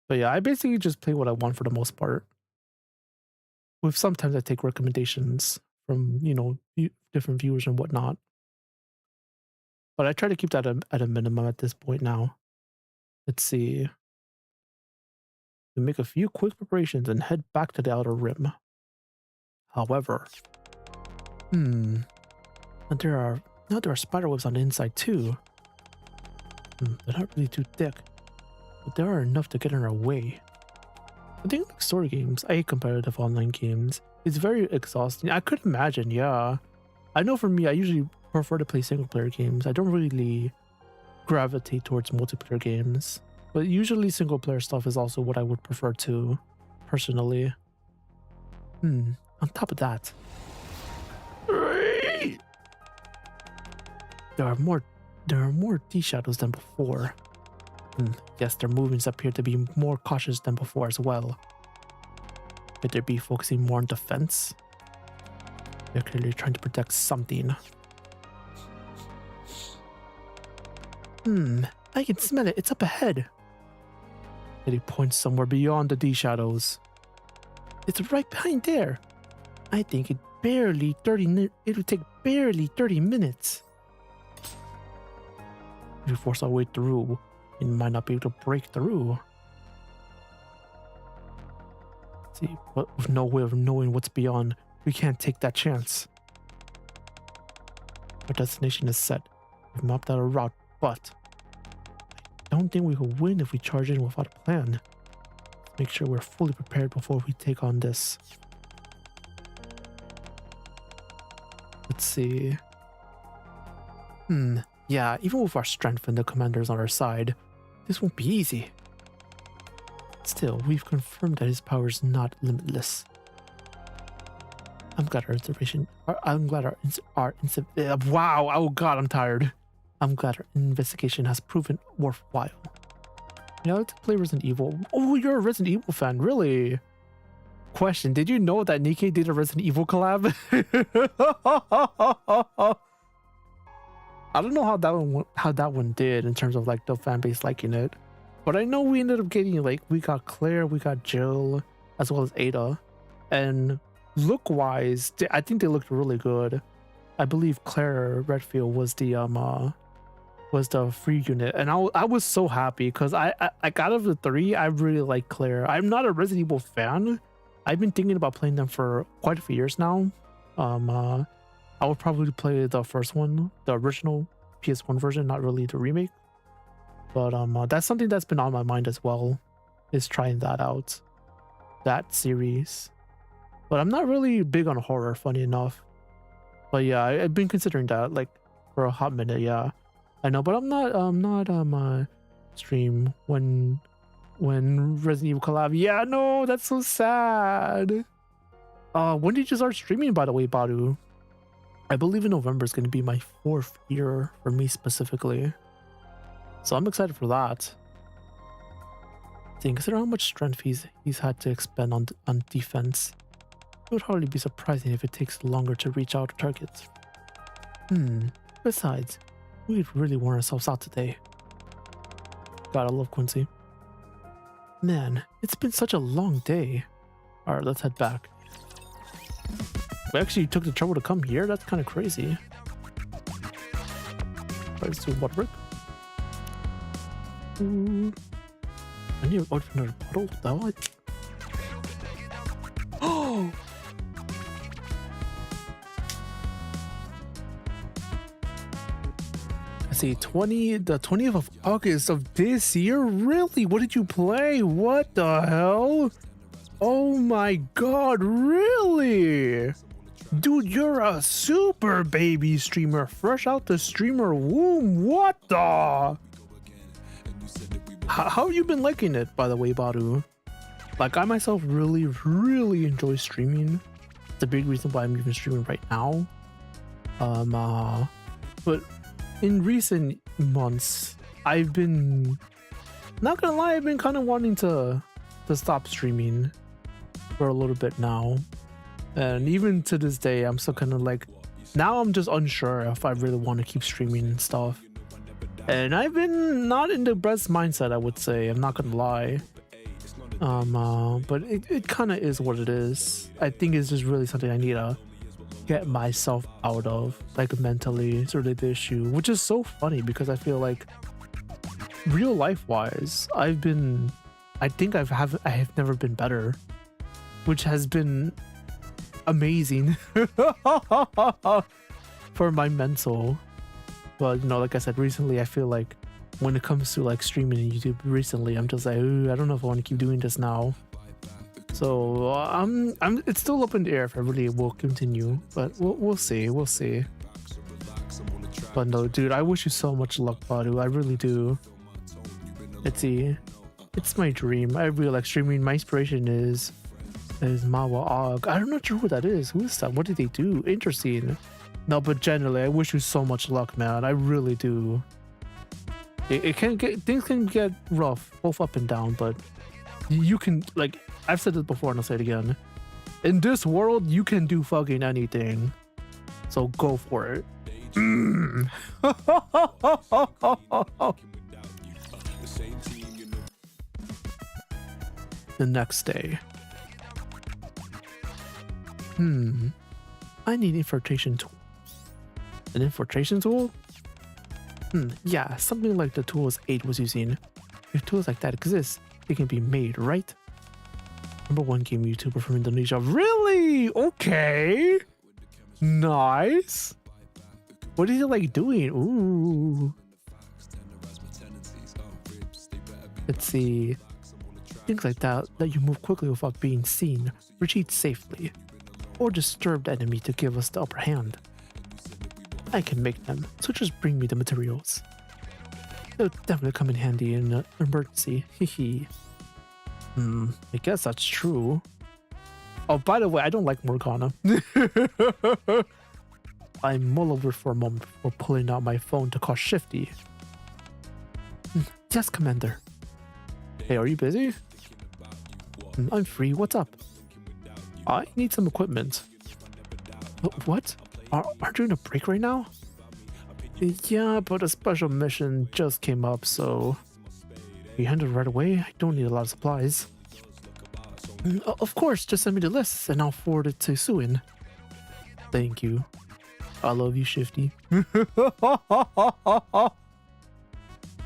But yeah, I basically just play what I want for the most part. With sometimes I take recommendations from, different viewers and whatnot. But I try to keep that at a minimum at this point now. Let's see. We make a few quick preparations and head back to the Outer Rim. However, now there are spider webs on the inside too. They're not really too thick, but there are enough to get in our way. I think like story games, I hate competitive online games. It's very exhausting. I could imagine, yeah. I know for me, I usually prefer to play single player games. I don't really gravitate towards multiplayer games, but usually single player stuff is also what I would prefer to, personally. On top of that, there are more D-shadows than before. Yes, their movements appear to be more cautious than before as well. Could they be focusing more on defense? They're clearly trying to protect something. I can smell it. It's up ahead. And he points somewhere beyond the D-shadows. It's right behind there. I think it'll take barely 30 minutes. We force our way through. You might not be able to break through. Let's see, but with no way of knowing what's beyond, we can't take that chance. Our destination is set. We've mapped out a route, but I don't think we will win if we charge in without a plan. Let's make sure we're fully prepared before we take on this. Let's see. Yeah, even with our strength and the commanders on our side, this won't be easy. Still, we've confirmed that his power is not limitless. I'm glad wow, oh god, I'm tired. I'm glad our investigation has proven worthwhile. You know, to play Resident Evil. Oh, you're a Resident Evil fan, really? Question, did you know that Nikke did a Resident Evil collab? I don't know how that one did in terms of like the fan base liking it. But I know we ended up getting like, we got Claire, we got Jill, as well as Ada. And look wise, I think they looked really good. I believe Claire Redfield was the free unit, and I was so happy because I out of the three, I really like Claire. I'm not a Resident Evil fan. I've been thinking about playing them for quite a few years now. I would probably play the first one, the original PS1 version, not really the remake. But that's something that's been on my mind as well, is trying that out, that series. But I'm not really big on horror, funny enough. But yeah, I've been considering that like for a hot minute. Yeah, I know, but I'm not stream when Resident Evil collab. Yeah, no, that's so sad. When did you start streaming, by the way, Badu? I believe in November is going to be my 4th year for me specifically. So I'm excited for that. Consider how much strength he's had to expend on defense. It would hardly be surprising if it takes longer to reach out to targets. Besides, we'd really worn ourselves out today. God, I love Quincy. Man, it's been such a long day. Alright, let's head back. We actually took the trouble to come here? That's kind of crazy. Alright, let's do water break. I need to open another bottle. That one? Oh! I see, the 20th of August of this year? Really? What did you play? What the hell? Oh my god, really? Dude, you're a super baby streamer, fresh out the streamer womb. What the? How have you been liking it, by the way, Badu? Like, I myself really enjoy streaming. It's a big reason why I'm even streaming right now. But in recent months, I've been, not gonna lie, I've been kind of wanting to stop streaming for a little bit now. And even to this day, I'm still kind of like, now I'm just unsure if I really want to keep streaming and stuff. And I've been not in the best mindset, I would say. I'm not gonna lie. But it kind of is what it is. I think it's just really something I need to get myself out of, like mentally. It's really the issue, which is so funny because I feel like real life wise, I think I have never been better, which has been amazing for my mental. But you know, like I said, recently I feel like when it comes to like streaming and YouTube recently, I'm just like, ooh, I don't know if I want to keep doing this now. So it's still up in the air if I really will continue, but we'll see. But no, dude, I wish you so much luck, Badu. I really do. It's my dream. I really like streaming. My inspiration is Mawa Og. I'm not sure who that is. Who is that? What did they do? Interesting. No, but generally, I wish you so much luck, man. I really do. Things can get rough, both up and down, but you can, like, I've said this before and I'll say it again. In this world, you can do fucking anything. So go for it. The next day. I need infiltration tool. An infiltration tool? Yeah, something like the tools 8 was using. If tools like that exist, they can be made, right? #1 game YouTuber from Indonesia. Really? Okay. Nice. What is he like doing? Ooh. Let's see. Things like that let you move quickly without being seen, retreat safely, or disturb the enemy to give us the upper hand. I can make them, so just bring me the materials. They'll definitely come in handy in an emergency. Hehe. I guess that's true. Oh, by the way, I don't like Morgana. I mull over for a moment before pulling out my phone to call Shifty. Yes, Commander. Hey, are you busy? I'm free. What's up? I need some equipment. What? Aren't you in a break right now? Yeah, but a special mission just came up, so... You handle it right away? I don't need a lot of supplies. Of course, just send me the list and I'll forward it to Suin. Thank you. I love you, Shifty.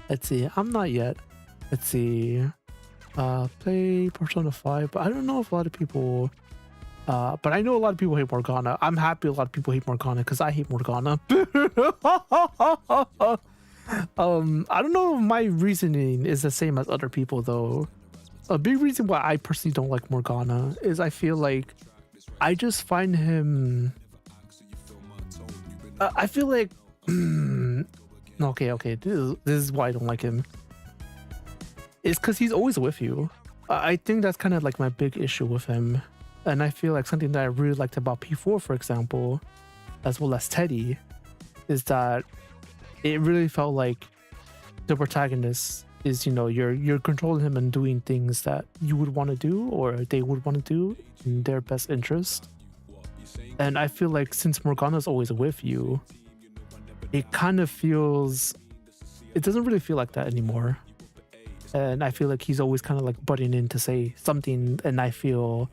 Let's see, I'm not yet. Let's see. Play Persona 5, but I don't know if a lot of people... but I know a lot of people hate Morgana. I'm happy a lot of people hate Morgana because I hate Morgana. I don't know if my reasoning is the same as other people though. A big reason why I personally don't like Morgana is I feel like I just find him... I feel like... okay, this is why I don't like him. It's because he's always with you. I think that's kind of like my big issue with him. And I feel like something that I really liked about P4, for example, as well as Teddy, is that it really felt like the protagonist is, you know, you're controlling him and doing things that you would want to do or they would want to do in their best interest. And I feel like since Morgana's always with you, it kind of feels... It doesn't really feel like that anymore. And I feel like he's always kind of like butting in to say something, and I feel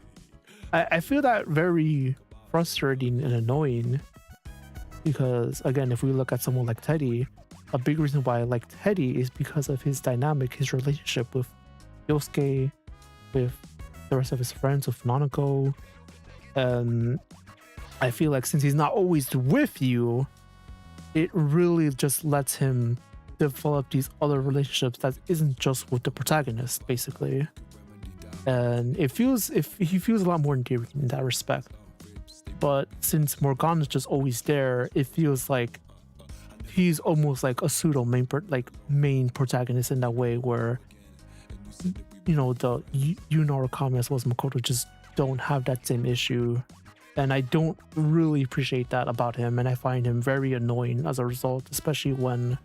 that very frustrating and annoying because, again, if we look at someone like Teddy, a big reason why I like Teddy is because of his dynamic, his relationship with Yosuke, with the rest of his friends, with Nanako. And I feel like since he's not always with you, it really just lets him develop these other relationships that isn't just with the protagonist, basically. And he feels a lot more endearing in that respect. But since Morgana's just always there, it feels like he's almost like a pseudo main protagonist in that way, where, you know, the Yunorakami as well as Makoto just don't have that same issue. And I don't really appreciate that about him, and I find him very annoying as a result, especially when...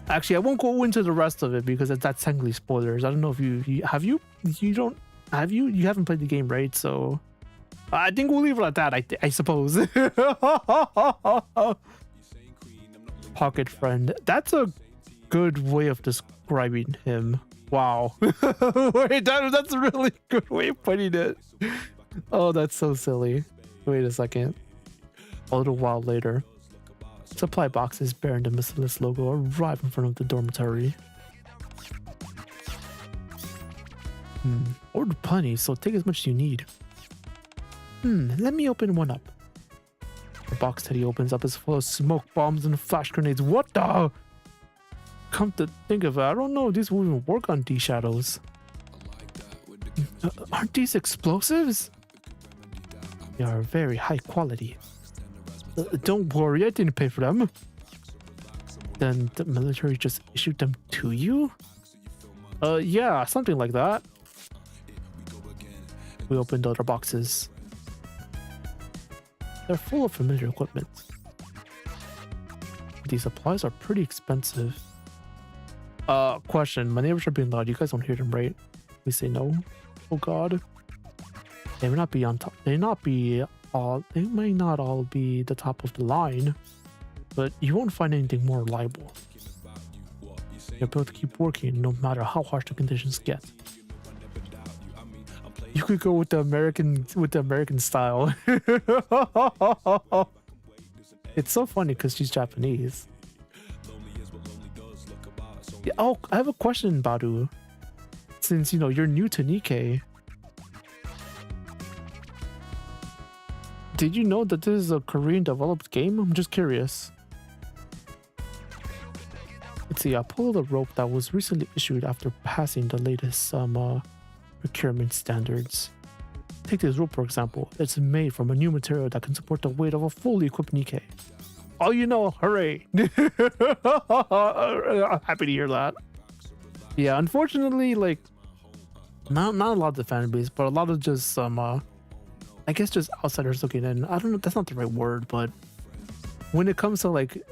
Actually, I won't go into the rest of it because that's technically spoilers. I don't know if you haven't played the game, right? So I think we'll leave it at that, I suppose. Pocket friend. That's a good way of describing him. Wow. Wait, that's a really good way of putting it. Oh, that's so silly. Wait a second. A little while later, supply boxes bearing the Merciless logo arrive in front of the dormitory. Ordered plenty, so take as much as you need. Let me open one up. The box Teddy opens up is full of smoke bombs and flash grenades. What the? Come to think of it, I don't know if this will even work on D-Shadows. Aren't these explosives? They are very high quality. Don't worry, I didn't pay for them. Then the military just issued them to you? Yeah, something like that. We opened other boxes. They're full of familiar equipment. These supplies are pretty expensive. Question. My neighbors are being loud. You guys don't hear them, right? We say no. Oh god. They may not be on top. They may not all be the top of the line, but you won't find anything more reliable. You're built to keep working no matter how harsh the conditions get. You could go with the American style. It's so funny because she's Japanese. Yeah, oh, I have a question, Badu. Since, you know, you're new to Nikke, did you know that this is a Korean developed game? I'm just curious. Let's see, I pulled a rope that was recently issued after passing the latest procurement standards. Take this rope for example. It's made from a new material that can support the weight of a fully equipped Nikke. Oh, you know, hooray! I'm happy to hear that. Yeah, unfortunately, like, not a lot of the fan base, but a lot of just some, I guess just outsiders looking in. I don't know, that's not the right word, but when it comes to like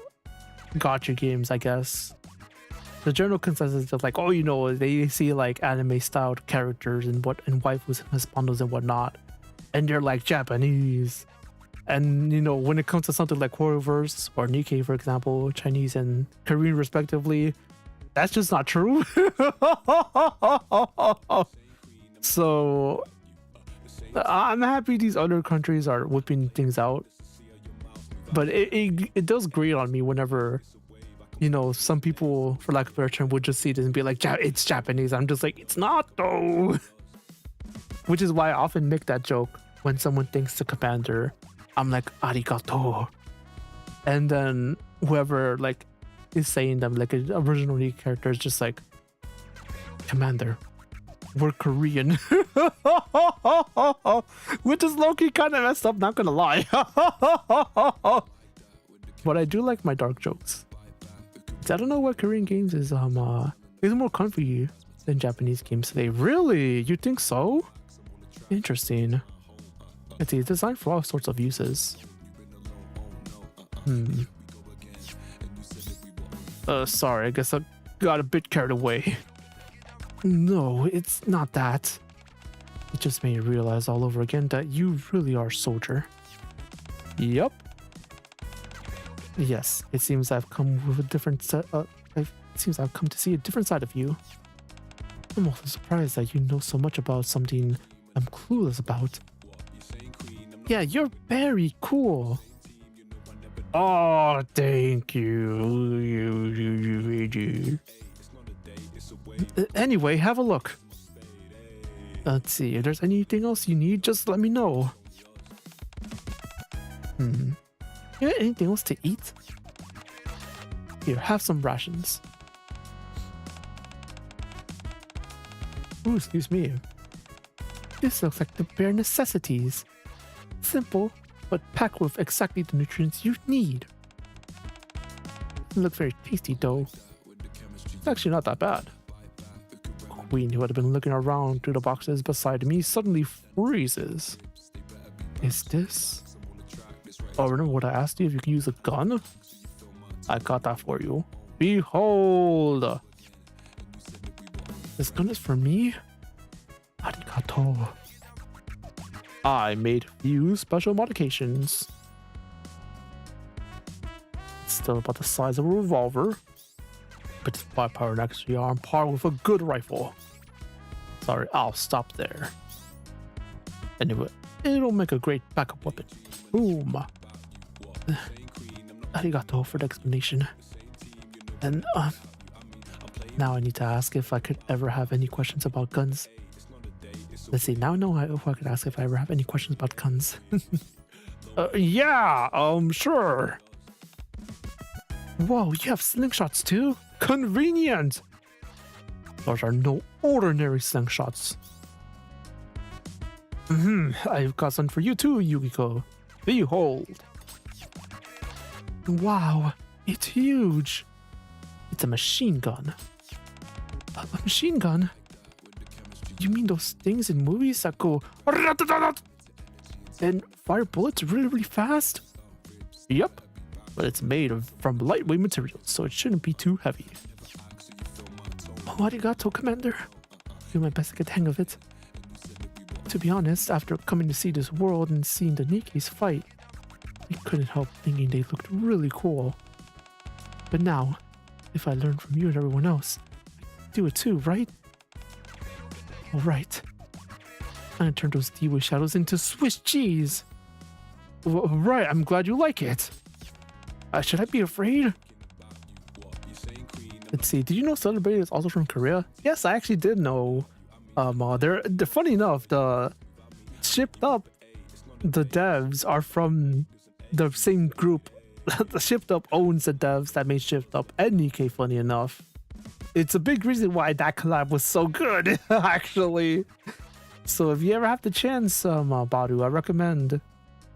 gacha games, I guess the general consensus is like, oh, you know, they see like anime styled characters and waifus and husbandos and whatnot, and they're like Japanese. And you know, when it comes to something like Horrorverse or Nikke, for example, Chinese and Korean respectively, that's just not true. So I'm happy these other countries are whipping things out, but it does grate on me whenever, you know, some people, for lack of a better term, would just see this and be like, it's Japanese. I'm just like, it's not though. Which is why I often make that joke when someone thinks the commander, I'm like, arigato. And then whoever like is saying them, like an original Nikke character, is just like, commander, we're Korean. Which is low-key kind of messed up, not gonna lie. But I do like my dark jokes. I don't know what Korean games is more comfy than Japanese games today. Really? You think so? Interesting. Let's see, it's designed for all sorts of uses. Sorry, I guess I got a bit carried away. No, it's not that. It just made me realize all over again that you really are a soldier. Yup. Yes, it seems I've come with a different set. It seems I've come to see a different side of you. I'm also surprised that you know so much about something I'm clueless about. Yeah, you're very cool. Oh, thank you. Anyway, have a look. Let's see, if there's anything else you need, just let me know. You got anything else to eat? Here, have some rations. Ooh, excuse me. This looks like the bare necessities. Simple, but packed with exactly the nutrients you need. It looks very tasty though. It's actually not that bad. Queen, who had been looking around through the boxes beside me, suddenly freezes. Is this? Oh, remember what I asked you if you can use a gun? I got that for you. Behold! This gun is for me? Arigato. I made a few special modifications. It's still about the size of a revolver, but it's firepower and actually on par with a good rifle. Sorry, I'll stop there. Anyway, it'll make a great backup weapon. Boom. Arigato for the explanation. And now I need to ask if I could ever have any questions about guns. Let's see, now I know if I could ask if I ever have any questions about guns. Yeah, sure. Whoa, you have slingshots too? Convenient! Those are no ordinary slingshots. I've got some for you too, Yukiko. Behold. Wow, it's huge. It's a machine gun. A machine gun? You mean those things in movies that go and fire bullets really fast? Yep, but it's made from lightweight materials, so it shouldn't be too heavy. Oh, arigato, Commander. Do my best to get the hang of it. To be honest, after coming to see this world and seeing the Nikke's fight, I couldn't help thinking they looked really cool. But now, if I learn from you and everyone else, I do it too, right? Alright. I'm gonna turn those D-Way shadows into Swiss cheese. Right, I'm glad you like it. Should I be afraid? Let's see. Did you know Celebrate is also from Korea? Yes, I actually did know. They're funny enough. The Shiftup, the devs are from the same group. The Shiftup owns the devs that made Shiftup and Nikke. Funny enough, it's a big reason why that collab was so good, actually. So if you ever have the chance, Badu, I recommend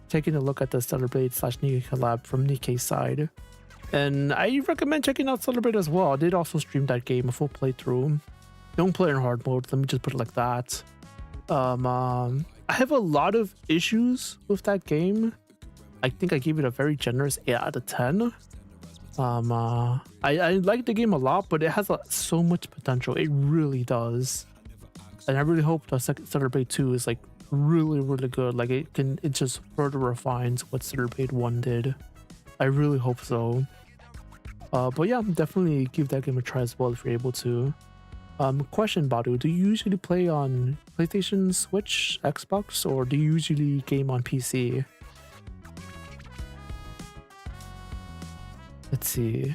taking a look at the Celebrate / Nikke collab from Nikke's side. And I recommend checking out Celebrate as well. I did also stream that game, a full playthrough. Don't play in hard mode, let me just put it like that. I have a lot of issues with that game. I think I gave it a very generous 8 out of 10. I like the game a lot, but it has so much potential. It really does. And I really hope the second Celebrate 2 is like really good. Like it just further refines what Celebrate 1 did. I really hope so. But yeah, definitely give that game a try as well if you're able to. Question, Badu, do you usually play on PlayStation, Switch, Xbox, or do you usually game on PC? Let's see.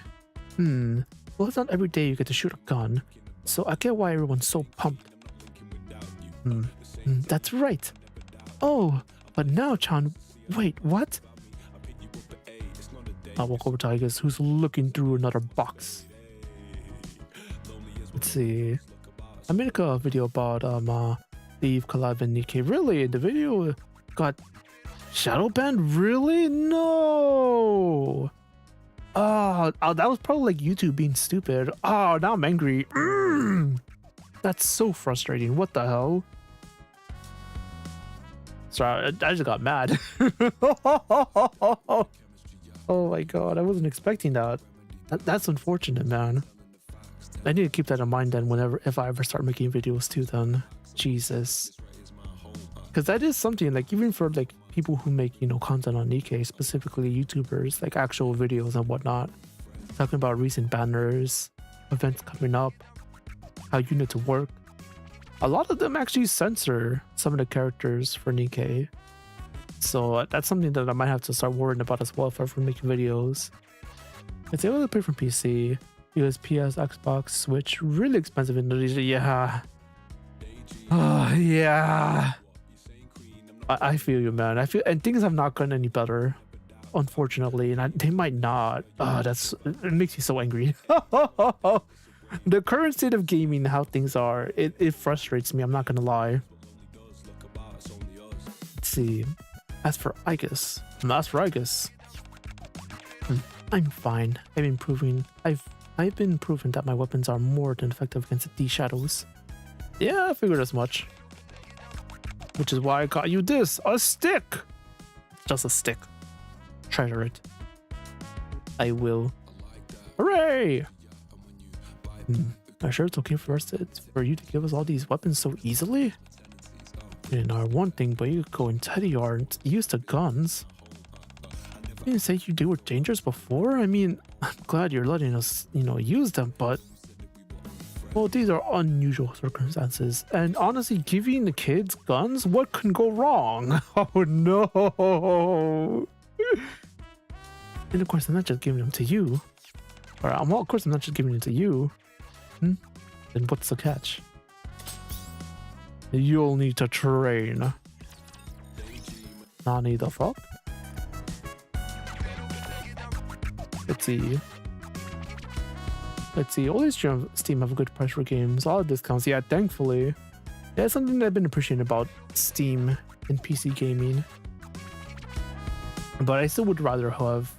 Well, it's not every day you get to shoot a gun, so I get why everyone's so pumped. That's right. Oh, but now, Chan, wait, what? I'll walk over to Tigers, who's looking through another box. Let's see. I made a video about Leave, collab, and Nikke. Really? The video got shadow banned? Really? No. Oh, that was probably like YouTube being stupid. Oh, now I'm angry. That's so frustrating. What the hell? Sorry, I just got mad. Oh my god, I wasn't expecting that. That's unfortunate, man. I need to keep that in mind then if I ever start making videos too then. Jesus. Because that is something, like, even for like people who make, you know, content on Nikke, specifically YouTubers, like actual videos and whatnot, talking about recent banners, events coming up, how units work. A lot of them actually censor some of the characters for Nikke. So that's something that I might have to start worrying about as well if I ever make videos. It's able to play from PC, US, PS, Xbox, Switch, really expensive in Indonesia. Yeah. Oh, yeah. I feel you, man. And things have not gotten any better, unfortunately, and they might not. It makes me so angry. The current state of gaming, how things are, it frustrates me. I'm not gonna lie. Let's see. As for Igus, I'm fine. I've been proving that my weapons are more than effective against these shadows. Yeah, I figured as much. Which is why I got you this, a stick. Just a stick. Treasure it. I will. Hooray! I'm sure it's okay for you to give us all these weapons so easily. In our one thing, but you go and Teddy aren't used to guns. You didn't say they were dangerous before? I mean, I'm glad you're letting us, you know, use them, but well, these are unusual circumstances. And honestly, giving the kids guns, what can go wrong? Oh no! And of course, I'm not just giving them to you. Of course, I'm not just giving it to you. Then what's the catch? You'll need to train. Nani the fuck? Let's see. All these Steam have a good price for games. A lot of discounts. Yeah, thankfully. That's something that I've been appreciating about Steam and PC gaming. But I still would rather have,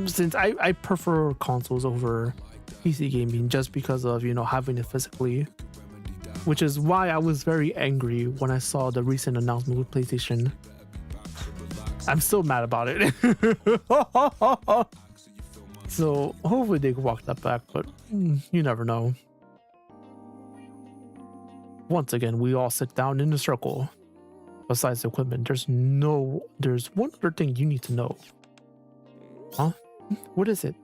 since I prefer consoles over PC gaming just because of, you know, having it physically. Which is why I was very angry when I saw the recent announcement with PlayStation. I'm still mad about it. So hopefully they can walk that back, but you never know. Once again, we all sit down in a circle. Besides the equipment, there's one other thing you need to know. Huh? What is it?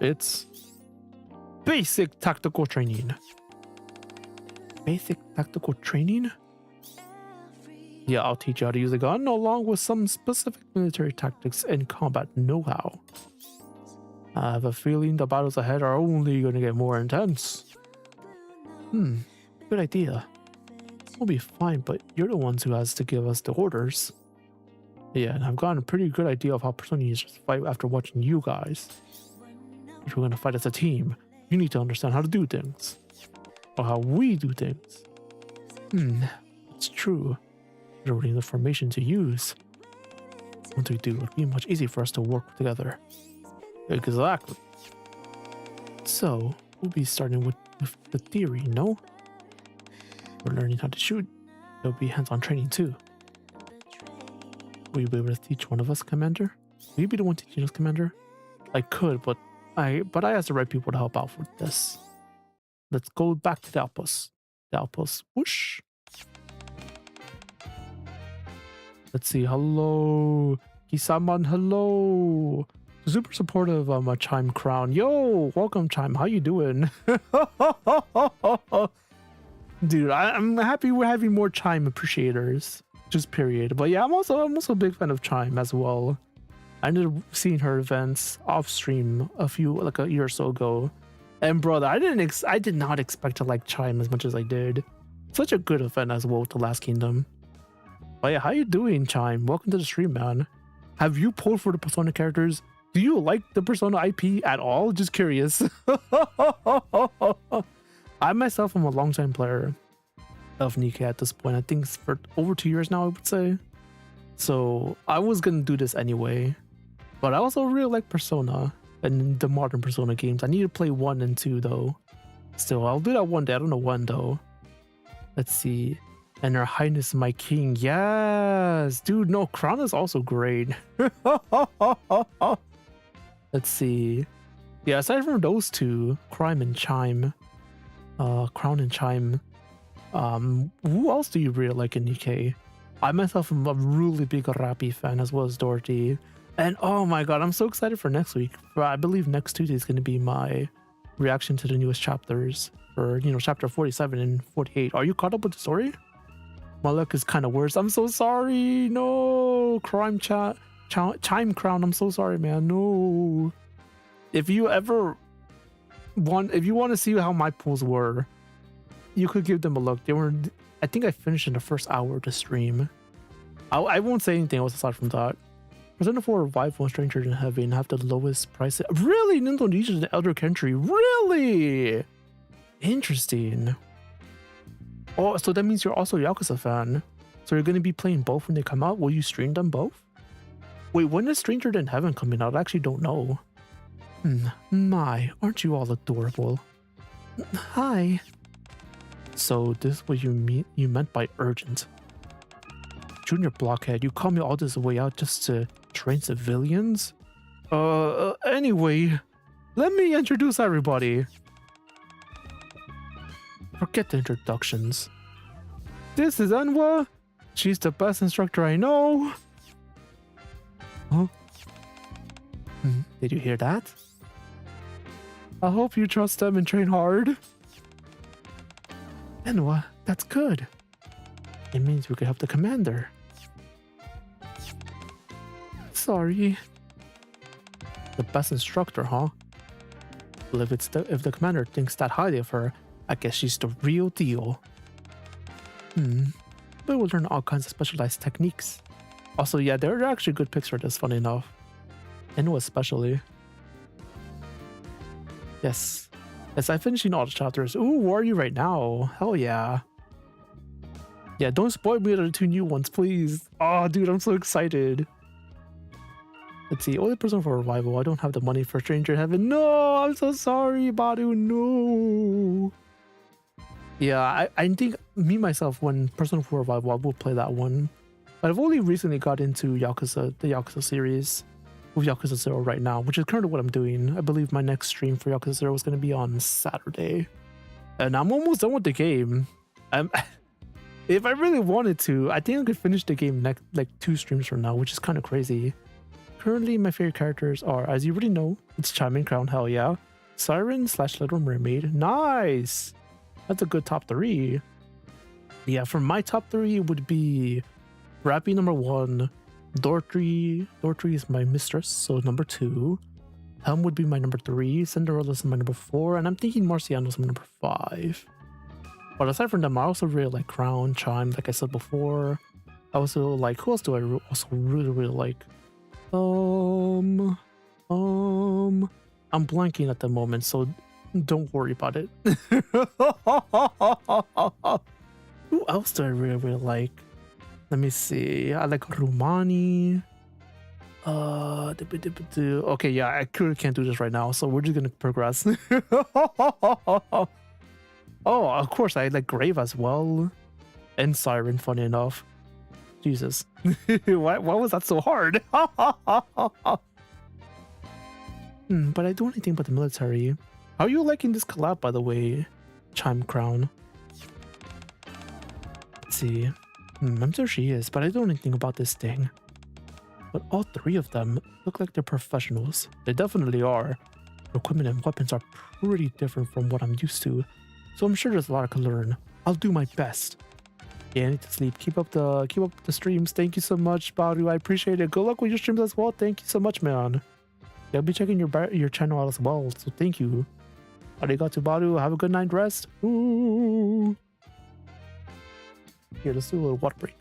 It's basic tactical training. Basic tactical training? Yeah, I'll teach you how to use a gun along with some specific military tactics and combat know-how. I have a feeling the battles ahead are only going to get more intense. Good idea. We'll be fine, but you're the ones who has to give us the orders. Yeah, and I've gotten a pretty good idea of how Persona users fight after watching you guys. If we're going to fight as a team, you need to understand how to do things. Or how we do things. It's true. There's already enough information to use. Once we do, it'll be much easier for us to work together. Exactly. So, we'll be starting with the theory, no? We're learning how to shoot. There'll be hands-on training too. Will you be able to teach one of us, Commander? Will you be the one teaching us, Commander? I could, but I asked the right people to help out for this. Let's go back to the outpost. The outpost. Whoosh. Let's see. Hello. Kisaman, hello. Super supportive of my Chime Crown. Yo, welcome Chime. How you doing? Dude, I'm happy we're having more Chime appreciators. Just period. But yeah, I'm also a big fan of Chime as well. I ended up seeing her events off stream a year or so ago. And brother, I did not expect to like Chime as much as I did. Such a good event as well with The Last Kingdom. But yeah, how you doing, Chime? Welcome to the stream, man. Have you pulled for the Persona characters? Do you like the Persona IP at all? Just curious. I myself am a longtime player of Nikke at this point. I think for over 2 years now, I would say. So I was gonna do this anyway. But I also really like Persona and the modern Persona games. I need to play 1 and 2 though. Still, I'll do that one day. I don't know when though. Let's see. And Her Highness my King. Yes! Dude, no, Crown is also great. Let's see. Yeah, aside from those two, Crown and Chime. Who else do you really like in Nikke? I myself am a really big Rapi fan as well as Dorothy. And oh my god, I'm so excited for next week. I believe next Tuesday is going to be my reaction to the newest chapters. For, chapter 47 and 48. Are you caught up with the story? My luck is kind of worse. I'm so sorry. No. Chime Crown. I'm so sorry, man. No. If you want to see how my pulls were, you could give them a look. I think I finished in the first hour of the stream. I won't say anything else aside from that. Persona 4 Revival and Stranger in Heaven have the lowest price. Really? In Indonesia, the elder country? Really? Interesting. Oh, so that means you're also a Yakuza fan. So you're going to be playing both when they come out? Will you stream them both? Wait, when is Stranger in Heaven coming out? I actually don't know. My, aren't you all adorable? Hi. So this is what you meant by urgent. Junior Blockhead, you call me all this way out just to train civilians? Anyway, let me introduce everybody. Forget the introductions. This is Anwa. She's the best instructor I know. Huh? Did you hear that? I hope you trust them and train hard. Anwa, that's good. It means we could help the commander. Sorry. The best instructor, huh? Well, if the commander thinks that highly of her, I guess she's the real deal. But we'll learn all kinds of specialized techniques. Also, yeah, there are actually good picks for this, funny enough. Eno especially. Yes. Yes, I'm finishing all the chapters. Ooh, where are you right now? Hell yeah. Yeah, don't spoil me the 2 new ones, please. Oh, dude, I'm so excited. Let's see. Only Persona 4 Revival. I don't have the money for Stranger in Heaven. No, I'm so sorry, Badu. No. Yeah, I think me myself, when Persona 4 Revival, I will play that one. But I've only recently got into Yakuza, the Yakuza series, with Yakuza 0 right now, which is currently what I'm doing. I believe my next stream for Yakuza 0 is going to be on Saturday. And I'm almost done with the game. If I really wanted to, I think I could finish the game next, like 2 streams from now, which is kind of crazy. Currently, my favorite characters are, as you already know, it's Chime and Crown, hell yeah. Siren / Little Mermaid, nice! That's a good top 3. Yeah, for my top 3, it would be Rapi number 1, Dorothy is my mistress, so number 2. Helm would be my number 3, Cinderella's my number 4, and I'm thinking Marciano's my number 5. But aside from them, I also really like Crown, Chime, like I said before. I also like, who else do I also really like? I'm blanking at the moment, so don't worry about it. Who else do I really like? Let me see. I like Rumani. Okay, yeah, I clearly can't do this right now, so we're just gonna progress. Oh, of course, I like Grave as well. And Siren, funny enough. Jesus. Why was that so hard? But I do anything but the military. How are you liking this collab, by the way? Chime Crown. Let's see. I'm sure she is, but I don't know anything about this thing. But all 3 of them look like they're professionals. They definitely are. Their equipment and weapons are pretty different from what I'm used to. So I'm sure there's a lot I can learn. I'll do my best. Yeah, I need to sleep. Keep up the streams. Thank you so much, Baru. I appreciate it. Good luck with your streams as well. Thank you so much, man. Yeah, I'll be checking your channel out as well. So thank you. Arigato, Baru. Have a good night rest. Ooh. Here, let's do a little water break.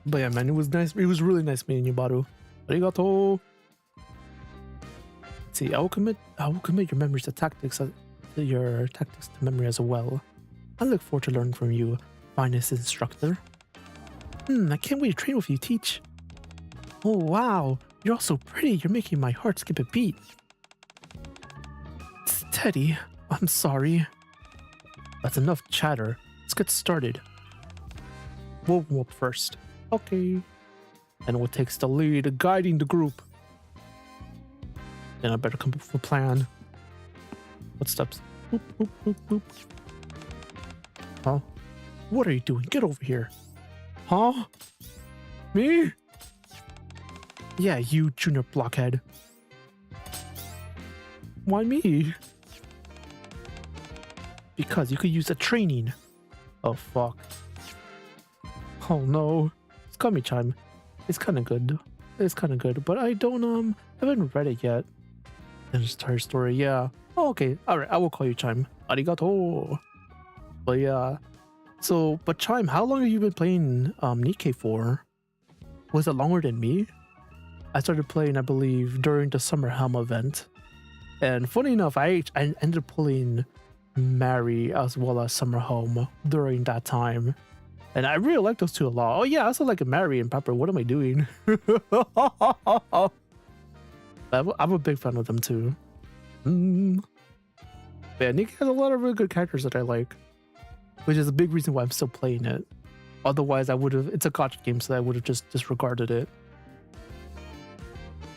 But yeah, man, it was nice. It was really nice meeting you, Baru. Arigato. Let's see, I will commit your memories to tactics, your tactics to memory as well. I look forward to learning from you, finest instructor. I can't wait to train with you, Teach. Oh wow, you're all so pretty. You're making my heart skip a beat. Teddy, I'm sorry. That's enough chatter. Let's get started. We'll warm up first. Okay. And what takes the lead, guiding the group. Then I better come up with a plan. Footsteps. Boop, boop, boop, boop. Huh? What are you doing? Get over here. Huh? Me? Yeah, you junior blockhead. Why me? Because you could use the training. Oh fuck. Oh no. It's Kami Chime. It's kinda good. It's kinda good, but I haven't read it yet. The entire story, yeah. Oh, okay. Alright, I will call you Chime. Arigato. But yeah. So, but Chime, how long have you been playing Nikke for? Was it longer than me? I started playing, I believe, during the Summer Helm event. And funny enough, I ended up pulling Mary as well as Summer Helm during that time. And I really like those two a lot. Oh yeah, I also like Mary and Pepper. What am I doing? I'm a big fan of them too. Yeah, Nikke has a lot of really good characters that I like. Which is a big reason why I'm still playing it. Otherwise, it's a gacha game, so I would have just disregarded it.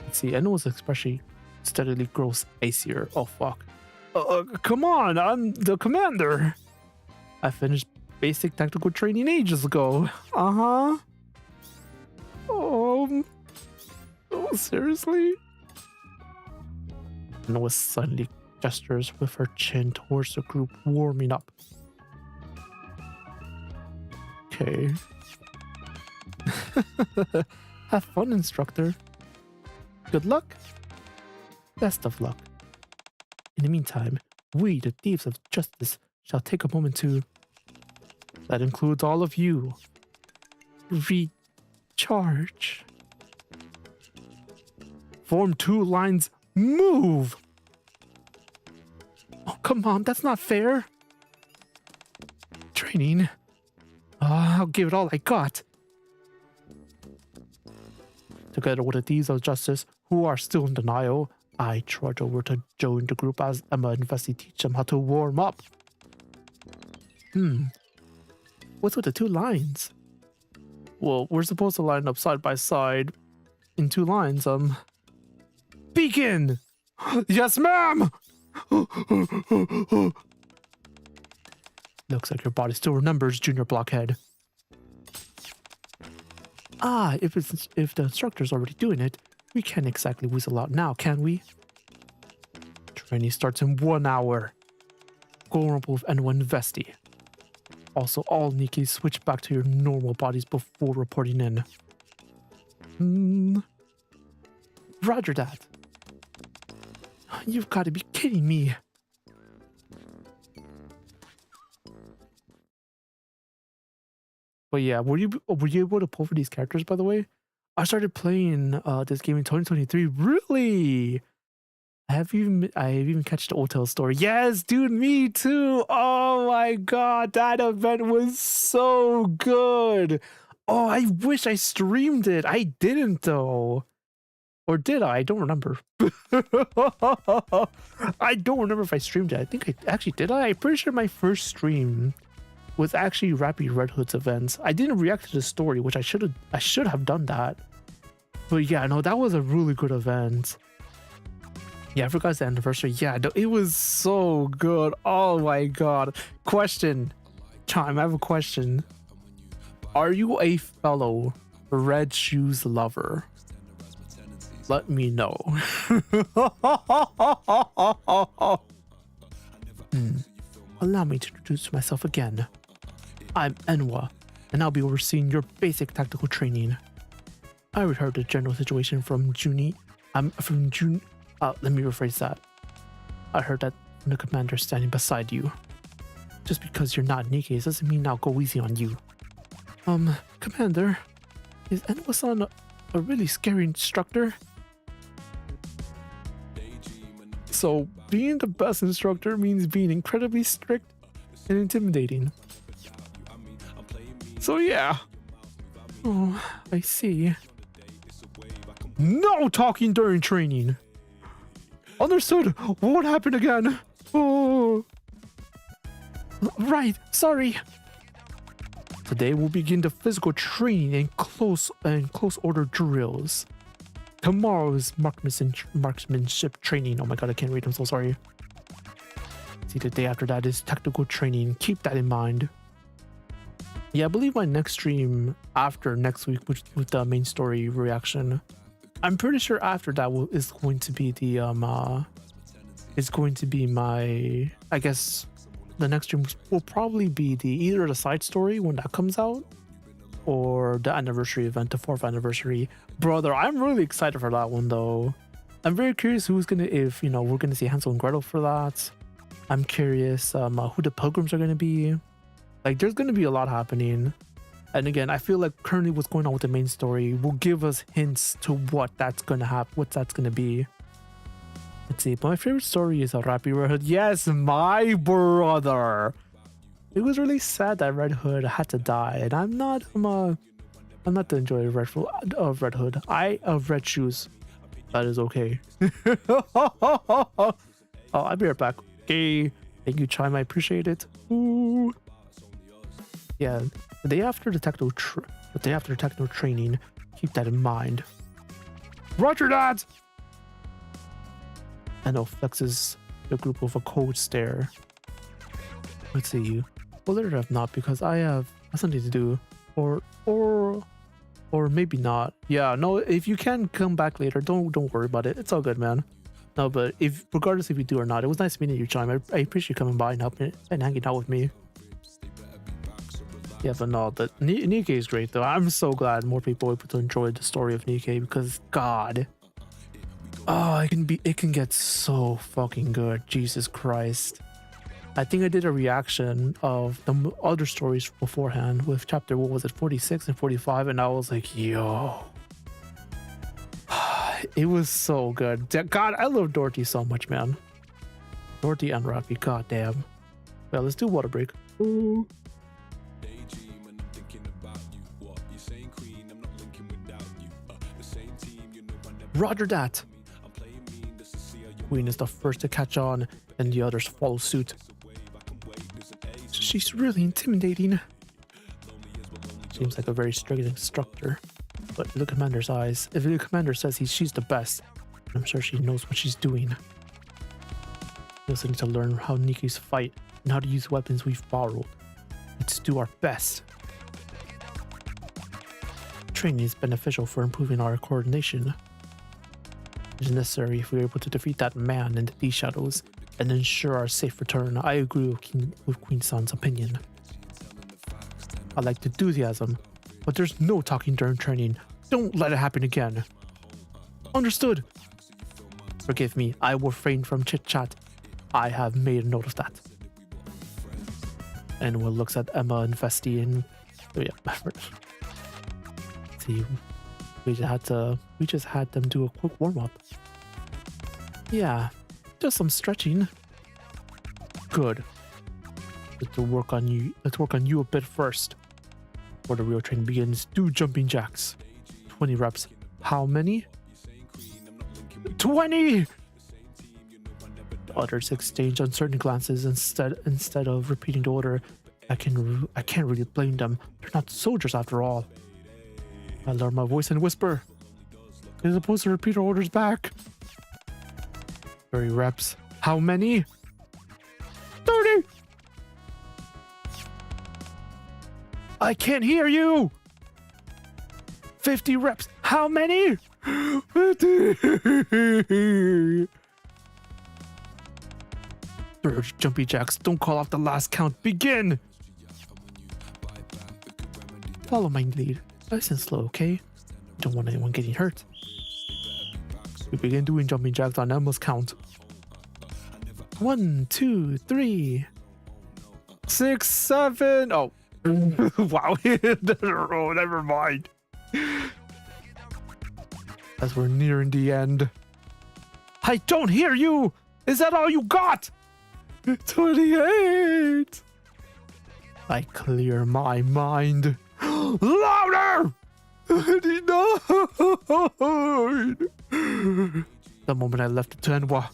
Let's see, Enno's especially steadily grows icier. Oh fuck. Come on, I'm the commander. I finished basic tactical training ages ago. Oh, seriously? Noah suddenly gestures with her chin towards the group, warming up. Okay. Have fun, instructor. Good luck. Best of luck. In the meantime, we, the thieves of justice, shall take a moment to... That includes all of you. Recharge. Form 2 lines. Move! Oh, come on, that's not fair. Training. I'll give it all I got. Together with the thieves of justice, who are still in denial, I trudge over to join the group as Emma and Esty teach them how to warm up. What's with the 2 lines? Well, we're supposed to line up side by side in 2 lines. Begin! Yes, ma'am! Looks like your body still remembers, Junior Blockhead. If the instructor's already doing it, we can't exactly weasel out now, can we? Training starts in 1 hour. Go up with anyone Esty. Also, all Nikkes switch back to your normal bodies before reporting in. Roger that. You've got to be kidding me. But yeah, were you able to pull for these characters, by the way? I started playing this game in 2023. Really? I have even catched the Old Tale story. Yes, dude, me too. Oh my god, that event was so good. Oh, I wish I streamed it. I didn't though. Or did I? I don't remember. I don't remember if I streamed it. I think I actually did. I'm pretty sure my first stream was actually Rapi Red Hood's events. I didn't react to the story, which I should have done that. But yeah, no, that was a really good event. Yeah, I forgot the anniversary. Yeah, no, it was so good. Oh my god. Question. Time, I have a question. Are you a fellow red shoes lover? Let me know. Allow me to introduce myself again. I'm Enwa, and I'll be overseeing your basic tactical training. I heard the general situation from let me rephrase that. I heard that from the commander standing beside you. Just because you're not Nikke doesn't mean I'll go easy on you. Commander, is Enwa-san a really scary instructor? So, being the best instructor means being incredibly strict and intimidating. So yeah. Oh, I see. No talking during training. Understood. What happened again? Oh. Right, sorry. Today we'll begin the physical training and close order drills. Tomorrow is marksmanship training. Oh my god, I can't read. I'm so sorry. See, the day after that is tactical training. Keep that in mind. Yeah, I believe my next stream after next week with the main story reaction. I'm pretty sure after that is going to be the my, I guess the next stream will probably be either the side story when that comes out, or the anniversary event, the 4th anniversary. Brother, I'm really excited for that one though. I'm very curious if we're gonna see Hansel and Gretel for that. I'm curious who the pilgrims are gonna be. Like, there's gonna be a lot happening. And again, I feel like currently what's going on with the main story will give us hints to what that's gonna be. Let's see, but my favorite story is a Rapi Red Hood. Yes, my brother. It was really sad that Red Hood had to die, and I'm not to enjoy Red Hood. I of Red Shoes. That is okay. Oh, I'll be right back. Okay, thank you, Chime. I appreciate it. Ooh. Yeah, the day after the techno training, keep that in mind. Roger that. Enno flexes the group with a cold stare. Let's see. Well, later if not, because I have something to do, or maybe not. Yeah, no. If you can come back later, don't worry about it. It's all good, man. No, but regardless if you do or not, it was nice meeting you, Chime. I appreciate you coming by and helping and hanging out with me. Yeah, but no, the Nikke is great though. I'm so glad more people are able to enjoy the story of Nikke, because God, oh, it can get so fucking good. Jesus Christ. I think I did a reaction of the other stories beforehand with chapter, what was it, 46 and 45, and I was like, yo. It was so good. God, I love Dorothy so much, man. Dorothy and Rapi, god damn. Well, let's do water break. Ooh. Roger that. Queen is the first to catch on, and the others follow suit. She's really intimidating. Seems like a very strict instructor, but in the commander's eyes, if the commander says she's the best, I'm sure she knows what she's doing. We also need to learn how Nikkes fight and how to use weapons we've borrowed. Let's do our best. Training is beneficial for improving our coordination. It is necessary if we are able to defeat that man in these shadows and ensure our safe return. I agree with Queen San's opinion. I like enthusiasm, but there's no talking during training. Don't let it happen again. Understood. Forgive me, I will refrain from chit-chat. I have made a note of that. And Will looks at Emma and Esty and... Oh yeah. See, we just had them do a quick warm-up. Yeah, just some stretching. Good. Let's work on you a bit first. Before the real training begins, do jumping jacks. 20 reps. How many? 20! Others exchange uncertain glances instead of repeating the order. I can't really blame them. They're not soldiers after all. I lower my voice and whisper. They're supposed to repeat our orders back. 30 reps. How many? 30! I can't hear you! 50 reps. How many? 50! Jumpy jacks, don't call off the last count. Begin! Follow my lead. Nice and slow, okay? Don't want anyone getting hurt. We begin doing jumping jacks on Emma's count. 1, 2, 3, 6, 7. Oh. Wow. Oh, never mind. As we're nearing the end. I don't hear you! Is that all you got? 28! I clear my mind. Louder! 29! The moment I left the Tenwa.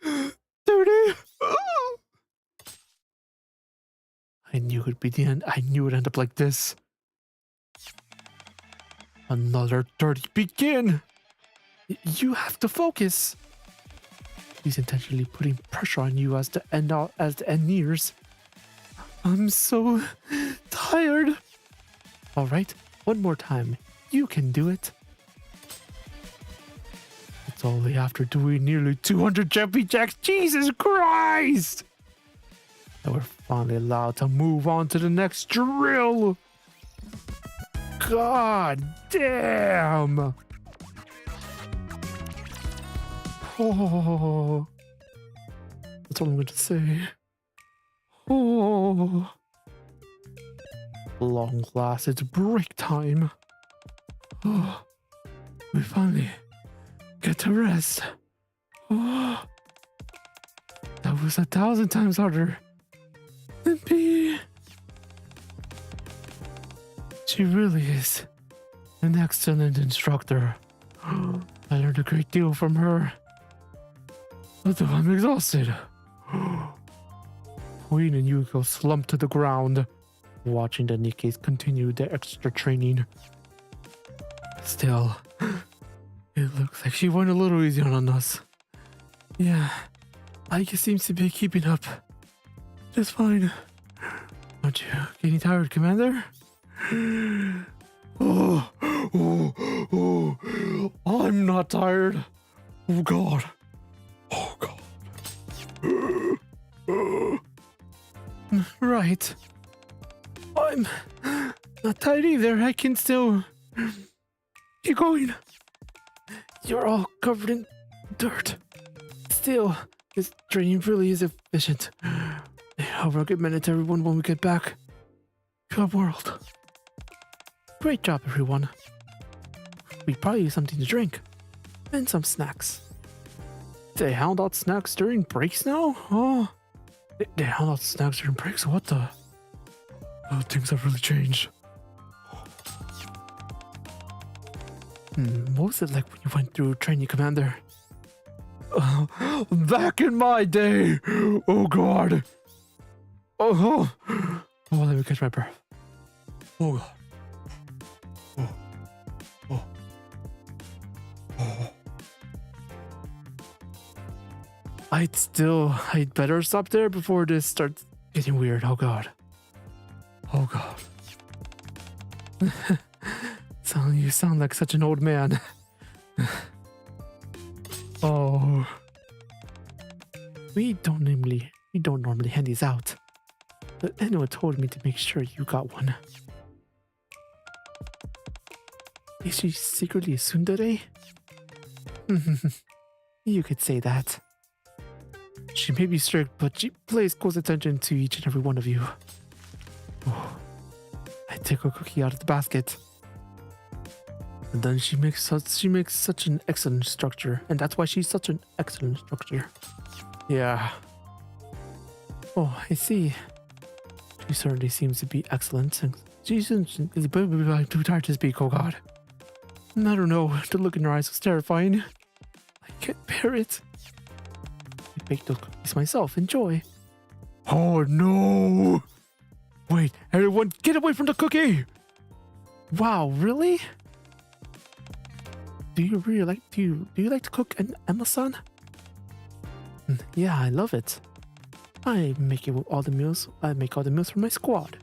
30! I knew it'd be the end. I knew it'd end up like this. Another 30. Begin! You have to focus. He's intentionally putting pressure on you as the end nears. I'm so tired. All right, one more time. You can do it. It's only after doing nearly 200 jumping jacks. Jesus Christ! And we're finally allowed to move on to the next drill. God damn! Oh, that's all I'm going to say. Oh, long last, it's break time. Oh, we finally get to rest. Oh, that was 1,000 times harder than P. She really is an excellent instructor. I learned a great deal from her. Although I'm exhausted. Queen and Yukiko slumped to the ground, watching the Nikkes continue their extra training. Still, it looks like she went a little easy on us. Yeah, Ike seems to be keeping up just fine. Aren't you getting tired, Commander? I'm not tired. Oh God. Oh God. Right. I'm not tired either. I can still keep going. You're all covered in dirt. Still, this training really is efficient. I'll recommend it to everyone when we get back to our world. Great job, everyone. We probably use something to drink and some snacks. They hand out snacks during breaks now? Oh, they hand out snacks during breaks? What the? Oh, things have really changed. What was it like when you went through training, Commander? Back in my day! Oh God! Oh, let me catch my breath. Oh God. I'd better stop there before this starts getting weird. Oh God. Oh God. You sound like such an old man. Oh. We don't normally hand these out. But anyone told me to make sure you got one. Is she secretly a tsundere? You could say that. She may be strict, but she pays close attention to each and every one of you. Oh, I take her cookie out of the basket. And then she makes such an excellent structure, and that's why she's such an excellent structure. Yeah. Oh, I see. She certainly seems to be excellent. She's too tired to speak, oh god. I don't know, the look in her eyes was terrifying. I can't bear it. I baked those cookies myself, enjoy. Oh no! Wait, everyone get away from the cookie! Wow, really? Do you really like do you like to cook an Emma-san? Yeah, I love it. I make all the meals for my squad.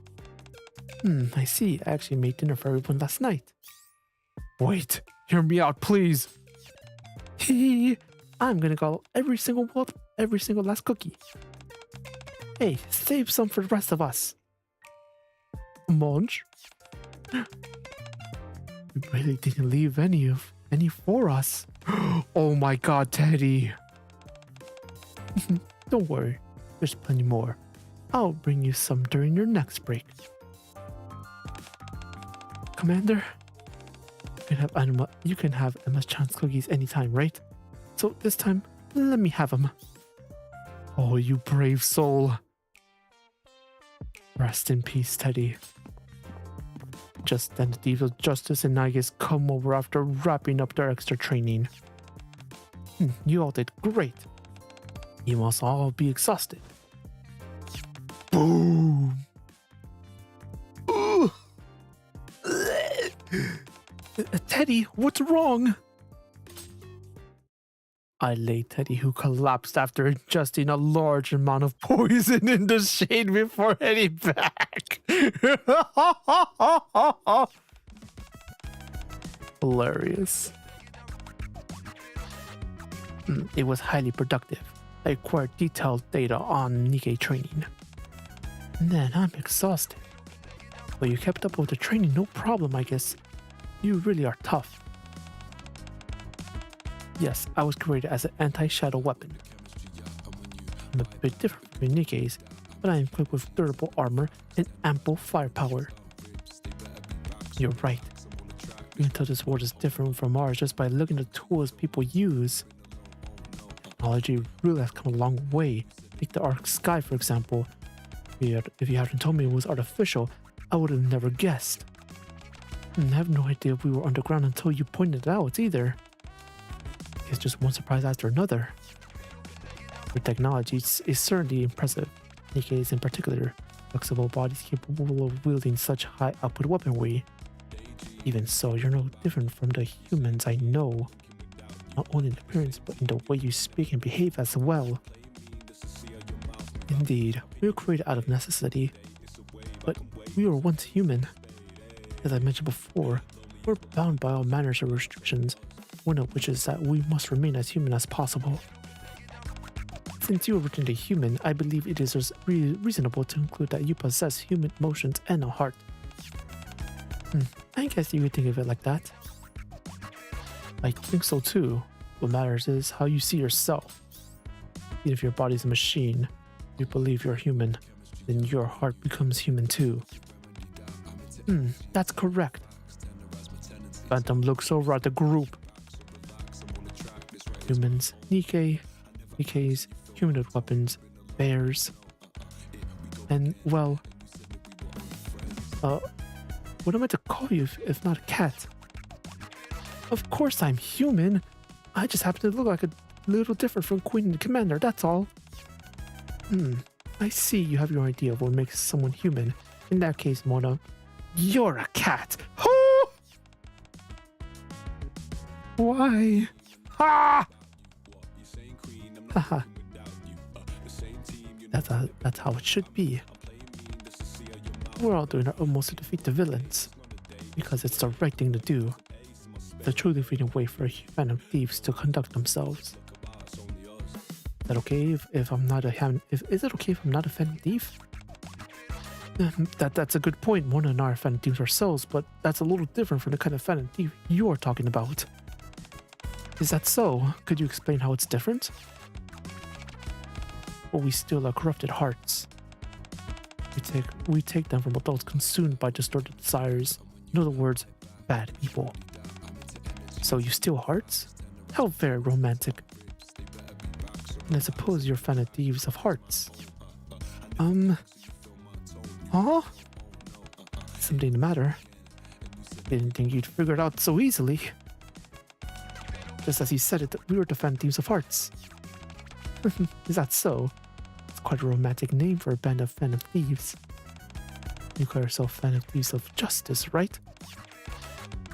I see. I actually made dinner for everyone last night. Wait, hear me out, please. I'm gonna call every single last cookie. Hey, save some for the rest of us. Munch. You really didn't leave any for us. Oh my god, Teddy. Don't worry, there's plenty more. I'll bring you some during your next break. Commander, you can have Emma's chance cookies anytime, right? So this time, let me have them. Oh, you brave soul. Rest in peace, Teddy. Just then the Thieves of Justice and Nikke come over after wrapping up their extra training. You all did great. You must all be exhausted. Boom! Teddy, what's wrong? I laid Teddy, who collapsed after ingesting a large amount of poison, in the shade before heading back. Hilarious. It was highly productive. I acquired detailed data on Nikke training. Man, I'm exhausted. But you kept up with the training, no problem, I guess. You really are tough. Yes, I was created as an anti-shadow weapon. I'm a bit different from the Nikke's, but I am equipped with durable armor and ample firepower. You're right. You can tell this world is different from ours just by looking at the tools people use. Technology really has come a long way. Take the arc sky, for example. If you hadn't told me it was artificial, I would have never guessed. I have no idea we were underground until you pointed it out either. It's just one surprise after another. Your technology is certainly impressive. Nikke's in particular, flexible bodies capable of wielding such high output weaponry. Even so, you're no different from the humans I know. Not only in appearance, but in the way you speak and behave as well. Indeed, we were created out of necessity. But we were once human. As I mentioned before, we're bound by all manners of restrictions, one of which is that we must remain as human as possible. Since you are originally human, I believe it is reasonable to conclude that you possess human emotions and a heart. I guess you could think of it like that. I think so too. What matters is how you see yourself. Even if your body's a machine, you believe you're human, then your heart becomes human too. That's correct. Phantom looks over at the group. Humans, Nikke's, humanoid weapons, bears, and well, what am I to call you if not a cat? Of course I'm human. I just happen to look like a little different from Queen and the Commander, that's all. I see you have your idea of what makes someone human. In that case, Mona, you're a cat. Oh! Why? Ha! Haha. That's how it should be. We're all doing our utmost to defeat the villains, because it's the right thing to do. The truly freedom way for phantom thieves to conduct themselves. Is that okay if I'm not a is it okay if I'm not a phantom thief? That's a good point. Mona and I are fan teams ourselves, but that's a little different from the kind of fan team you're talking about. Is that so? Could you explain how it's different? Well, we steal our corrupted hearts. We take them from adults consumed by distorted desires. In other words, bad people. So you steal hearts? How very romantic. And I suppose you're fan of thieves of hearts. Huh? Something the matter? Didn't think you'd figure it out so easily. Just as you said it, we were the fan thieves of hearts. Is that so? It's quite a romantic name for a band of fan of thieves. You call yourself fan of thieves of justice, right?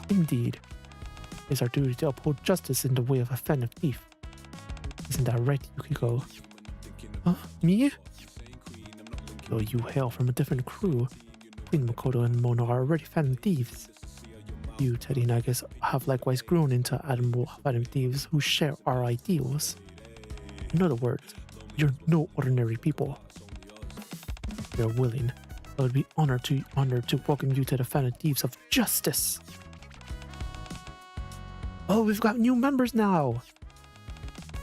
Indeed. It's our duty to uphold justice in the way of a fan of thief. Isn't that right, Yukiko? Huh? Me? Though you hail from a different crew, Queen Makoto and Mona are already fan thieves. You, Teddy, and I guess have likewise grown into admirable fan thieves who share our ideals. In other words, you're no ordinary people. We are willing. I would be honored to welcome you to the fan thieves of justice. Oh, we've got new members now.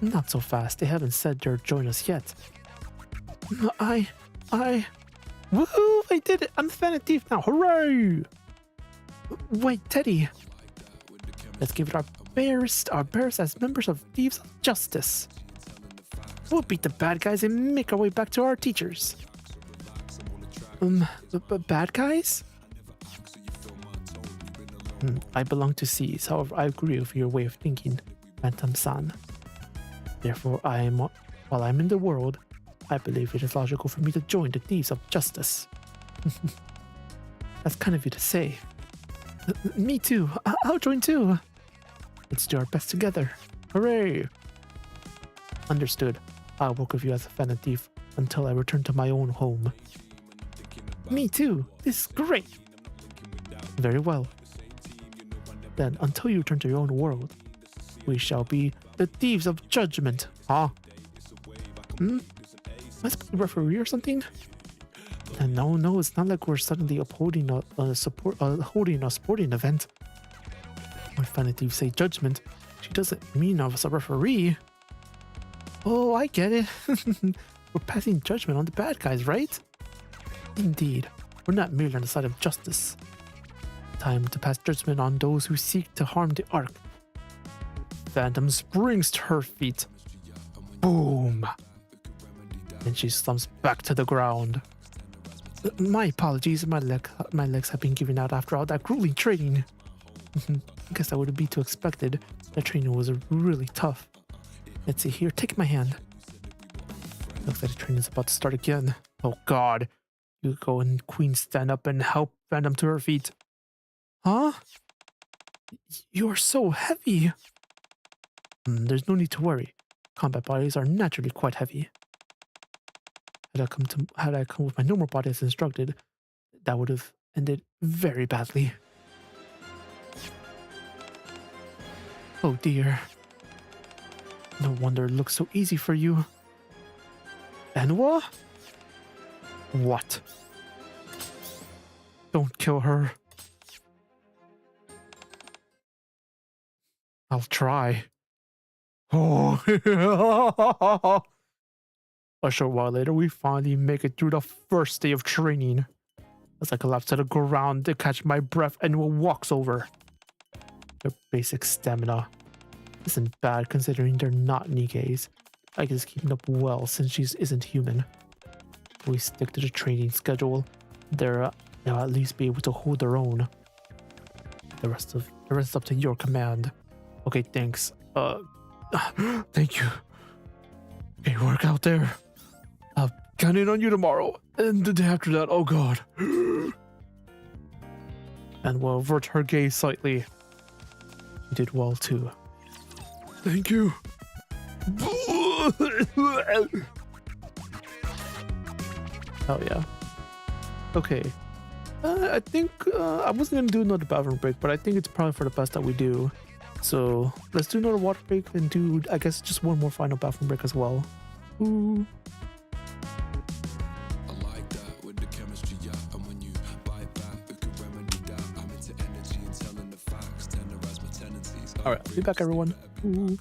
Not so fast. They haven't said they'll join us yet. Woohoo! I did it! I'm the fan thief now. Hooray! Wait, Teddy. Let's give it our best as members of Thieves of Justice. We'll beat the bad guys and make our way back to our teachers. Bad guys? I belong to Seas, however I agree with your way of thinking, Phantom-san. Therefore, while I'm in the world, I believe it is logical for me to join the Thieves of Justice. That's kind of you to say. Me too. I'll join too. Let's do our best together. Hooray! Understood. I'll work with you as a fan and thief until I return to my own home. Me too. This is great. Very well. Then, until you return to your own world, we shall be the Thieves of Judgment. Huh? Am I supposed to be a referee or something? And no, it's not like we're suddenly holding a sporting event. When Fan Thief say judgment, she doesn't mean of us a referee. Oh, I get it. We're passing judgment on the bad guys, right? Indeed, we're not merely on the side of justice. Time to pass judgment on those who seek to harm the Ark. Phantom springs to her feet. Boom! And she slumps back to the ground. My apologies, my legs have been giving out after all that grueling training. I guess that wouldn't be too expected. The training was really tough. Let's see here, take my hand. Looks like the training is about to start again. Oh god. Yukiko and Queen stand up and help Phantom to her feet. Huh? You're so heavy. There's no need to worry. Combat bodies are naturally quite heavy. Had I come with my normal body as instructed, that would have ended very badly. Oh dear. No wonder it looks so easy for you. Enwa? What? Don't kill her. I'll try. Oh. A short while later, we finally make it through the first day of training. As I collapse to the ground to catch my breath, and walks over. Their basic stamina isn't bad considering they're not Nikkes. I guess keeping up well since she isn't human. We stick to the training schedule. They'll at least be able to hold their own. The rest is up to your command. Okay, thanks. Thank you. Okay, work out there. I'll count in on you tomorrow. And the day after that, oh god. And we'll avert her gaze slightly. You did well too. Thank you. Hell yeah. Okay. I think I wasn't gonna do another bathroom break, but I think it's probably for the best that we do. So let's do another water break and do, I guess, just one more final bathroom break as well. Ooh. I like that with the chemistry, yeah. All right, I'll be back, everyone. Ooh.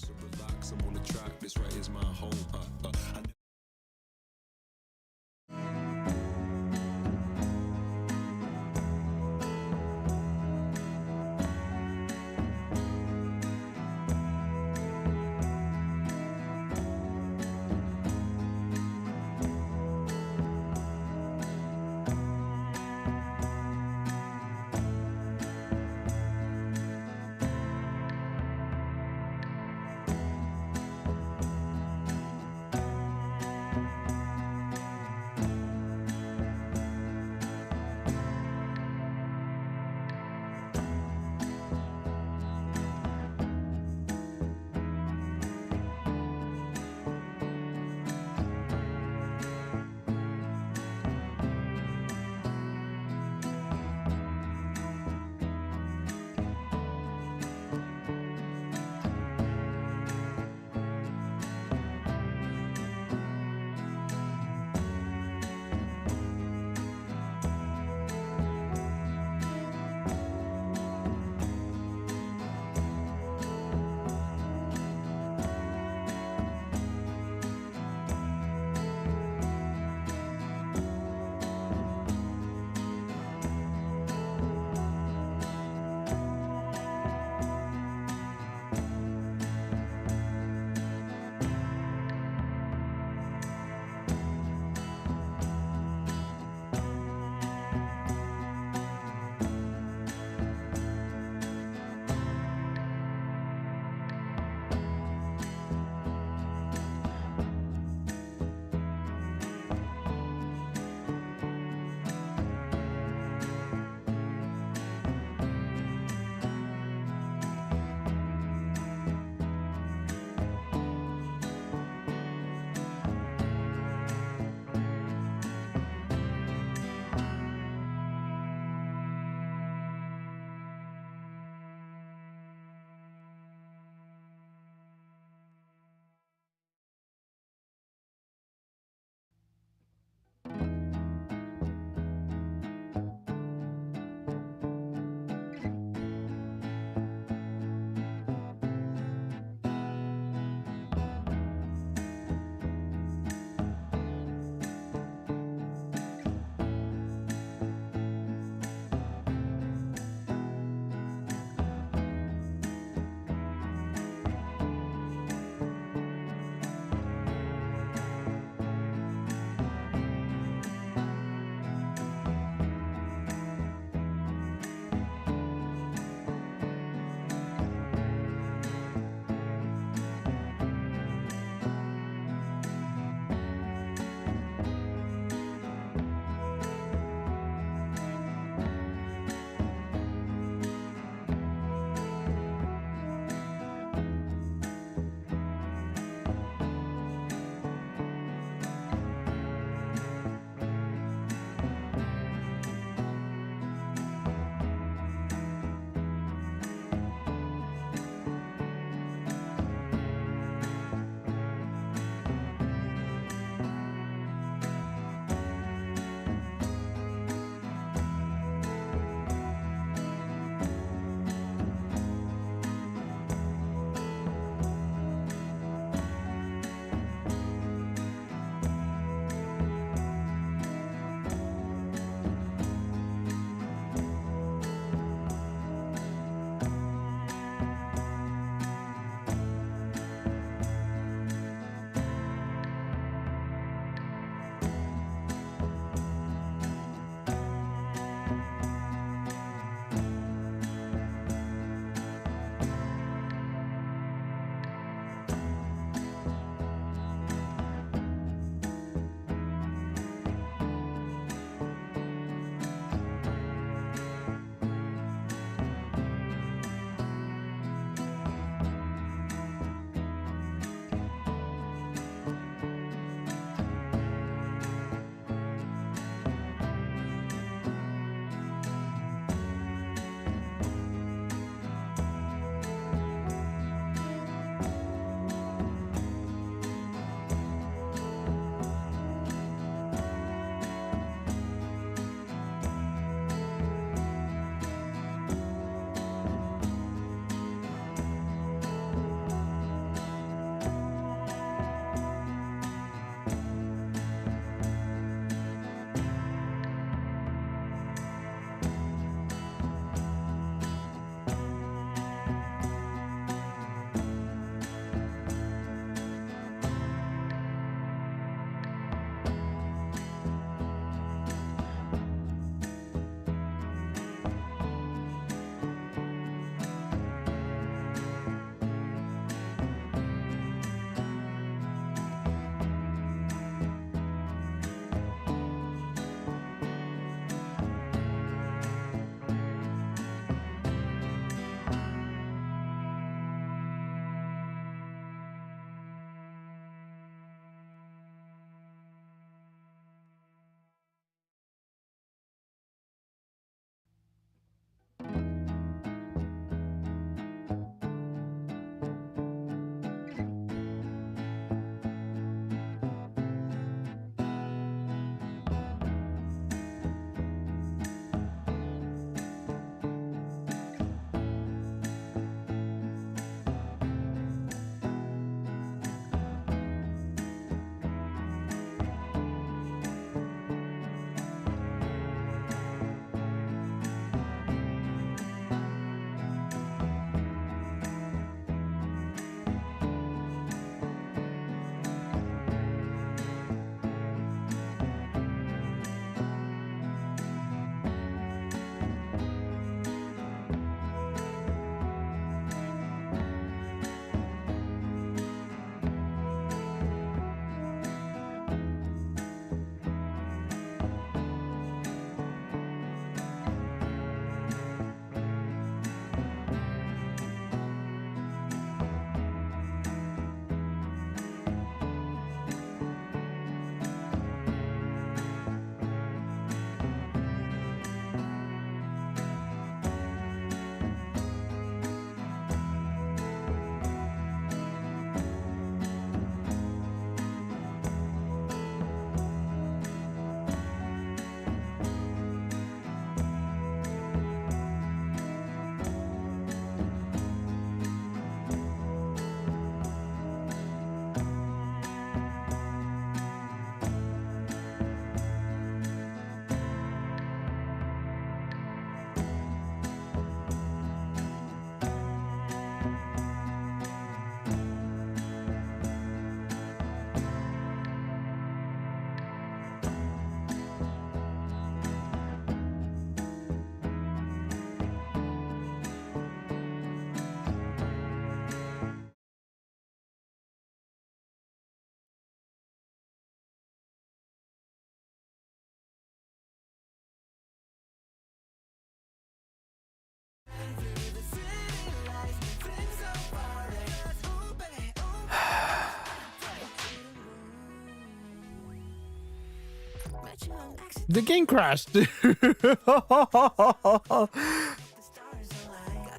The game crashed.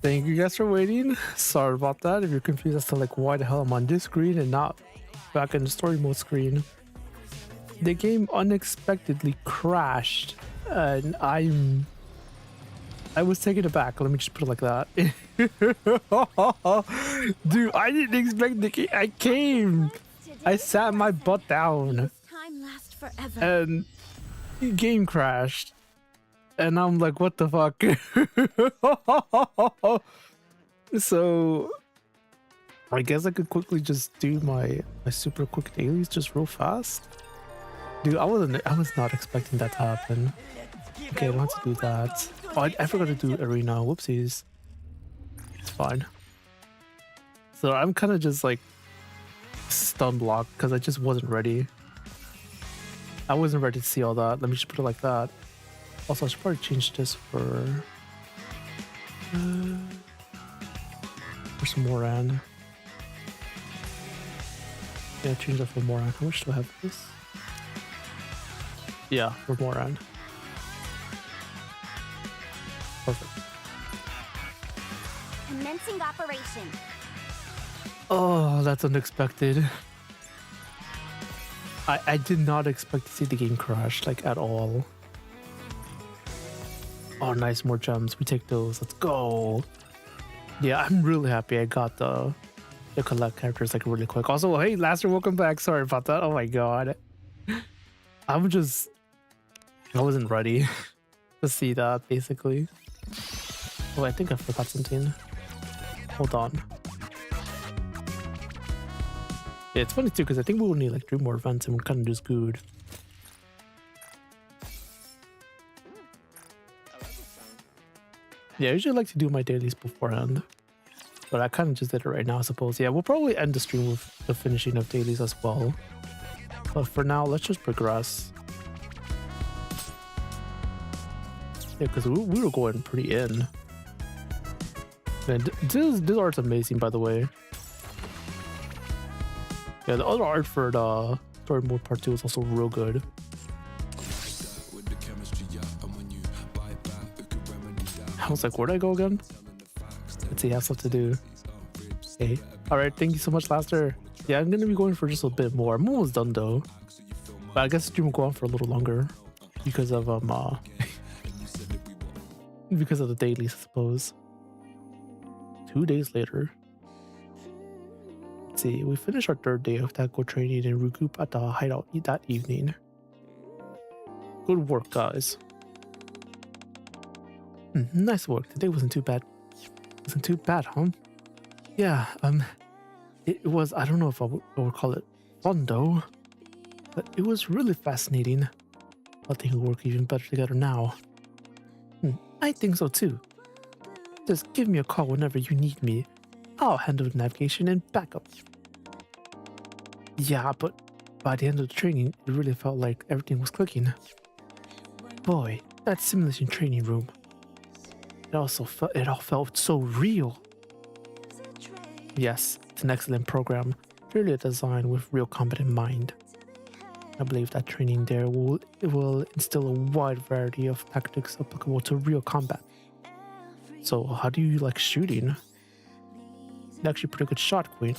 Thank you guys for waiting. Sorry about that. If you're confused as to like why the hell I'm on this screen and not back in the story mode screen, the game unexpectedly crashed, and I was taken aback. Let me just put it like that. Dude, I didn't expect the game. I came. I sat my butt down, and the game crashed. And I'm like, what the fuck? So I guess I could quickly just do my super quick dailies just real fast. Dude, I was not expecting that to happen. Okay, I don't have to do that. Oh, I forgot to do arena. Whoopsies. It's fine. So I'm kind of just like stun blocked because I just wasn't ready. I wasn't ready to see all that. Let me just put it like that. Also, I should probably change this for some Moran. Yeah, change that for Moran. How much do I have for this? Yeah, for Moran. Perfect. Commencing operation. Oh, that's unexpected. I did not expect to see the game crash, like, at all. Oh, nice, more gems. We take those. Let's go. Yeah, I'm really happy I got the collab characters like really quick. Also, hey, Laster, welcome back. Sorry about that. Oh my god. I wasn't ready to see that, basically. Oh, I think I forgot something. Hold on. Yeah, it's funny too, because I think we will need like 3 more events and we're kind of just good. Yeah, I usually like to do my dailies beforehand, but I kind of just did it right now, I suppose. Yeah, we'll probably end the stream with the finishing of dailies as well. But for now, let's just progress. Yeah, because we were going pretty in. And this art's amazing, by the way. Yeah, the other art for the story mode part 2 is also real good. I was like, where'd I go again? Let's see, I have stuff to do. Okay. Alright, thank you so much, Laster. Yeah, I'm gonna be going for just a bit more. I'm almost done though. But I guess the stream will go on for a little longer because of because of the dailies, I suppose. 2 days later. Let's see, we finished our 3rd day of tackle training and regroup at the hideout that evening. Good work, guys. Nice work. Today wasn't too bad. Wasn't too bad, huh? Yeah, it was, I don't know if I would call it fun though, but it was really fascinating. I think we'll work even better together now. I think so too. Just give me a call whenever you need me. I'll handle the navigation and backup. Yeah, but by the end of the training, it really felt like everything was clicking. Boy, that simulation training room. It all felt so real. Yes, it's an excellent program, clearly designed with real combat in mind. I believe that training there will instill a wide variety of tactics applicable to real combat. So, how do you like shooting? You're actually a pretty good shot, Queen.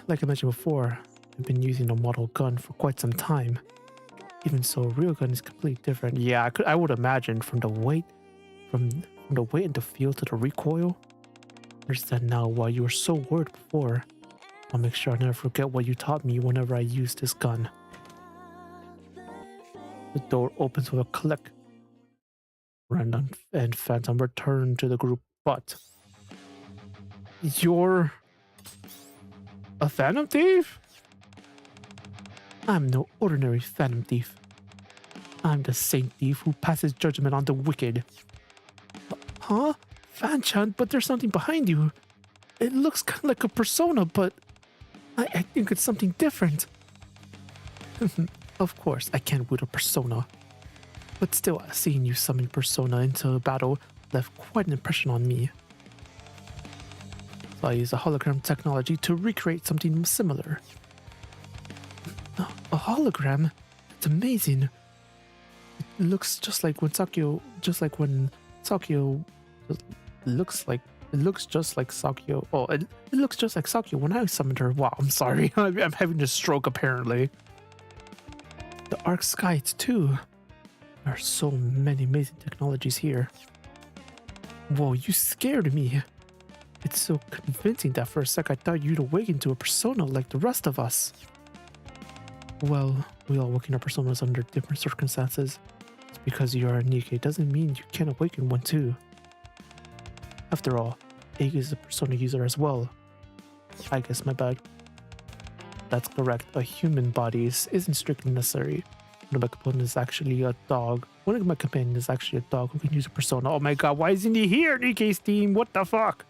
Like I mentioned before, I've been using a model gun for quite some time. Even so, a real gun is completely different. Yeah, I would imagine from the weight and the feel to the recoil. I understand now why you were so worried before. I'll make sure I never forget what you taught me whenever I use this gun. The door opens with a click. Random and Phantom return to the group, but you're a Phantom thief? I'm no ordinary Phantom thief. I'm the Saint Thief who passes judgment on the wicked. Huh? Fan-chan, but there's something behind you. It looks kind of like a persona, but I think it's something different. Of course, I can't wield a persona. But still, seeing you summon persona into a battle left quite an impression on me. So I used a hologram technology to recreate something similar. A hologram? It's amazing. It looks just like when Sakyo, it looks just like Sakyo. Oh, it looks just like Sakyo when I summoned her. Wow, I'm sorry. I'm having a stroke apparently. The Arc Skies too. There are so many amazing technologies here. Whoa, you scared me. It's so convincing that for a sec I thought you'd awaken to a persona like the rest of us. Well, we all awaken our personas under different circumstances. It's because you are a Nikke doesn't mean you can't awaken one too. After all, Egg is a persona user as well. I guess my bad. That's correct. A human body isn't strictly necessary. One of my companions is actually a dog. One of my companions is actually a dog who can use a persona. Oh my god, why isn't he here, Nikke's team? What the fuck?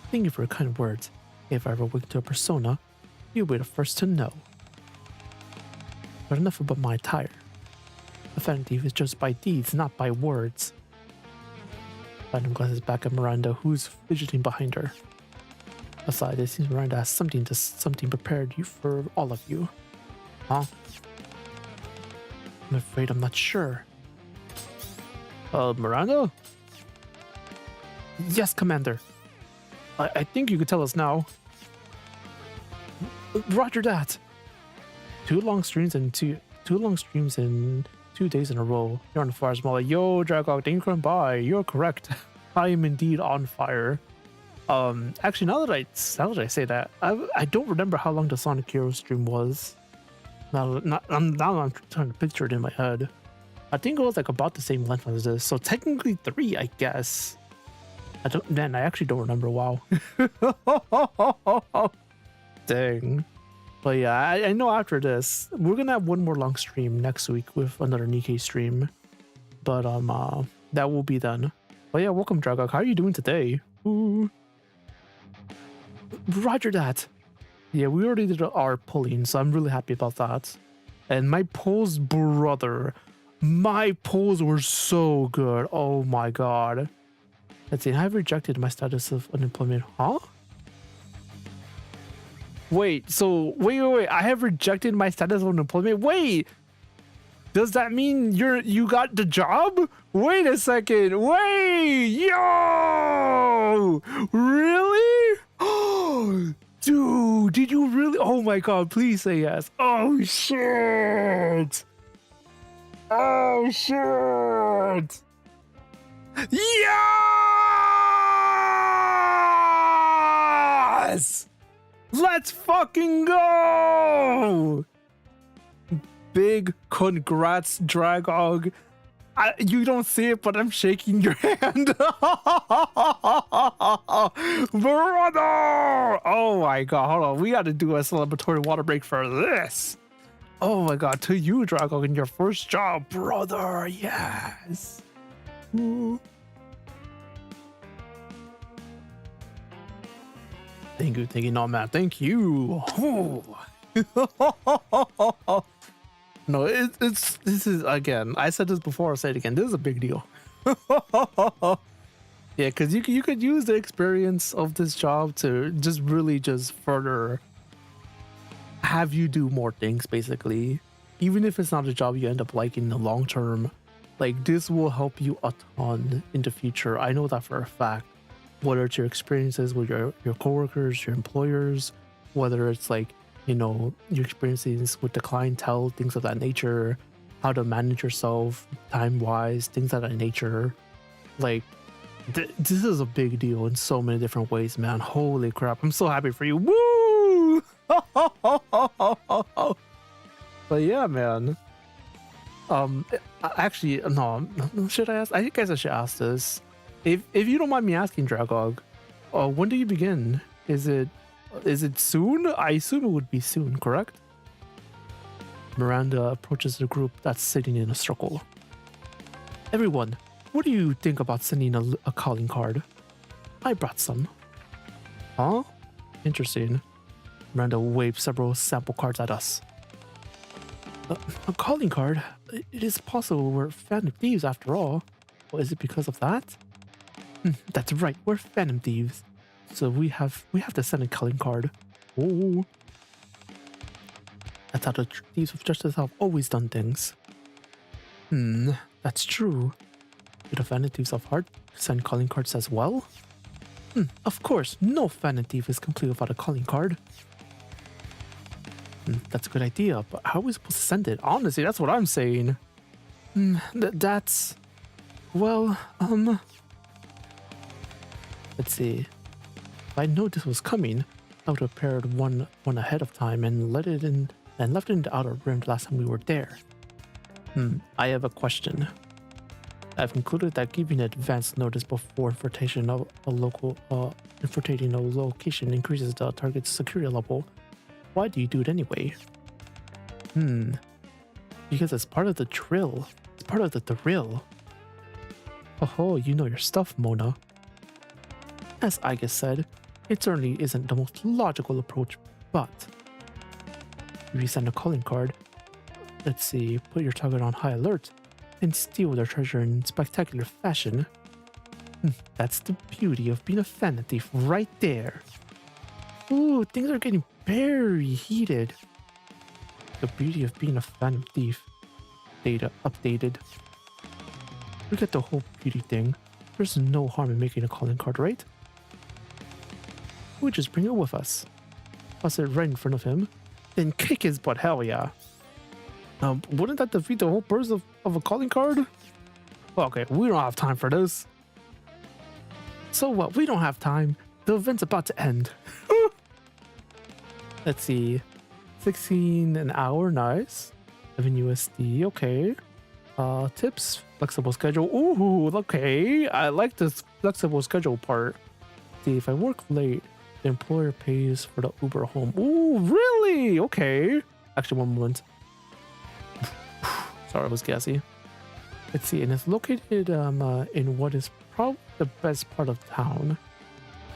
Thank you for your kind words. If I ever wake to a persona, you'll be the first to know. But enough about my attire. A Phantom Thief is just by deeds, not by words. Phantom glances back at Miranda, who's fidgeting behind her. Aside, it seems Miranda has something prepared for all of you. Huh? I'm afraid I'm not sure. Miranda? Yes, Commander. I think you could tell us now. Roger that. Two long streams in 2 days in a row. You're on fire, Smilei. Yo, Dragog, thank you for coming by. You're correct. I am indeed on fire. Actually, now that I say that, I don't remember how long the Sonic Hero stream was. Now I'm trying to picture it in my head. I think it was like about the same length as this. So technically 3, I guess. I actually don't remember. Wow. Dang. But yeah, I know after this, we're gonna have one more long stream next week with another Nikke stream. But that will be done. But yeah, welcome Dragok. How are you doing today? Ooh. Roger that. Yeah, we already did our pulling, so I'm really happy about that. And my pulls, brother. My pulls were so good. Oh my god. Let's see, I've rejected my status of unemployment. Huh? Wait, I have rejected my status of unemployment? Wait! Does that mean you got the job? Wait a second. Wait! Yo! Really? Oh, dude, did you really? Oh my god, please say yes. Oh shit! Oh shit! Yes! Let's fucking go! Big congrats, Dragog. You don't see it, but I'm shaking your hand. Brother! Oh my god, hold on. We gotta do a celebratory water break for this. Oh my god, to you, Dragog, in your first job, brother. Yes. Ooh. Thank you, no man. Thank you. No, this is, again, I said this before, I'll say it again. This is a big deal. Yeah, because you could use the experience of this job to just really just further have you do more things, basically. Even if it's not a job you end up liking in the long term, like this will help you a ton in the future. I know that for a fact. Whether it's your experiences with your coworkers, your employers, whether it's like, you know, your experiences with the clientele, things of that nature, how to manage yourself time-wise, things of that nature. Like, this is a big deal in so many different ways, man. Holy crap. I'm so happy for you. Woo! But yeah, man. Actually, no, should I ask? I guess I should ask this. If you don't mind me asking, Dragog, when do you begin? Is it soon? I assume it would be soon, correct? Miranda approaches the group that's sitting in a circle. Everyone, what do you think about sending a calling card? I brought some. Huh? Interesting. Miranda waves several sample cards at us. A calling card? It is possible we're Phantom Thieves after all. Well, is it because of that? That's right, we're Phantom Thieves. So we have to send a calling card. Oh. That's how the thieves of justice have always done things. That's true. Do the Phantom Thieves of Heart send calling cards as well? Of course, no Phantom Thief is complete without a calling card. That's a good idea, but how are we supposed to send it? Honestly, that's what I'm saying. That's... Well, let's see. If I know this was coming, I would have prepared one ahead of time and left it in the outer rim the last time we were there. I have a question. I've concluded that giving advance notice before infiltrating a location increases the target's security level. Why do you do it anyway? Because it's part of the drill. It's part of the thrill. Oh, you know your stuff, Mona. As Iga said, it certainly isn't the most logical approach, but if you send a calling card, let's see, put your target on high alert, and steal their treasure in spectacular fashion. That's the beauty of being a Phantom Thief right there. Ooh, things are getting very heated. The beauty of being a Phantom Thief. Data updated. Look at the whole beauty thing. There's no harm in making a calling card, right? We'll just bring it with us. Toss it right in front of him, then kick his butt, hell yeah. Wouldn't that defeat the whole purpose of a calling card? Well, okay, we don't have time for this. So what? We don't have time. The event's about to end. Let's see. 16 an hour, nice. 7 USD, okay. Tips, flexible schedule. Ooh, okay. I like this flexible schedule part. See, if I work late, the employer pays for the Uber home. Ooh, really? Okay. Actually, one moment. Sorry, I was gassy. Let's see, and it's located in what is probably the best part of town.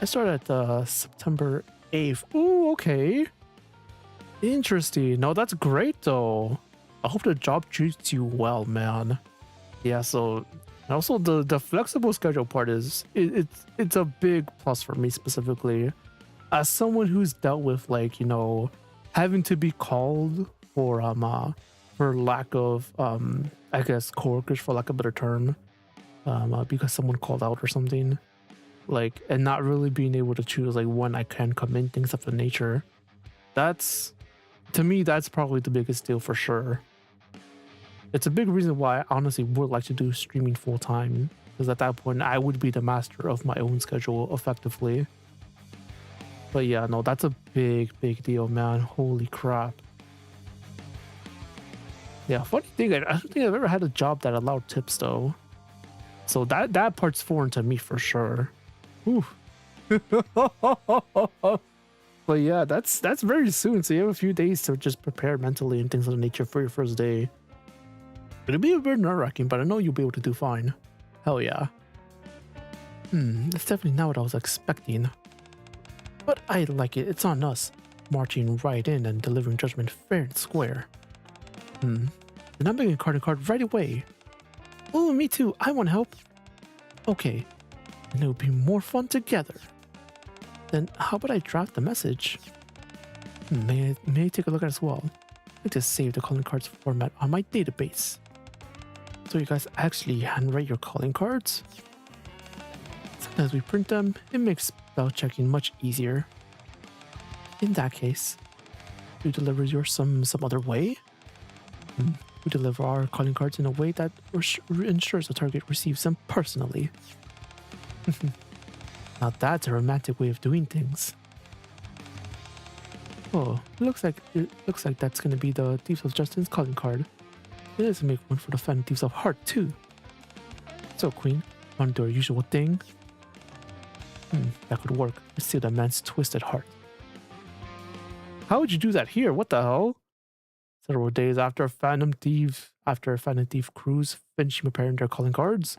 I started at September 8th. Ooh, okay. Interesting. No, that's great though. I hope the job treats you well, man. Yeah, so also the flexible schedule part is it's a big plus for me specifically. As someone who's dealt with, like, you know, having to be called for lack of I guess coworkers, for lack of a better term, because someone called out or something, like, and not really being able to choose like when I can come in, things of the nature. That's, to me, that's probably the biggest deal for sure. It's a big reason why I honestly would like to do streaming full time, because at that point I would be the master of my own schedule effectively. But yeah, no, that's a big deal, man. Holy crap. Yeah, funny thing, I don't think I've ever had a job that allowed tips though. So that part's foreign to me for sure. Ooh. But yeah, that's very soon. So you have a few days to just prepare mentally and things of the nature for your first day. It'll be a bit nerve-wracking, but I know you'll be able to do fine. Hell yeah. That's definitely not what I was expecting. But I like it. It's on us. Marching right in and delivering judgment fair and square. Then I'm making a card right away. Oh, me too. I want help. Okay. And it'll be more fun together. Then how about I draft the message? May I take a look at it as well? I like to save the calling cards format on my database. So you guys actually handwrite your calling cards? Sometimes we print them. It makes spell checking much easier. In that case, you deliver yours some other way? We deliver our calling cards in a way that ensures the target receives them personally. Now that's a romantic way of doing things. Oh, it looks like that's gonna be the Thieves of Justice calling card. Let's make one for the Phantom Thieves of Heart too. So Queen, wanna do our usual thing? That could work. Let's steal the man's twisted heart. How would you do that here? What the hell? Several days after a Phantom Thief cruise finished preparing their calling cards,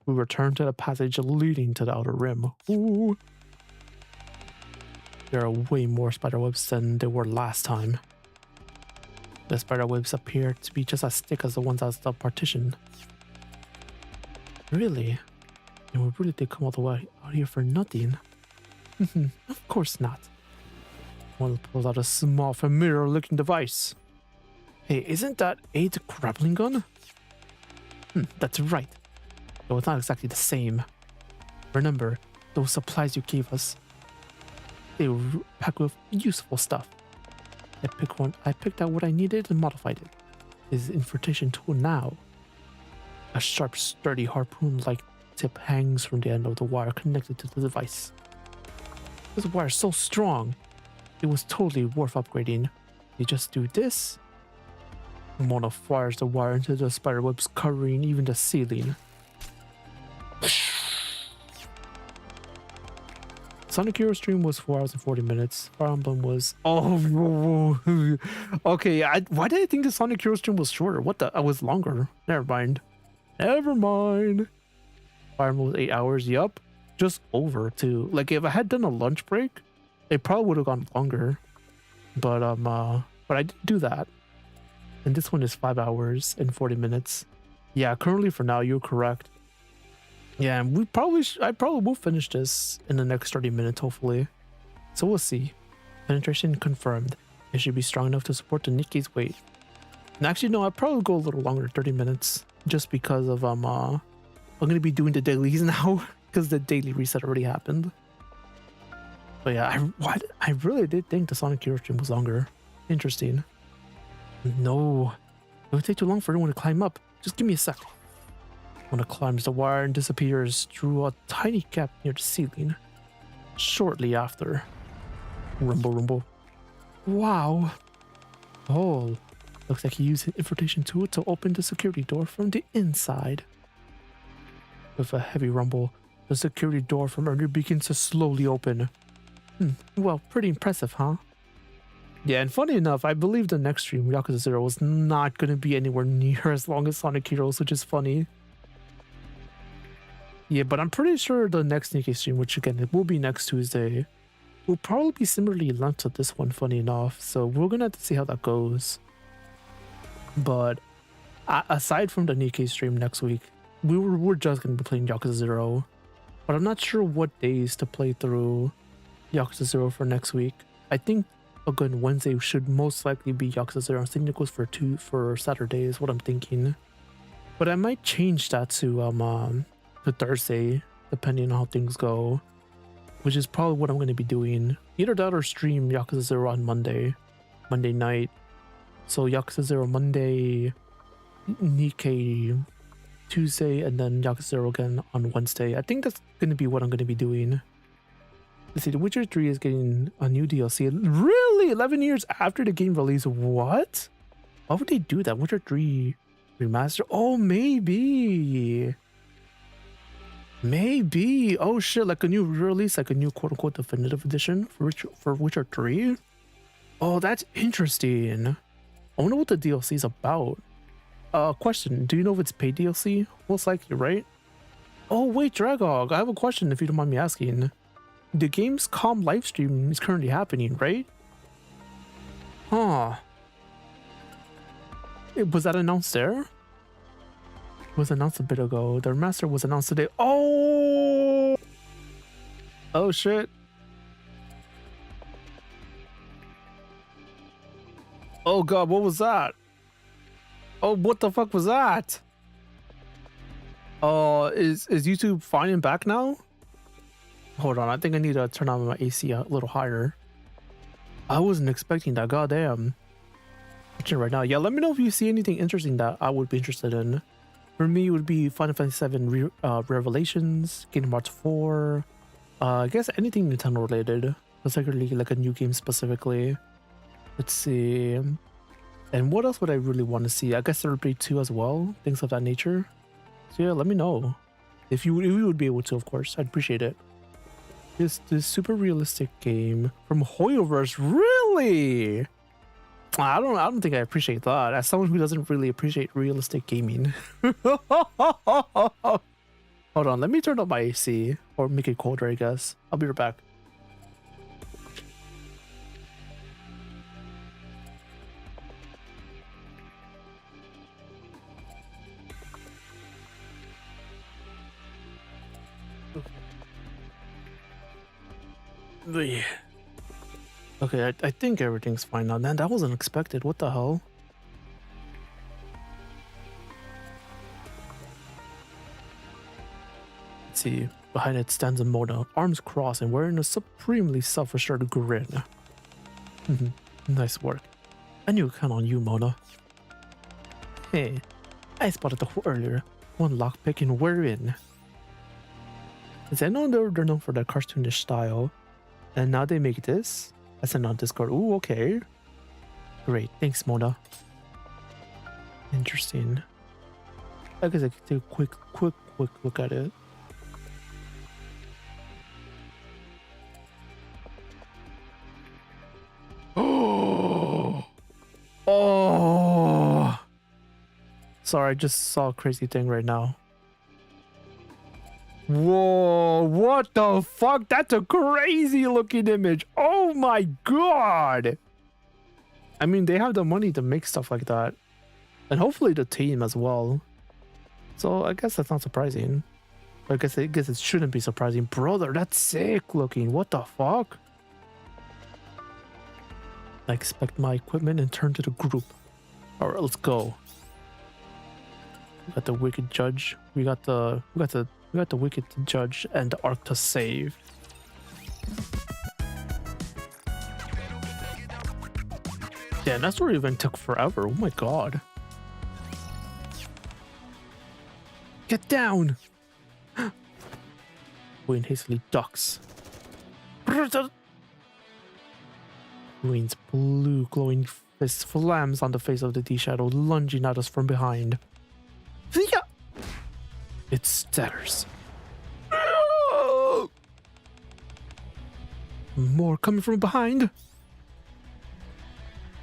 we return to the passage leading to the outer rim. Ooh. There are way more spiderwebs than there were last time. The spiderwebs appear to be just as thick as the ones at the partition. Really? And we really did come all the way out here for nothing? Of course not. One pulls out a small, familiar-looking device. Hey, isn't that a grappling gun? That's right. Though it's not exactly the same. Remember, those supplies you gave us. They were packed with useful stuff. I picked out what I needed and modified it. Is an infiltration tool now. A sharp, sturdy harpoon-like tip hangs from the end of the wire connected to the device. This wire is so strong, it was totally worth upgrading. You just do this. Mona fires the wire into the spider webs covering even the ceiling. Sonic Hero stream was 4 hours and 40 minutes. Fire Emblem was... Oh, okay. Why did I think the Sonic Hero stream was shorter? What the... I was longer. Never mind. Never mind. Fire Emblem was 8 hours. Yup. Just over, too. Like, if I had done a lunch break, it probably would have gone longer. But I didn't do that. And this one is 5 hours and 40 minutes. Yeah, currently for now, you're correct. Yeah, and I probably will finish this in the next 30 minutes, hopefully. So we'll see. Penetration confirmed. It should be strong enough to support the Nikke's weight. And actually, no, I'll probably go a little longer, 30 minutes. Just because of, I'm going to be doing the dailies now. Because the daily reset already happened. But yeah, I really did think the Sonic Hero stream was longer. Interesting. No. It would take too long for everyone to climb up. Just give me a sec. Mona climbs the wire and disappears through a tiny gap near the ceiling. Shortly after. Rumble, rumble. Wow. Oh. Looks like he used an infiltration tool to open the security door from the inside. With a heavy rumble, the security door from earlier begins to slowly open. Well, pretty impressive, huh? Yeah, and funny enough, I believe the next stream, Yakuza 0, was not going to be anywhere near as long as Sonic Heroes, which is funny. Yeah, but I'm pretty sure the next Nikke stream, which again, it will be next Tuesday, will probably be similarly length to this one, funny enough. So we're going to have to see how that goes. But aside from the Nikke stream next week, we're just going to be playing Yakuza 0. But I'm not sure what days to play through Yakuza 0 for next week. I think a good Wednesday should most likely be Yakuza 0. I think it goes for Saturday is what I'm thinking. But I might change that to Thursday, depending on how things go. Which is probably what I'm going to be doing. Either that or stream Yakuza 0 on Monday night. So Yakuza 0 Monday, Nikke Tuesday, and then Yakuza 0 again on Wednesday. I think that's going to be what I'm going to be doing. Let's see, The Witcher 3 is getting a new DLC. Really? 11 years after the game release? What? Why would they do that? Witcher 3 remaster? Oh, maybe. Maybe. Oh shit, like a new release, like a new quote-unquote definitive edition for Witcher 3? Oh, that's interesting. I wonder what the DLC is about. Question, do you know if it's paid DLC? Most likely, right? Oh wait, Dragog, I have a question if you don't mind me asking. The game's calm livestream is currently happening, right? Huh. Was that announced there? It was announced a bit ago. The remaster was announced today. Oh! Oh shit. Oh god, what was that? Oh, what the fuck was that? Is YouTube fine and back now? Hold on, I think I need to turn on my AC a little higher. I wasn't expecting that, goddamn. Watching right now. Yeah, let me know if you see anything interesting that I would be interested in. For me, it would be Final Fantasy VII Revelations, Kingdom Hearts 4, I guess anything Nintendo related, particularly like a new game specifically. Let's see. And what else would I really want to see? I guess Rapi 2 as well, things of that nature. So yeah, let me know. If you would be able to, of course, I'd appreciate it. This super realistic game from Hoyoverse, really? I don't think I appreciate that. As someone who doesn't really appreciate realistic gaming. Hold on, let me turn up my AC or make it colder, I guess. I'll be right back. Okay, I think everything's fine now. Man, that was unexpected. What the hell? Let's see. Behind it stands a Mona, arms crossed and wearing a supremely self-assured grin. Nice work. I knew to count on you, Mona. Hey, I spotted the hole earlier. One lockpick and we're in. I know they're known for their cartoonish style, and now they make this. I sent on Discord. Ooh, okay. Great, thanks, Mona. Interesting. I guess I could take a quick look at it. Oh! Sorry, I just saw a crazy thing right now. Whoa, what the fuck? That's a crazy looking image. Oh my god. I mean, they have the money to make stuff like that. And hopefully the team as well. So I guess that's not surprising. I guess it shouldn't be surprising. Brother, that's sick looking. What the fuck? I expect my equipment and turn to the group. Alright, let's go. We got the wicked judge. We got the wicked judge and the arc to save. Damn, that story event took forever. Oh my god. Get down! Wayne hastily ducks. Wayne's blue glowing fist flams on the face of the D-Shadow, lunging at us from behind. It staggers. More coming from behind.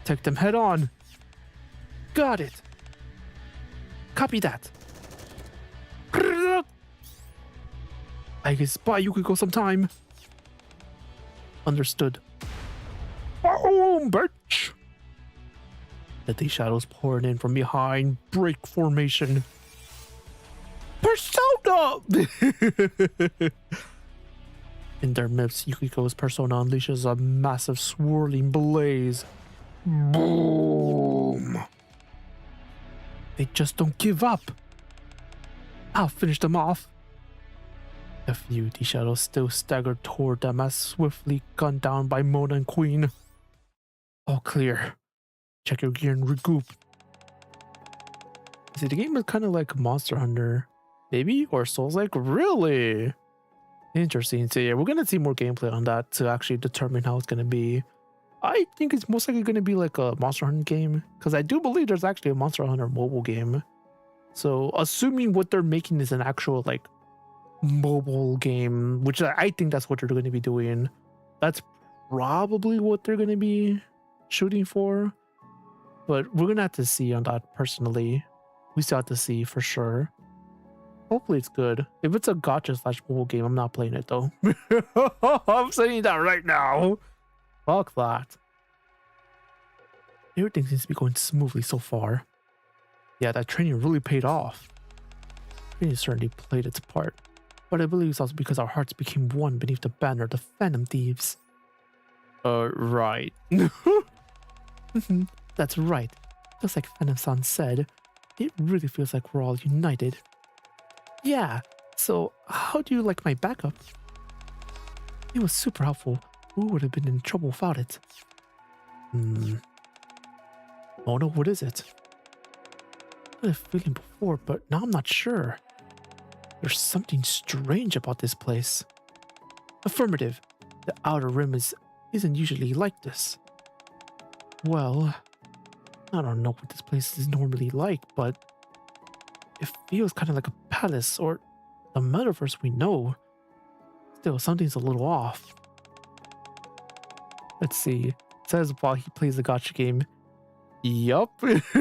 Take them head on. Got it. Copy that. I can spy Yukiko sometime. Understood. Boom, bitch. The D-Shadows pouring in from behind. Break formation. Persona! In their midst, Yukiko's persona unleashes a massive swirling blaze. Boom! They just don't give up. I'll finish them off. A few D-Shadows still staggered toward them as swiftly gunned down by Mona and Queen. All clear. Check your gear and regroup. See, the game is kind of like Monster Hunter. Maybe? Or Souls-like? Really? Interesting. So yeah, we're going to see more gameplay on that to actually determine how it's going to be. I think it's most likely going to be like a Monster Hunter game. Because I do believe there's actually a Monster Hunter mobile game. So assuming what they're making is an actual like mobile game, which I think that's what they're going to be doing. That's probably what they're going to be shooting for. But we're going to have to see on that personally. We still have to see for sure. Hopefully it's good. If it's a gacha / mobile game, I'm not playing it though. I'm saying that right now. Fuck that. Everything seems to be going smoothly so far. Yeah, that training really paid off. Training certainly played its part. But I believe it's also because our hearts became one beneath the banner of the Phantom Thieves. Right. That's right. Just like Phantom-san said, it really feels like we're all united. Yeah, so how do you like my backup? It was super helpful. Who would have been in trouble without it? Mona, what is it? I had a feeling before, but now I'm not sure. There's something strange about this place. Affirmative. The Outer Rim isn't usually like this. Well, I don't know what this place is normally like, but it feels kind of like a palace or the metaverse we know. Still, something's a little off. Let's see. It says while he plays the gacha game. Yup. If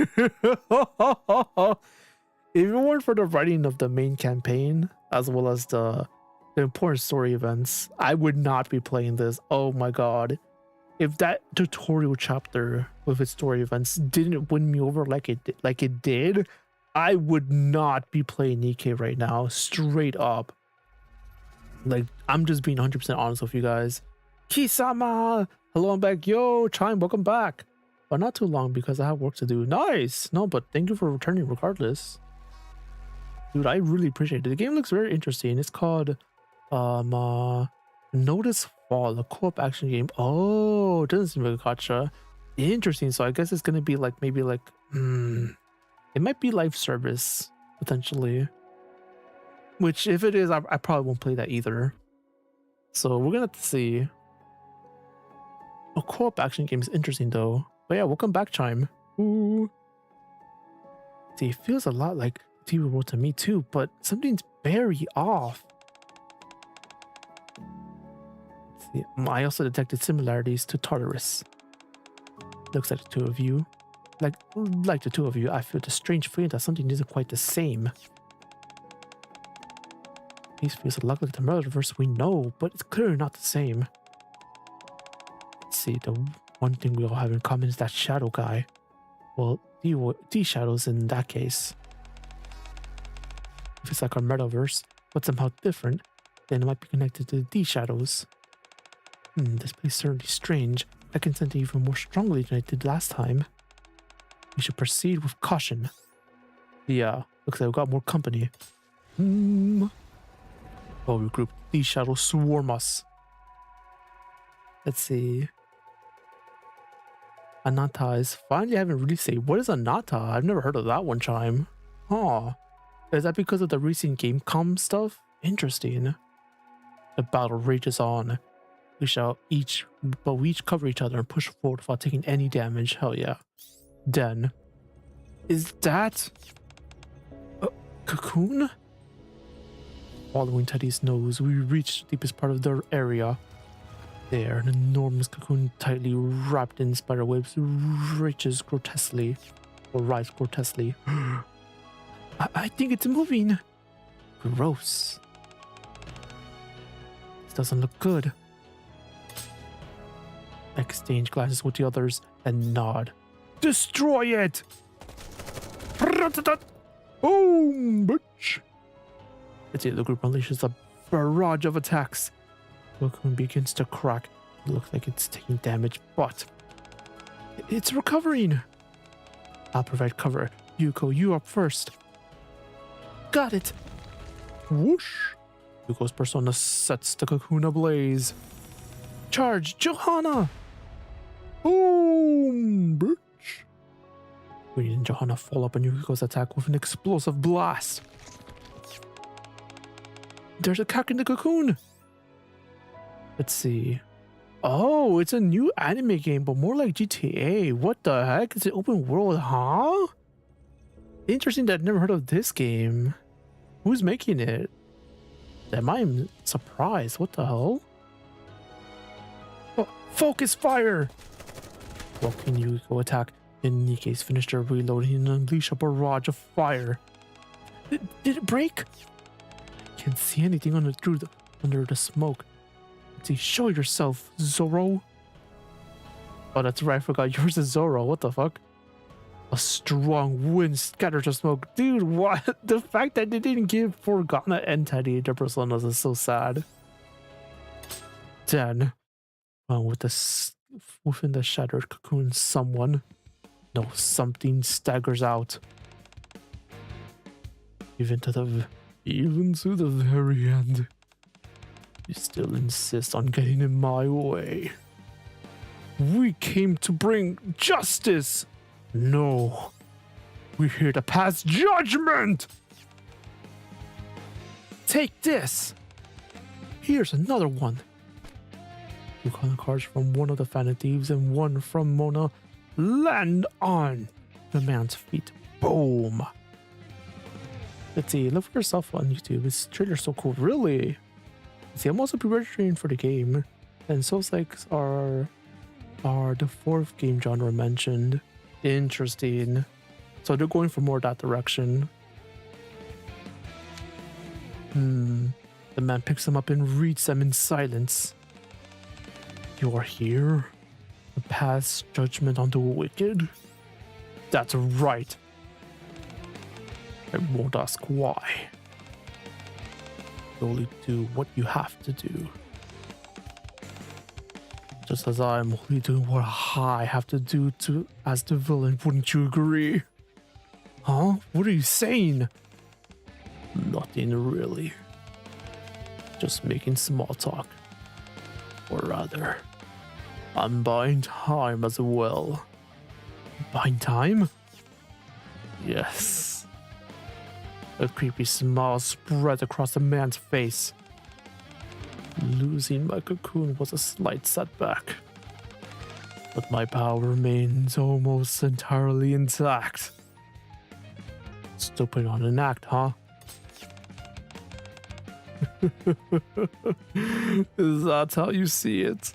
it weren't for the writing of the main campaign, as well as the important story events, I would not be playing this. Oh my god. If that tutorial chapter with its story events didn't win me over like it did, I would not be playing Nikke right now, straight up. Like, I'm just being 100% honest with you guys. Kisama! Hello, I'm back. Yo, Chime, welcome back. But not too long because I have work to do. Nice! No, but thank you for returning regardless. Dude, I really appreciate it. The game looks very interesting. It's called Notice Fall, a co-op action game. Oh, it doesn't seem like a gacha. Interesting. So I guess it's gonna be like maybe like it might be live service potentially. Which if it is, I probably won't play that either. So we're gonna have to see. A co-op action game is interesting though. But yeah, welcome back, Chime. Ooh. See, it feels a lot like TV World to me too, but something's very off. Let's see. I also detected similarities to Tartarus. Looks like the two of you. Like the two of you, I feel the strange feeling that something isn't quite the same. These feels a lot like the Murderverse we know, but it's clearly not the same. Let's see, the one thing we all have in common is that shadow guy. Well, these shadows in that case. If it's like our Metaverse, but somehow different, then it might be connected to these shadows. This place is certainly strange. I can sense it even more strongly than I did last time. We should proceed with caution. Yeah, looks like we got more company. Well, regroup. These shadows swarm us. Let's see. Anatta is finally having release date. What is Anatta? I've never heard of that one, Chime. Huh. Is that because of the recent Gamecom stuff? Interesting. The battle rages on. We each cover each other and push forward without taking any damage. Hell yeah. Den. Is that a cocoon? Following Teddy's nose, we reach the deepest part of their area. There, an enormous cocoon tightly wrapped in spider webs rises grotesquely. I think it's moving. Gross. This doesn't look good. Exchange glances with the others and nod. Destroy it! Boom, bitch! Let's see, the group unleashes a barrage of attacks. The cocoon begins to crack. It looks like it's taking damage, but it's recovering. I'll provide cover. Yuko, you up first. Got it. Whoosh. Yuko's persona sets the cocoon ablaze. Charge, Johanna! Boom, bitch. Queen and Johanna fall up on Yukiko's attack with an explosive blast. There's a cock in the cocoon. Let's see. Oh, it's a new anime game, but more like GTA. What the heck? It's an open world, huh? Interesting that I've never heard of this game. Who's making it? Am I surprised? What the hell? Oh, focus fire! Walking Yukiko attack. And Nikke's finished her reloading and unleash a barrage of fire. Did it break? I can't see anything under the smoke. See, show yourself, Zoro. Oh, that's right. I forgot yours is Zoro. What the fuck? A strong wind scatters the smoke. Dude, what? The fact that they didn't give Forgana and Teddy their personas is so sad. Then, within the shattered cocoon, something staggers out. Even to the very end. You still insist on getting in my way. We came to bring justice. No. We're here to pass judgment. Take this. Here's another one. You call the cards from one of the Phantom Thieves and one from Mona land on the man's feet. Boom. Let's see. Look for yourself on YouTube. This trailer's so cool. Really? See, I'm also pre-registering for the game, and Souls likes are the fourth game genre mentioned. Interesting. So they're going for more that direction. The man picks them up and reads them in silence. You are here to pass judgment on the wicked? That's right. I won't ask why. You only do what you have to do. Just as I'm only doing what I have to do to as the villain, wouldn't you agree? Huh? What are you saying? Nothing really. Just making small talk. Or rather, I'm buying time as well. Buying time? Yes. A creepy smile spread across the man's face. Losing my cocoon was a slight setback. But my power remains almost entirely intact. Still putting on an act, huh? Is that how you see it?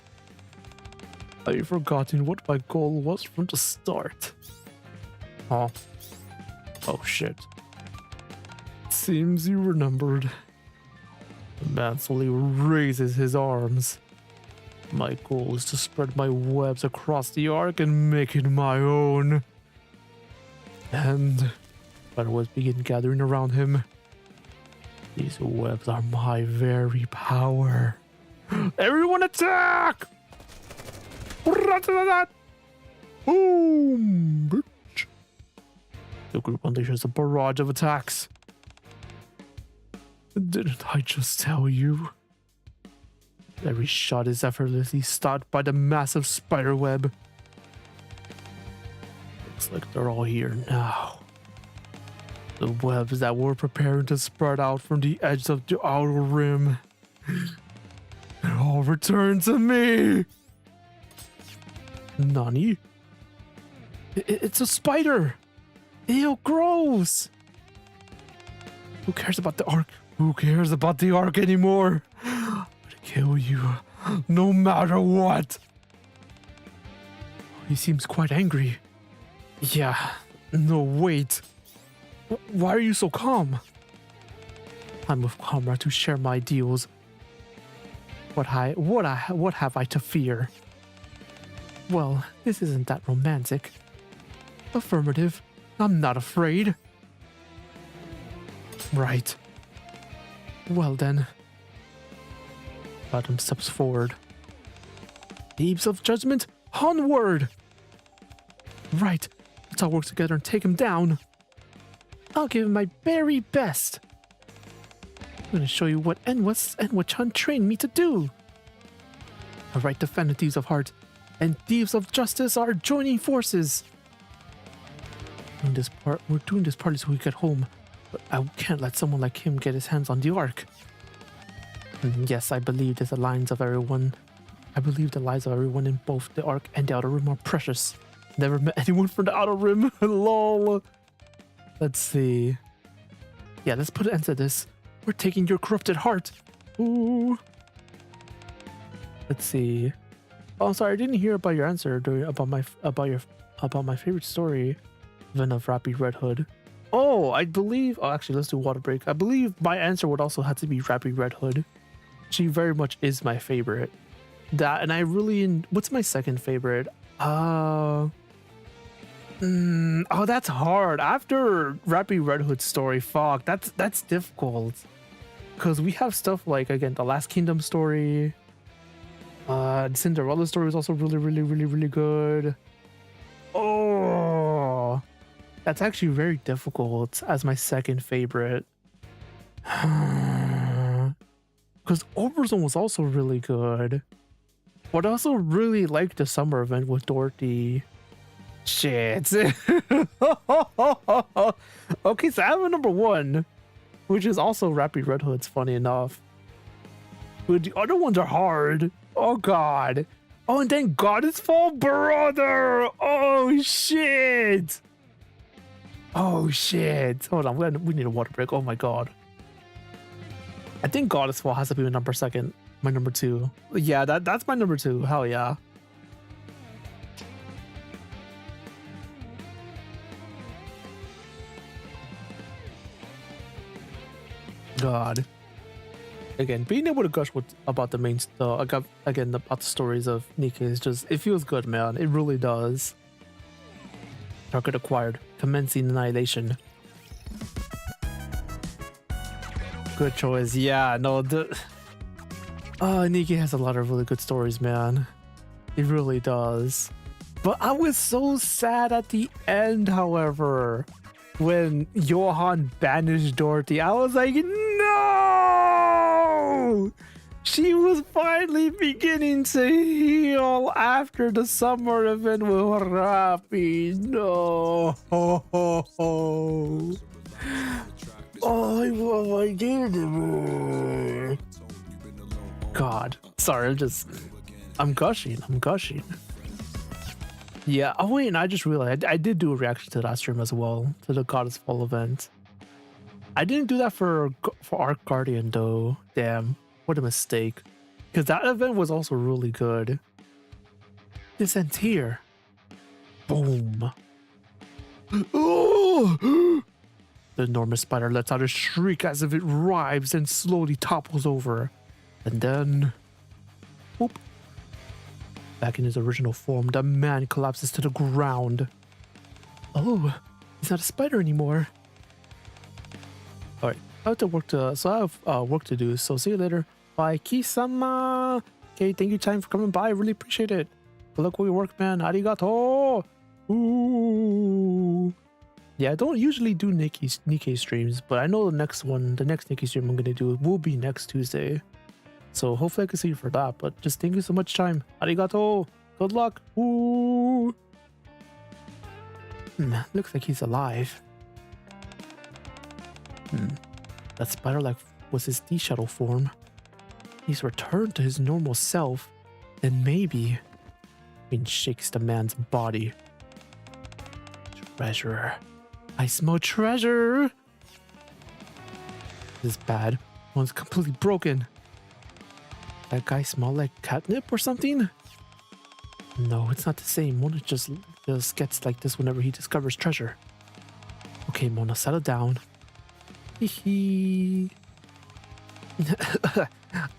Have you forgotten what my goal was from the start? Huh? Oh shit. Seems you remembered. The man slowly raises his arms. My goal is to spread my webs across the arc and make it my own. And spiderwebs begin gathering around him. These webs are my very power. Everyone attack! Boom! Bitch. The group unleashes a barrage of attacks. Didn't I just tell you? Every shot is effortlessly stopped by the massive spider web. Looks like they're all here now. The webs that were preparing to spread out from the edge of the outer rim. They all return to me! Nani? It's a spider! Ew, gross! Who cares about the arc? Who cares about the arc anymore? I'm gonna kill you, no matter what! He seems quite angry. Yeah, no, wait. Why are you so calm? I'm with comrades to share my ideals. What have I to fear? Well, this isn't that romantic. Affirmative. I'm not afraid. Right. Well then. Adam steps forward. Thieves of judgment, onward! Right. Let's all work together and take him down. I'll give him my very best. I'm gonna show you what Enwa-chan trained me to do. Alright, defend thieves of heart and thieves of justice are joining forces. We're doing this partly so we get home, but I can't let someone like him get his hands on the Ark. Yes, I believe the lives of everyone in both the Ark and the Outer Rim are precious. Never met anyone from the Outer Rim. Lol. Let's see. Yeah, let's put an end to this. We're taking your corrupted heart. Ooh. Let's see. Oh, I'm sorry, I didn't hear about your answer about my favorite story, even of Rapi Red Hood. Oh, I believe. Oh, actually, let's do water break. I believe my answer would also have to be Rapi Red Hood. She very much is my favorite. That, and I really. What's my second favorite? Oh, that's hard. After Rapi Red Hood's story, fuck, that's difficult. Because we have stuff like, again, the Last Kingdom story. The Cinderella story was also really good. Oh, that's actually very difficult as my second favorite. Because Overzone was also really good. But I also really liked the summer event with Dorothy. Shit. Okay, so I have a number one, which is also Rapi Red Hood's, funny enough. But the other ones are hard. Oh god. Oh, and then Goddess Fall, brother. Oh shit. Oh shit. Hold on, we need a water break. Oh my god. I think Goddess Fall has to be my number second. My number two. Yeah, that's my number two. Hell yeah. God. Again, being able to gush about the main stuff, again, about the stories of Nikke is just, it feels good, man. It really does. Target acquired. Commencing annihilation. Good choice. Yeah, no, Nikke has a lot of really good stories, man. It really does. But I was so sad at the end, however, when Johan banished Dorothy. I was like, no! She was finally beginning to heal after the summer event with Rapi. No. Oh, I did it. God. Sorry, I'm gushing. Yeah. Oh, wait, and I just realized I did do a reaction to that stream as well, to the Goddess Fall event. I didn't do that for Arc Guardian, though. Damn. What a mistake. Because that event was also really good. This ends here. Boom. Oh! The enormous spider lets out a shriek as if it writhes and slowly topples over. And then... Whoop. Back in his original form, the man collapses to the ground. Oh, he's not a spider anymore. Alright, I have work to do, so see you later. Bye, Kisama! Okay, thank you, time for coming by. I really appreciate it. Good luck with your work, man. Arigato! Ooh. Yeah, I don't usually do Nikke streams, but I know the next Nikke stream I'm gonna do will be next Tuesday. So hopefully I can see you for that, but just thank you so much, time. Arigato! Good luck! Ooh. Looks like he's alive. That spider-like was his D-Shadow form. He's returned to his normal self. Then maybe... shakes the man's body. Treasure. I smell treasure! This is bad. One's completely broken. That guy smell like catnip or something? No, it's not the same. Mona just gets like this whenever he discovers treasure. Okay, Mona, settle down. Hee.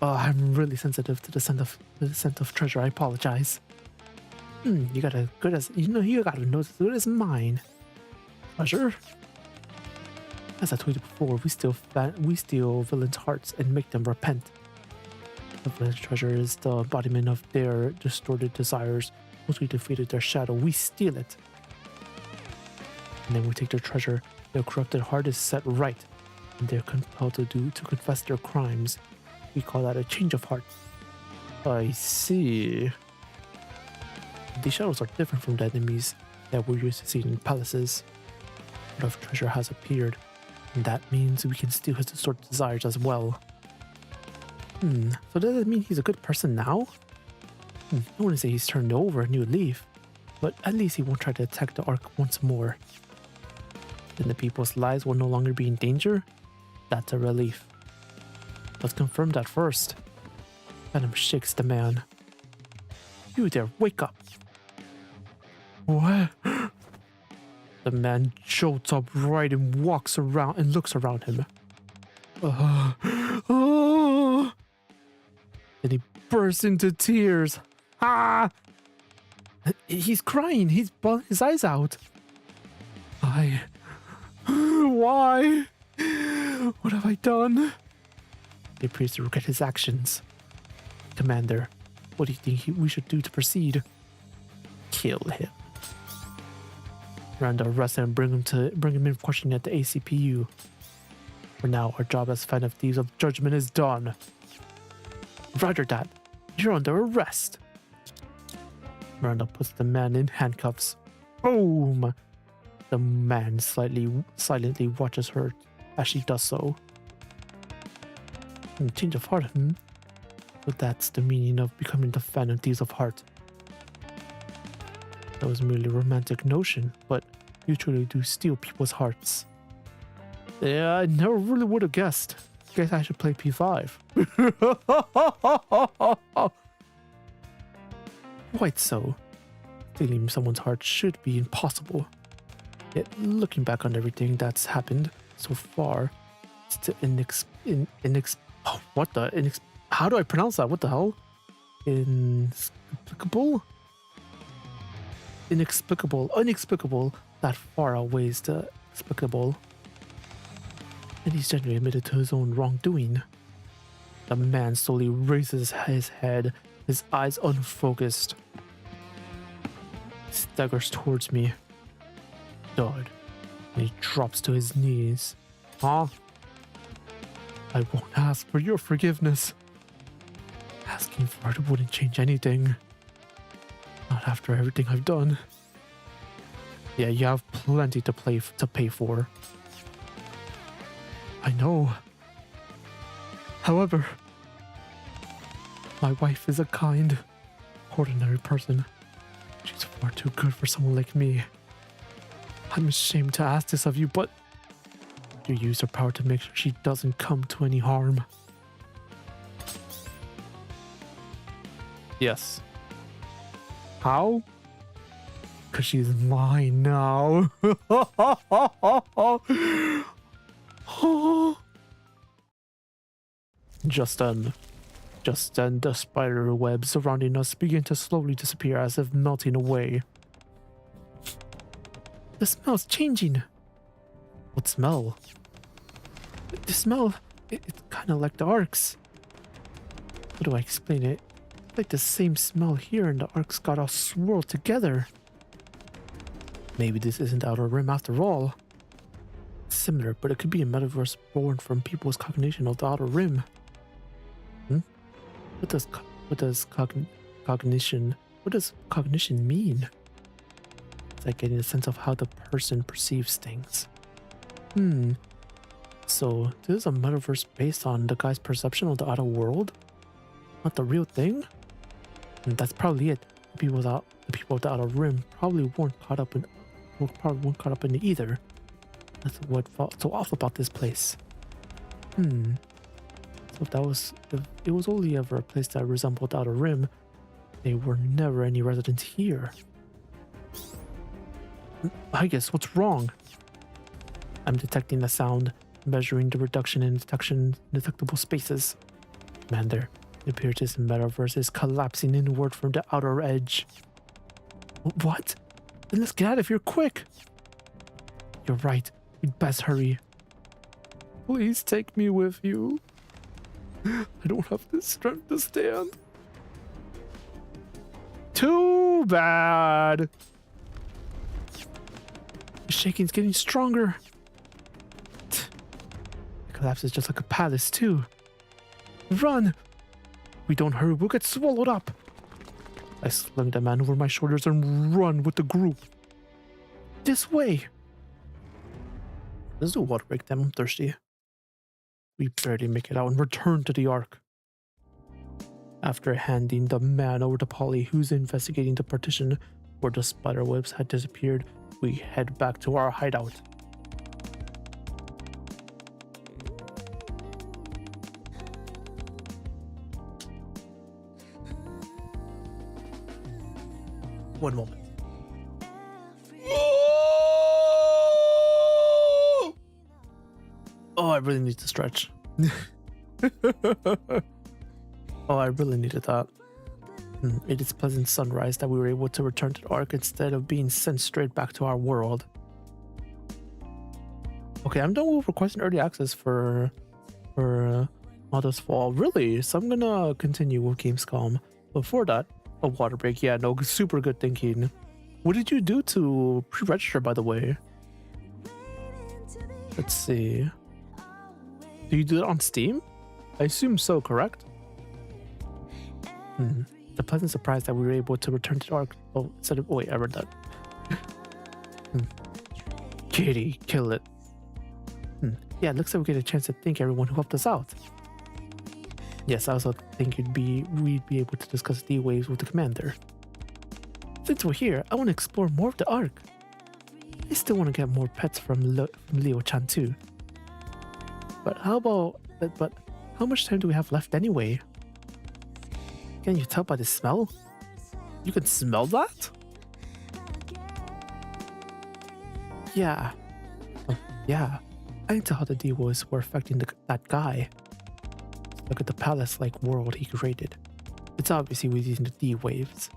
Oh, I'm really sensitive to the scent of treasure. I apologize. You got as good as you got a nose as good as mine. Treasure. As I told you before, we steal villains' hearts and make them repent. The villain's treasure is the embodiment of their distorted desires. Once we defeated their shadow, we steal it. And then we take their treasure. Their corrupted heart is set right, and they're compelled to confess their crimes. We call that a change of heart. I see. These shadows are different from the enemies that we're used to seeing in palaces. But if treasure has appeared, and that means we can steal his distorted desires as well. So does that mean he's a good person now? I wouldn't say he's turned over a new leaf, but at least he won't try to attack the Ark once more. Then the people's lives will no longer be in danger? That's a relief. Let's confirm that first. Venom shakes the man. You there, wake up! What? The man jolts upright and walks around and looks around him. Then he bursts into tears. Ah! He's crying. He's bawling his eyes out. Why? What have I done? He appears to regret his actions. Commander, what do you think we should do to proceed? Kill him. Round arrest him and bring him in for questioning at the ACPU. For now, our job as Fan of Thieves of Judgment is done. Roger that. You're under arrest. Miranda puts the man in handcuffs. Boom! The man silently watches her as she does so. Change of heart, So that's the meaning of becoming the Fan of Thieves of Heart. That was merely a romantic notion, but you truly do steal people's hearts. Yeah, I never really would have guessed. Guess I should play P5. Quite so. Stealing someone's heart should be impossible. Yet, looking back on everything that's happened so far, it's the how do I pronounce that? What the hell? Inexplicable that far outweighs the explicable. And he's genuinely admitted to his own wrongdoing. The man slowly raises his head, his eyes unfocused. staggers towards me. Thud. And he drops to his knees. Huh? I won't ask for your forgiveness. Asking for it wouldn't change anything. Not after everything I've done. Yeah, you have plenty to pay for. I know. However, my wife is a kind, ordinary person. She's far too good for someone like me. I'm ashamed to ask this of you, but you use her power to make sure she doesn't come to any harm. Yes. How? Because she's mine now. Just then, the spider webs surrounding us begin to slowly disappear as if melting away. The smell's changing. What smell? The smell, it's kind of like the arcs. How do I explain it? Like the same smell here, and the arcs got all swirled together. Maybe this isn't the Outer Rim after all. It's similar, but it could be a metaverse born from people's cognition of the Outer Rim. What does cognition mean? It's like getting a sense of how the person perceives things. So this is a metaverse based on the guy's perception of the outer world, not the real thing. And that's probably it. The people of the Outer Rim probably weren't caught up in it either. That's what felt so off about this place. So if it was only ever a place that resembled the Outer Rim, there were never any residents here. I guess what's wrong? I'm detecting the sound, measuring the reduction in detectable spaces. Man, it appears this metaverse is collapsing inward from the outer edge. What? Then let's get out of here quick! You're right, we'd best hurry. Please take me with you. I don't have the strength to stand. Too bad! The shaking's getting stronger. The collapse is just like a palace, too. Run! If we don't hurry, we'll get swallowed up. I sling the man over my shoulders and run with the group. This way! Let's do a water break, then I'm thirsty. We barely make it out and return to the Ark. After handing the man over to Polly, who's investigating the partition where the spiderwebs had disappeared, we head back to our hideout. One moment. Oh, I really need to stretch. Oh, I really needed that. It is pleasant sunrise that we were able to return to the Ark instead of being sent straight back to our world. Okay, I'm done with requesting early access for Mother's Fall. Really? So I'm gonna continue with Gamescom. Before that, a water break. Yeah, no, super good thinking. What did you do to pre-register, by the way? Let's see. Do you do it on Steam? I assume so, correct? The pleasant surprise that we were able to return to the Ark. Oh, instead of... Oh, wait, I read that. Kitty, kill it. Yeah, it looks like we get a chance to thank everyone who helped us out. Yes, I also think we'd be able to discuss D-Waves with the commander. Since we're here, I want to explore more of the Ark. I still want to get more pets from Leo-chan too. But how much time do we have left anyway? Can you tell by the smell? You can smell that? Yeah. Yeah. I can tell how the D-Waves were affecting that guy. Look at the palace-like world he created. It's obviously within the D-Waves.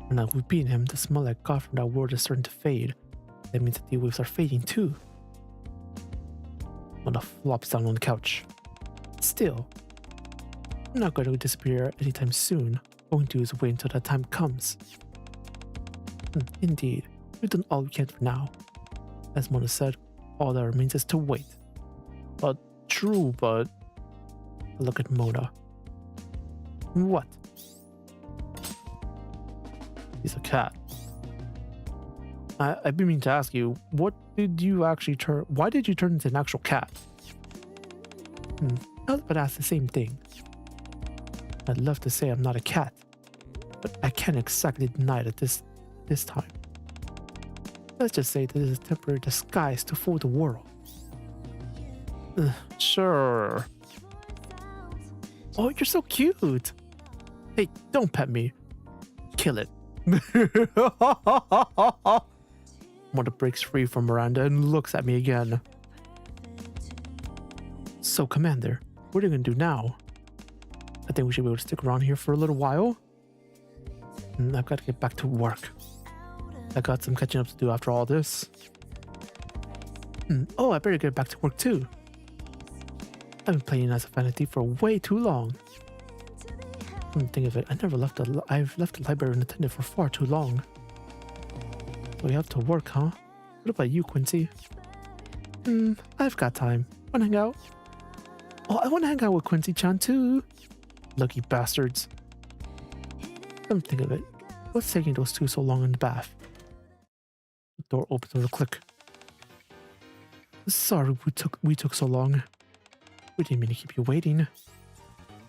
And now we've beaten him, the smell like God from that world is starting to fade. That means the D-Waves are fading too. Mona flops down on the couch. Still, I'm not going to disappear anytime soon. Going to his way until that time comes. Indeed, we've done all we can for now. As Mona said, all that remains is to wait. True, but look at Mona. What? He's a cat. I've been meaning to ask you, why did you turn into an actual cat? I was about to ask the same thing. I'd love to say I'm not a cat, but I can't exactly deny it at this time. Let's just say this is a temporary disguise to fool the world. Sure. Oh, you're so cute. Hey, don't pet me. Kill it. Mona breaks free from Miranda and looks at me again. So, Commander, what are you gonna do now? I think we should be able to stick around here for a little while. I've got to get back to work. I got some catching up to do after all this. Oh, I better get back to work too. I've been playing as a vanity for way too long. Think of it, I've left the library unattended for far too long. So we have to work, huh? What about you, Quincy? I've got time. Wanna hang out? Oh, I wanna hang out with Quincy-chan too. Lucky bastards. Come think of it. What's taking those two so long in the bath? The door opens with a click. Sorry we took so long. We didn't mean to keep you waiting.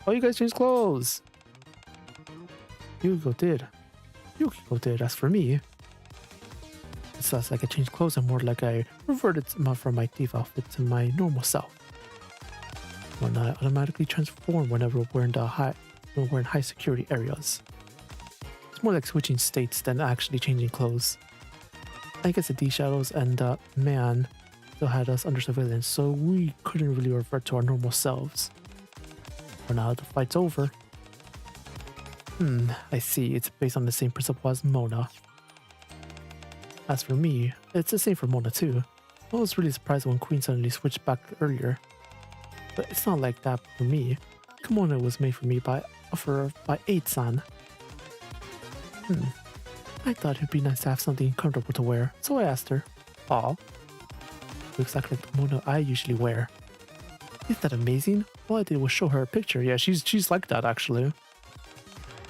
Oh, you guys changed clothes. Yukiko did. As for me, it's less like I changed clothes and more like I reverted from my thief outfit to my normal self. When I automatically transform whenever we're in high security areas. It's more like switching states than actually changing clothes. I guess the D-Shadows and man still had us under surveillance, so we couldn't really revert to our normal selves. For now the fight's over. I see. It's based on the same principle as Mona. As for me, it's the same for Mona too. I was really surprised when Queen suddenly switched back earlier. But it's not like that for me. Kimono was made for me by 8-san. I thought it'd be nice to have something comfortable to wear, so I asked her. Aw. Looks exactly like the kimono I usually wear. Isn't that amazing? All I did was show her a picture. Yeah, she's like that actually.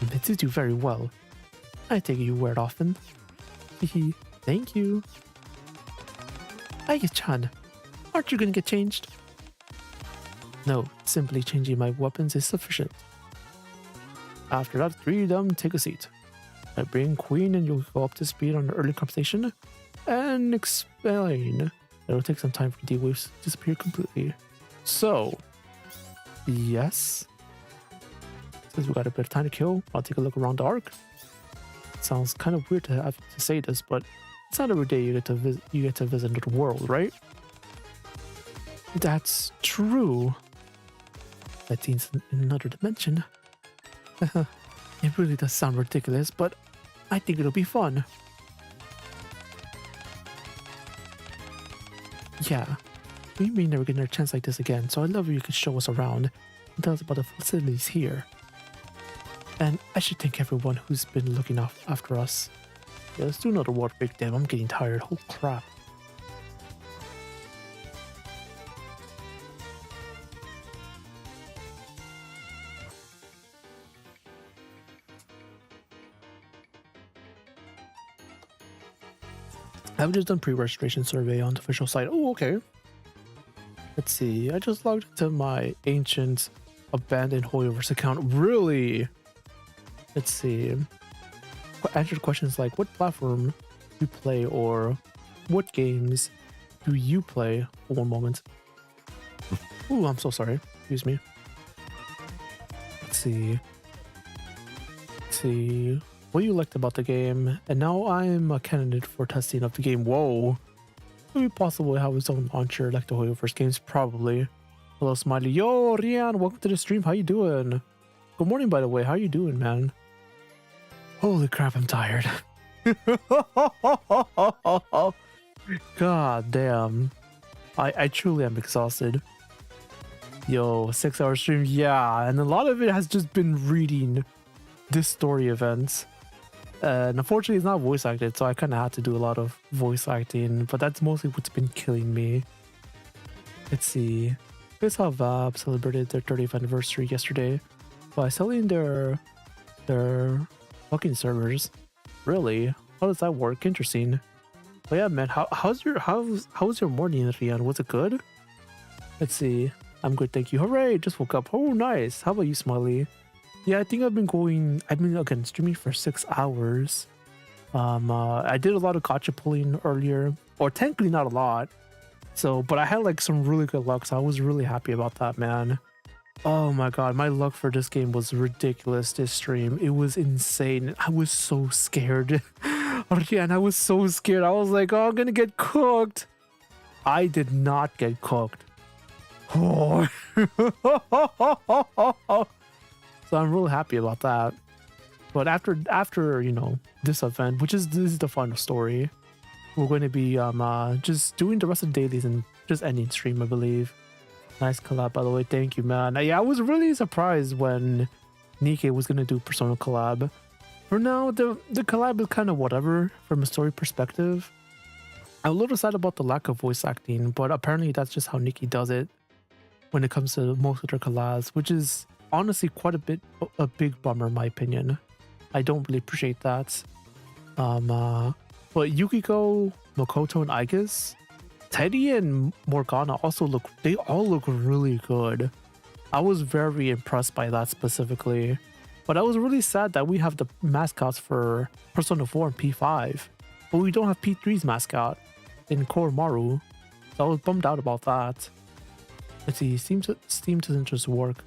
It suits you very well. I take it you wear it often. Hehe, thank you. Aiki-chan, aren't you gonna get changed? No, simply changing my weapons is sufficient. After that, three of them take a seat. I bring Queen and Yukiko up to speed on the early conversation and explain. It'll take some time for the waves to disappear completely. So, yes. Since we got a bit of time to kill, I'll take a look around the arc. Sounds kind of weird to have to say this, but it's not every day you get to visit another world, right? That's true. That seems in another dimension. It really does sound ridiculous, but I think it'll be fun. Yeah, we may never get another chance like this again, so I'd love if you could show us around and tell us about the facilities here. And I should thank everyone who's been looking after us. Yeah, let's do another water break. Damn, I'm getting tired. Holy crap. I've just done pre-registration survey on the official site. Oh, okay. Let's see. I just logged into my ancient abandoned Hoyoverse account. Really? Let's see. Answered questions like what platform do you play or what games do you play? For one moment. Ooh, I'm so sorry. Excuse me. Let's see. What you liked about the game, and now I'm a candidate for testing of the game. Whoa. Could be possible to have his own launcher like the Hoyoverse games, probably. Hello, Smiley. Yo, Rian, welcome to the stream. How you doing? Good morning, by the way. How you doing, man? Holy crap, I'm tired. God damn. I truly am exhausted. Yo, 6-hour stream, yeah, and a lot of it has just been reading this story events. And unfortunately, it's not voice acted, so I kind of had to do a lot of voice acting, but that's mostly what's been killing me. Let's see. Here's how Valve celebrated their 30th anniversary yesterday by selling their fucking servers. Really? How does that work? Interesting. But yeah, man, how was your morning, Rian? Was it good? Let's see. I'm good, thank you. Hooray! Just woke up. Oh, nice. How about you, Smiley? Yeah, I think I've been again streaming for 6 hours. I did a lot of gacha pulling earlier, or technically not a lot. So, but I had like some really good luck, so I was really happy about that, man. Oh my god, my luck for this game was ridiculous this stream. It was insane. I was so scared. Again, I was so scared. I was like, oh, I'm gonna get cooked. I did not get cooked. Oh. So I'm really happy about that. But after you know, this event, this is the final story, we're going to be just doing the rest of the dailies and just ending stream, I believe. Nice collab, by the way. Thank you, man. Yeah, I was really surprised when Nikke was gonna do Persona collab. For now, the collab is kind of whatever from a story perspective. I'm a little sad about the lack of voice acting, but apparently that's just how Nikke does it when it comes to most of their collabs, which is honestly quite a big bummer in my opinion. I don't really appreciate that. But Yukiko, Makoto, and Aigis, Teddy and Morgana they all look really good. I was very impressed by that specifically. But I was really sad that we have the mascots for Persona 4 and P5, but we don't have P3's mascot in Koromaru. So I was bummed out about that. Let's see, Steam doesn't just work.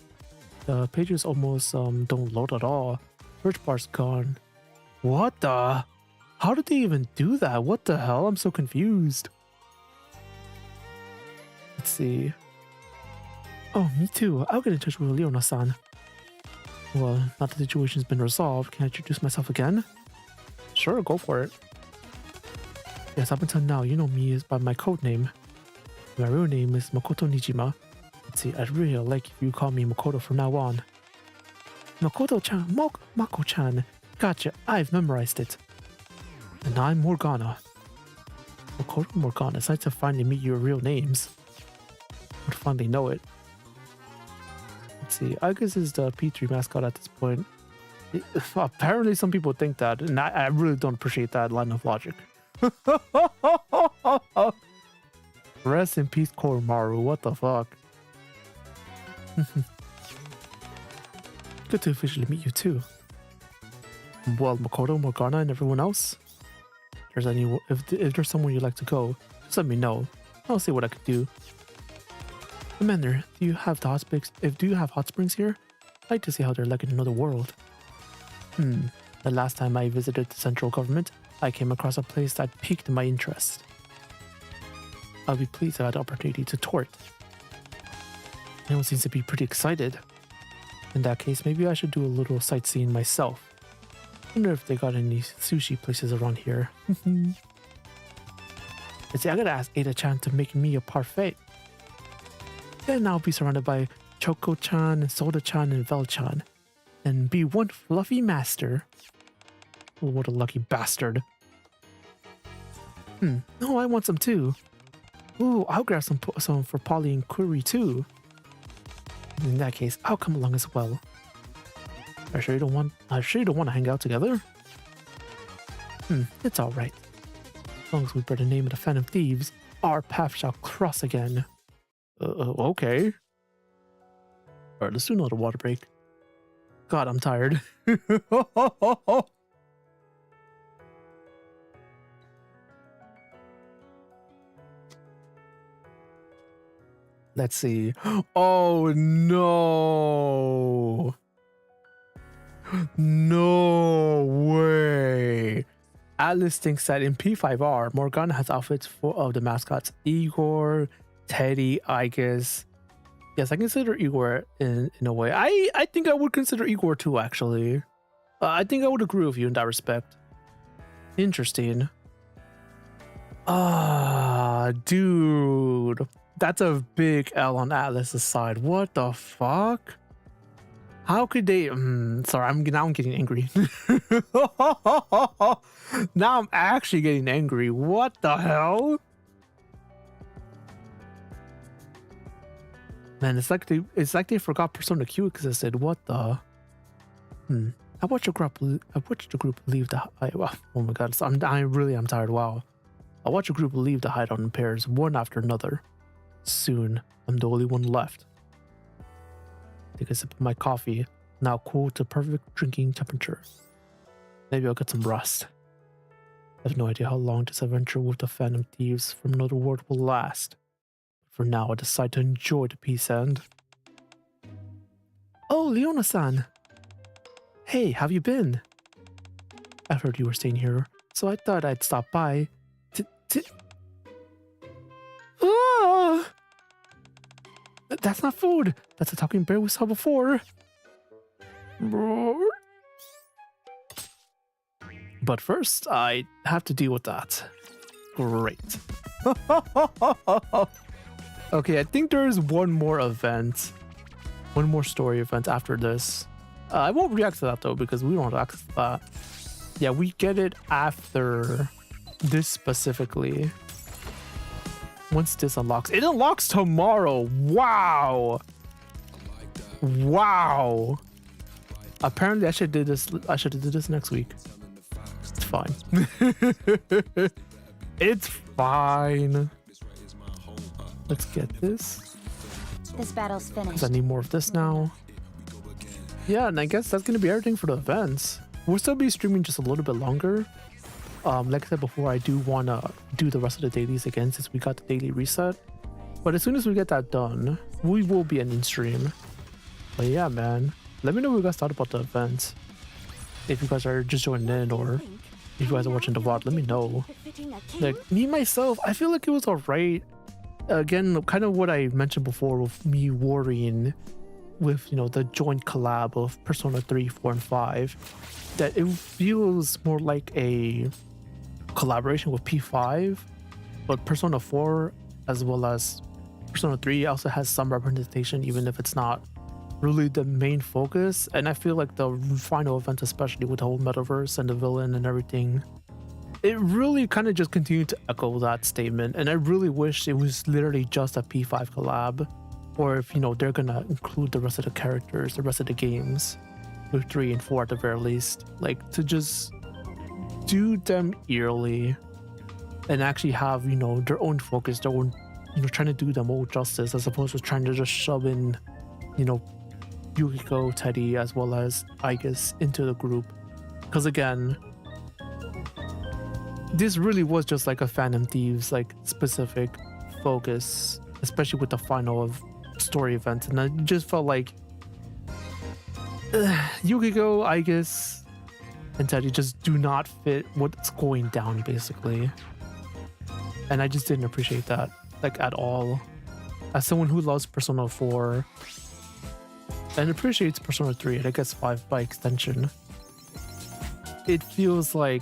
The pages almost don't load at all. Search bar's gone. What the? How did they even do that? What the hell? I'm so confused. Let's see. Oh, me too. I'll get in touch with Leona-san. Well, now the situation's been resolved, can I introduce myself again? Sure, go for it. Yes, up until now, you know me by my code name. My real name is Makoto Nijima. Let's see, I'd really like if you call me Makoto from now on. Makoto-chan, Mako-chan. Gotcha, I've memorized it. And I'm Morgana. Makoto Morgana, it's nice to finally meet your real names. Would finally know it. Let's see, I guess is the P3 mascot at this point. Apparently some people think that, and I really don't appreciate that line of logic. Rest in peace, Koromaru, what the fuck? Good to officially meet you too. Well, Makoto, Morgana, and everyone else. If there's somewhere you'd like to go, just let me know. I'll see what I can do. Commander, do you have hot springs here? I'd like to see how they're like in another world. The last time I visited the central government, I came across a place that piqued my interest. I'll be pleased I had the opportunity to tour it. Everyone seems to be pretty excited. In that case, maybe I should do a little sightseeing myself. Wonder if they got any sushi places around here. Let's see, I gotta ask Ada-chan to make me a parfait. Then I'll be surrounded by Choco-chan, Soda-chan, and Vel-chan. And be one fluffy master. Oh, what a lucky bastard. Oh, I want some too. Ooh, I'll grab some for Polly and Query too. In that case, I'll come along as well. Are you sure you don't want to hang out together? It's alright. As long as we bear the name of the Fan of Thieves, our path shall cross again. Okay. Alright, let's do another water break. God, I'm tired. Let's see. Oh no! No way! Atlas thinks that in P5R, Morgana has outfits of the mascots Igor, Teddy, Aigis. Yes, I consider Igor in a way. I think I would consider Igor too, actually. I think I would agree with you in that respect. Interesting. Dude. That's a big L on Atlas's side. What the fuck? How could they? Sorry, now I'm getting angry. Now I'm actually getting angry. What the hell? Man, it's like they forgot Persona Q existed. What the? I watched the group leave the. Oh my god, I'm tired. Wow. I watched a group leave the hideout in pairs, one after another. Soon, I'm the only one left. Take a sip of my coffee, now cool to perfect drinking temperature. Maybe I'll get some rest. I have no idea how long this adventure with the Phantom Thieves from another world will last. For now, I decide to enjoy the peace end. Oh, Leona-san! Hey, have you been? I heard you were staying here, so I thought I'd stop by. Ah! That's not food! That's a talking bear we saw before! But first, I have to deal with that. Great. Okay, I think there's one more event. One more story event after this. I won't react to that though, because we don't have access to that. Yeah, we get it after this specifically. Once this unlocks. It unlocks tomorrow! Wow! Wow! Apparently I should do this. I should do this next week. It's fine. It's fine. Let's get this. This battle's finished. I need more of this now. Yeah, and I guess that's gonna be everything for the events. We'll still be streaming just a little bit longer. Like I said before, I do wanna do the rest of the dailies again since we got the daily reset. But as soon as we get that done, we will be ending stream. But yeah, man, let me know what you guys thought about the events. If you guys are just joining in, or if you guys are watching the VOD, let me know. Like me myself, I feel like it was alright. Again, kind of what I mentioned before with me worrying with, you know, the joint collab of Persona 3, 4, and 5, that it feels more like a collaboration with P5, but Persona 4 as well as Persona 3 also has some representation, even if it's not really the main focus. And I feel like the final event, especially with the whole metaverse and the villain and everything, it really kind of just continued to echo that statement. And I really wish it was literally just a P5 collab, or if, you know, they're gonna include the rest of the characters, the rest of the games with 3 and 4 at the very least, like to just do them yearly and actually have, you know, their own focus, their own, you know, trying to do them all justice, as opposed to trying to just shove in, you know, Yukiko, Teddy, as well as Aigis into the group. Because again, this really was just like a Phantom Thieves like specific focus, especially with the final of story event, and I just felt like Yukiko, Aigis, and Teddy just do not fit what's going down basically, and I just didn't appreciate that like at all. As someone who loves Persona 4 and appreciates Persona 3 and I guess 5 by extension, it feels like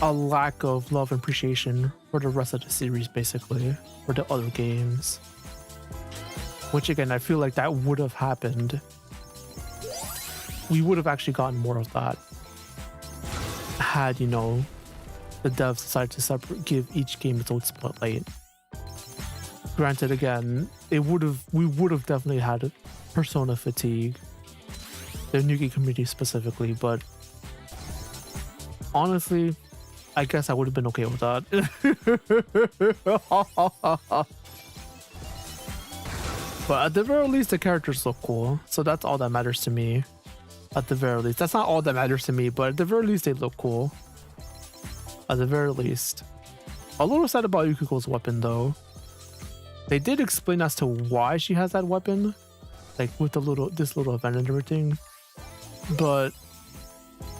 a lack of love and appreciation for the rest of the series, basically, for the other games. Which again, I feel like that would have happened. We would have actually gotten more of that had, you know, the devs decided to give each game its own spotlight. Granted, again, we would have definitely had Persona fatigue, the Nikke community specifically, but honestly, I guess I would have been okay with that. But at the very least, the characters look cool, so that's all that matters to me. At the very least, that's not all that matters to me, but at the very least, they look cool. At the very least. A little sad about Yukiko's weapon, though. They did explain as to why she has that weapon, like with this little event and everything, but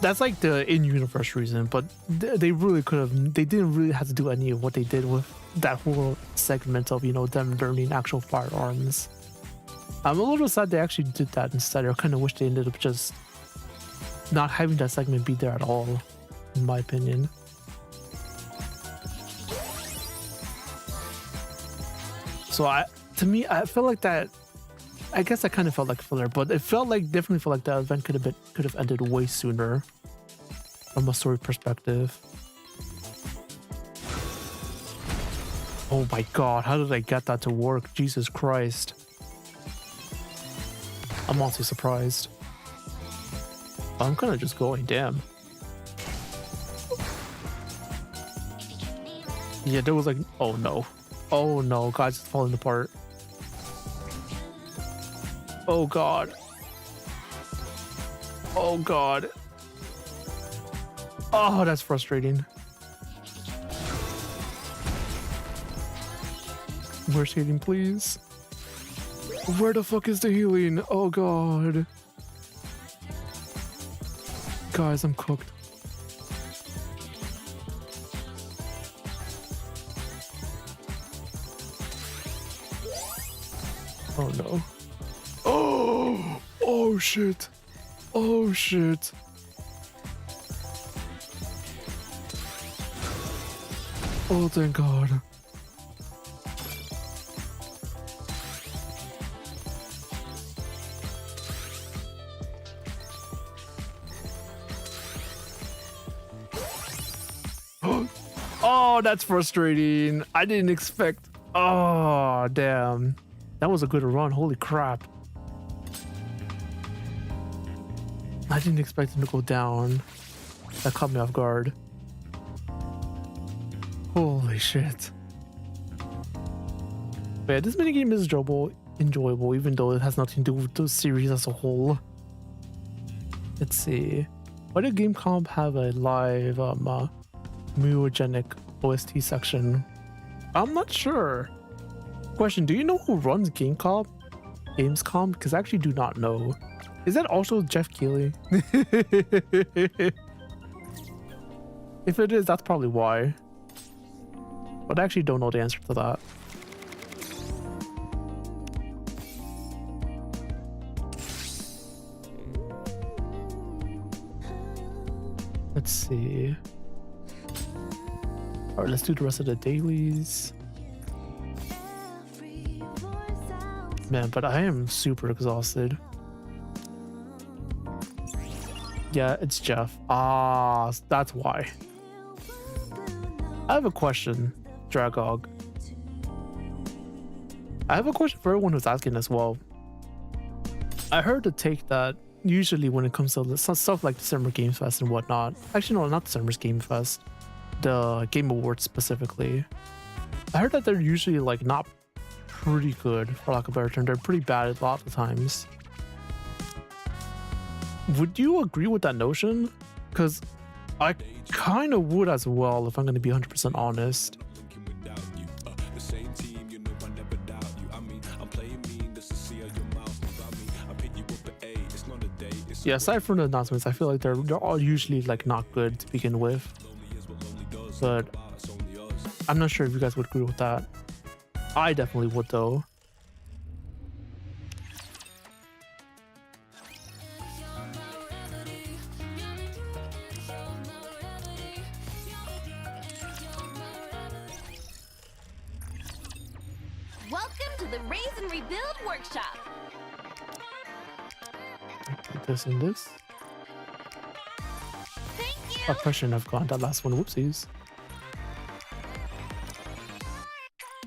that's like the in-universe reason. But they really could have. They didn't really have to do any of what they did with that whole segment of, you know, them learning actual firearms. I'm a little sad they actually did that instead. I kind of wish they ended up just not having that segment be there at all, in my opinion. So to me, I feel like that I guess I kind of felt like filler, but it felt like definitely felt like that event could have ended way sooner from a story perspective. Oh my god, how did I get that to work? Jesus Christ. I'm honestly surprised. I'm kind of just going, damn. Yeah, there was like, oh no. Oh no, guys, it's falling apart. Oh god. Oh god. Oh, that's frustrating. Where's healing, please? Where the fuck is the healing? Oh god. Guys, I'm cooked. Oh no. Oh! Oh shit. Oh shit. Oh thank god. Oh, that's frustrating. I didn't expect. Oh, damn. That was a good run. Holy crap. I didn't expect him to go down. That caught me off guard. Holy shit. But yeah, this minigame is enjoyable, even though it has nothing to do with the series as a whole. Let's see. Why did Game Comp have a live mutagenic OST section? I'm not sure. Question, do you know who runs Gamescom? Because I actually do not know. Is that also Jeff Keighley? If it is, that's probably why. But I actually don't know the answer to that. Let's see. Alright, let's do the rest of the dailies. Man, but I am super exhausted. Yeah, it's Jeff. Ah, that's why. I have a question, Dragog. I have a question for everyone who's asking as well. I heard the take that usually when it comes to stuff like the Summer Game Fest and whatnot, actually no, not the Summer Game Fest, the Game Awards specifically, I heard that they're usually like not pretty good, for lack of a better term. They're pretty bad a lot of the times. Would you agree with that notion? Because I kind of would as well, if I'm going to be 100% honest. Yeah, aside from the announcements, I feel like they're all usually like not good to begin with. But I'm not sure if you guys would agree with that. I definitely would though. Welcome to the Raise and Rebuild Workshop. Put this and this. Thank you. I shouldn't have gone that last one. Whoopsies.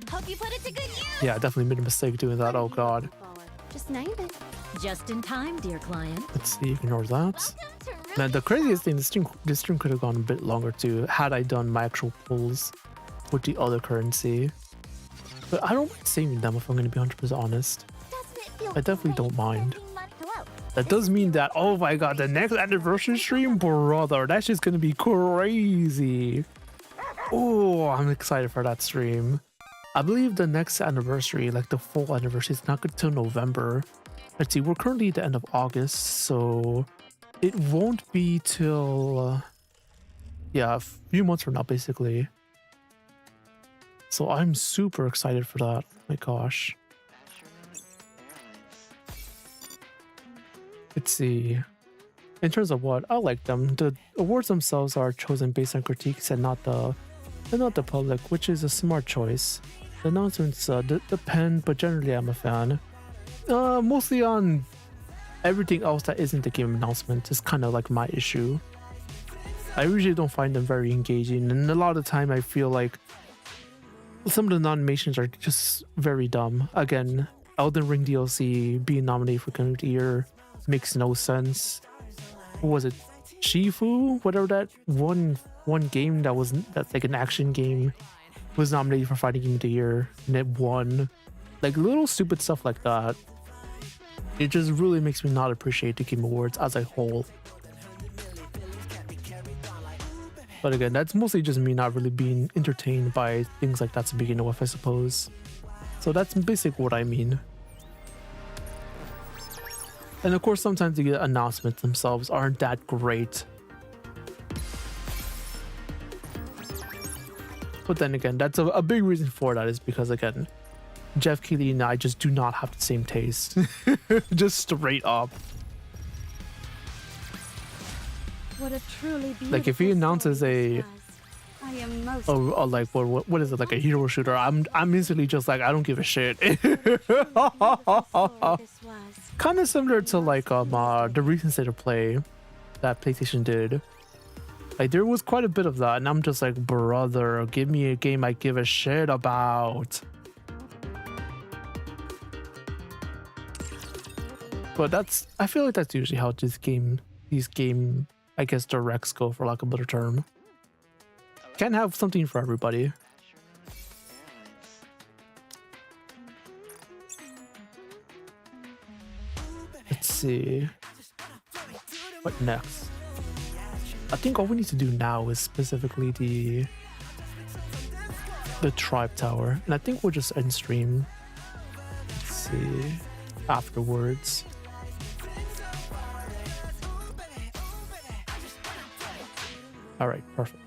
Hope you put it to good use. Yeah, I definitely made a mistake doing that. Oh god. Just named it. Just in time, dear client. Let's see, ignore that. Now the craziest thing, this stream could have gone a bit longer too, had I done my actual pulls with the other currency. But I don't mind saving them if I'm going to be 100% honest. I definitely don't mind. That does mean that, oh my god, the next anniversary stream, brother, that's just going to be crazy. Oh, I'm excited for that stream. I believe the next anniversary, like the full anniversary, is not good till November. Let's see, we're currently at the end of August, so it won't be till, yeah, a few months from now, basically. So I'm super excited for that. Oh my gosh. Let's see. In terms of what, I like them. The awards themselves are chosen based on critiques and not the public, which is a smart choice. The announcements depend, but generally I'm a fan. Mostly on everything else that isn't the game announcement is kind of like my issue. I usually don't find them very engaging, and a lot of the time I feel like some of the nominations are just very dumb. Again, Elden Ring DLC being nominated for Game of the Year makes no sense. What was it? Shifu? Whatever that one game that's like an action game was nominated for Fighting Game of the Year and it won. Like little stupid stuff like that. It just really makes me not appreciate the Game Awards as a whole. But again, that's mostly just me not really being entertained by things like that to begin with, I suppose. So that's basically what I mean. And of course, sometimes the announcements themselves aren't that great. But then again, that's a big reason for that is because, again, Jeff Keighley and I just do not have the same taste. Just straight up. What a truly like if he announces a like what is it, like a hero shooter, I'm instantly just like, I don't give a shit. Kind of similar to like the recent state of play that PlayStation did. Like there was quite a bit of that, and I'm just like, brother, give me a game I give a shit about. But I feel like that's usually how these game I guess directs go, for lack of a better term. Can't have something for everybody. Let's see. What next? I think all we need to do now is specifically the Tribe Tower. And I think we'll just end stream. Let's see. Afterwards. Alright, perfect.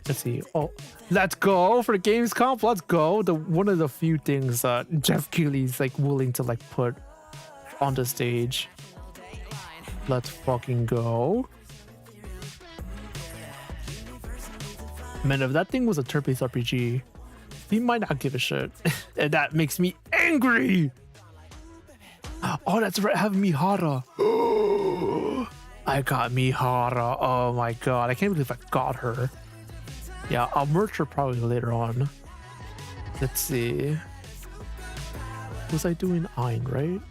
Let's see. Oh, let's go for the Games Comp. Let's go. One of the few things Jeff Keighley's like willing to like put on the stage. Let's fucking go. Man, if that thing was a turn-based RPG, he might not give a shit. And that makes me angry. Oh, that's right. I have Mihara. I got Mihara. Oh my god. I can't believe I got her. Yeah, I'll merch her probably later on. Let's see. Was I doing Ein, right?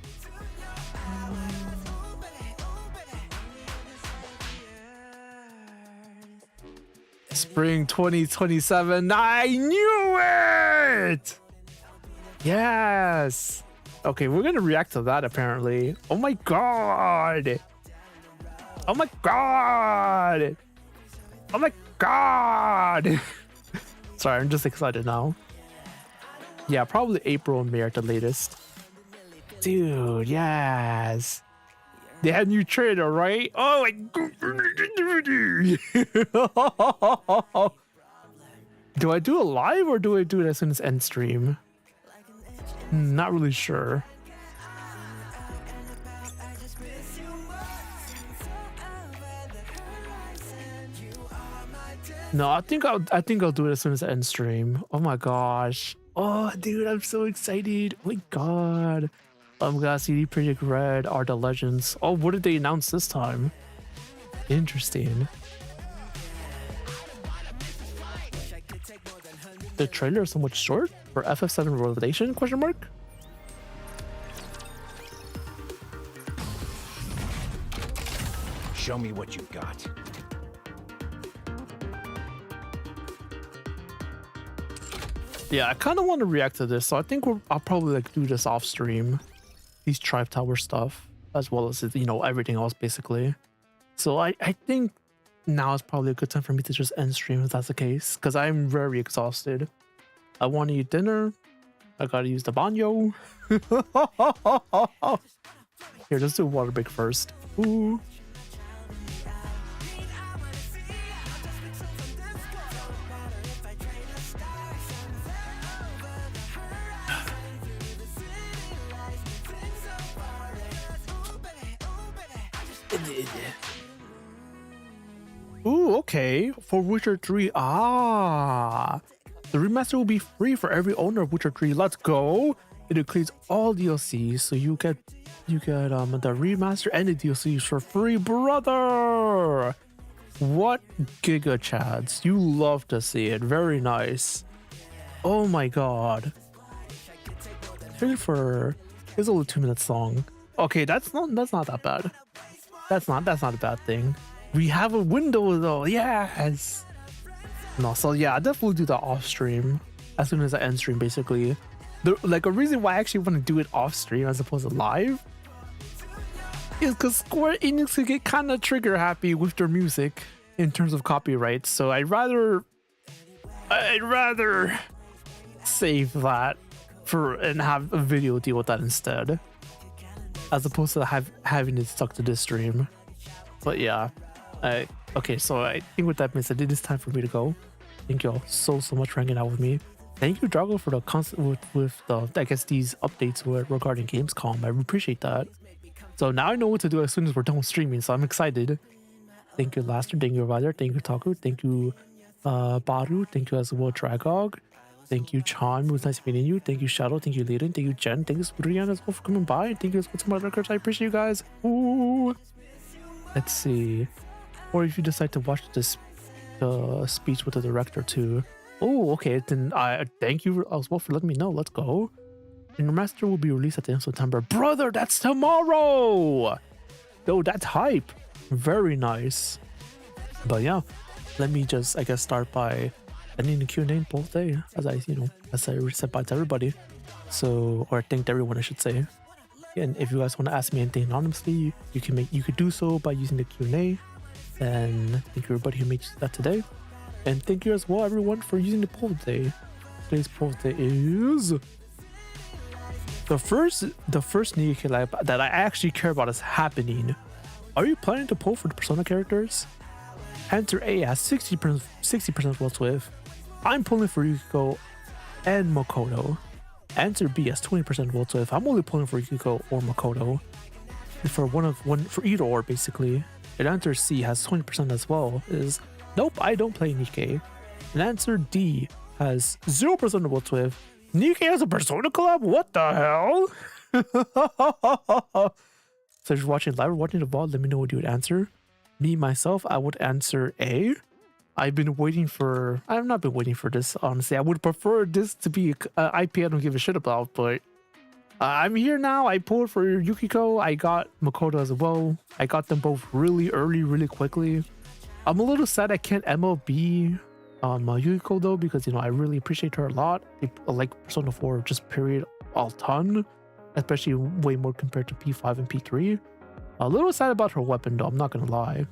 Spring 2027. I knew it! Yes! Okay, we're gonna react to that apparently. Oh my god! Oh my god! Oh my god! Sorry, I'm just excited now. Yeah, probably April and May at the latest. Dude, yes! They had a new trailer, right? Oh my god! Do I do a live or do I do it as soon as end stream? Not really sure. No, I think I'll do it as soon as end stream. Oh my gosh. Oh dude, I'm so excited. Oh my god. I'm gonna CD Projekt Red are the legends. Oh, what did they announce this time? Interesting. The trailer is somewhat short for FF7 Revelation? Question mark. Show me what you got. Yeah, I kind of want to react to this, so I think I'll probably like do this off stream, these Tribe Tower stuff, as well as, you know, everything else basically. So I think now is probably a good time for me to just end stream if that's the case, because I'm very exhausted. I want to eat dinner. I gotta use the banyo. Here, let's do a water break first. Ooh. Ooh, okay. For Witcher 3. Ah. The remaster will be free for every owner of Witcher 3. Let's go! It includes all DLCs, so you get the remaster and the DLCs for free, brother! What giga chads. You love to see it. Very nice. Oh my god. Here's a little 2-minute song. Okay, that's not that bad. That's not a bad thing. We have a window though. Yes. No, so yeah, I definitely do that off stream as soon as I end stream. Basically, a reason why I actually want to do it off stream as opposed to live is because Square Enix can get kind of trigger happy with their music in terms of copyright. So I'd rather save that and have a video deal with that instead, as opposed to having it stuck to this stream. But yeah, okay, so I think with that being said, it is time for me to go. Thank you all so much for hanging out with me. Thank you, Drago, for the constant with the, I guess, these updates regarding Gamescom. I appreciate that. So now I know what to do as soon as we're done streaming, so I'm excited. Thank you, Laster. Thank you, Rider. Thank you, Taku. Thank you, Baru. Thank you as well, Dragog. Thank you, Chan. It was nice meeting you. Thank you, Shadow. Thank you, Leyrn. Thank you, Jen. Thank you, Brian, as well, for coming by. And thank you as well to my records. I appreciate you guys. Ooh. Let's see. Or if you decide to watch this speech with the director too. Oh, okay. Then I thank you as well for letting me know. Let's go. And the remaster will be released at the end of September. Brother, that's tomorrow. Yo, that's hype. Very nice. But yeah, let me just, I guess, start by ending the Q&A both day, as I said bye to everybody. So, or thanked everyone, I should say. And if you guys want to ask me anything anonymously, you could do so by using the Q&A. And thank you everybody who made that today. And thank you as well everyone for using the poll today. Today's poll today is the first Nikke collab that I actually care about is happening. Are you planning to poll for the Persona characters? Answer A has 60% votes with. I'm pulling for Yukiko and Makoto. Answer B has 20% votes with. I'm only pulling for Yukiko or Makoto. For either or basically. And answer C has 20% as well. Is nope, I don't play Nikke. And answer D has 0% of votes with. Nikke has a Persona collab? What the hell? So if you're watching live or watching the VOD, let me know what you would answer. Me, myself, I would answer A. I've not been waiting for this, honestly. I would prefer this to be an IP I don't give a shit about, but I'm here now. I pulled for Yukiko. I got Makoto as well. I got them both really early, really quickly. I'm a little sad I can't MLB Yukiko though, because I really appreciate her a lot. I like Persona 4 just period a ton, especially way more compared to P5 and P3. A little sad about her weapon though, I'm not gonna lie.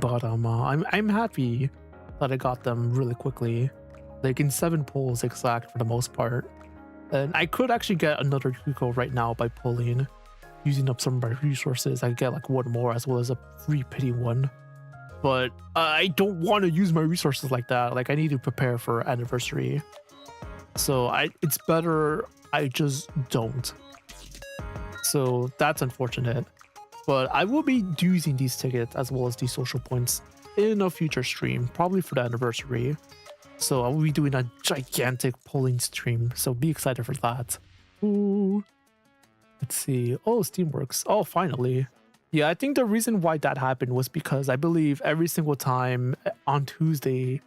But I'm happy that I got them really quickly, like in 7 pulls exact for the most part. And I could actually get another Yukiko right now by pulling, using up some of my resources. I could get like one more as well as a free pity one. But I don't want to use my resources like that. Like I need to prepare for anniversary. So it's better I just don't. So that's unfortunate. But I will be using these tickets as well as these social points in a future stream, probably for the anniversary. So I will be doing a gigantic polling stream. So be excited for that. Ooh. Let's see. Oh, Steamworks. Oh, finally. Yeah, I think the reason why that happened was because I believe every single time on Tuesday,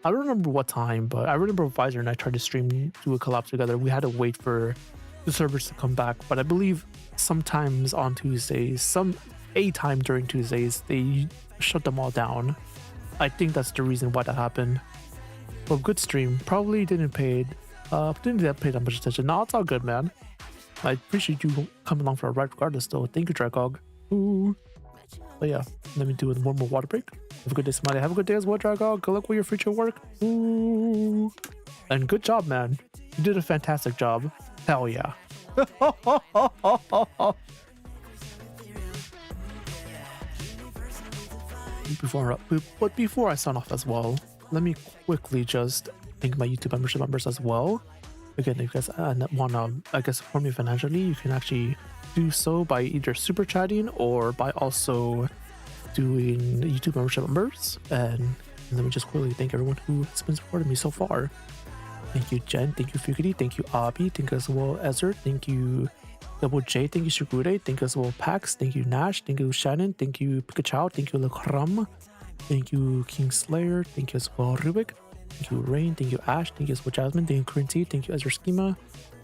I don't remember what time, but I remember Visor and I tried to stream, do a collab together. We had to wait for the servers to come back. But I believe sometimes on Tuesdays, a time during Tuesdays, they shut them all down. I think that's the reason why that happened. Well, good stream. Probably didn't pay that much attention. No, it's all good, man. I appreciate you coming along for a ride regardless, though. Thank you, Dragog. Ooh. But yeah, let me do one more water break. Have a good day, Smilei. Have a good day as well, Dragog. Good luck with your future work. Ooh. And good job, man. You did a fantastic job. Hell yeah. Before I sign off as well, let me quickly just thank my YouTube membership members as well. Again, if you guys want to, I guess, support me financially, you can actually do so by either super chatting or by also doing YouTube membership members. And let me just quickly thank everyone who has been supporting me so far. Thank you, Jen. Thank you, Fugity. Thank you, Abi. Thank you as well, Ezer. Thank you, Double J. Thank you, Shigude. Thank you as well, Pax. Thank you, Nash. Thank you, Shannon. Thank you, Pikachu. Thank you, Lekram. Thank you, King Slayer. Thank you as well, Rubik. Thank you, Rain. Thank you, Ash. Thank you as well, Jasmine. Thank you, Currency. Thank you, Ezra Schema.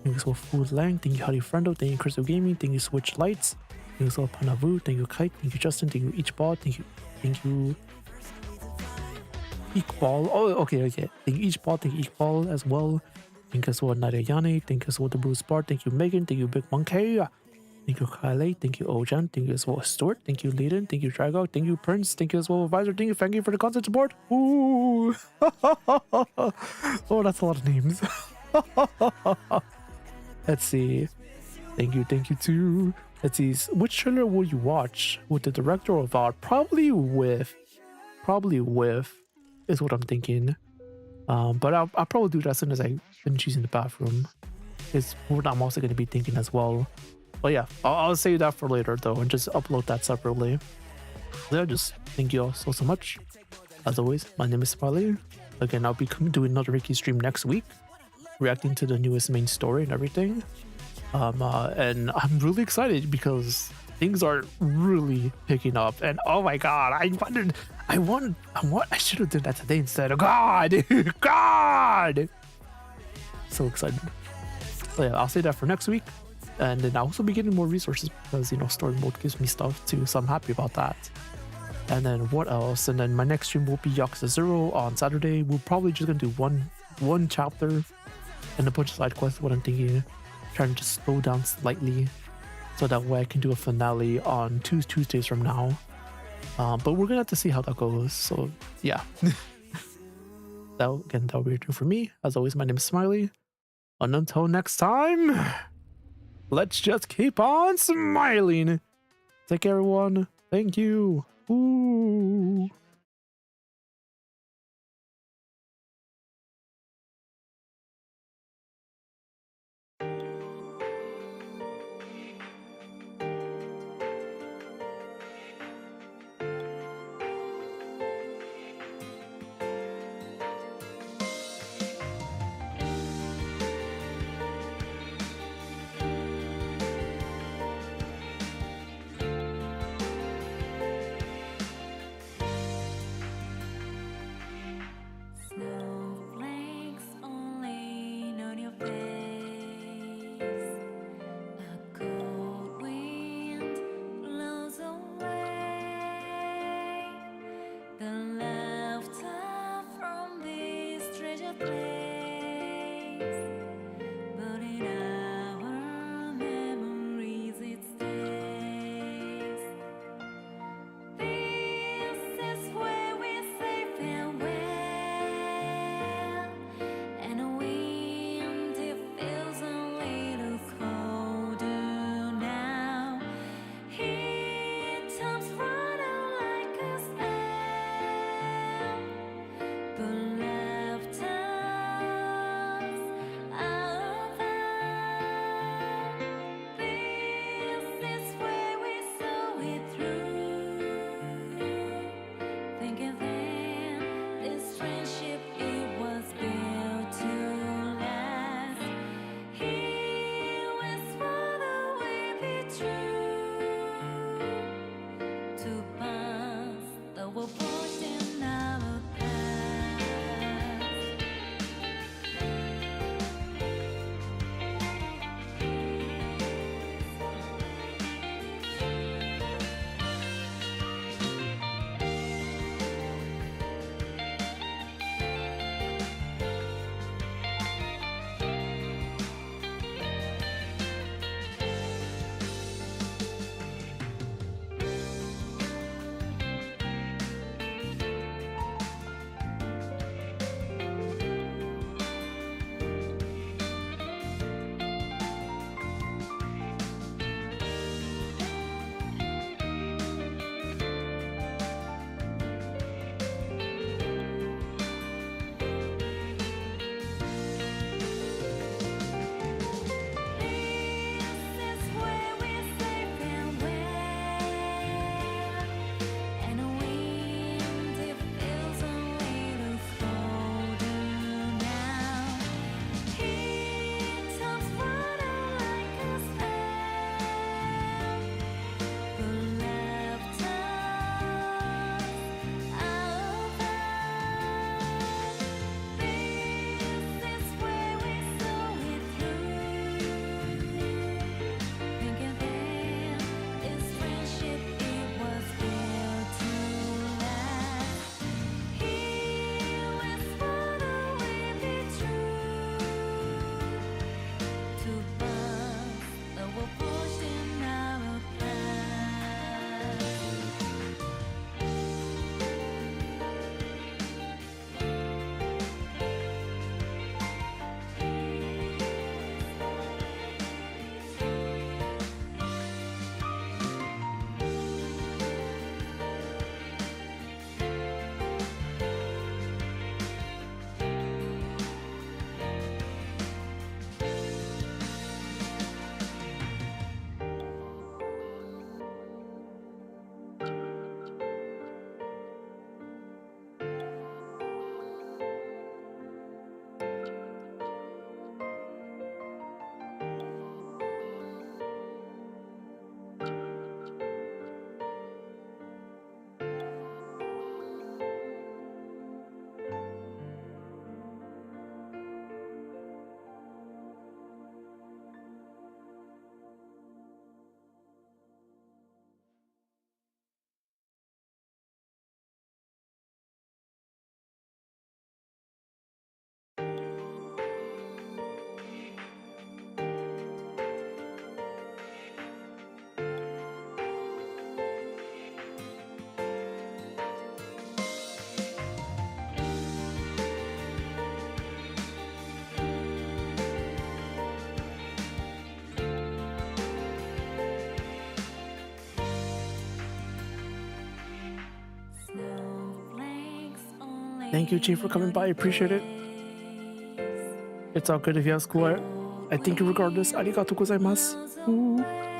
Thank you as well, Food Lang. Thank you, Howdy Friendo. Thank you, Crystal Gaming. Thank you, Switch Lights. Thank you as well, Panavu. Thank you, Kite. Thank you, Justin. Thank you, Eachball. Thank you, Eekball. Oh, okay. Thank you, Eachball. Thank you, Eekball as well. Thank you as well, Nadayane. Thank you as well, the Bruce Bart. Thank you, Megan. Thank you, Big Monkey. Thank you, Kyle. Thank you, Ojan. Thank you as well, Stuart. Thank you, Leyrn. Thank you, Dragog. Thank you, Prince. Thank you as well, Advisor. Thank you for the constant support. Ooh. Oh, that's a lot of names. Let's see. Thank you too. Let's see. Which trailer will you watch? With the director or without? Probably with is what I'm thinking. But I'll probably do that as soon as I finish using the bathroom. Is what I'm also going to be thinking as well. But yeah, I'll save that for later though, and just upload that separately. So yeah, just thank you all so much. As always, my name is Smilei. Again, I'll be doing another Ricky stream next week, reacting to the newest main story and everything. And I'm really excited because things are really picking up. And oh my god, I should have done that today instead. God, God, so excited. So yeah, I'll say that for next week. And then I'll also be getting more resources because, you know, story mode gives me stuff too. So I'm happy about that. And then what else? And then my next stream will be Yakuza 0 on Saturday. We're probably just going to do one chapter and a bunch of side quests, what I'm thinking. Trying to just slow down slightly so that way I can do a finale on Tuesdays from now. But we're going to have to see how that goes. So yeah. That'll be it for me. As always, my name is Smilei. And until next time, let's just keep on smiling. Take care, everyone. Thank you. Ooh. Thank you, Chief, for coming by. Appreciate it. It's all good if you have school. I thank you regardless. Arigatou gozaimasu. Ooh.